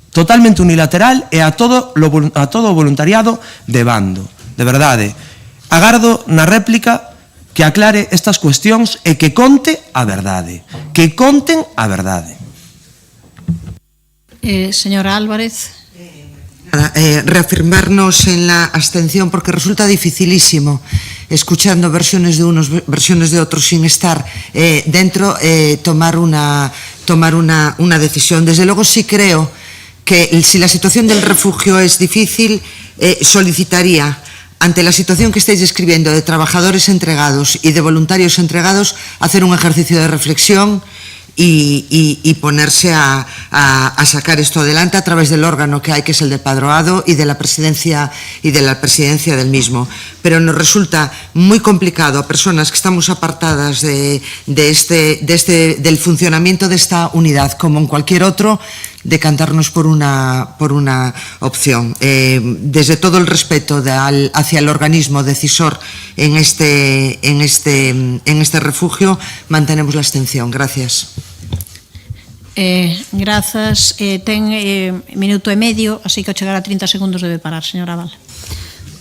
totalmente unilateral e a todo o voluntariado de Bando. De verdade, agardo na réplica que aclare estas cuestións e que conte a verdade. Que conten a verdade. Señora Álvarez. Reafirmarnos en la abstención porque resulta dificilísimo escuchando versiones de unos, versiones de otros sin estar dentro, tomar una decisión. Desde luego sí creo que si la situación del refugio es difícil, solicitaría, ante la situación que estáis describiendo de trabajadores entregados y de voluntarios entregados, hacer un ejercicio de reflexión y ponerse a sacar esto adelante a través del órgano que hay, que es el del padroado, y de la presidencia del mismo. Pero nos resulta muy complicado a personas que estamos apartadas del funcionamiento de esta unidad, como en cualquier otro, decantarnos por una opción. Desde todo el respeto hacia el organismo decisor en este refugio, mantenemos la abstención. Gracias. Grazas. Ten minuto e medio, así que ao chegar a 30 segundos debe parar, señora Val.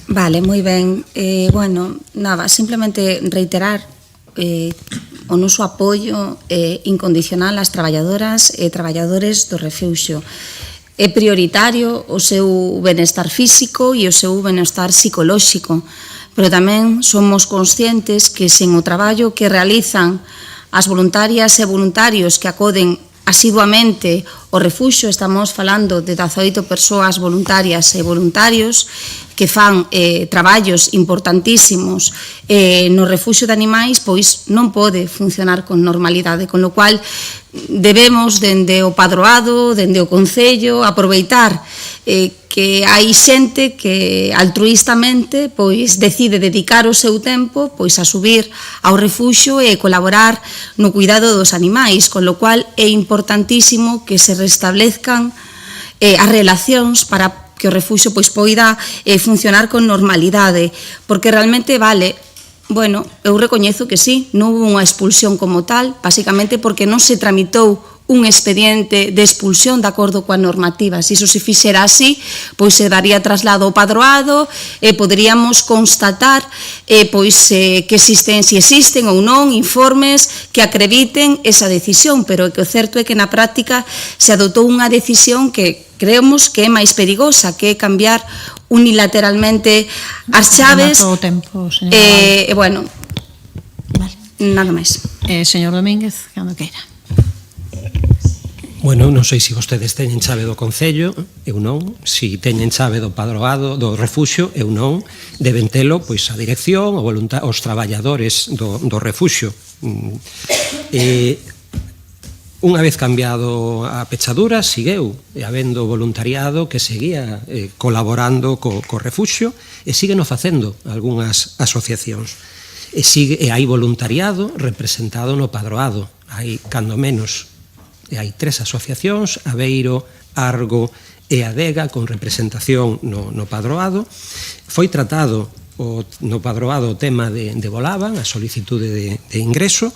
Vale, moi ben. Bueno, nada, simplemente reiterar o noso apoio incondicional ás traballadoras e traballadores do refuxio. É prioritario o seu benestar físico e o seu benestar psicolóxico, pero tamén somos conscientes que sen o traballo que realizan as voluntarias e voluntarios que acoden asiduamente ao refuxio, estamos falando de 18 persoas voluntarias e voluntarios que fan traballos importantísimos no refuxio de animais, pois non pode funcionar con normalidade, con lo cual debemos, dende o padroado, dende o Concello, aproveitar que hai xente que altruistamente pois decide dedicar o seu tempo pois a subir ao refuxio e colaborar no cuidado dos animais, con lo cual é importantísimo que se restablezcan as relacións para que o refuxio pois poida funcionar con normalidade, porque realmente vale. Bueno, eu recoñezo que sí, non houve unha expulsión como tal, basicamente porque non se tramitou un expediente de expulsión de acordo coa normativa. Se iso se fixera así, pois se daría traslado ao padroado e poderíamos constatar pois que existen, se existen ou non, informes que acrediten esa decisión, pero que o certo é que na práctica se adoptou unha decisión que creemos que é máis perigosa, que é cambiar unilateralmente as chaves. Todo o tempo, señora. Bueno, nada máis. Señor Domínguez, cando queira. Bueno, non sei se vostedes teñen chave do Concello, eu non. Se teñen chave do padroado, do refuxio, eu non. Deben telo, pois, a dirección, os traballadores do refuxio. Unha vez cambiado a pechadura, segueu habendo voluntariado que seguía colaborando co refuxio e sígueno facendo algunhas asociacións. E hai voluntariado representado no padroado. Hai, cando menos, hai 3 asociacións, Aveiro, Argo e Adega, con representación no padroado. Foi tratado no padroado o tema de Volaban, a solicitude de ingreso,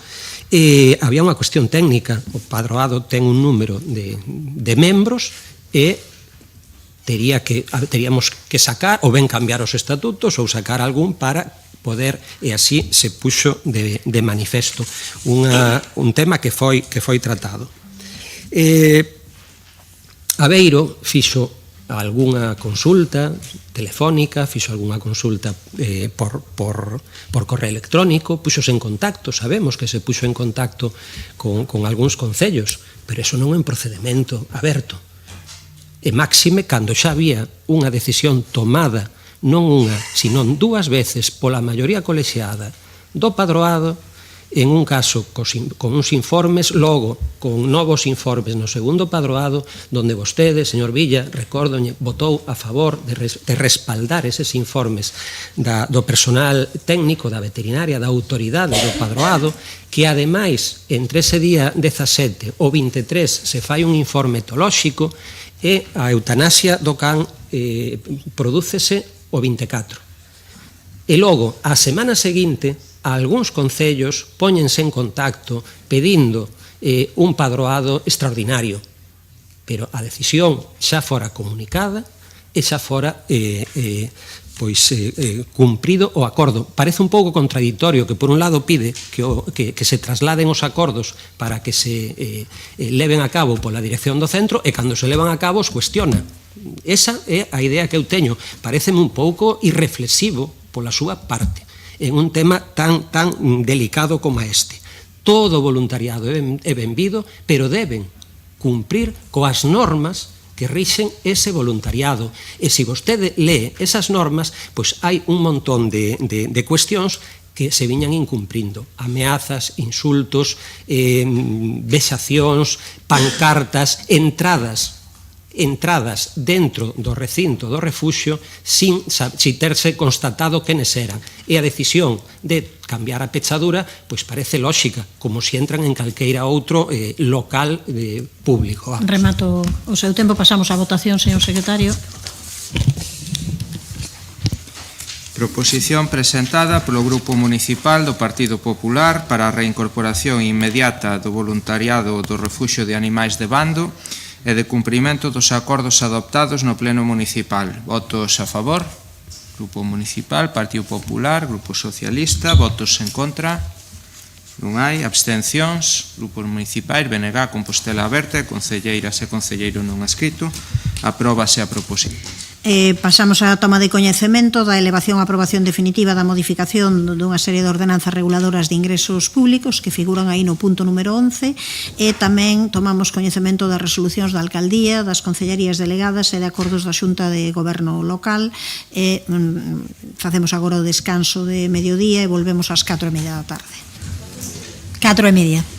e había unha cuestión técnica. O padroado ten un número de membros e teríamos que sacar, ou ben cambiar os estatutos ou sacar algún para poder, e así se puxo de manifesto un tema que foi tratado. Aveiro fixo algunha consulta telefónica, fixo algunha consulta por correo electrónico, puxose en contacto, sabemos que se puxo en contacto con algúns concellos, pero eso non é un procedemento aberto. E máxime cando xa había unha decisión tomada, non unha, senón 2 veces pola maioría colexiada do padroado, en un caso con uns informes, logo con novos informes no segundo padroado, donde vostede, señor Villa, recordo, votou a favor de respaldar eses informes do personal técnico, da veterinaria, da autoridade do padroado, que ademais, entre ese día 17 ou 23, se fai un informe etolóxico e a eutanasia do can prodúcese o 24. E logo, a semana seguinte, algúns concellos póñense en contacto pedindo un padroado extraordinario, pero a decisión xa fora comunicada e xa fora cumprido o acordo. Parece un pouco contradictorio que por un lado pide que se trasladen os acordos para que se leven a cabo pola dirección do centro, e cando se levan a cabo os cuestiona. Esa é a idea que eu teño. Pareceme un pouco irreflexivo pola súa parte en un tema tan delicado como este. Todo voluntariado é benvido, pero deben cumprir coas normas que rixen ese voluntariado. E se vostede lee esas normas, pois hai un montón de cuestións que se viñan incumprindo. Ameazas, insultos, vexacións, pancartas, entradas dentro do recinto do refuxio sin terse constatado quenes eran. E a decisión de cambiar a pechadura pois parece lóxica, como se entran en calqueira outro local público. Remato o seu tempo, pasamos á votación, señor secretario. Proposición presentada polo Grupo Municipal do Partido Popular para a reincorporación inmediata do voluntariado do Refuxio de Animais de Bando e de cumprimento dos acordos adoptados no Pleno Municipal. Votos a favor? Grupo Municipal, Partido Popular, Grupo Socialista. Votos en contra? Non hai. Abstencións? Grupos municipais, BNG, Compostela Aberta, concelleiras e concelleiro non adscrito. Apróbase a proposición. Pasamos á toma de coñecemento da elevación a aprobación definitiva da modificación dunha serie de ordenanzas reguladoras de ingresos públicos que figuran aí no punto número 11, e tamén tomamos coñecemento das resolucións da alcaldía, das concellarías delegadas e de acordos da Xunta de Goberno local. Facemos agora o descanso de mediodía e volvemos ás 4:30 da tarde. 4:30.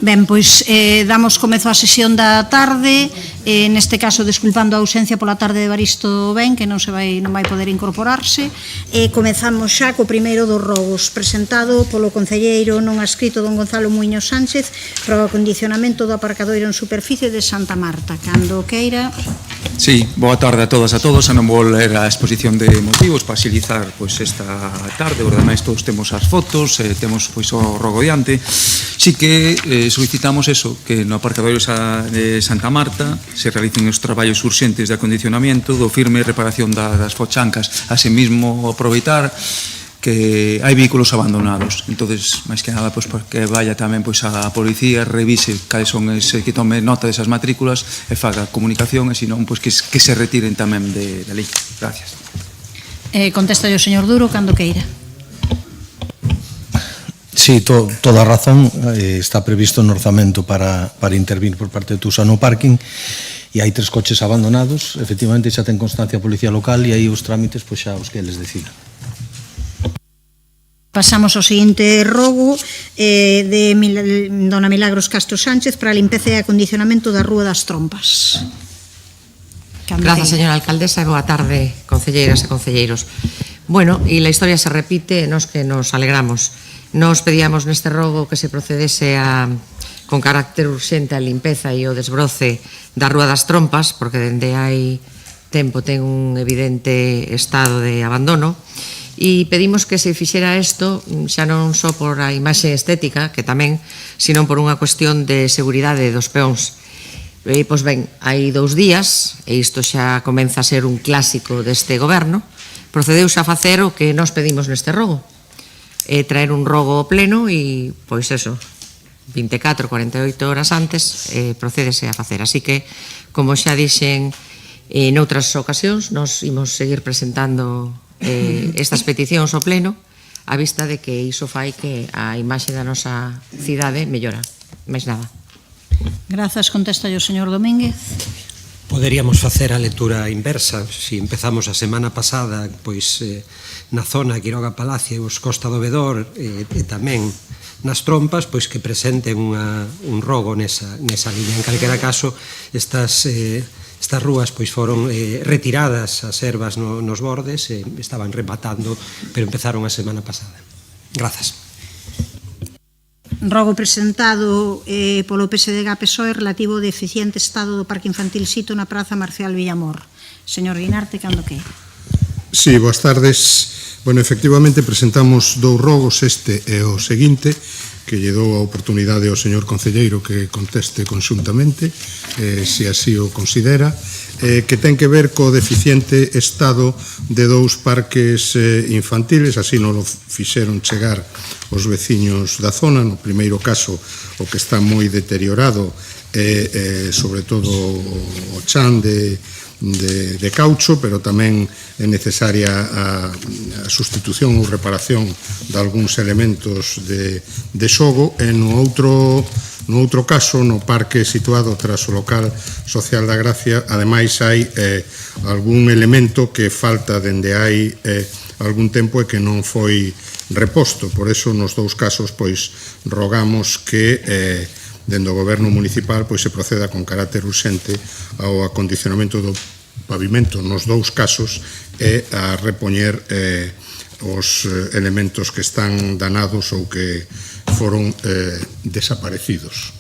Ben, pois damos comezo á sesión da tarde, neste caso desculpando a ausencia pola tarde de Baristo Ben, que non vai poder incorporarse, e comezamos xa co primeiro dos rogos, presentado polo concelleiro non adscrito don Gonzalo Muiño Sánchez para o acondicionamento do aparcadoiro en superficie de Santa Marta. Cando queira... Sí, boa tarde a todas e a todos. Non vou ler a exposición de motivos para agilizar esta tarde, os demais todos temos as fotos, temos o rogo diante. Sí que solicitamos eso, que no aparcadoiro de Santa Marta se realicen os traballos urxentes de acondicionamento do firme e reparación das fochancas, así mismo aproveitar que hai vehículos abandonados. Entonces, máis que nada, para que vaya tamén a policía, revise cales son que tome nota desas matrículas e faga comunicación, e senón que se retiren tamén de ali. Gracias. Contesta o señor Duro, cando queira. Sí, toda a razón, está previsto no orzamento para intervir por parte de Tusa no parking, e hai 3 coches abandonados, efectivamente xa ten constancia a Policía Local, e aí os trámites xa os que eles decidan. Pasamos ao seguinte rogo de dona Milagros Castro Sánchez para a limpeza e acondicionamento da Rúa das Trompas. Grazas, señora alcaldesa, e boa tarde, concelleiras e concelleiros. Bueno, e la historia se repite, nos que nos alegramos. Nos pedíamos neste rogo que se procedese con carácter urxente a limpeza e o desbroce da Rúa das Trompas, porque dende hai tempo ten un evidente estado de abandono, e pedimos que se fixera isto xa non só por a imaxe estética, que tamén, sino por unha cuestión de seguridade dos peóns. Pois ben, hai 2 días, e isto xa comeza a ser un clásico deste goberno, procedeuse a facer o que nos pedimos neste rogo, traer un rogo pleno e, pois eso, 24, 48 horas antes procédese a facer. Así que, como xa dixen noutras ocasións, nos imos seguir presentando estas peticións ao pleno a vista de que iso fai que a imaxe da nosa cidade mellora. Máis nada. Grazas, contesta o señor Domínguez. Poderíamos facer a lectura inversa. Si empezamos a semana pasada na zona Quiroga Palacio e os Costa do Vedor e tamén nas Trompas, que presenten un rogo nesa liña. En calquera caso, estas rúas foron retiradas as ervas nos bordes, estaban rematando, pero empezaron a semana pasada. Grazas. Rogo presentado polo PSDG-PSOE relativo ao deficiente estado do Parque Infantil Sito na Praza Marcial Villamor. Señor Guinarte, cando que? Sí, boas tardes. Bueno, efectivamente, presentamos 2 rogos, este e o seguinte, que lle dou a oportunidade ao señor concelleiro que conteste conxuntamente, se así o considera, que ten que ver co deficiente estado de 2 parques infantiles, así non o fixeron chegar os veciños da zona. No primeiro caso, o que está moi deteriorado é sobre todo o chan de caucho, pero tamén é necesaria a sustitución ou reparación de algúns elementos de xogo. E no outro caso, no parque situado tras o local social da Gracia, ademais hai algún elemento que falta dende hai algún tempo e que non foi reposto. Por eso, nos 2 casos, rogamos que dende o goberno municipal se proceda con carácter urxente ao acondicionamento do pavimento nos 2 casos e a repoñer os elementos que están danados ou que foron desaparecidos.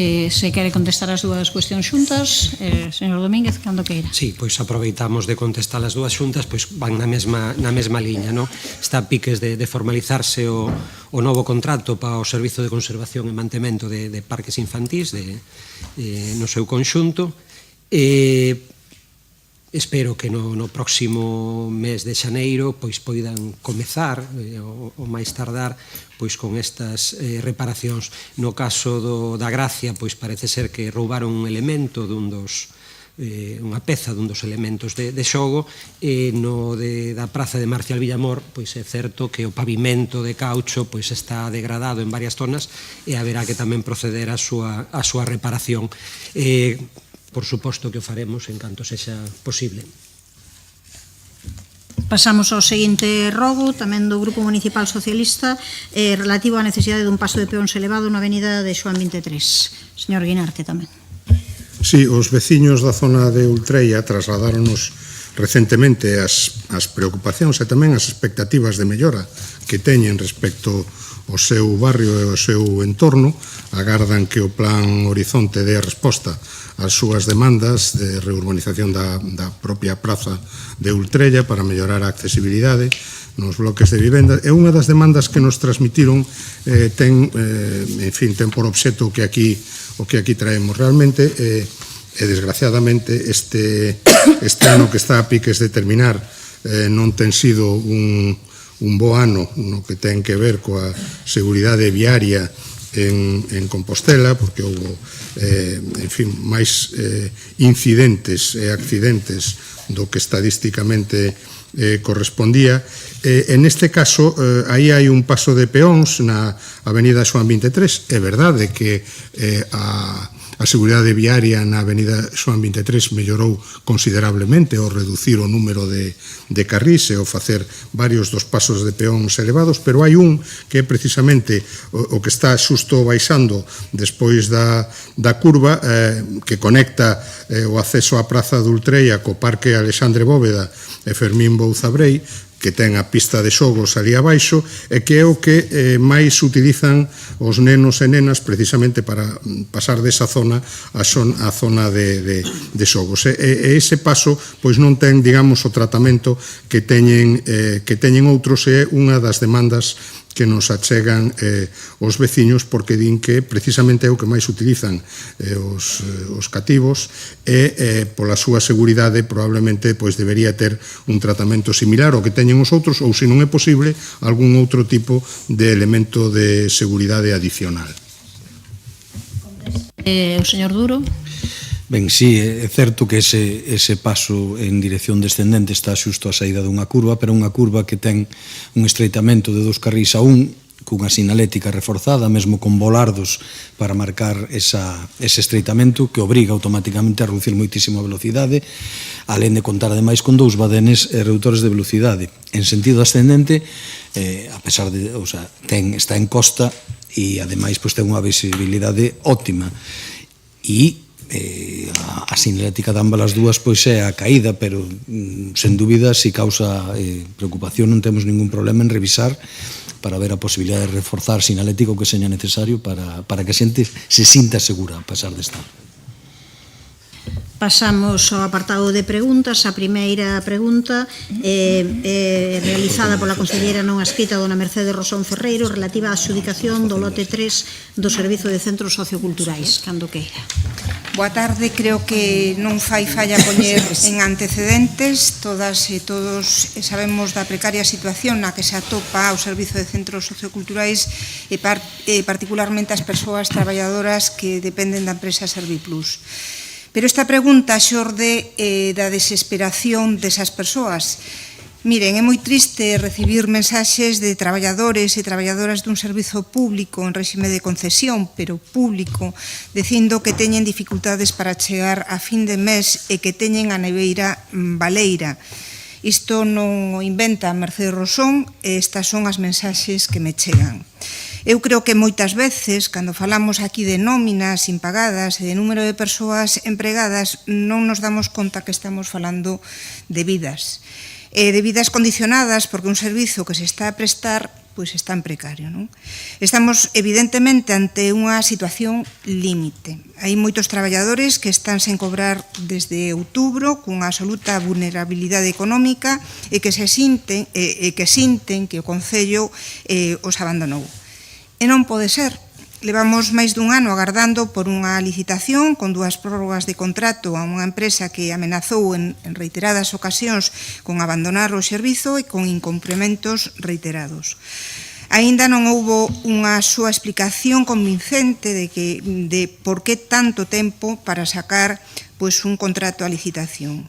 Se quere contestar as 2 cuestións xuntas, señor Domínguez, cando queira. Sí, aproveitamos de contestar as 2 xuntas, van na mesma liña, non? Está a piques de formalizarse o novo contrato para o Servizo de Conservación e Mantemento de Parques Infantís no seu conxunto. Espero que no próximo mes de xaneiro poidan comezar o máis tardar con estas reparacións. No caso da Gracia, parece ser que roubaron un elemento unha peza dun dos elementos de xogo, e no da Praza de Marcial Villamor é certo que o pavimento de caucho está degradado en varias zonas e haberá que tamén proceder á súa reparación. Por suposto que o faremos en canto sexa posible. Pasamos ao seguinte rogo, tamén do Grupo Municipal Socialista, relativo á necesidade dun paso de peóns elevado na avenida de Xoán 23. Señor Guinarte, tamén. Sí, os veciños da zona de Ultreia trasladáronos recentemente as preocupacións e tamén as expectativas de mellora que teñen respecto ao seu barrio e ao seu entorno. Agardan que o Plan Horizonte dé resposta ás súas demandas de reurbanización da propia praza de Ultrella para mellorar a accesibilidade nos bloques de vivenda. E unha das demandas que nos transmitiron ten por obxeto o que aquí traemos. Realmente, e desgraciadamente, este ano que está a piques de terminar non ten sido un bo ano no que ten que ver coa seguridade viaria en Compostela, porque houve máis incidentes e accidentes do que estadísticamente correspondía. En este caso, aí hai un paso de peóns na avenida Xoán 23. É verdade que a seguridade viaria na avenida Xoán 23 mellorou considerablemente ao reducir o número de carrís e ao facer varios dos pasos de peóns elevados, pero hai un que é precisamente o que está xusto baixando despois da curva, que conecta o acceso á Praza de Ultreia co Parque Alexandre Bóveda e Fermín Bouzabrei, que ten a pista de xogos ali abaixo, e que é o que máis utilizan os nenos e nenas precisamente para pasar desa zona á zona de xogos. E ese paso pois non ten, digamos, o tratamento que teñen outros, e é unha das demandas que nos achegan os veciños, porque din que precisamente é o que máis utilizan os cativos, e pola súa seguridade probablemente pois debería ter un tratamento similar ao que teñen os outros, ou se non é posible, algún outro tipo de elemento de seguridade adicional. O señor Duro. Ben, sí, é certo que ese paso en dirección descendente está xusto a saída dunha curva, pero unha curva que ten un estreitamento de 2 carrís a un, cunha sinalética reforzada, mesmo con volardos para marcar ese estreitamento, que obriga automáticamente a reducir moitísimo a velocidade, alén de contar ademais con 2 badenes reductores de velocidade. En sentido ascendente, a pesar de, está en costa e ademais ten unha visibilidade óptima. E a sinalética de ambas as dúas pois é a caída, pero sen dúbida, se causa preocupación, non temos ningún problema en revisar para ver a posibilidade de reforzar sinalética o que seña necesario para que a xente se sinta segura a pasar de estar. Pasamos ao apartado de preguntas. A primeira pregunta é realizada pola conselleira non adscrita dona Mercedes Rosón Ferreiro, relativa á adxudicación do lote 3 do Servizo de Centros Socioculturais. Cando queira. Boa tarde. Creo que non fai falla poñer en antecedentes. Todas e todos sabemos da precaria situación na que se atopa o Servizo de Centros Socioculturais e particularmente as persoas traballadoras que dependen da empresa Serviplus. Pero esta pregunta xorde da desesperación desas persoas. Miren, é moi triste recibir mensaxes de traballadores e traballadoras dun servizo público en réxime de concesión, pero público, dicindo que teñen dificultades para chegar a fin de mes e que teñen a neveira baleira. Isto non o inventa Mercedes Rosón, e estas son as mensaxes que me chegan. Eu creo que moitas veces, cando falamos aquí de nóminas impagadas e de número de persoas empregadas, non nos damos conta que estamos falando de vidas. De vidas condicionadas porque un servizo que se está a prestar pois está en precario, non? Estamos evidentemente ante unha situación límite. Hai moitos traballadores que están sen cobrar desde outubro cunha absoluta vulnerabilidade económica e que sinten que o Concello os abandonou. E non pode ser. Levamos máis dun ano agardando por unha licitación con 2 prórrogas de contrato a unha empresa que amenazou en reiteradas ocasións con abandonar o servizo e con incumprimentos reiterados. Aínda non houbo unha súa explicación convincente de por que tanto tempo para sacar pois un contrato a licitación.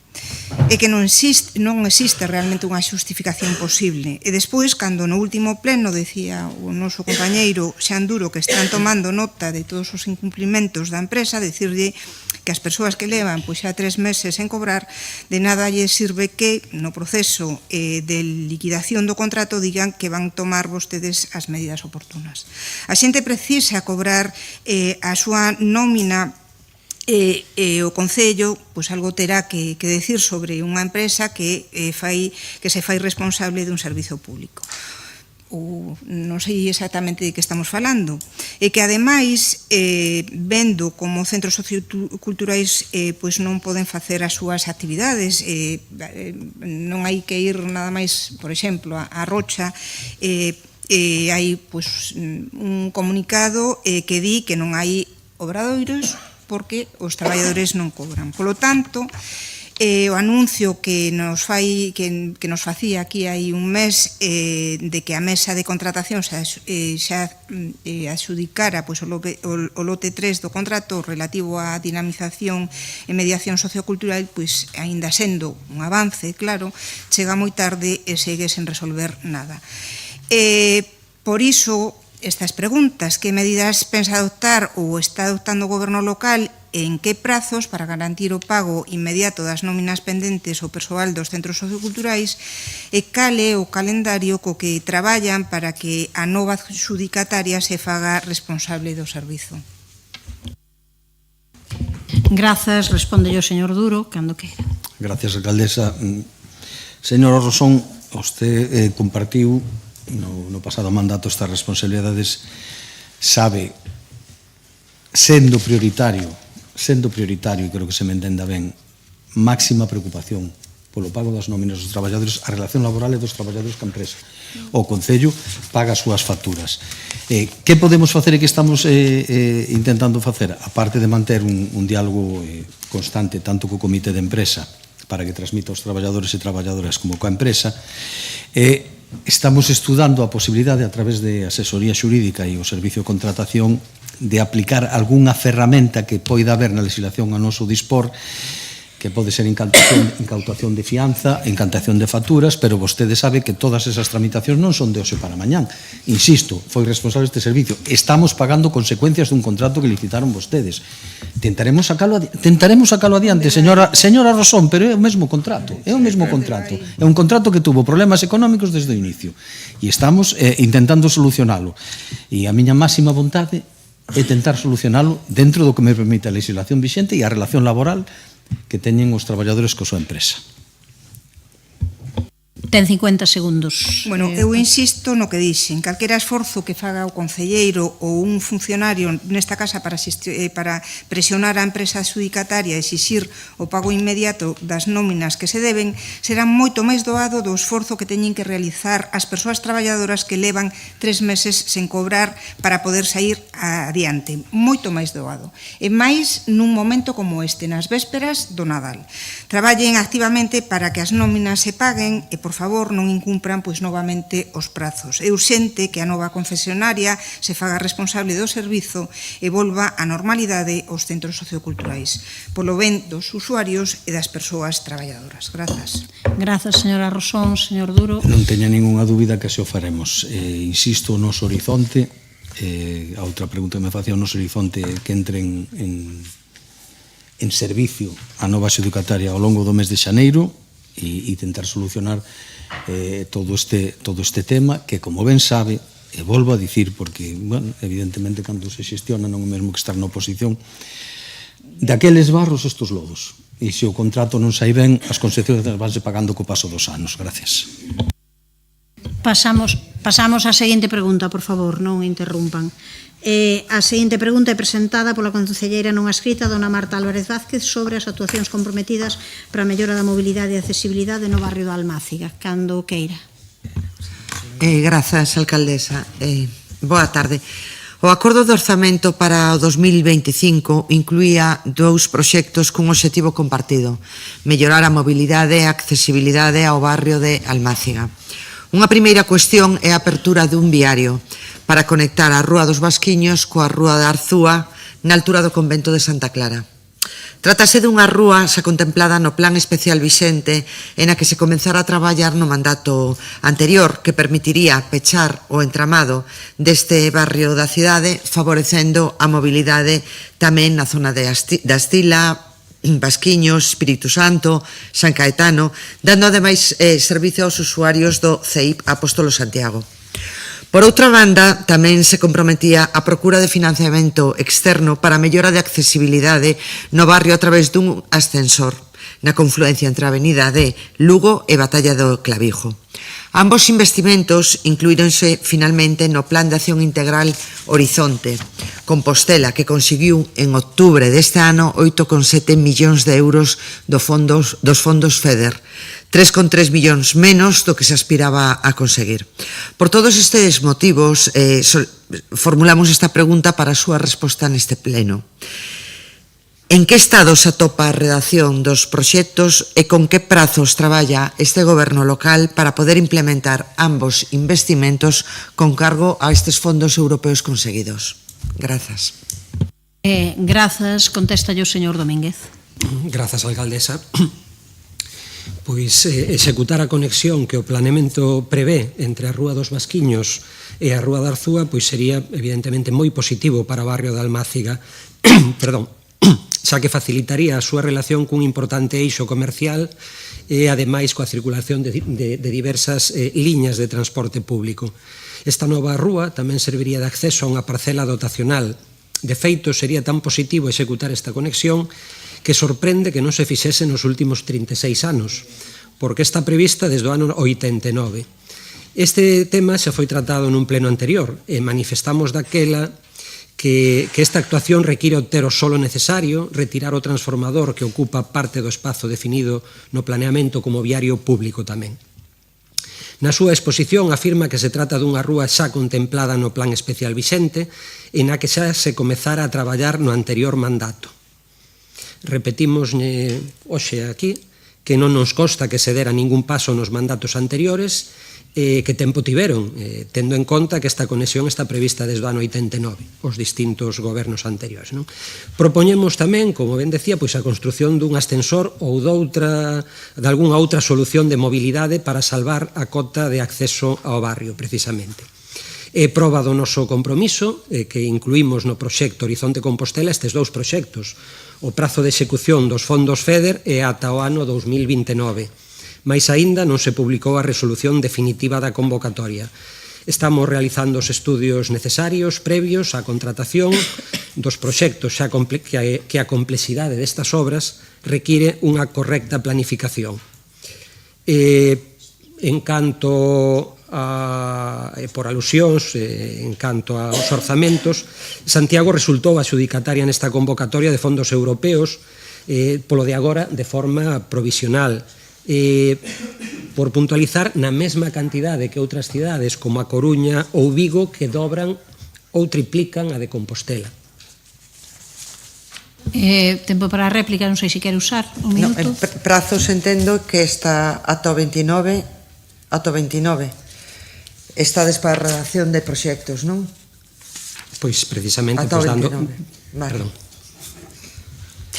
É que non existe realmente unha xustificación posible. E despois, cando no último pleno decía o noso compañeiro Xan Duro que están tomando nota de todos os incumplimentos da empresa, decirlle que as persoas que levan pois xa 3 meses en cobrar, de nada lle sirve que no proceso de liquidación do contrato digan que van tomar vostedes as medidas oportunas. A xente precisa cobrar a súa nómina o Concello pois algo terá que decir sobre unha empresa que se fai responsable dun servizo público. Ou non sei exactamente de que estamos falando, e que ademais vendo como centros socioculturais pois non poden facer as súas actividades, non hai que ir nada máis, por exemplo, a Rocha, hai pois un comunicado que di que non hai obradoiros porque os traballadores non cobran. Polo tanto, o anuncio que nos facía aquí hai un mes de que a mesa de contratación xa adxudicara o lote 3 do contrato relativo á dinamización e mediación sociocultural, pois aínda sendo un avance, claro, chega moi tarde e segue sen resolver nada. Por iso, estas preguntas: que medidas pensa adoptar ou está adoptando o Goberno local, en que prazos para garantir o pago inmediato das nóminas pendentes ao persoal dos centros socioculturais, e cal é o calendario co que traballan para que a nova adxudicataria se faga responsable do servizo. Grazas, responde o señor Duro, cando queira. Gracias, alcaldesa. Señor Rosón, usted compartiu no pasado mandato estas responsabilidades, sabe, sendo prioritario, e creo que se me entenda ben, máxima preocupación polo pago das nóminas dos traballadores, a relación laboral e dos traballadores ca empresa. O Concello paga as súas facturas. Que podemos facer e que estamos intentando facer? Aparte de manter un diálogo constante tanto co comité de empresa para que transmita aos traballadores e traballadoras como coa empresa, estamos estudando a posibilidade a través de asesoría xurídica e o servicio de contratación de aplicar algunha ferramenta que poida haber na legislación a noso dispor, que pode ser incautación de fianza, encantación de facturas, pero vostede sabe que todas esas tramitacións non son de hoxe para mañán. Insisto, foi responsable este servicio. Estamos pagando consecuencias dun contrato que licitaron vostedes. Tentaremos sacalo adiante, señora Rosón, pero é o mesmo contrato. É un contrato que tuvo problemas económicos desde o inicio. E estamos intentando solucionalo. E a miña máxima vontade é tentar solucionalo dentro do que me permite a legislación vixente e a relación laboral que teñen os traballadores coa súa empresa. Ten 50 segundos. Bueno, eu insisto no que dixen. Calquera esforzo que faga o concelleiro ou un funcionario nesta casa para presionar a empresa adxudicataria e exixir o pago inmediato das nóminas que se deben será moito máis doado do esforzo que teñen que realizar as persoas traballadoras que levan 3 meses sen cobrar para poder sair adiante. Moito máis doado. E máis nun momento como este, nas vésperas do Nadal. Traballen activamente para que as nóminas se paguen e, por favor, non incumpran pois novamente os prazos. É urxente que a nova concesionaria se faga responsable do servizo e volva á normalidade os centros socioculturais, polo ben dos usuarios e das persoas traballadoras. Grazas. Grazas, señora Rosón. Señor Duro. Non teña ninguna dúbida que se o faremos. Insisto, o noso horizonte, a outra pregunta que me facía, o noso horizonte que entren en servicio a nova adxudicataria ao longo do mes de xaneiro e tentar solucionar todo este tema que, como ben sabe, e volvo a dicir, porque, bueno, evidentemente, cando se xestiona non é mesmo que estar na oposición, daqueles barros estos lodos. E se o contrato non sai ben, as consecuencias vanse pagando co paso dos anos. Gracias. Pasamos á seguinte pregunta, por favor, non interrumpan. A seguinte pregunta é presentada pola concelleira non escrita, dona Marta Álvarez Vázquez, sobre as actuacións comprometidas para a mellora da mobilidade e accesibilidade no barrio da Almáciga. Cando queira. Grazas, alcaldesa. Boa tarde. O acordo de orzamento para o 2025 incluía 2 proxectos cun obxectivo compartido: mellorar a mobilidade e a accesibilidade ao barrio de Almáciga. Unha primeira cuestión é a apertura dun viario para conectar a Rúa dos Vasquiños coa Rúa da Arzúa na altura do convento de Santa Clara. Trátase dunha rúa xa contemplada no plan especial vixente en a que se comenzara a traballar no mandato anterior que permitiría pechar o entramado deste barrio da cidade favorecendo a mobilidade tamén na zona da Astila, Vasquiños, Espírito Santo, San Caetano, dando ademais servicio aos usuarios do CEIP Apóstolo Santiago. Por outra banda, tamén se comprometía a procura de financiamento externo para a mellora de accesibilidade no barrio a través dun ascensor na confluencia entre a avenida de Lugo e Batalla do Clavijo. Ambos investimentos incluíronse finalmente no Plan de Acción Integral Horizonte Compostela, que conseguiu en outubro deste ano 8,7 millóns de euros dos fondos FEDER, 3,3 millóns menos do que se aspiraba a conseguir. Por todos estes motivos, formulamos esta pregunta para a súa resposta neste pleno. En que estado se atopa a redacción dos proxectos e con que prazos traballa este goberno local para poder implementar ambos investimentos con cargo a estes fondos europeos conseguidos? Grazas. Grazas, contesta o señor Domínguez. Grazas, alcaldesa. Pois executar a conexión que o planeamento prevé entre a Rúa dos Vasquiños e a Rúa da Arzúa pois sería evidentemente moi positivo para o barrio de Almáciga, xa que facilitaría a súa relación cun importante eixo comercial e ademais coa circulación de diversas liñas de transporte público. Esta nova rúa tamén serviría de acceso a unha parcela dotacional. De feito, sería tan positivo executar esta conexión que sorprende que non se fixese nos últimos 36 anos, porque está prevista desde o ano 89. Este tema xa foi tratado nun pleno anterior e manifestamos daquela que esta actuación require obter o solo necesario, retirar o transformador que ocupa parte do espazo definido no planeamento como viario público tamén. Na súa exposición afirma que se trata dunha rúa xa contemplada no plan especial vixente e na que xa se comezara a traballar no anterior mandato. Repetimos hoxe aquí que non nos consta que se dera ningún paso nos mandatos anteriores e que tempo tiveron, tendo en conta que esta conexión está prevista desde o ano 89, os distintos gobernos anteriores. Propoñemos tamén, como ben decía, a construción dun ascensor ou de algunha outra solución de mobilidade para salvar a cota de acceso ao barrio, precisamente. É proba do noso compromiso que incluímos no proxecto Horizonte Compostela estes dous proxectos. O prazo de execución dos fondos FEDER é ata o ano 2029. Mais aínda non se publicou a resolución definitiva da convocatoria. Estamos realizando os estudios necesarios previos á contratación dos proxectos, xa que a complexidade destas obras require unha correcta planificación. En canto por alusións, en canto aos orzamentos, Santiago resultou adxudicataria nesta convocatoria de fondos europeos, polo de agora de forma provisional. Por puntualizar, na mesma cantidade que outras cidades como a Coruña ou Vigo que dobran ou triplican a de Compostela. Tempo para a réplica, non sei se quere usar un minuto. Prazos entendo que está ata o 29, estades para a redacción de proxectos, non? Pois precisamente ata o 29. Perdón.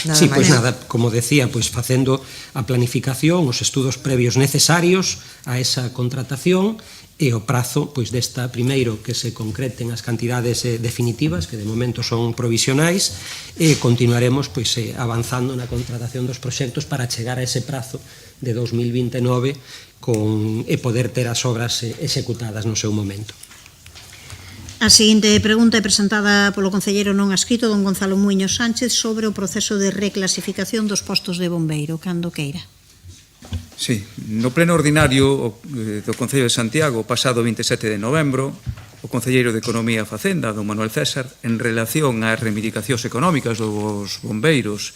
Sí, pois nada, como decía, pois facendo a planificación, os estudos previos necesarios a esa contratación e o prazo pois desta primeiro que se concreten as cantidades definitivas, que de momento son provisionais, e continuaremos pois avanzando na contratación dos proxectos para chegar a ese prazo de 2029 e poder ter as obras executadas no seu momento. A seguinte pregunta é presentada polo concelleiro non adscrito, don Gonzalo Muiño Sánchez, sobre o proceso de reclasificación dos postos de bombeiro, cando queira. Sí, no pleno ordinario do Concello de Santiago, pasado 27 de novembro, o concelleiro de Economía e Facenda, don Manuel César, en relación ás reivindicacións económicas dos bombeiros,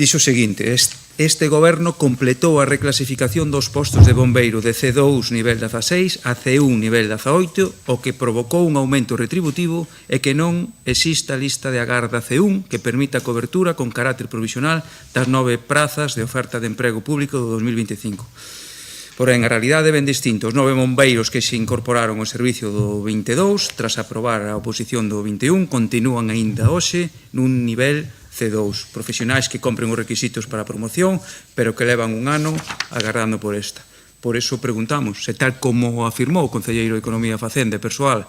dixo o seguinte: este goberno completou a reclasificación dos postos de bombeiro de C2 nivel 16 a C1 nivel 18, o que provocou un aumento retributivo e que non exista lista de agarda C1 que permita a cobertura con carácter provisional das 9 prazas de oferta de emprego público do 2025. Porén, a realidade ben distinta. Os 9 bombeiros que se incorporaron ao servicio do 22, tras aprobar a oposición do 21, continúan aínda hoxe nun nivel C2, profesionais que compren os requisitos para a promoción, pero que levan un ano agardando por esta. Por eso preguntamos, se tal como afirmou o Concelleiro de Economía e Facenda e Persoal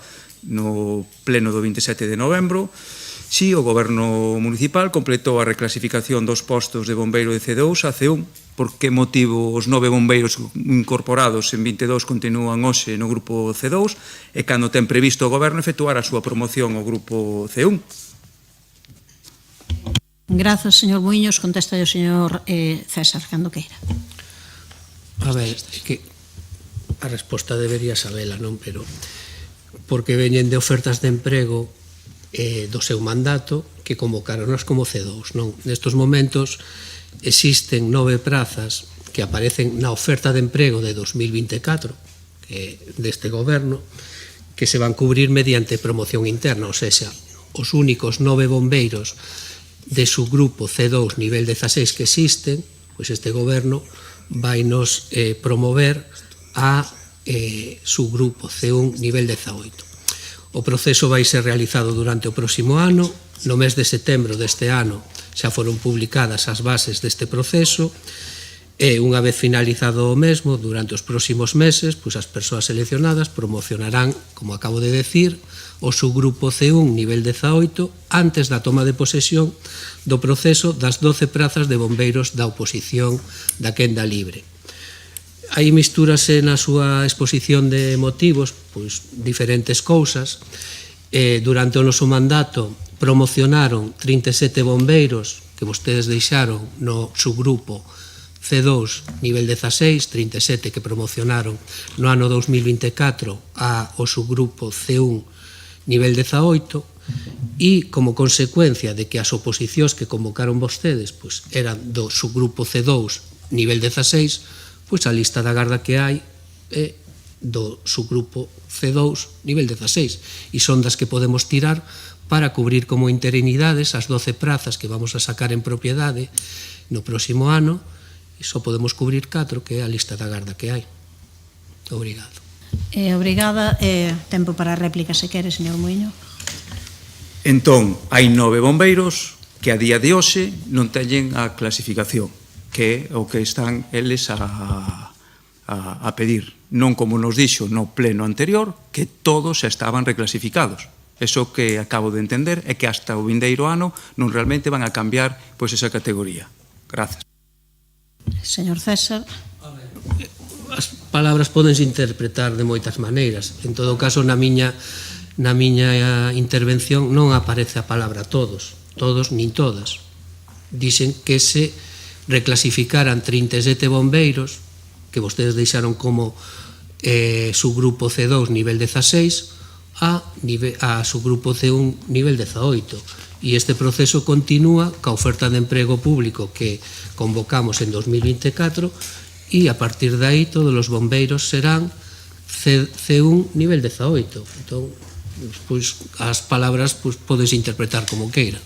no pleno do 27 de novembro, si o Goberno Municipal completou a reclasificación dos postos de bombeiro de C2 a C1. Por que motivo os 9 bombeiros incorporados en 22 continúan hoxe no grupo C2 e cando ten previsto o Goberno efectuar a súa promoción ao grupo C1? Grazas, señor Muiños. Contesta o señor César, cando queira. A ver, é que a resposta debería sabela, non? Pero porque veñen de ofertas de emprego do seu mandato que convocaronos como C2, non? Nestos momentos existen 9 prazas que aparecen na oferta de emprego de 2024 deste goberno que se van cubrir mediante promoción interna, ou seja, os únicos 9 bombeiros de subgrupo C2 nivel 16 que existen, pois este goberno vai nos promover a subgrupo C1 nivel 18. O proceso vai ser realizado durante o próximo ano. No mes de setembro deste ano xa foron publicadas as bases deste proceso e unha vez finalizado o mesmo, durante os próximos meses, pois as persoas seleccionadas promocionarán, como acabo de decir, o subgrupo C1 nivel 18 antes da toma de posesión do proceso das 12 prazas de bombeiros da oposición da quenda libre. Aí mistúrase na súa exposición de motivos pois diferentes cousas. Durante o noso mandato promocionaron 37 bombeiros que vostedes deixaron no subgrupo C2 nivel 16, 37 que promocionaron no ano 2024 ao subgrupo C1 nivel 18 e como consecuencia de que as oposicións que convocaron vostedes pois eran do subgrupo C2 nivel 16, pois a lista da garda que hai é do subgrupo C2 nivel 16 e son das que podemos tirar para cubrir como interinidades as 12 prazas que vamos a sacar en propiedade no próximo ano e só podemos cubrir 4 que é a lista da garda que hai. Obrigado. Obrigada. Tempo para a réplica se quere, señor Muiño. Entón, hai 9 bombeiros que a día de hoxe non teñen a clasificación, que é o que están eles a pedir. Non como nos dixo no pleno anterior, que todos estaban reclasificados. Eso que acabo de entender é que hasta o vindeiro ano non realmente van a cambiar pois esa categoría. Grazas. Señor César. As palabras podense interpretar de moitas maneiras. En todo caso, na miña intervención non aparece a palabra todos nin todas. Dicen que se reclasificaran 37 bombeiros que vostedes deixaron como subgrupo C2 nivel 16 a subgrupo C1 nivel 18 e este proceso continúa ca oferta de emprego público que convocamos en 2024 e a partir de aí todos os bombeiros serán C1 nivel 18. Entón, pois, as palabras podes interpretar como queira.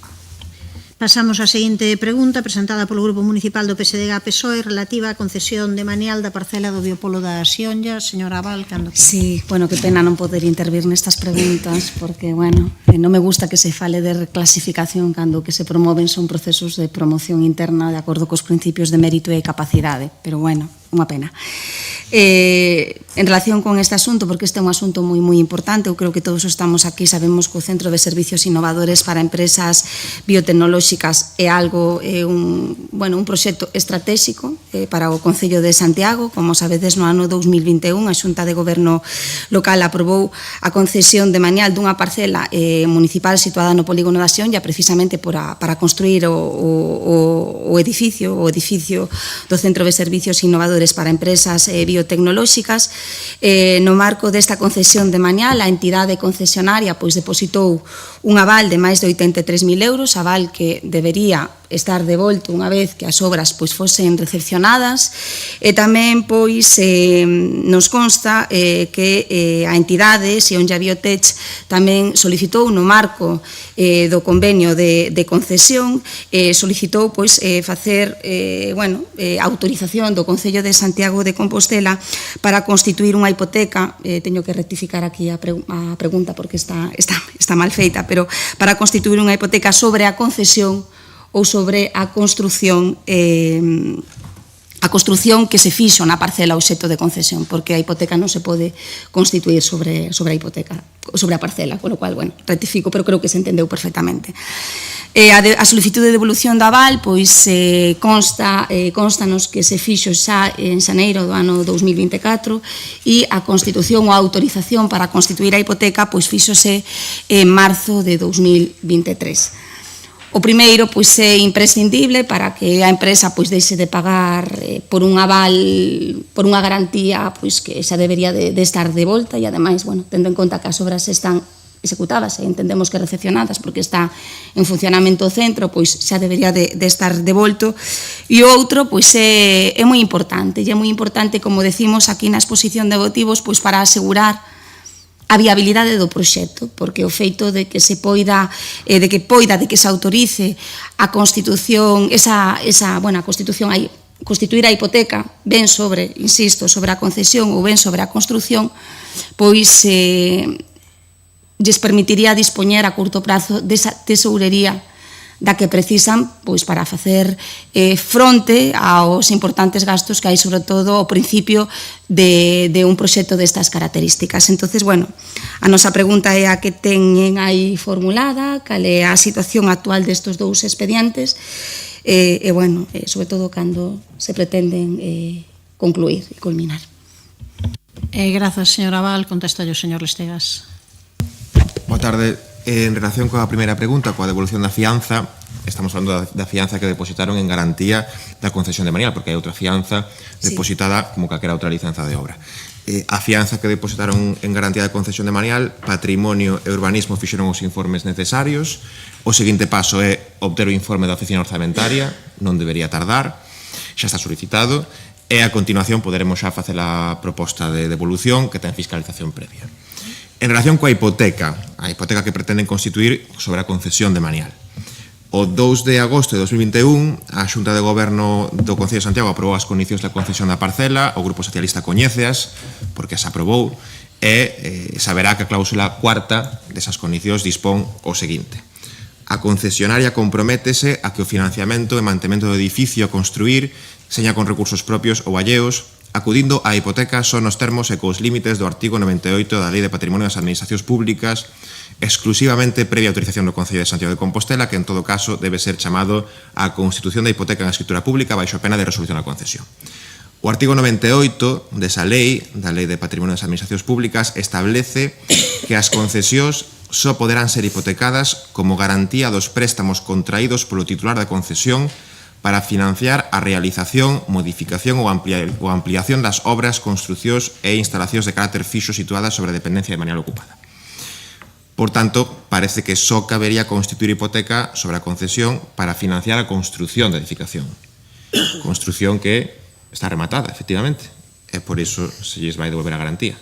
Pasamos á seguinte pregunta presentada polo Grupo Municipal do PSDG-PSOE relativa á concesión de manial da parcela do biopolo da Sionlla. Señora Abal, cando... Sí, bueno, que pena non poder intervir nestas preguntas porque, bueno, non me gusta que se fale de reclasificación cando que se promoven son procesos de promoción interna de acordo cos principios de mérito e capacidade, pero, bueno, unha pena. En relación con este asunto, porque este é un asunto moi importante, eu creo que todos estamos aquí, sabemos que o Centro de Servicios Innovadores para Empresas Biotecnolóxicas é algo, un proxecto estratégico para o Concello de Santiago. Como sabedes, no ano 2021 a Xunta de Goberno local aprobou a concesión de manial dunha parcela municipal situada no polígono da Sionlla precisamente para construir o edificio do Centro de Servicios Innovadores para Empresas Biotecnolóxicas. No marco desta concesión de manial, a entidade concesionaria depositou un aval de máis de 83.000 euros, aval que debería estar devolto unha vez que as obras fosen recepcionadas e tamén nos consta que a entidade Sionlla Biotech tamén solicitou no marco do convenio de concesión solicitou facer autorización do Concello de Santiago de Compostela para constituir unha hipoteca, teño que rectificar aquí a pregunta porque está mal feita, pero para constituir unha hipoteca sobre a concesión ou sobre a construción que se fixo na parcela obxecto de concesión, porque a hipoteca non se pode constituir sobre a hipoteca, sobre a parcela, con lo cual, bueno, rectifico, pero creo que se entendeu perfectamente. A solicitude de devolución da aval, pois constanos que se fixo xa en xaneiro do ano 2024 e a constitución ou a autorización para constituir a hipoteca pois fíxose en marzo de 2023. O primeiro, pois, é imprescindible para que a empresa pois deixe de pagar por un aval, por unha garantía pois que xa debería de estar de volta e, ademais, bueno, tendo en conta que as obras están executadas e entendemos que recepcionadas porque está en funcionamento o centro, pois xa debería de estar devolto. E o outro, pois, é moi importante, e é moi importante, como decimos aquí na exposición de motivos, pois para asegurar a viabilidade do proxecto, porque o feito de que se poida, de que se autorice a constitución, constituir a hipoteca ben sobre, insisto, sobre a concesión ou ben sobre a construción, pois lles permitiría dispoñer a curto prazo desa tesourería da que precisan pois para facer fronte aos importantes gastos que hai, sobre todo ao principio de un proxecto destas características. Entonces, bueno, a nosa pregunta é a que teñen aí formulada, cal é a situación actual destes dous expedientes e, bueno, sobre todo cando se pretenden concluir e culminar. Grazas, señora Aval. Contesta o señor Lestegas. Boa tarde. En relación coa primeira pregunta, coa devolución da fianza, estamos falando da fianza que depositaron en garantía da concesión de Manial, porque hai outra fianza depositada como calquera outra licenza de obra. A fianza que depositaron en garantía da concesión de Manial, Patrimonio e Urbanismo fixeron os informes necesarios. O seguinte paso é obter o informe da Oficina Orzamentaria, non debería tardar, xa está solicitado, e a continuación poderemos xa facer a proposta de devolución que ten fiscalización previa. En relación coa hipoteca, a hipoteca que pretenden constituir sobre a concesión de Manial. O 2 de agosto de 2021, a Xunta de Goberno do Concello de Santiago aprobou as condicións da concesión da parcela, o Grupo Socialista coñéceas, porque se aprobou, e saberá que a cláusula cuarta desas condicións dispón o seguinte. A concesionaria comprométese a que o financiamento e mantemento do edificio a construir seña con recursos propios ou alleos, acudindo á hipoteca son os termos e cos límites do artigo 98 da Lei de Patrimonio das Administracións Públicas, exclusivamente previa autorización do Concello de Santiago de Compostela, que en todo caso debe ser chamado a constitución da hipoteca en escritura pública baixo a pena de resolución da concesión. O artigo 98 desa lei, da Lei de Patrimonio das Administracións Públicas, establece que as concesións só poderán ser hipotecadas como garantía dos préstamos contraídos polo titular da concesión para financiar a realización, modificación ou ampliación das obras, construcións e instalacións de carácter fixo situadas sobre a dependencia de Manial ocupada. Por tanto, parece que só cabería constituir hipoteca sobre a concesión para financiar a construción da edificación. Construción que está rematada, efectivamente, e por iso se lles vai devolver a garantía.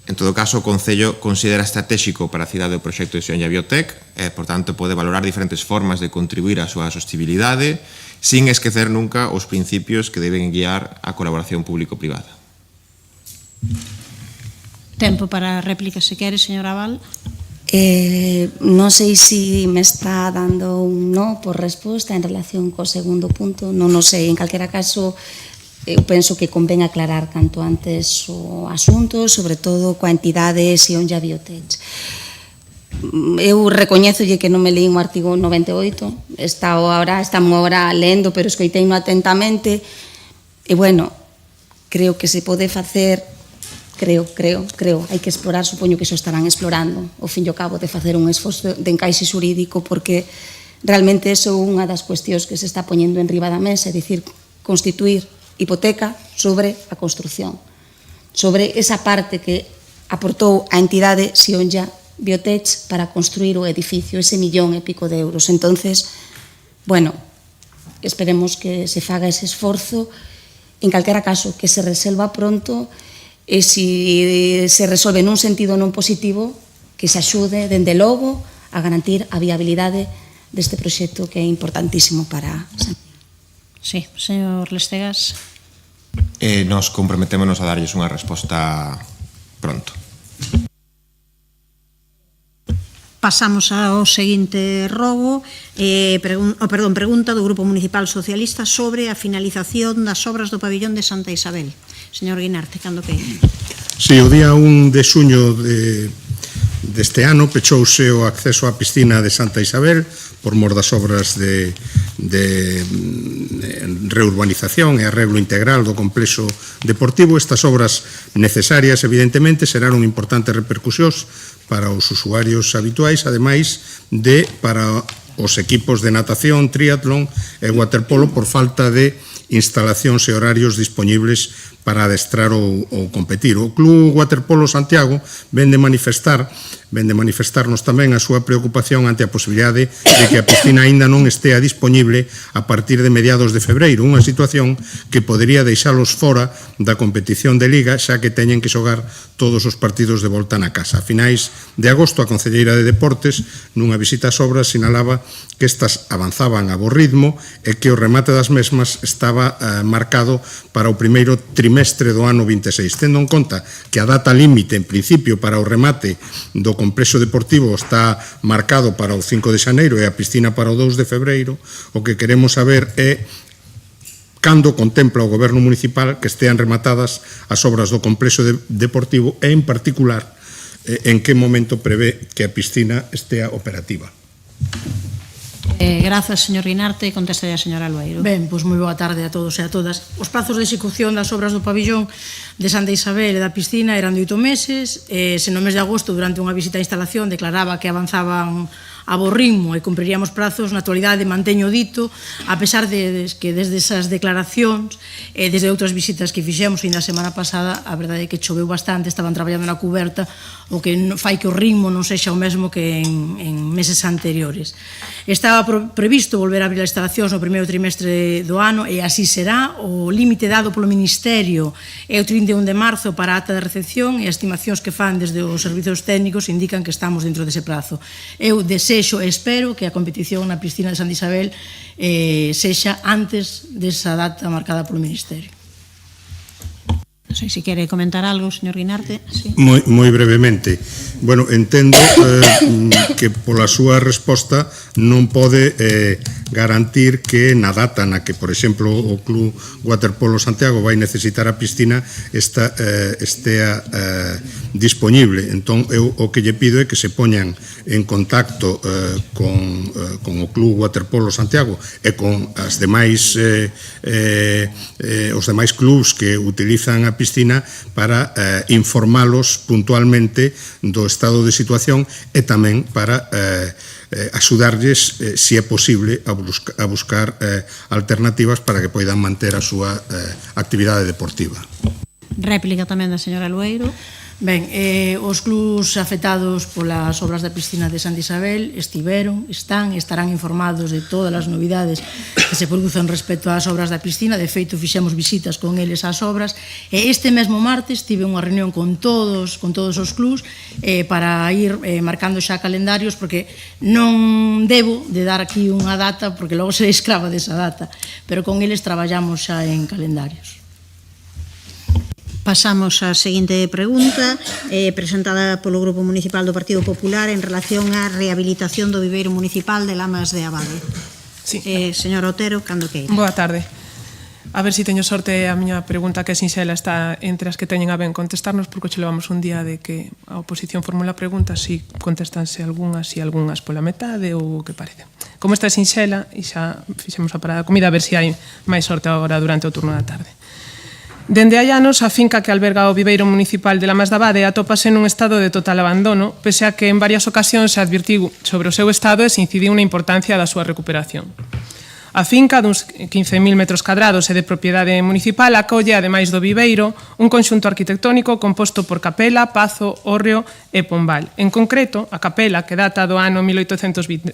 En todo caso, o Concello considera estratégico para a cidade o proxecto de Sioña Biotech e, por tanto, pode valorar diferentes formas de contribuir á súa sostibilidade sin esquecer nunca os principios que deben guiar a colaboración público-privada. Tempo para réplica, se quere, señora Aval. Non sei se me está dando un no por resposta en relación co segundo punto, non o sei. En calquera caso, eu penso que convén aclarar canto antes o asunto, sobre todo coa entidade Sioña Biotech. Eu recoñézolle que non me leí o artigo 98, estamos agora lendo, pero escoiteino atentamente, e, bueno, creo que se pode facer, creo, hai que explorar, supoño que iso estarán explorando, ao fin e ao cabo, de facer un esforzo de encaixe xurídico, porque realmente iso é unha das cuestións que se está poñendo en riba da mesa, é dicir, constituir hipoteca sobre a construción, sobre esa parte que aportou a entidade Sioña Biotech para construir o edificio, ese 1,5 millón de euros. Entonces, bueno, esperemos que se faga ese esforzo, en calquera caso, que se resolva pronto, e se se resolve nun sentido non positivo, que se axude, dende logo, a garantir a viabilidade deste proxecto que é importantísimo para Santiago. Sí, señor Lestegas. Nos comprometémonos a darlles unha resposta pronto. Pasamos ao seguinte rogo, pregunta do Grupo Municipal Socialista sobre a finalización das obras do pabillón de Santa Isabel. Señor Guinarte, cando que? Sí, o día 1 de xuño deste ano pechouse o acceso á piscina de Santa Isabel por mor das obras de reurbanización e arreglo integral do complexo deportivo. Estas obras necesarias, evidentemente, serán importantes repercusións para os usuarios habituais, ademais de para os equipos de natación, triatlón e waterpolo por falta de instalacións e horarios disponibles para adestrar ou competir. O Club Waterpolo Santiago vende manifestarnos tamén a súa preocupación ante a posibilidade de que a piscina aínda non estea disponible a partir de mediados de febreiro, unha situación que podería deixalos fora da competición de Liga, xa que teñen que xogar todos os partidos de volta na casa. A finais de agosto, a Concelleira de Deportes, nunha visita ás obras, sinalaba que estas avanzaban a bo ritmo e que o remate das mesmas estaba marcado para o primeiro trimestre do ano 26. Tendo en conta que a data límite, en principio, para o remate do complexo deportivo está marcado para o 5 de xaneiro e a piscina para o 2 de febreiro, o que queremos saber é cando contempla o Goberno Municipal que estean rematadas as obras do complexo deportivo e, en particular, en que momento prevé que a piscina estea operativa. Grazas, señor Guinarte. Contesta a señora Albeiro. Ben, pois moi boa tarde a todos e a todas. Os prazos de execución das obras do pabillón de Santa Isabel e da piscina eran de 8 meses, se no mes de agosto, durante unha visita a instalación, declaraba que avanzaban a bo ritmo e cumpriríamos prazos, na actualidade manteño dito, a pesar de que desde esas declaracións e desde outras visitas que fixemos ainda a semana pasada, a verdade é que choveu bastante, estaban traballando na cuberta, o que fai que o ritmo non sexa o mesmo que en meses anteriores. Estaba previsto volver a abrir as instalacións no primeiro trimestre do ano e así será. O límite dado polo Ministerio é o 31 de marzo para a ata de recepción e as estimacións que fan desde os servizos técnicos indican que estamos dentro dese prazo. Eu desexo e espero que a competición na piscina de Santa Isabel sexa antes desa data marcada polo Ministerio. Non sei se quere comentar algo, señor Guinarte. Sí. Moi brevemente. Bueno, entendo que pola súa resposta non pode garantir que na data na que, por exemplo, o Club Waterpolo Santiago vai necesitar a piscina estea disponible. Entón, eu o que lle pido é que se poñan en contacto con o Club Waterpolo Santiago e con os demais clubs que utilizan a piscina para informalos puntualmente do estado de situación e tamén para axudarlles, se é posible, a buscar alternativas para que poidan manter a súa actividade deportiva. Réplica tamén da señora Albeiro. Ben, os clubs afectados polas obras da piscina de Santa Isabel estiveron, están e estarán informados de todas as novidades que se producen respecto ás obras da piscina. De feito, fixemos visitas con eles ás obras e este mesmo martes tive unha reunión con todos os clubs para ir marcando xa calendarios, porque non debo de dar aquí unha data porque logo serei escrava desa data, pero con eles traballamos xa en calendarios. Pasamos á seguinte pregunta, presentada polo Grupo Municipal do Partido Popular en relación á rehabilitación do viveiro municipal de Lamas de Abade. Sí. Señor Otero, cando queira. Boa tarde. A ver se teño sorte, a miña pregunta, que é sinxela, está entre as que teñen a ben contestarnos, porque che levamos un día de que a oposición formula preguntas, si contestanse algunhas e algunhas pola metade ou o que parece. Como esta é sinxela, e xa fixemos a parada da comida, a ver se hai máis sorte agora durante o turno da tarde. Dende hai anos, a finca que alberga o viveiro municipal de Lamas de Abade atópase nun estado de total abandono, pese a que en varias ocasións se advirtiu sobre o seu estado e se incidiu na importancia da súa recuperación. A finca, duns 15.000 metros cadrados e de propiedade municipal, acolle, ademais do viveiro, un conxunto arquitectónico composto por capela, pazo, hórreo e pombal. En concreto, a capela, que data do ano 1828,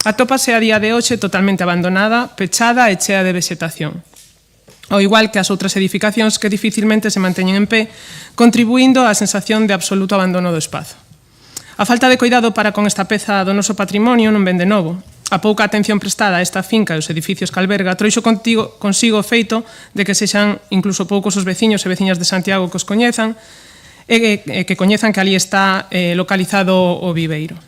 atópase a día de hoxe totalmente abandonada, pechada e chea de vexetación. Ao igual que as outras edificacións que dificilmente se manteñen en pé, contribuindo á sensación de absoluto abandono do espazo. A falta de cuidado para con esta peza do noso patrimonio non ven de novo. A pouca atención prestada a esta finca e os edificios que alberga trouxo consigo o feito de que sexan incluso poucos os veciños e veciñas de Santiago que os coñezan e que coñezan que ali está localizado o viveiro.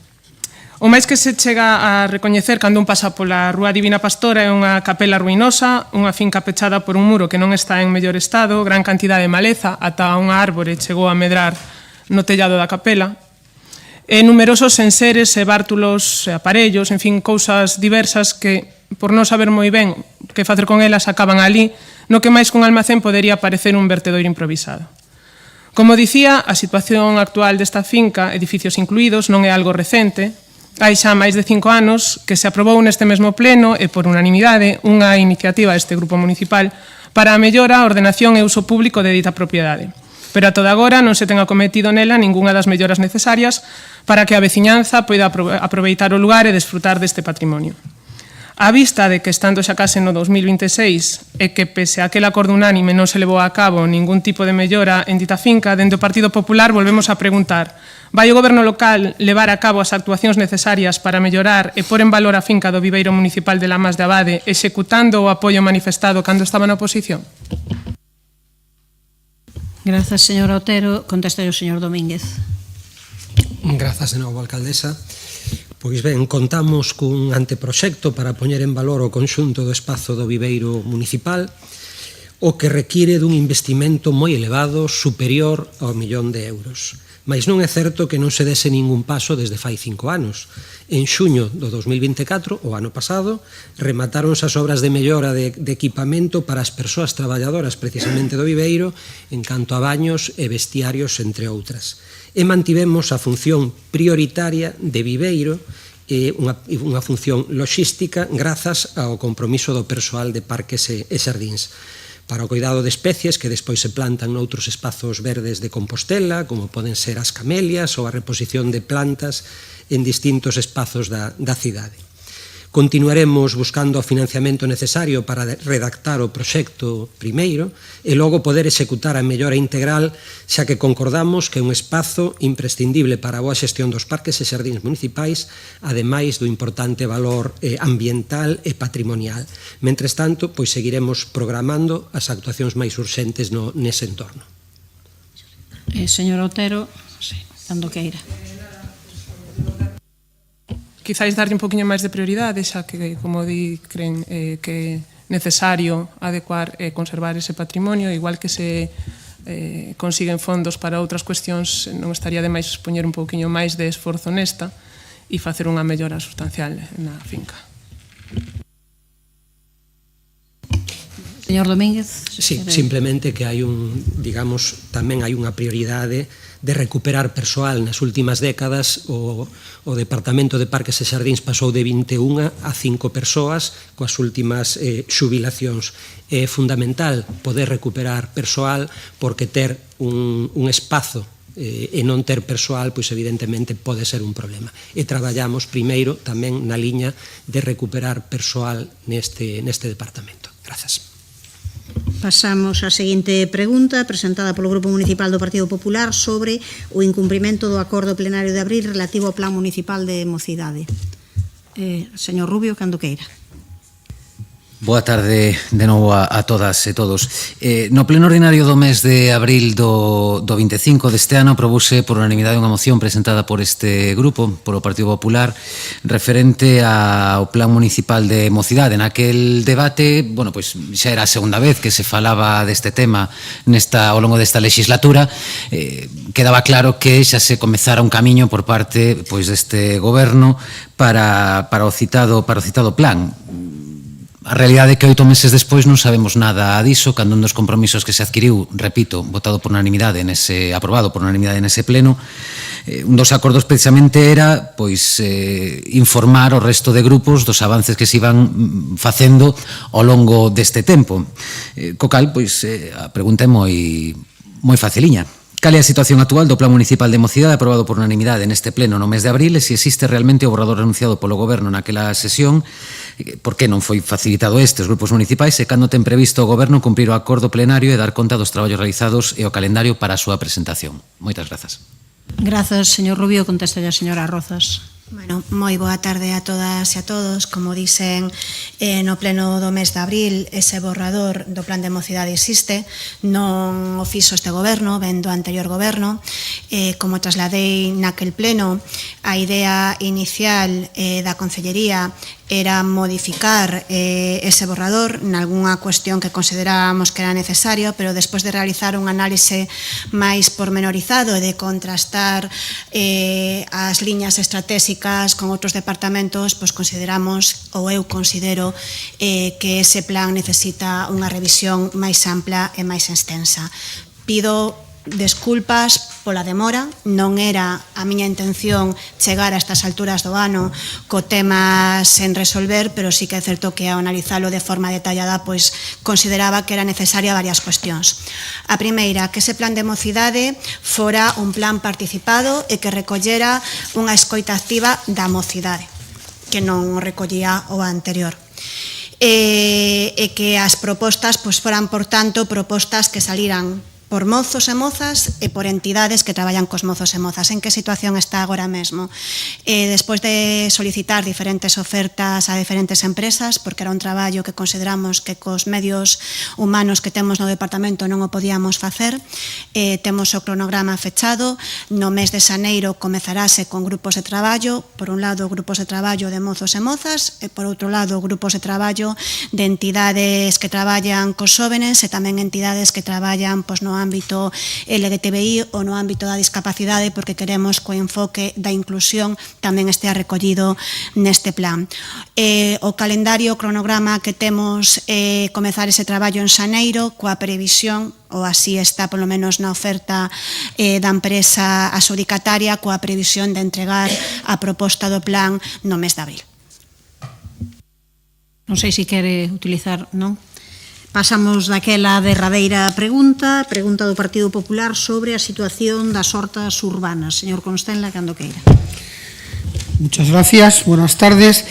O máis que se chega a recoñecer cando un pasa pola Rúa Divina Pastora é unha capela ruinosa, unha finca pechada por un muro que non está en mellor estado, gran cantidade de maleza, ata unha árbore chegou a medrar no tellado da capela, e numerosos enseres e bártulos e aparellos, en fin, cousas diversas que, por non saber moi ben que facer con elas, acaban ali, no que máis que un almacén podería parecer un vertedoiro improvisado. Como dicía, a situación actual desta finca, edificios incluídos, non é algo recente. Hai xa máis de 5 anos que se aprobou neste mesmo pleno e por unanimidade unha iniciativa deste grupo municipal para a mellora, ordenación e uso público de dita propiedade. Pero a toda agora non se ten acometido nela ningunha das melloras necesarias para que a veciñanza poida aproveitar o lugar e desfrutar deste patrimonio. A vista de que estando xa case no 2026 e que pese a aquel acordo unánime non se levou a cabo ningún tipo de mellora en dita finca, dende o Partido Popular volvemos a preguntar: vai o Goberno local levar a cabo as actuacións necesarias para mellorar e pôr en valor a finca do Viveiro Municipal de Lamas de Abade, executando o apoio manifestado cando estaba na oposición? Grazas, señor Otero. Contesta o señor Domínguez. Grazas de novo, alcaldesa. Pois ben, contamos cun anteproxecto para poñer en valor o conxunto do espazo do Viveiro Municipal, o que require dun investimento moi elevado, superior ao 1.000.000 de euros. Mais non é certo que non se dese ningún paso desde fai 5 anos. En xuño do 2024, o ano pasado, rematáronse as obras de mellora de equipamento para as persoas traballadoras precisamente do Viveiro en canto a baños e vestiarios, entre outras. E mantivemos a función prioritaria de Viveiro e unha función logística grazas ao compromiso do persoal de parques e xardíns para o cuidado de especies que despois se plantan noutros espazos verdes de Compostela, como poden ser as camelias ou a reposición de plantas en distintos espazos da cidade. Continuaremos buscando o financiamento necesario para redactar o proxecto primeiro e logo poder executar a mellora integral, xa que concordamos que é un espazo imprescindible para a boa xestión dos parques e xardíns municipais, ademais do importante valor ambiental e patrimonial. Mentres tanto, pois seguiremos programando as actuacións máis urxentes nese entorno. Señor Otero, cando queira. Quizáis darlle un poquinho máis de prioridade, xa que, como di, creen que é necesario adecuar e conservar ese patrimonio, igual que se consiguen fondos para outras cuestións, non estaría de máis poñer un poquinho máis de esforzo nesta e facer unha mellora sustancial na finca. Señor Domínguez. Sí, simplemente que hai tamén hai unha prioridade de recuperar persoal. Nas últimas décadas o Departamento de Parques e Xardíns pasou de 21 a 5 persoas coas últimas xubilacións. É fundamental poder recuperar persoal porque ter un espazo e non ter persoal, pois evidentemente pode ser un problema. E traballamos primeiro tamén na liña de recuperar persoal neste departamento. Grazas. Pasamos á seguinte pregunta, presentada polo Grupo Municipal do Partido Popular sobre o incumprimento do acordo plenario de abril relativo ao Plan Municipal de Mocidade. Señor Rubio, cando queira. Boa tarde de novo a todas e todos. No pleno ordinario do mes de abril do 25 deste ano aprobouse por unanimidade unha moción presentada por este grupo, por o Partido Popular, referente ao Plan Municipal de Mocidade. Naquel debate, pois xa era a segunda vez que se falaba deste tema ao longo desta legislatura, quedaba claro que xa se comezara un camiño por parte deste goberno para o citado plan. A realidade é que 8 meses despois non sabemos nada diso, cando un dos compromisos que se adquiriu, repito, aprobado por unanimidade nese pleno, un dos acordos precisamente era informar o resto de grupos dos avances que se iban facendo ao longo deste tempo. Co cal, a pregunta é moi faciliña. Cal é a situación actual do Plan Municipal de Mocidade aprobado por unanimidade neste pleno no mes de abril e se existe realmente o borrador anunciado polo Goberno naquela sesión, por que non foi facilitado estes grupos municipais e cando ten previsto o Goberno cumprir o acordo plenario e dar conta dos traballos realizados e o calendario para a súa presentación. Moitas grazas. Grazas, señor Rubio. Contesta a señora Rozas. Bueno, moi boa tarde a todas e a todos. Como dicen no pleno do mes de abril, ese borrador do plan de mocidade existe, non o fixo este goberno, ven do anterior goberno. Como trasladei naquel pleno, a idea inicial da Consellería era modificar ese borrador nalgúnha cuestión que considerábamos que era necesario, pero despois de realizar un análise máis pormenorizado e de contrastar as liñas estratégicas con outros departamentos, pois consideramos, ou eu considero, que ese plan necesita unha revisión máis ampla e máis extensa. Pido desculpas pola demora, non era a miña intención chegar a estas alturas do ano co tema sen resolver, pero sí que é certo que ao analizalo de forma detallada pois consideraba que era necesaria varias cuestións. A primeira, que ese plan de mocidade fora un plan participado e que recollera unha escoita activa da mocidade, que non recollía o anterior. E que as propostas pois foran, por tanto, propostas que saliran por mozos e mozas e por entidades que traballan cos mozos e mozas. En que situación está agora mesmo? Despois de solicitar diferentes ofertas a diferentes empresas, porque era un traballo que consideramos que cos medios humanos que temos no departamento non o podíamos facer, temos o cronograma fechado. No mes de xaneiro comezarase con grupos de traballo, por un lado grupos de traballo de mozos e mozas e por outro lado grupos de traballo de entidades que traballan cos xóvenes e tamén entidades que traballan pois no ámbito LGTBI ou no ámbito da discapacidade, porque queremos que o enfoque da inclusión tamén estea recollido neste plan. O calendario, o cronograma que temos comezar ese traballo en xaneiro coa previsión, ou así está polo menos na oferta da empresa adxudicataria, coa previsión de entregar a proposta do plan no mes de abril. Non sei se quere utilizar, non? Pasamos daquela derradeira pregunta do Partido Popular sobre a situación das hortas urbanas. Señor Constenla, cando queira. Muchas gracias, buenas tardes.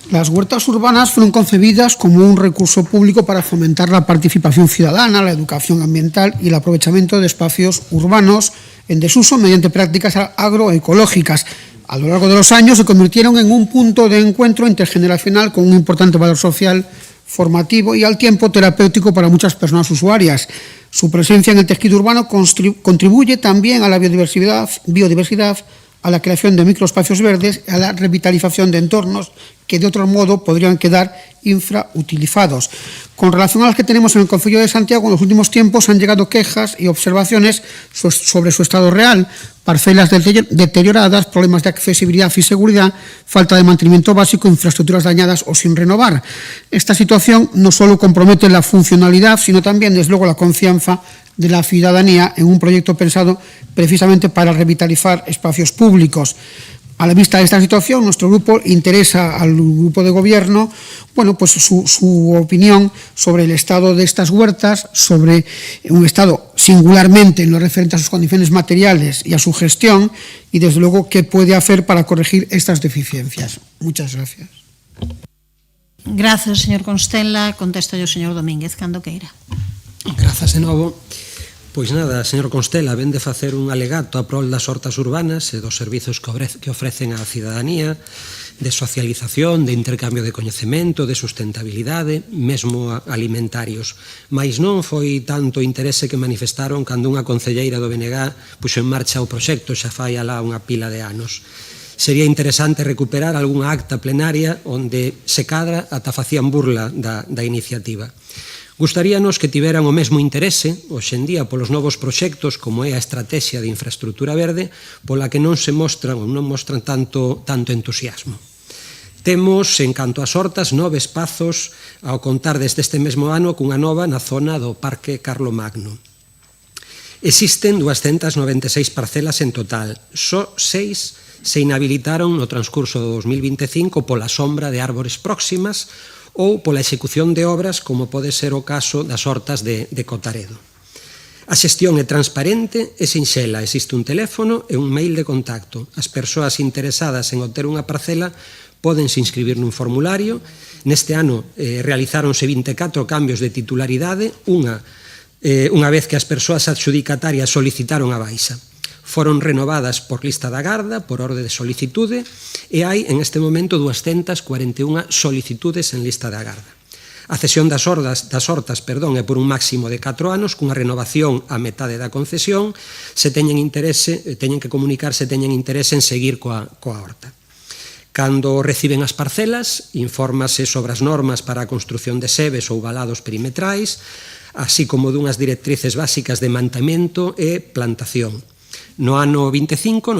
Las huertas urbanas fueron concebidas como un recurso público para fomentar la participación ciudadana, la educación ambiental y el aprovechamiento de espacios urbanos en desuso mediante prácticas agroecológicas. A lo largo de los años se convirtieron en un punto de encuentro intergeneracional con un importante valor social, formativo y al tiempo terapéutico para muchas personas usuarias. Su presencia en el tejido urbano contribuye también a la biodiversidad, a la creación de microespacios verdes y a la revitalización de entornos que de otro modo podrían quedar infrautilizados. Con relación a las que tenemos en el Concello de Santiago, en los últimos tiempos han llegado quejas y observaciones sobre su estado real, parcelas deterioradas, problemas de accesibilidad y seguridad, falta de mantenimiento básico, infraestructuras dañadas o sin renovar. Esta situación no solo compromete la funcionalidad, sino también, desde luego, la confianza de la ciudadanía en un proyecto pensado precisamente para revitalizar espacios públicos. A la vista de esta situación, nuestro grupo interesa al grupo de gobierno, bueno, pues su opinión sobre el estado de estas huertas, sobre un estado singularmente en lo referente a sus condiciones materiales y a su gestión, y desde luego qué puede hacer para corregir estas deficiencias. Muchas gracias. Gracias, señor Constenla. Contesta yo, señor Domínguez, cando queira. Grazas de novo. Pois nada, señor Constela, ven de facer un alegato a prol das hortas urbanas e dos servizos que ofrecen á cidadanía, de socialización, de intercambio de coñecemento, de sustentabilidade, mesmo alimentarios. Mais non foi tanto interese que manifestaron cando unha concelleira do BNG puxo en marcha o proxecto xa fai alá unha pila de anos. Sería interesante recuperar algunha acta plenaria onde se cadra ata facían burla da iniciativa. Gustaríanos que tiveran o mesmo interese, hoxe en día, polos novos proxectos, como é a estrategia de infraestructura verde, pola que non se mostran ou non mostran tanto entusiasmo. Temos, en canto ás hortas, 9 espazos ao contar desde este mesmo ano cunha nova na zona do Parque Carlomagno. Existen 296 parcelas en total, só 6 se inhabilitaron no transcurso do 2025 pola sombra de árbores próximas ou pola execución de obras como pode ser o caso das hortas de Cotaredo. A xestión é transparente e sinxela, existe un teléfono e un mail de contacto. As persoas interesadas en obter unha parcela pódense inscribir nun formulario. Neste ano realizáronse 24 cambios de titularidade, unha vez que as persoas adxudicatarias solicitaron a baixa. foron renovadas por lista da Garda, por orde de solicitude, e hai, en este momento, 241 solicitudes en lista da Garda. A cesión das hortas é por un máximo de 4 anos, cunha renovación a metade da concesión, se teñen que comunicar se teñen interese en seguir coa horta. Cando reciben as parcelas, infórmase sobre as normas para a construción de sebes ou valados perimetrais, así como dunhas directrices básicas de mantemento e plantación. No ano 25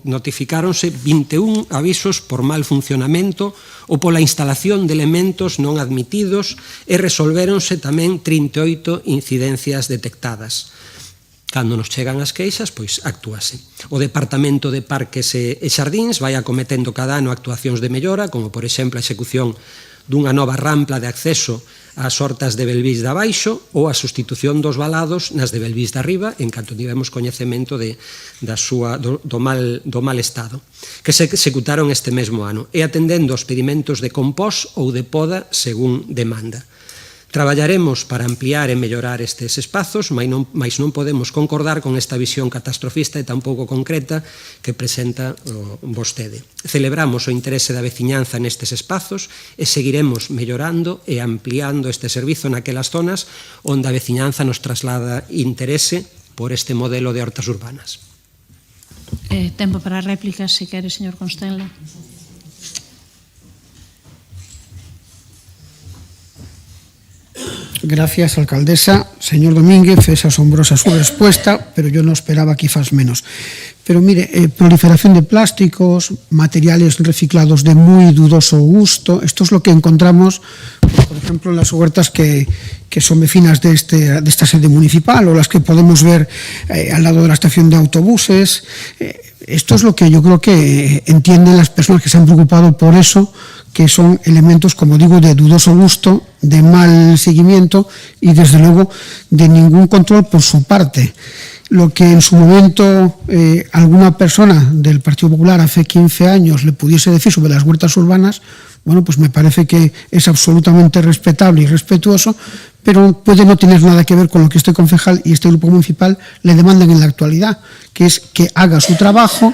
notificáronse 21 avisos por mal funcionamento ou pola instalación de elementos non admitidos e resolvéronse tamén 38 incidencias detectadas. Cando nos chegan as queixas, pois actúase. O Departamento de Parques e Xardíns vai acometendo cada ano actuacións de mellora, como por exemplo a execución dunha nova rampla de acceso ás hortas de Belvís de abaixo ou a sustitución dos valados nas de Belvís de arriba, en canto tivemos coñecemento do mal estado, que se executaron este mesmo ano, e atendendo aos pedimentos de compós ou de poda según demanda. Traballaremos para ampliar e mellorar estes espazos, mais non podemos concordar con esta visión catastrofista e tampouco concreta que presenta vostede. Celebramos o interese da veciñanza nestes espazos e seguiremos mellorando e ampliando este servizo naquelas zonas onde a veciñanza nos traslada interese por este modelo de hortas urbanas. Tempo para réplicas, se quere, señor Constenla. Gracias, alcaldesa. Señor Domínguez, es asombrosa su respuesta, pero yo no esperaba quizás menos. Pero mire, proliferación de plásticos, materiales reciclados de muy dudoso gusto, esto es lo que encontramos, por ejemplo, en las huertas que son vecinas de esta sede municipal o las que podemos ver al lado de la estación de autobuses. Esto es lo que yo creo que entienden las personas que se han preocupado por eso, que son elementos, como digo, de dudoso gusto, de mal seguimiento y, desde luego, de ningún control por su parte. Lo que en su momento alguna persona del Partido Popular hace 15 años le pudiese decir sobre las huertas urbanas, bueno, pues me parece que es absolutamente respetable y respetuoso, pero puede no tener nada que ver con lo que este concejal y este grupo municipal le demandan en la actualidad, que es que haga su trabajo,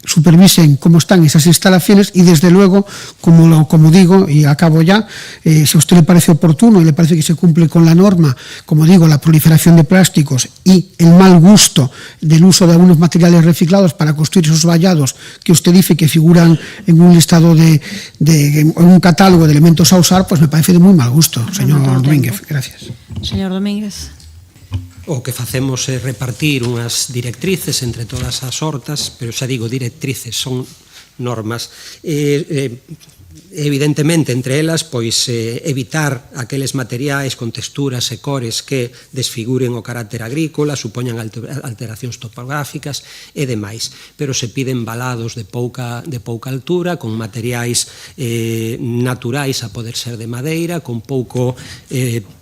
supervisen cómo están esas instalaciones y, desde luego, como digo, y acabo ya, si a usted le parece oportuno y le parece que se cumple con la norma, como digo, la proliferación de plásticos y el mal gusto del uso de algunos materiales reciclados para construir esos vallados que usted dice que figuran en un listado en un catálogo de elementos a usar, pues me parece de muy mal gusto, señor Domínguez. Gracias. Señor Domínguez. O que facemos é repartir unhas directrices entre todas as hortas, pero xa digo directrices, son normas. Evidentemente, entre elas, pois evitar aqueles materiais con texturas e cores que desfiguren o carácter agrícola, supoñan alteracións topográficas e demais. Pero se piden valados de pouca altura, con materiais naturais a poder ser de madeira, con pouco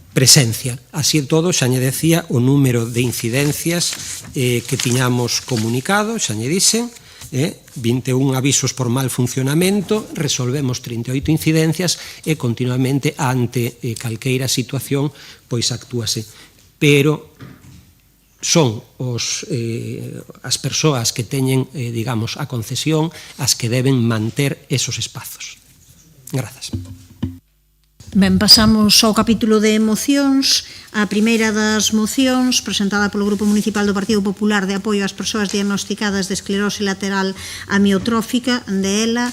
presencia. Así e todo, xa lle decía o número de incidencias que tiñamos comunicado, xa lle dixen, 21 avisos por mal funcionamento, resolvemos 38 incidencias e continuamente ante calqueira situación pois actúase. Pero son as persoas que teñen, digamos, a concesión as que deben manter esos espazos. Grazas. Ben, pasamos ao capítulo de mocións. A primeira das mocións, presentada polo Grupo Municipal do Partido Popular de apoio ás persoas diagnosticadas de esclerose lateral amiotrófica, de ela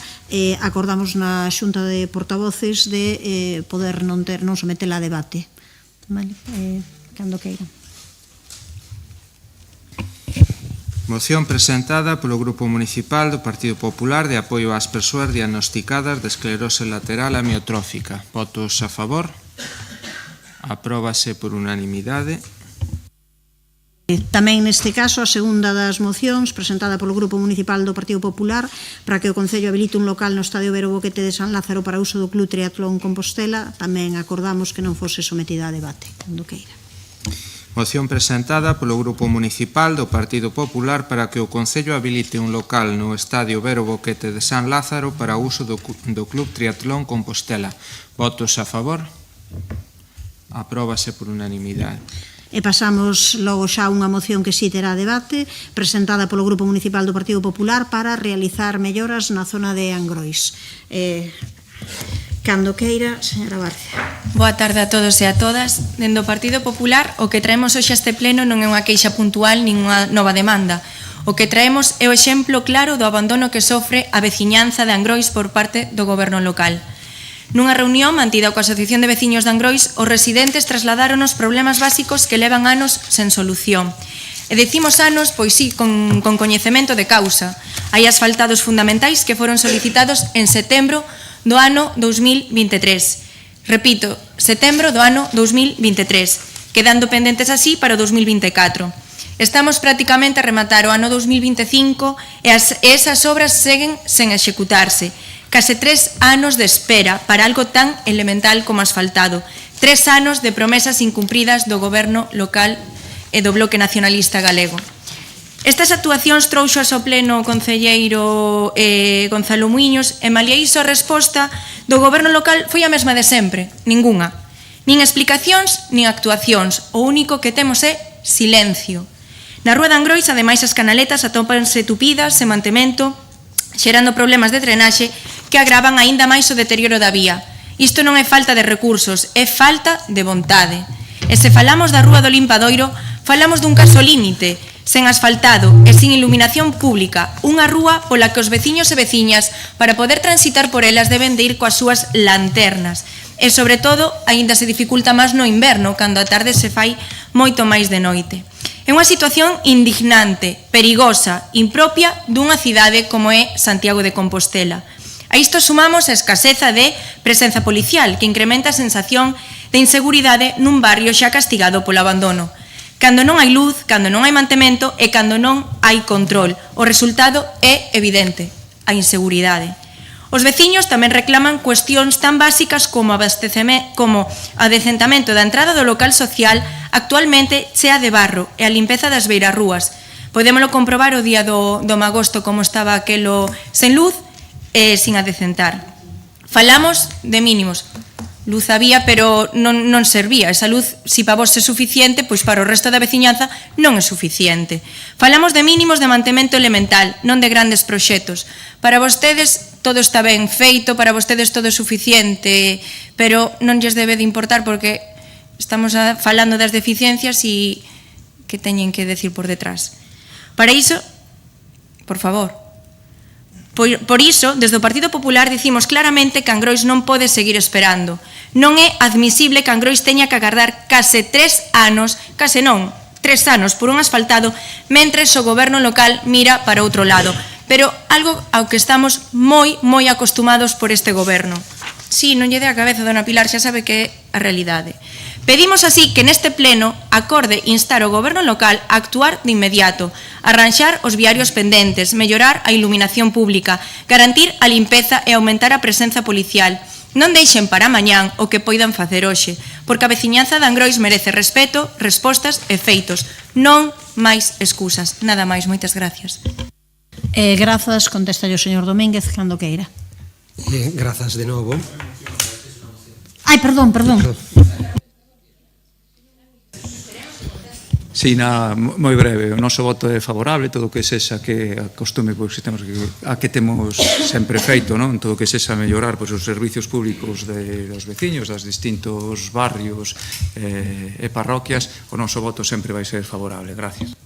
acordamos na Xunta de Portavoces de poder non sometela a debate. Vale, cando queiran. Moción presentada polo Grupo Municipal do Partido Popular de apoio ás persoas diagnosticadas de esclerose lateral amiotrófica. Votos a favor. Apróbase por unanimidade. Tamén neste caso a segunda das mocións presentada polo Grupo Municipal do Partido Popular para que o Concello habilite un local no Estadio Vero Boquete de San Lázaro para uso do Club Triatlón Compostela. Tamén acordamos que non fose sometida a debate, cando queira. Moción presentada polo Grupo Municipal do Partido Popular para que o Concello habilite un local no Estadio Vero Boquete de San Lázaro para uso do Club Triatlón Compostela. Votos a favor. Apróbase por unanimidade. E pasamos logo xa unha moción que si terá debate, presentada polo Grupo Municipal do Partido Popular para realizar melloras na zona de Angrois. Cando queira, señora Barcia. Boa tarde a todos e a todas. Dende o Partido Popular, o que traemos hoxe a este pleno non é unha queixa puntual nin unha nova demanda. O que traemos é o exemplo claro do abandono que sofre a veciñanza de Angrois por parte do goberno local. Nunha reunión mantida coa Asociación de Veciños de Angrois, os residentes trasladaron os problemas básicos que levan anos sen solución. E decimos anos, pois sí, con coñecemento de causa. Hai asfaltados fundamentais que foron solicitados en setembro do ano 2023. Repito, setembro do ano 2023, quedando pendentes así para o 2024. Estamos prácticamente a rematar o ano 2025 e esas obras seguen sen executarse. Case 3 anos de espera para algo tan elemental como asfaltado. 3 anos de promesas incumpridas do goberno local e do Bloque Nacionalista Galego. Estas actuacións trouxo ao pleno o concelleiro Gonzalo Muiños e malia iso a resposta do goberno local foi a mesma de sempre, ningunha. Nin explicacións, nin actuacións. O único que temos é silencio. Na Rúa de Angrois, ademais, as canaletas atópanse tupidas, sen mantemento, xerando problemas de drenaxe que agravan aínda máis o deterioro da vía. Isto non é falta de recursos, é falta de vontade. E se falamos da Rúa do Limpadoiro, falamos dun caso límite, sen asfaltado e sin iluminación pública, unha rúa pola que os veciños e veciñas, para poder transitar por elas, deben de ir coas súas lanternas. E, sobre todo, aínda se dificulta máis no inverno, cando a tarde se fai moito máis de noite. É unha situación indignante, perigosa, impropia dunha cidade como é Santiago de Compostela. A isto sumamos a escaseza de presenza policial, que incrementa a sensación de inseguridade nun barrio xa castigado polo abandono. Cando non hai luz, cando non hai mantemento e cando non hai control, o resultado é evidente, a inseguridade. Os veciños tamén reclaman cuestións tan básicas como adecentamento da entrada do local social, actualmente chea de barro, e a limpeza das beirarrúas. Podémolo comprobar o día do magosto como estaba aquelo sen luz e sin adecentar. Falamos de mínimos. Luz había, pero non servía. Esa luz, si para vos é suficiente, pois para o resto da veciñanza non é suficiente. Falamos de mínimos de mantemento elemental, non de grandes proxectos. Para vostedes todo está ben feito, para vostedes todo é suficiente, pero non lles debe de importar porque estamos falando das deficiencias e que teñen que decir por detrás. Para iso, por favor, por iso, desde o Partido Popular dicimos claramente que Angrois non pode seguir esperando. Non é admisible que Angrois teña que agardar case 3 anos, case non, 3 anos por un asfaltado, mentres o goberno local mira para outro lado. Pero algo ao que estamos moi acostumados por este goberno. Si, non lle dé a cabeza, dona Pilar, xa sabe que é a realidade. Pedimos así que neste pleno acorde instar o goberno local a actuar de inmediato, arranxar os viarios pendentes, mellorar a iluminación pública, garantir a limpeza e aumentar a presenza policial. Non deixen para mañán o que poidan facer hoxe, porque a veciñanza de Angrois merece respeto, respostas e feitos. Non máis excusas. Nada máis, moitas gracias. Grazas, contesta o señor Domínguez, cando queira. Grazas de novo. Ai, perdón. Si, moi breve, o noso voto é favorable, todo o que sexa que acostume a que temos sempre feito, non? Todo o que sexa mellorar os servicios públicos dos veciños, das distintos barrios e parroquias, o noso voto sempre vai ser favorable. Gracias.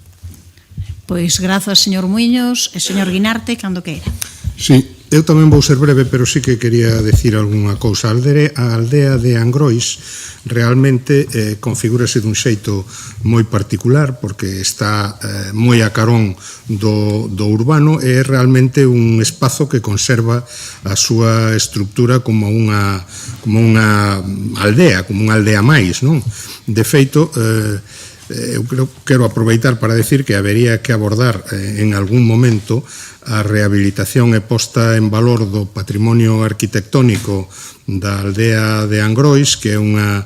Pois grazas, señor Muiños e señor Guinarte, cando queira. Sí, eu tamén vou ser breve, pero sí que quería decir algunha cousa. A aldea de Angrois realmente configúrase dun xeito moi particular, porque está moi a carón do urbano e é realmente un espazo que conserva a súa estructura como unha aldea, como unha aldea máis, non? De feito, eu quero aproveitar para decir que habería que abordar en algún momento a rehabilitación e posta en valor do patrimonio arquitectónico da aldea de Angrois, que é unha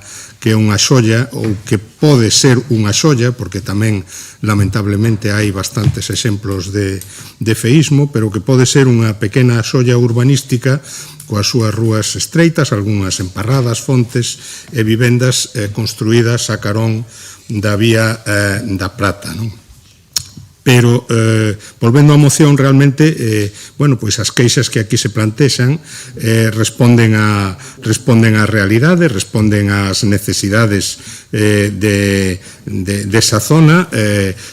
xoia, ou que pode ser unha xoia, porque tamén lamentablemente hai bastantes exemplos de feísmo, pero que pode ser unha pequena xoia urbanística coas súas rúas estreitas, algunhas emparradas, fontes e vivendas construídas a carón da vía da Prata, non? Pero, volvendo á moción, realmente, bueno, pois as queixas que aquí se plantexan responden á realidade, responden ás necesidades desa zona,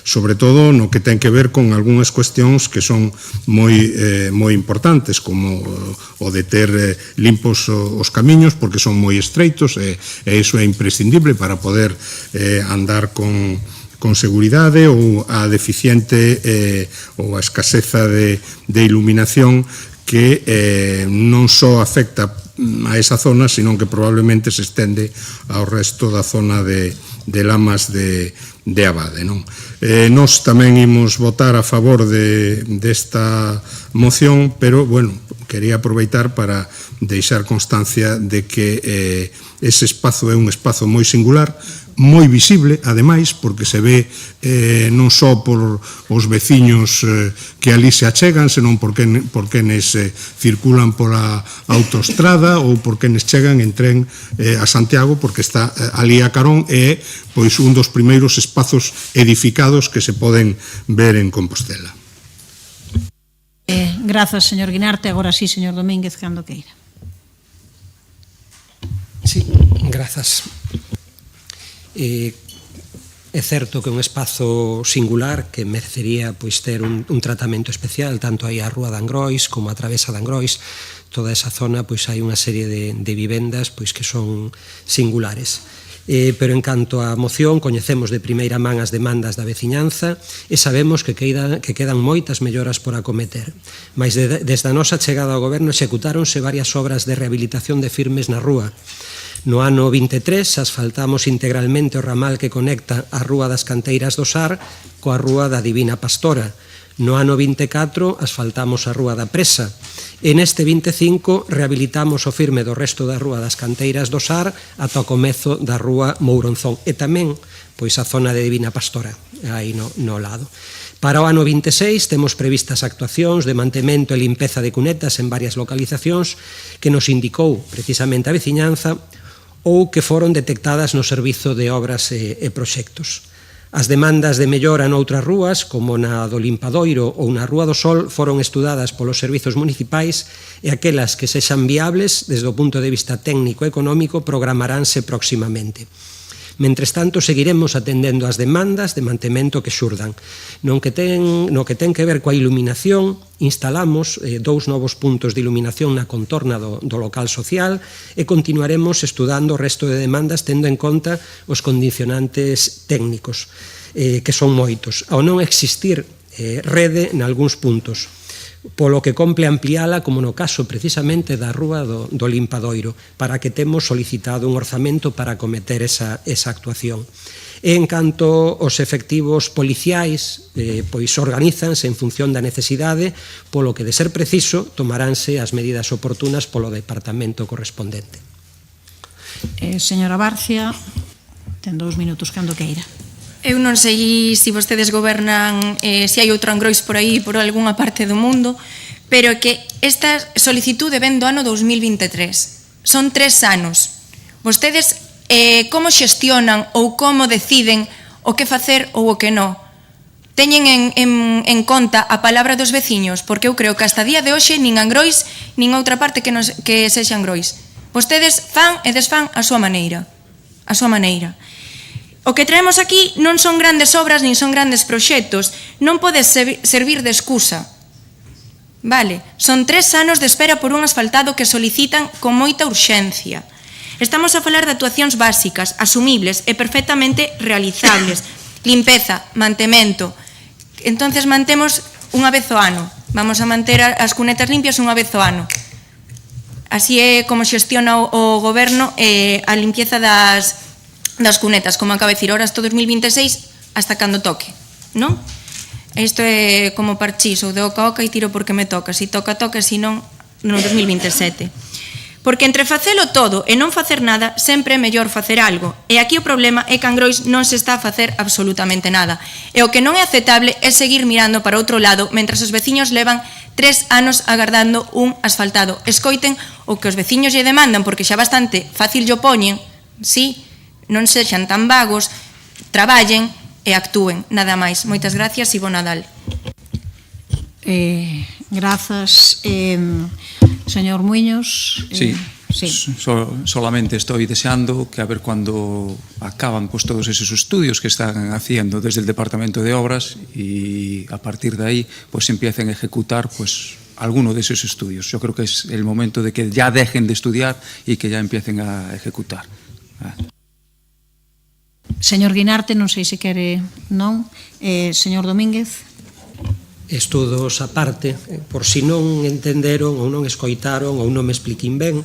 sobre todo no que ten que ver con algunhas cuestións que son moi importantes, como o de ter limpos os camiños, porque son moi estreitos, e iso é imprescindible para poder andar con seguridade, ou a deficiente ou a escaseza de iluminación que non só afecta a esa zona, sino que probablemente se estende ao resto da zona de Lamas de Abade. Nós tamén imos votar a favor desta moción, pero, bueno, quería aproveitar para deixar constancia de que ese espazo é un espazo moi singular, moi visible, ademais, porque se ve non só por os veciños que ali se achegan, senón por quenes circulan pola autoestrada ou por quenes chegan en tren a Santiago, porque está ali a carón e é pois un dos primeiros espazos edificados que se poden ver en Compostela. Grazas, señor Guinarte. Agora sí, señor Domínguez, cando queira. Sí, grazas. É certo que é un espazo singular que merecería pois ter un tratamento especial, tanto aí a Rúa de Angrois como a Travesa de Angrois. Toda esa zona pois hai unha serie de vivendas pois que son singulares. Pero en canto á moción, coñecemos de primeira man as demandas da veciñanza e sabemos que quedan moitas melloras por acometer. Mais desde a nosa chegada ao goberno executáronse varias obras de rehabilitación de firmes na rúa. No ano 23 asfaltamos integralmente o ramal que conecta a Rúa das Canteiras do Sar coa Rúa da Divina Pastora. No ano 24 asfaltamos a Rúa da Presa. E neste 25 rehabilitamos o firme do resto da Rúa das Canteiras do Sar ata o comezo da Rúa Mouronzón. E tamén pois a zona de Divina Pastora, aí no lado. Para o ano 26 temos previstas actuacións de mantemento e limpeza de cunetas en varias localizacións que nos indicou precisamente a veciñanza ou que foron detectadas no Servizo de Obras e Proxectos. As demandas de mellora noutras rúas, como na do Limpadoiro ou na Rúa do Sol, foron estudadas polos servizos municipais e aquelas que sexan viables desde o punto de vista técnico e económico programaránse próximamente. Mentres tanto, seguiremos atendendo as demandas de mantemento que xurdan. No que ten que ver coa iluminación, instalamos 2 novos puntos de iluminación na contorna do local social e continuaremos estudando o resto de demandas tendo en conta os condicionantes técnicos, que son moitos. Ao non existir rede nalgúns puntos, polo que compre ampliala, como no caso precisamente da Rúa do Limpadoiro, para que temos solicitado un orzamento para acometer esa actuación. E en canto aos efectivos policiais, pois organízanse en función da necesidade, polo que de ser preciso tomaránse as medidas oportunas polo departamento correspondente. Señora Barcia, ten 2 minutos cando queira. Eu non sei se vostedes gobernan, se hai outro Angrois por aí, por algunha parte do mundo, pero que esta solicitude ven do ano 2023. Son 3 anos. Vostedes como xestionan ou como deciden o que facer ou o que non? Teñen en conta a palabra dos veciños, porque eu creo que hasta día de hoxe nin Angrois, nin outra parte que sexa Angrois. Vostedes fan e desfan a súa maneira. A súa maneira. O que traemos aquí non son grandes obras nin son grandes proxectos, non pode servir de excusa. Vale, son 3 anos de espera por un asfaltado que solicitan con moita urxencia. Estamos a falar de actuacións básicas, asumibles e perfectamente realizables. Limpeza, mantemento. Entonces mantemos unha vez ao ano. Vamos a manter as cunetas limpias unha vez ao ano. Así é como xestiona o goberno a limpieza das cunetas, como acaba de dicir, ahora hasta 2026 hasta cando toque, non? Isto é como parchís, ou de oca a oca e tiro porque me toca, si toca, toca, si non, no 2027. Porque entre facelo todo e non facer nada, sempre é mellor facer algo. E aquí o problema é que Angrois non se está a facer absolutamente nada. E o que non é aceptable é seguir mirando para outro lado, mentras os veciños levan 3 anos agardando un asfaltado. Escoiten o que os veciños lle demandan, porque xa bastante fácil llo poñen, sí, non sexan tan vagos, traballen e actúen, nada máis. Moitas gracias e bo Nadal. Grazas, señor Muiños. Sí. Sí. Solamente estoy deseando que a ver cuando acaban pues todos esos estudios que están haciendo desde el Departamento de Obras y a partir de ahí pues empiecen a ejecutar pues alguno de esos estudios. Yo creo que es el momento de que ya dejen de estudiar y que ya empiecen a ejecutar. Señor Guinarte, non sei se quere, non. Señor Domínguez. Estudos aparte, por si non entenderon ou non escoitaron ou non me expliquín ben.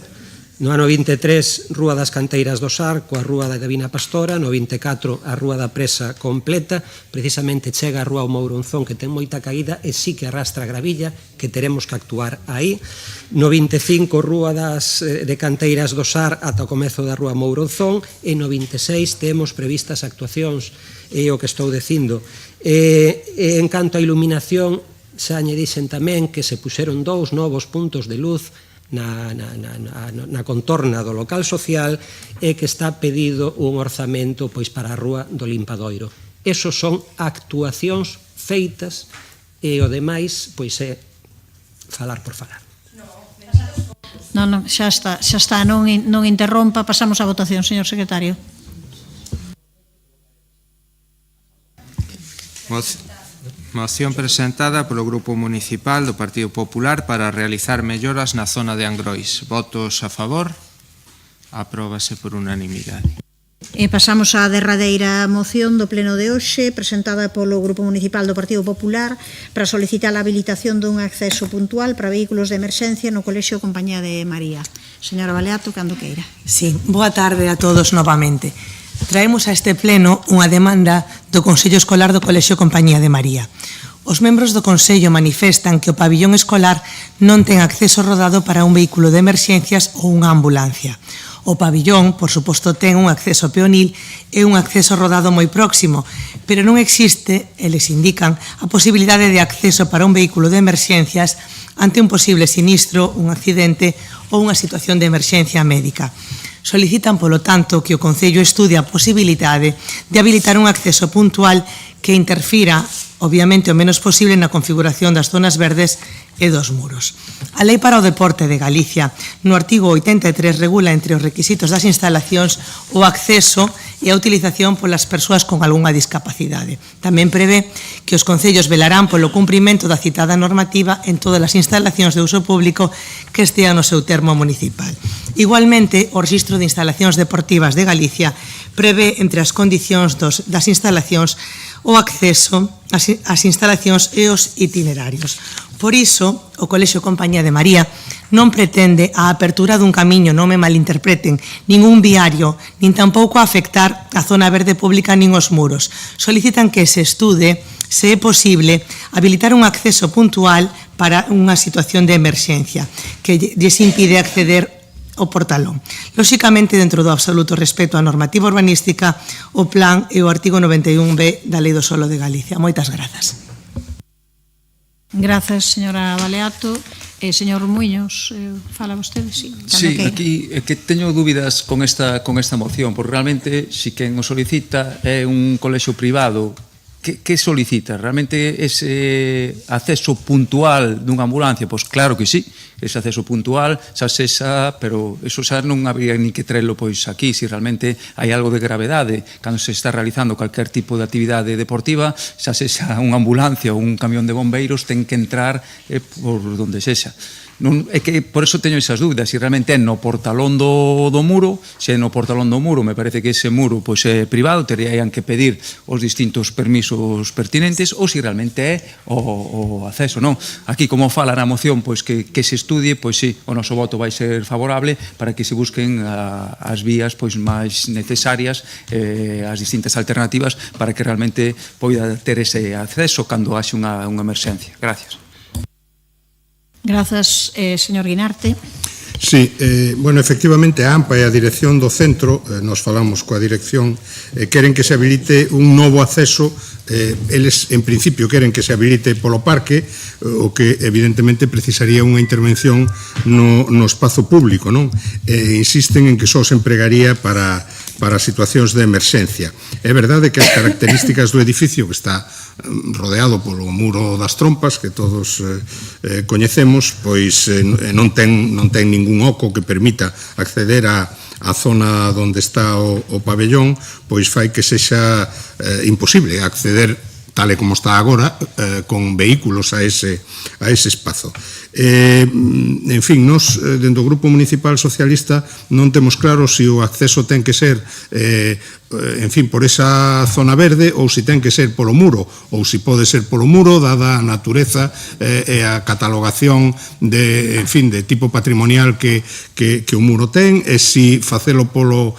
No ano 23, Rúa das Canteiras do Sar, coa Rúa da Divina Pastora. No 24, a Rúa da Presa completa. Precisamente chega a Rúa ao Mouronzón, que ten moita caída e sí que arrastra gravilla, que teremos que actuar aí. No 25, Rúa de Canteiras do Sar ata o comezo da Rúa Mouronzón. E no 26 temos previstas actuacións, é o que estou dicindo. En canto a iluminación, xa añedixen tamén que se puxeron 2 novos puntos de luz na contorna do local social e que está pedido un orzamento pois para a Rúa do Limpadoiro. Esos son actuacións feitas e o demais pois é falar por falar. Non, xa está, non interrompa, pasamos á votación, señor secretario. Moción presentada polo Grupo Municipal do Partido Popular para realizar melloras na zona de Angrois. Votos a favor? Apróbase por unanimidade. E pasamos á derradeira moción do pleno de hoxe, presentada polo Grupo Municipal do Partido Popular para solicitar a habilitación dun acceso puntual para vehículos de emerxencia no Colexio Compañía de María. Señora Baleato, cando queira. Sí, boa tarde a todos novamente. Traemos a este pleno unha demanda do Consello Escolar do Colexio Compañía de María. Os membros do Consello manifestan que o pabillón escolar non ten acceso rodado para un vehículo de emerxencias ou unha ambulancia. O pabillón, por suposto, ten un acceso peonil e un acceso rodado moi próximo, pero non existe, eles indican, a posibilidade de acceso para un vehículo de emerxencias ante un posible sinistro, un accidente ou unha situación de emerxencia médica. Solicitan, polo tanto, que o Concello estudie a posibilidade de habilitar un acceso puntual que interfira, obviamente, o menos posible na configuración das zonas verdes e dos muros. A Lei para o Deporte de Galicia, no artigo 83, regula entre os requisitos das instalacións o acceso e a utilización polas persoas con algunha discapacidade. Tamén prevé que os concellos velarán polo cumprimento da citada normativa en todas as instalacións de uso público que estean no seu termo municipal. Igualmente, o Rexistro de Instalacións Deportivas de Galicia prevé entre as condicións das instalacións o acceso ás instalacións e os itinerarios. Por iso, o Colexio Compañía de María non pretende a apertura dun camiño, non me malinterpreten, ningún viario, nin tampouco afectar a zona verde pública nin os muros. Solicitan que se estude se é posible habilitar un acceso puntual para unha situación de emerxencia que lles impide acceder o portalón. Lóxicamente, dentro do absoluto respeto á normativa urbanística, o plan e o artigo 91b da Lei do Solo de Galicia. Moitas grazas. Grazas, señora Baleato. Señor Muiños, fala vostede? Sí, aquí é que teño dúbidas con esta moción, porque realmente, si quen o solicita é un colexio privado, que solicita? Realmente ese acceso puntual dunha ambulancia? Pois claro que sí, ese acceso puntual xa sexa, pero eso xa non habría ni que traerlo pois aquí, se realmente hai algo de gravedade cando se está realizando calquer tipo de actividade deportiva, xa sexa unha ambulancia ou un camión de bombeiros, ten que entrar por donde sexa. Non, é que por eso teño esas dúbidas, se realmente é no portalón do muro, se é no portalón do muro, me parece que ese muro pois é privado, terían que pedir os distintos permisos pertinentes, ou se realmente é o acceso, non? Aquí, como fala na moción, pois que se estudie, pois sí, o noso voto vai ser favorable para que se busquen as vías pois máis necesarias, as distintas alternativas para que realmente poida ter ese acceso cando haxe unha emerxencia. Gracias. Grazas, señor Guinarte. Sí, bueno, efectivamente a AMPA e a dirección do centro, nos falamos coa dirección, queren que se habilite un novo acceso eles en principio queren que se habilite polo parque, o que evidentemente precisaría unha intervención no espazo público, non? Insisten en que só se empregaría para situacións de emerxencia. É verdade que as características do edificio, que está rodeado polo muro das trompas, que todos coñecemos, pois non ten ningún oco que permita acceder a zona onde está o pabellón, pois fai que sexa imposible acceder tal e como está agora, con vehículos a ese espazo. En fin, nos, dentro do Grupo Municipal Socialista, non temos claro se o acceso ten que ser en fin, por esa zona verde, ou se ten que ser polo muro, ou se pode ser polo muro, dada a natureza e a catalogación de, en fin, de tipo patrimonial que o muro ten, e se facelo polo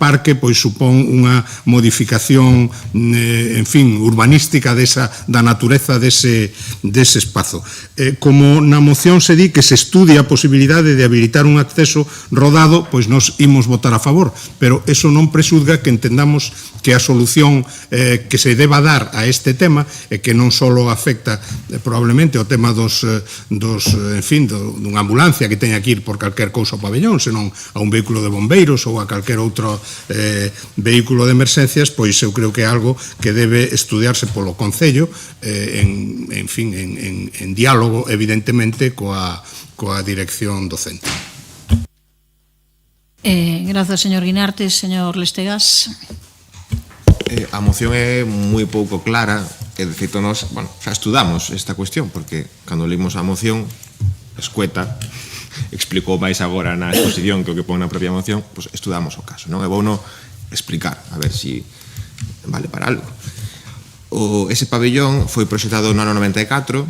parque, pois supón unha modificación, en fin, urbanística da natureza dese espazo. Como na moción se di que se estudia a posibilidade de habilitar un acceso rodado, pois nos imos votar a favor, pero eso non presuzga que entendamos que a solución que se deba dar a este tema e que non só afecta probablemente o tema en fin, dunha ambulancia que teña que ir por calquer cousa ao pabellón, senón a un vehículo de bombeiros ou a calquer outro vehículo de emerxencias, pois eu creo que é algo que debe estudiarse polo Concello en fin, en diálogo evidentemente coa dirección do centro. Grazas, señor Guinartes. Señor Lestegas. A moción é moi pouco clara, e de feito nos, xa estudamos esta cuestión, porque cando leímos a moción escueta, explicou máis agora na exposición que o que pon na propia moción, pois estudamos o caso, non? E vou no explicar, a ver se vale para algo. Ese pabellón foi proxectado no ano 94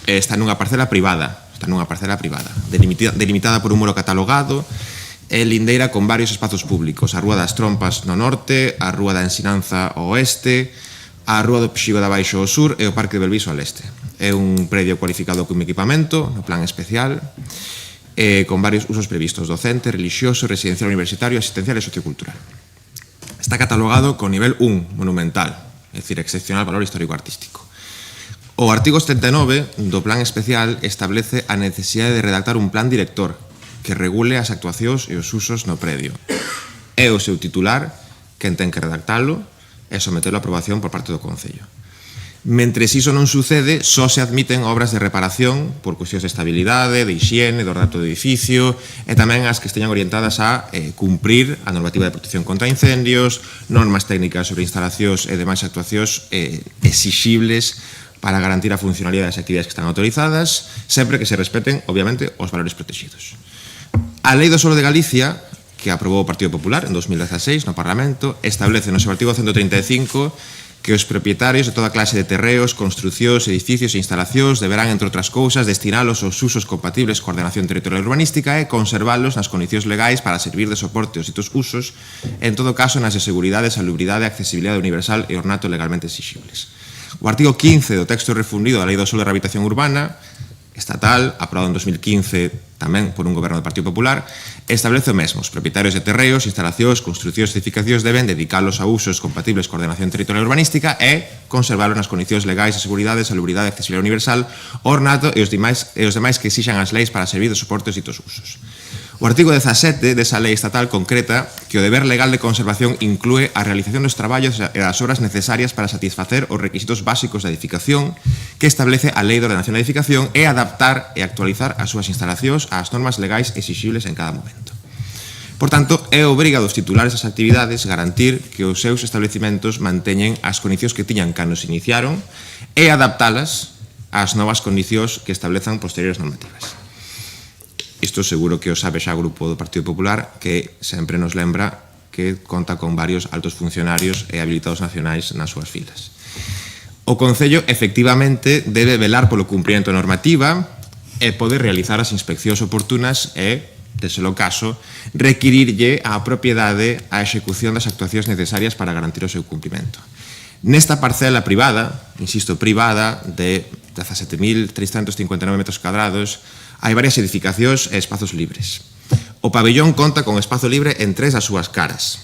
e está nunha parcela privada, delimitada por un muro catalogado, e lindeira con varios espazos públicos, a Rúa das Trompas no norte, a Rúa da Ensinanza ao oeste, a Rúa do Pixigo de Abaixo ao sur e o Parque de Belviso ao leste. É un predio cualificado como equipamento, no plan especial, con varios usos previstos: docente, religioso, residencial universitario, asistencial e sociocultural. Está catalogado con nivel 1, monumental, é dicir, excepcional valor histórico-artístico. O artigo 79 do plan especial establece a necesidade de redactar un plan director que regule as actuacións e os usos no predio. É o seu titular quen ten que redactalo e sometelo a aprobación por parte do Concello. Mentres iso non sucede, só se admiten obras de reparación por cuestións de estabilidade, de hixiene, do ornato do edificio, e tamén as que esteñan orientadas a cumprir a normativa de protección contra incendios, normas técnicas sobre instalacións e demais actuacións exixibles para garantir a funcionalidade das actividades que están autorizadas, sempre que se respeten, obviamente, os valores protegidos. A Lei do Solo de Galicia, que aprobou o Partido Popular en 2016 no Parlamento, establece no seu artigo 135 que os propietarios de toda clase de terreos, construcións, edificios e instalacións deberán, entre outras cousas, destinalos aos usos compatibles coa ordenación territorial e urbanística e conservalos nas condicións legais para servir de soporte aos ditos usos, en todo caso nas de seguridade, salubridade, accesibilidade universal e ornato legalmente exixibles. O artigo 15 do texto refundido da Lei do Solo de Rehabilitación Urbana estatal, aprobado en 2015 tamén por un goberno do Partido Popular, establece o mesmo: os propietarios de terreos, instalacións, construcións e edificacións deben dedicalos a usos compatibles coa ordenación territorial e urbanística e conservalos nas condicións legais de seguridade, salubridade, accesibilidade universal, ornato e os demais que exixan as leis para servir de soporte aos ditos usos. O artigo 17 desa lei estatal concreta que o deber legal de conservación inclúe a realización dos traballos e das obras necesarias para satisfacer os requisitos básicos da edificación que establece a Lei de Ordenación da Edificación e adaptar e actualizar as súas instalacións ás normas legais exixibles en cada momento. Por tanto, é obriga dos titulares das actividades garantir que os seus establecimentos manteñen as condicións que tiñan cando se iniciaron e adaptalas ás novas condicións que establezan posteriores normativas. Isto seguro que o sabe xa o Grupo do Partido Popular, que sempre nos lembra que conta con varios altos funcionarios e habilitados nacionais nas súas filas. O Concello, efectivamente, debe velar polo cumprimento da normativa e poder realizar as inspeccións oportunas e, de ser o caso, requirirlle á propiedade a execución das actuacións necesarias para garantir o seu cumprimento. Nesta parcela privada, insisto, privada, de 17.359 metros cuadrados, hai varias edificacións e espazos libres. O pabellón conta con espazo libre en 3 das súas caras.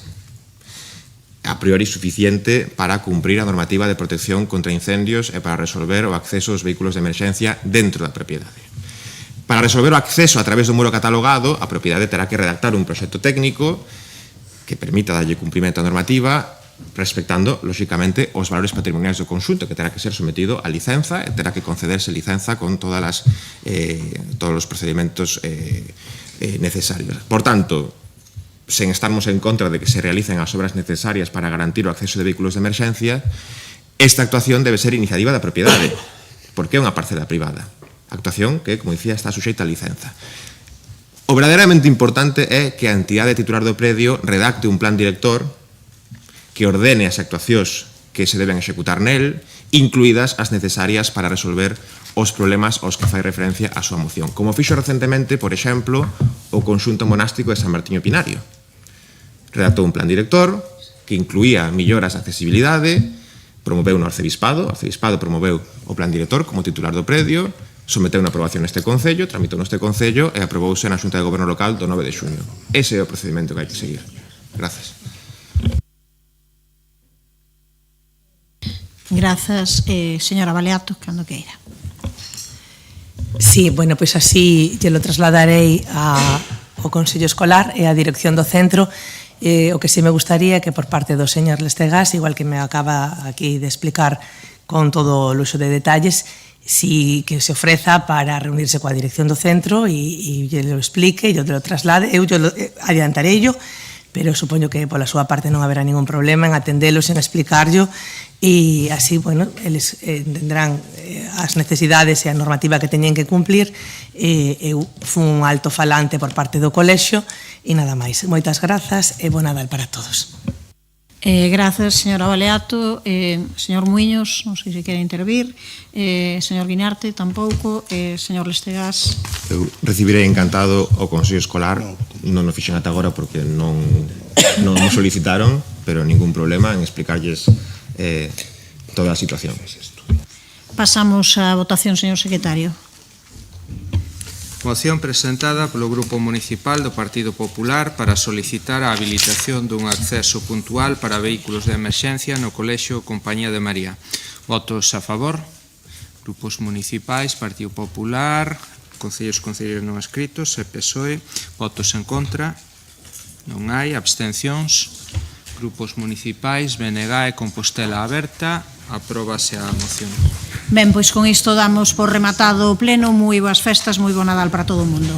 a priori suficiente para cumprir a normativa de protección contra incendios e para resolver o acceso aos vehículos de emerxencia dentro da propiedade. Para resolver o acceso a través do muro catalogado, a propiedade terá que redactar un proxecto técnico que permita darlle cumprimento á normativa, respectando, lóxicamente, os valores patrimoniais do conxunto, que terá que ser sometido a licenza e terá que concederse licenza con todos os procedimentos necesarios. Por tanto, sen estarmos en contra de que se realicen as obras necesarias para garantir o acceso de vehículos de emerxencia, esta actuación debe ser iniciativa da propiedade, porque é unha parcela privada. Actuación que, como dicía, está suxeita a licenza. O verdadeiramente importante é que a entidade titular do predio redacte un plan director que ordene as actuacións que se deben executar nel, incluídas as necesarias para resolver os problemas aos que fai referencia a súa moción. Como fixo recentemente, por exemplo, o conxunto monástico de San Martiño Pinario. Redactou un plan director que incluía melloras de accesibilidade, promoveu no arcebispado, o arcebispado promoveu o plan director como titular do predio, someteu unha aprobación neste Concello, tramitou neste Concello e aprobouse na Xunta de Goberno Local do 9 de xuño. Ese é o procedimento que hai que seguir. Grazas. Grazas, señora Baleato, cando queira. Sí, bueno, pois así lle lo trasladarei ao Consello Escolar e á dirección do centro. O que sí me gustaría que por parte do señor Lestegás, igual que me acaba aquí de explicar con todo o luxo de detalles, si que se ofreza para reunirse coa dirección do centro e lle lo explique, yo te lo traslade, eu adiantarei yo, pero supoño que pola súa parte non haberá ningún problema en atendelos, en explicarlo, e así, bueno, eles tendrán as necesidades e a normativa que teñen que cumplir. Eu fun un alto falante por parte do colexio e nada máis. Moitas grazas e bo Nadal para todos. Grazas, señora Baleato. Señor Muiños, non sei se quere intervir. Señor Guinarte, tampouco. Señor Lestegás. Eu recibirei encantado o Consello Escolar, non o fixen ata agora porque non me solicitaron, pero ningún problema en explicarlles toda a situación. Pasamos á votación, señor secretario. Moción presentada polo Grupo Municipal do Partido Popular para solicitar a habilitación dun acceso puntual para vehículos de emerxencia no Colexio Compañía de María. Votos a favor? Grupos municipais, Partido Popular, concelleiros non escritos e PSOE. Votos en contra? Non hai. Abstencións? Grupos municipais, BNG e Compostela Aberta. Apróbase a moción. Ben, pois con isto damos por rematado o pleno. Moi boas festas, moi bo Nadal para todo o mundo.